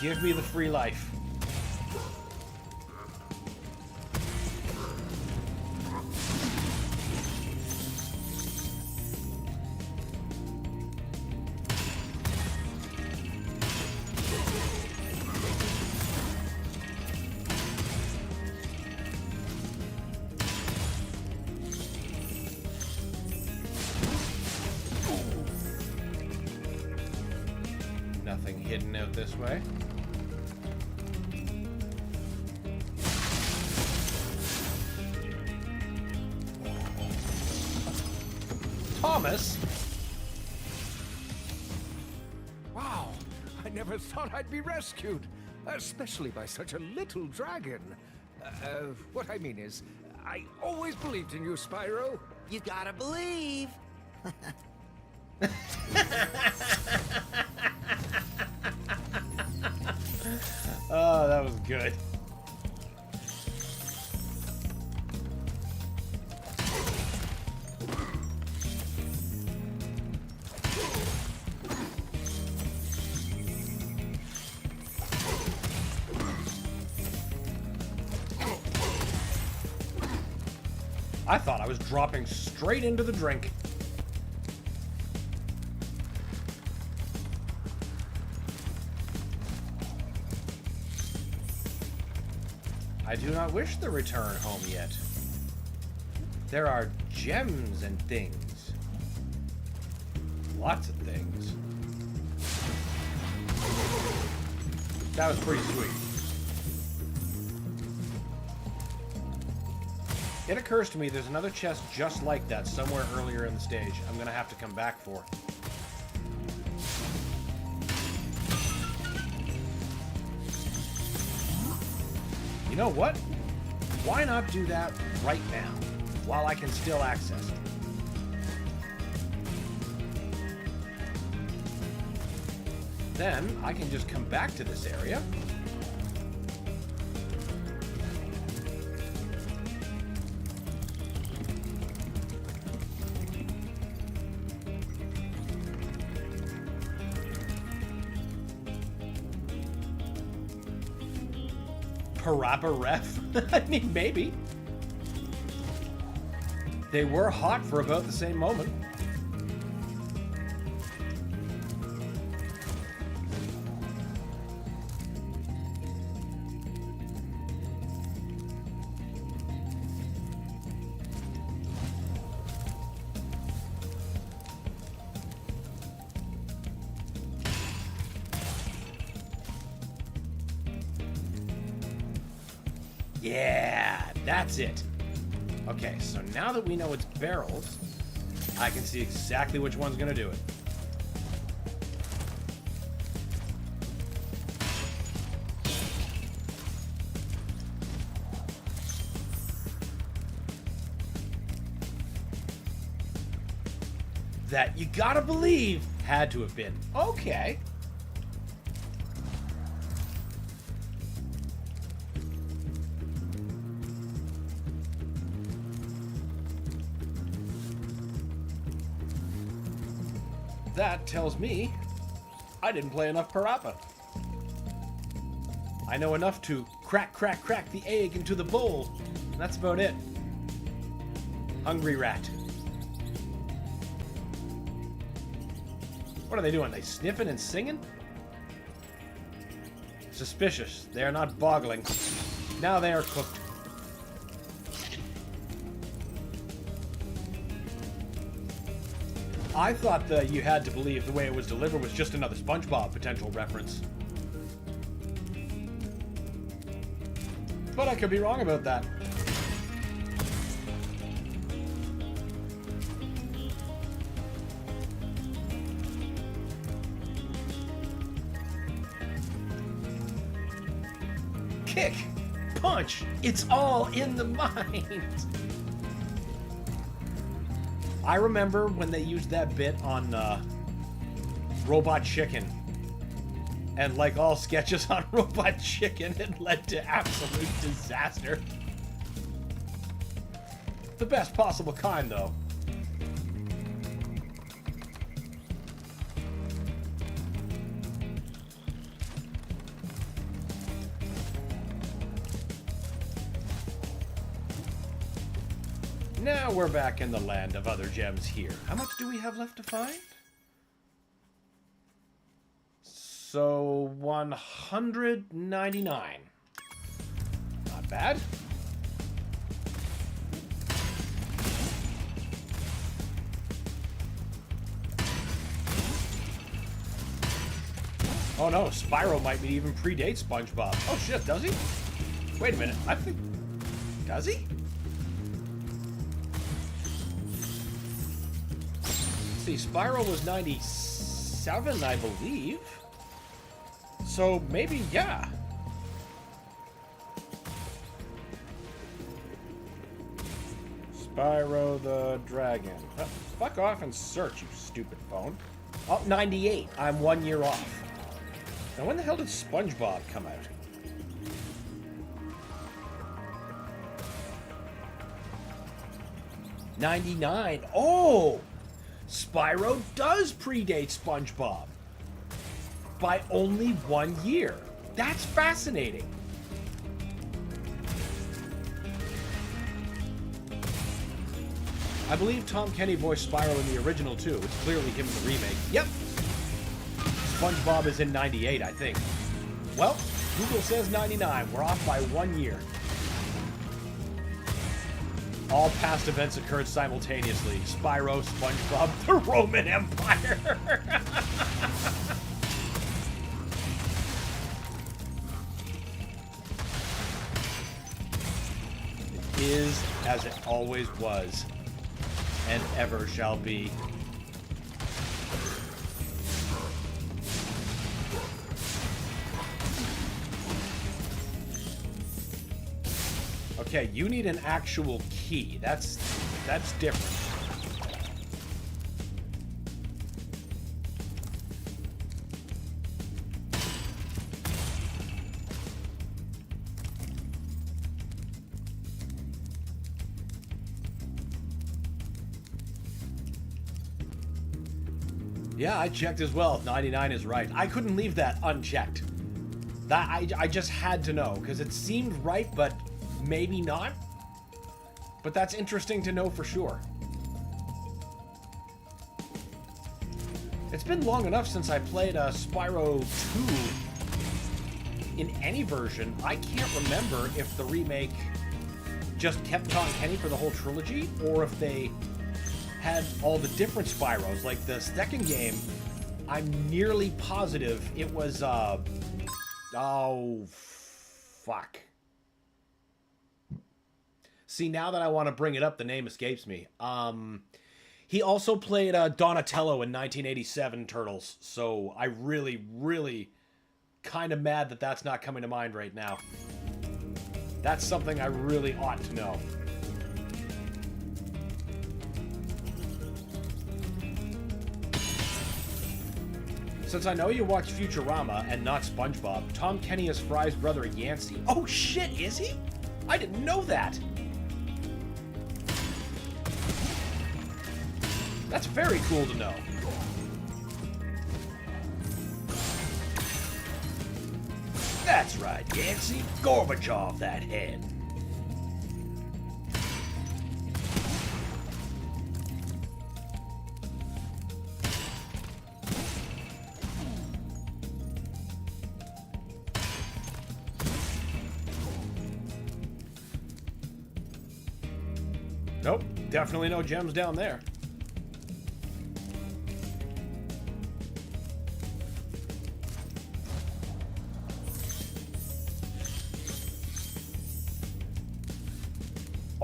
Give me the free life. Nothing hidden out this way. Thomas? Wow, I never thought I'd be rescued, especially by such a little dragon. What I mean is, I always believed in you, Spyro. You gotta believe. Oh, that was good. I thought I was dropping straight into the drink. I do not wish the return home yet. There are gems and things. Lots of things. That was pretty sweet. It occurs to me there's another chest just like that somewhere earlier in the stage I'm gonna have to come back for. You know what? Why not do that right now, while I can still access it? Then I can just come back to this area. Parappa ref? I mean, maybe. They were hot for about the same moment. Yeah, that's it. Okay, so now that we know it's barrels, I can see exactly which one's gonna do it. That you gotta believe had to have been. Okay. That tells me I didn't play enough Parappa. I know enough to crack the egg into the bowl. That's about it. Hungry rat. What are they doing? They sniffing and singing? Suspicious. They are not boggling. Now they are cooked. I thought that you had to believe the way it was delivered was just another SpongeBob potential reference. But I could be wrong about that. Kick! Punch! It's all in the mind! I remember when they used that bit on Robot Chicken. And like all sketches on Robot Chicken, it led to absolute disaster. The best possible kind, though. Now we're back in the land of other gems here. How much do we have left to find? So, 199. Not bad. Oh no, Spyro might even predate SpongeBob. Oh shit, does he? Wait a minute, I think... Does he? See, Spyro was 97, I believe. So maybe, yeah. Spyro the Dragon. Fuck off and search, you stupid phone. Oh, 98. I'm 1 year off. Now, when the hell did SpongeBob come out? '99. Oh! Spyro does predate SpongeBob by only 1 year. That's fascinating. I believe Tom Kenny voiced Spyro in the original too. It's clearly him in the remake. Yep. SpongeBob is in 98, I think. Well, Google says 99. We're off by 1 year. All past events occurred simultaneously. Spyro, SpongeBob, the Roman Empire. It is as it always was, and ever shall be. Okay, you need an actual key. That's different. Yeah, I checked as well. 99 is right. I couldn't leave that unchecked. That I just had to know because it seemed right, but maybe not. But that's interesting to know for sure. It's been long enough since I played Spyro 2 in any version. I can't remember if the remake just kept Tom Kenny for the whole trilogy, or if they had all the different Spyros. Like the second game, I'm nearly positive it was, oh, fuck. See, now that I want to bring it up, the name escapes me. He also played Donatello in 1987 Turtles, so I really kind of mad that that's not coming to mind right now. That's something I really ought to know. Since I know you watch Futurama and not SpongeBob, Tom Kenny is Fry's brother Yancey. Oh shit, is he? I didn't know that. That's very cool to know. That's right, Yancey. Gorbachev that head. Nope, definitely no gems down there.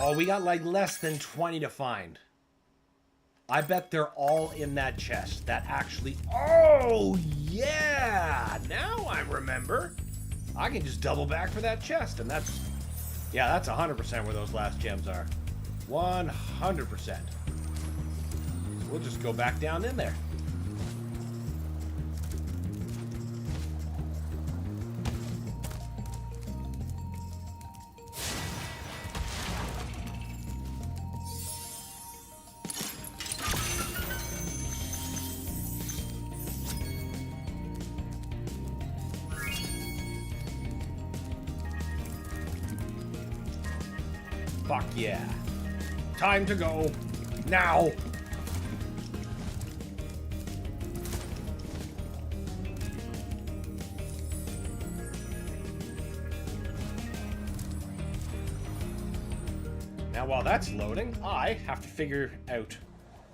Oh, we got like less than 20 to find. I bet they're all in that chest. That actually... Oh, yeah! Now I remember. I can just double back for that chest, and that's... Yeah, that's 100% where those last gems are. 100%. So we'll just go back down in there. Fuck yeah. Time to go. Now. Now while that's loading, I have to figure out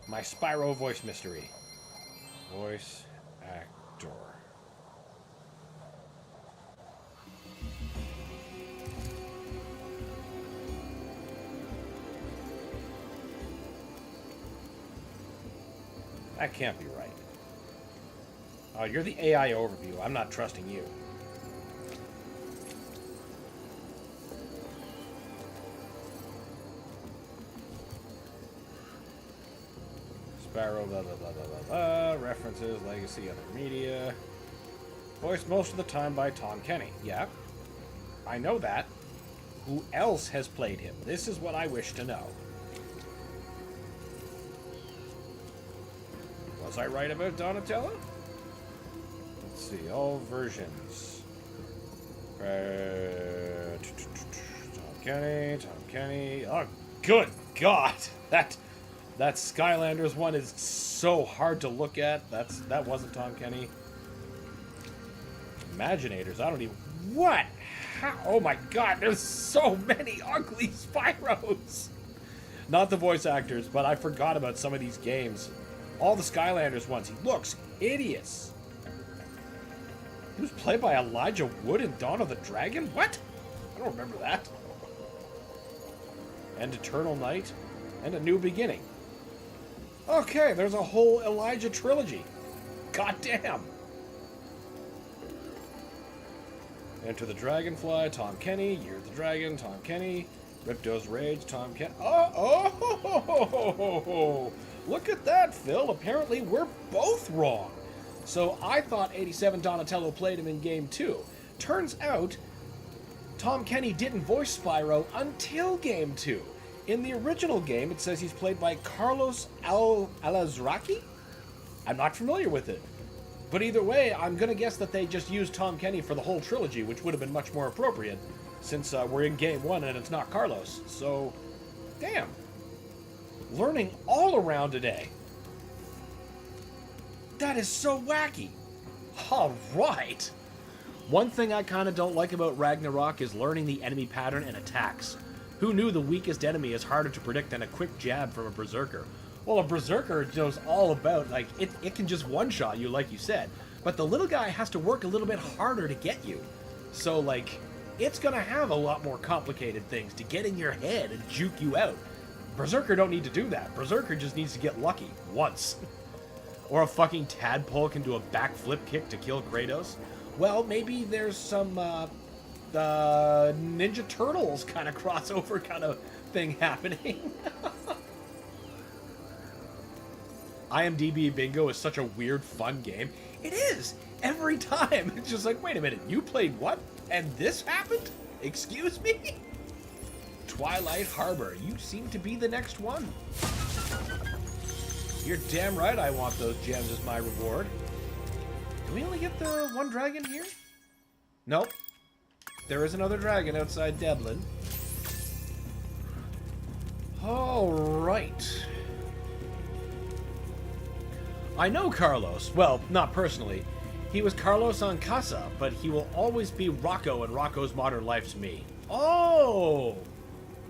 my Spyro voice mystery. Voice actor. That can't be right. Oh, you're the AI overview. I'm not trusting you. Spyro, blah, blah, blah, blah, blah, blah. References, legacy, other media. Voiced most of the time by Tom Kenny. Yeah, I know that. Who else has played him? This is what I wish to know. Was I right about Donatello? Let's see, all versions. Tom Kenny. Oh, good God! That Skylanders one is so hard to look at. That wasn't Tom Kenny. Imaginators. I don't even. What? How? Oh my God! There's so many ugly Spyros. Not the voice actors, but I forgot about some of these games. All the Skylanders ones. He looks hideous. He was played by Elijah Wood in Dawn of the Dragon? What? I don't remember that. And Eternal Night. And A New Beginning. Okay, there's a whole Elijah trilogy. Goddamn. Enter the Dragonfly, Tom Kenny. Year of the Dragon, Tom Kenny. Ripto's Rage, Tom Kenny. Oh! Look at that, Phil. Apparently, we're both wrong. So I thought 87 Donatello played him in Game 2. Turns out, Tom Kenny didn't voice Spyro until Game 2. In the original game, it says he's played by Carlos Alazraqui? I'm not familiar with it. But either way, I'm going to guess that they just used Tom Kenny for the whole trilogy, which would have been much more appropriate, since we're in Game 1 and it's not Carlos. So, damn. Learning all around today. That is so wacky. Alright. One thing I kind of don't like about Ragnarok is learning the enemy pattern and attacks. Who knew the weakest enemy is harder to predict than a quick jab from a Berserker? Well, a Berserker knows all about, like, it can just one-shot you, like you said. But the little guy has to work a little bit harder to get you. So, like, it's gonna have a lot more complicated things to get in your head and juke you out. Berserker don't need to do that. Berserker just needs to get lucky once. Or a fucking tadpole can do a backflip kick to kill Kratos. Well, maybe there's some Ninja Turtles kind of crossover kind of thing happening. IMDb Bingo is such a weird, fun game. It is! Every time! It's just like, wait a minute, you played what? And this happened? Excuse me? Twilight Harbor, you seem to be the next one. You're damn right I want those gems as my reward. Do we only get the one dragon here? Nope. There is another dragon outside Devlin. Alright. I know Carlos. Well, not personally. He was Carlos on Casa, but he will always be Rocco in Rocco's Modern Life to me. Oh!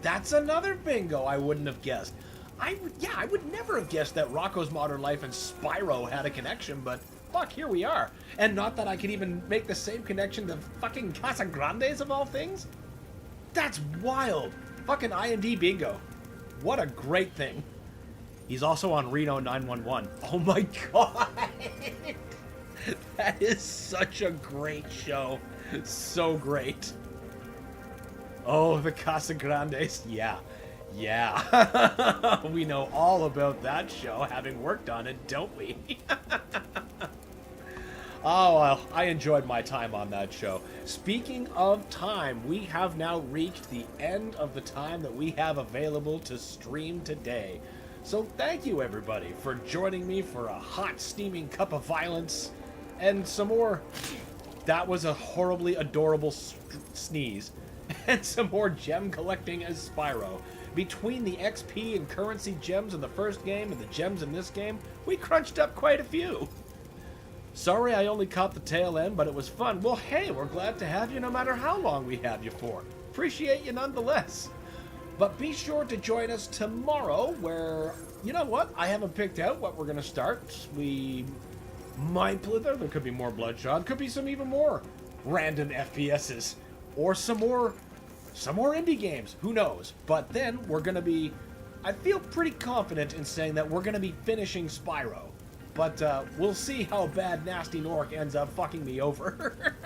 That's another bingo I wouldn't have guessed. I would never have guessed that Rocco's Modern Life and Spyro had a connection, but fuck, here we are. And not that I could even make the same connection to fucking Casa Grandes of all things. That's wild. Fucking IMD bingo. What a great thing. He's also on Reno 911. Oh my god. That is such a great show. So great. Oh, the Casa Grandes. Yeah. Yeah. We know all about that show, having worked on it, don't we? Oh, well, I enjoyed my time on that show. Speaking of time, we have now reached the end of the time that we have available to stream today. So thank you, everybody, for joining me for a hot, steaming cup of violence and some more. That was a horribly adorable sneeze. And some more gem collecting as Spyro. Between the XP and currency gems in the first game and the gems in this game, we crunched up quite a few. Sorry I only caught the tail end, but it was fun. Well, hey, we're glad to have you no matter how long we have you for. Appreciate you nonetheless. But be sure to join us tomorrow where, you know what, I haven't picked out what we're going to start. We might play there. There could be more Bloodshot. Could be some even more random FPSs. Or some more indie games. Who knows? But then we're going to be, I feel pretty confident in saying that we're going to be finishing Spyro. But we'll see how bad Nasty Nork ends up fucking me over.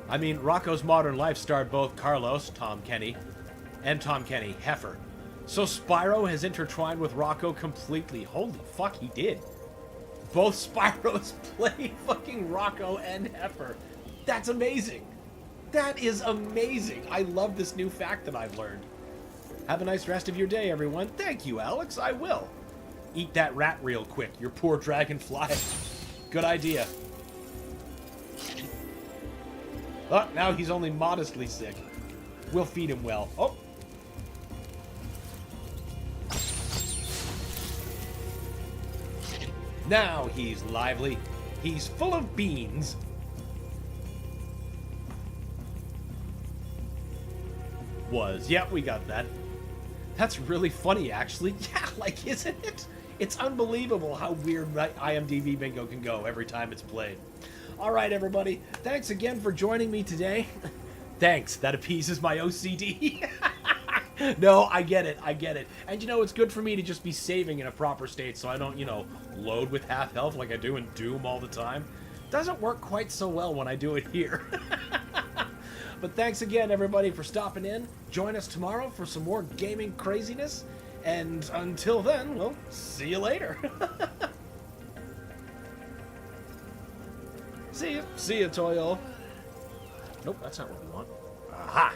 I mean, Rocco's Modern Life starred both Carlos, Tom Kenny, and Tom Kenny, Heifer. So Spyro has intertwined with Rocco completely. Holy fuck, he did. Both Spyros play fucking Rocco and Heifer. That's amazing. That is amazing. I love this new fact that I've learned. Have a nice rest of your day, everyone. Thank you, Alex. I will. Eat that rat real quick, your poor dragonfly. Good idea. Oh, now he's only modestly sick. We'll feed him well. Oh. Now he's lively. He's full of beans. Was. Yep, we got that. That's really funny, actually. Yeah, like, isn't it? It's unbelievable how weird IMDb Bingo can go every time it's played. All right, everybody. Thanks again for joining me today. Thanks. That appeases my OCD. No, I get it. I get it. And, you know, it's good for me to just be saving in a proper state so I don't, you know, load with half health like I do in Doom all the time. Doesn't work quite so well when I do it here. But thanks again, everybody, for stopping in. Join us tomorrow for some more gaming craziness. And until then, well, see you later. See ya, Toyo. Nope, that's not what we want. Aha!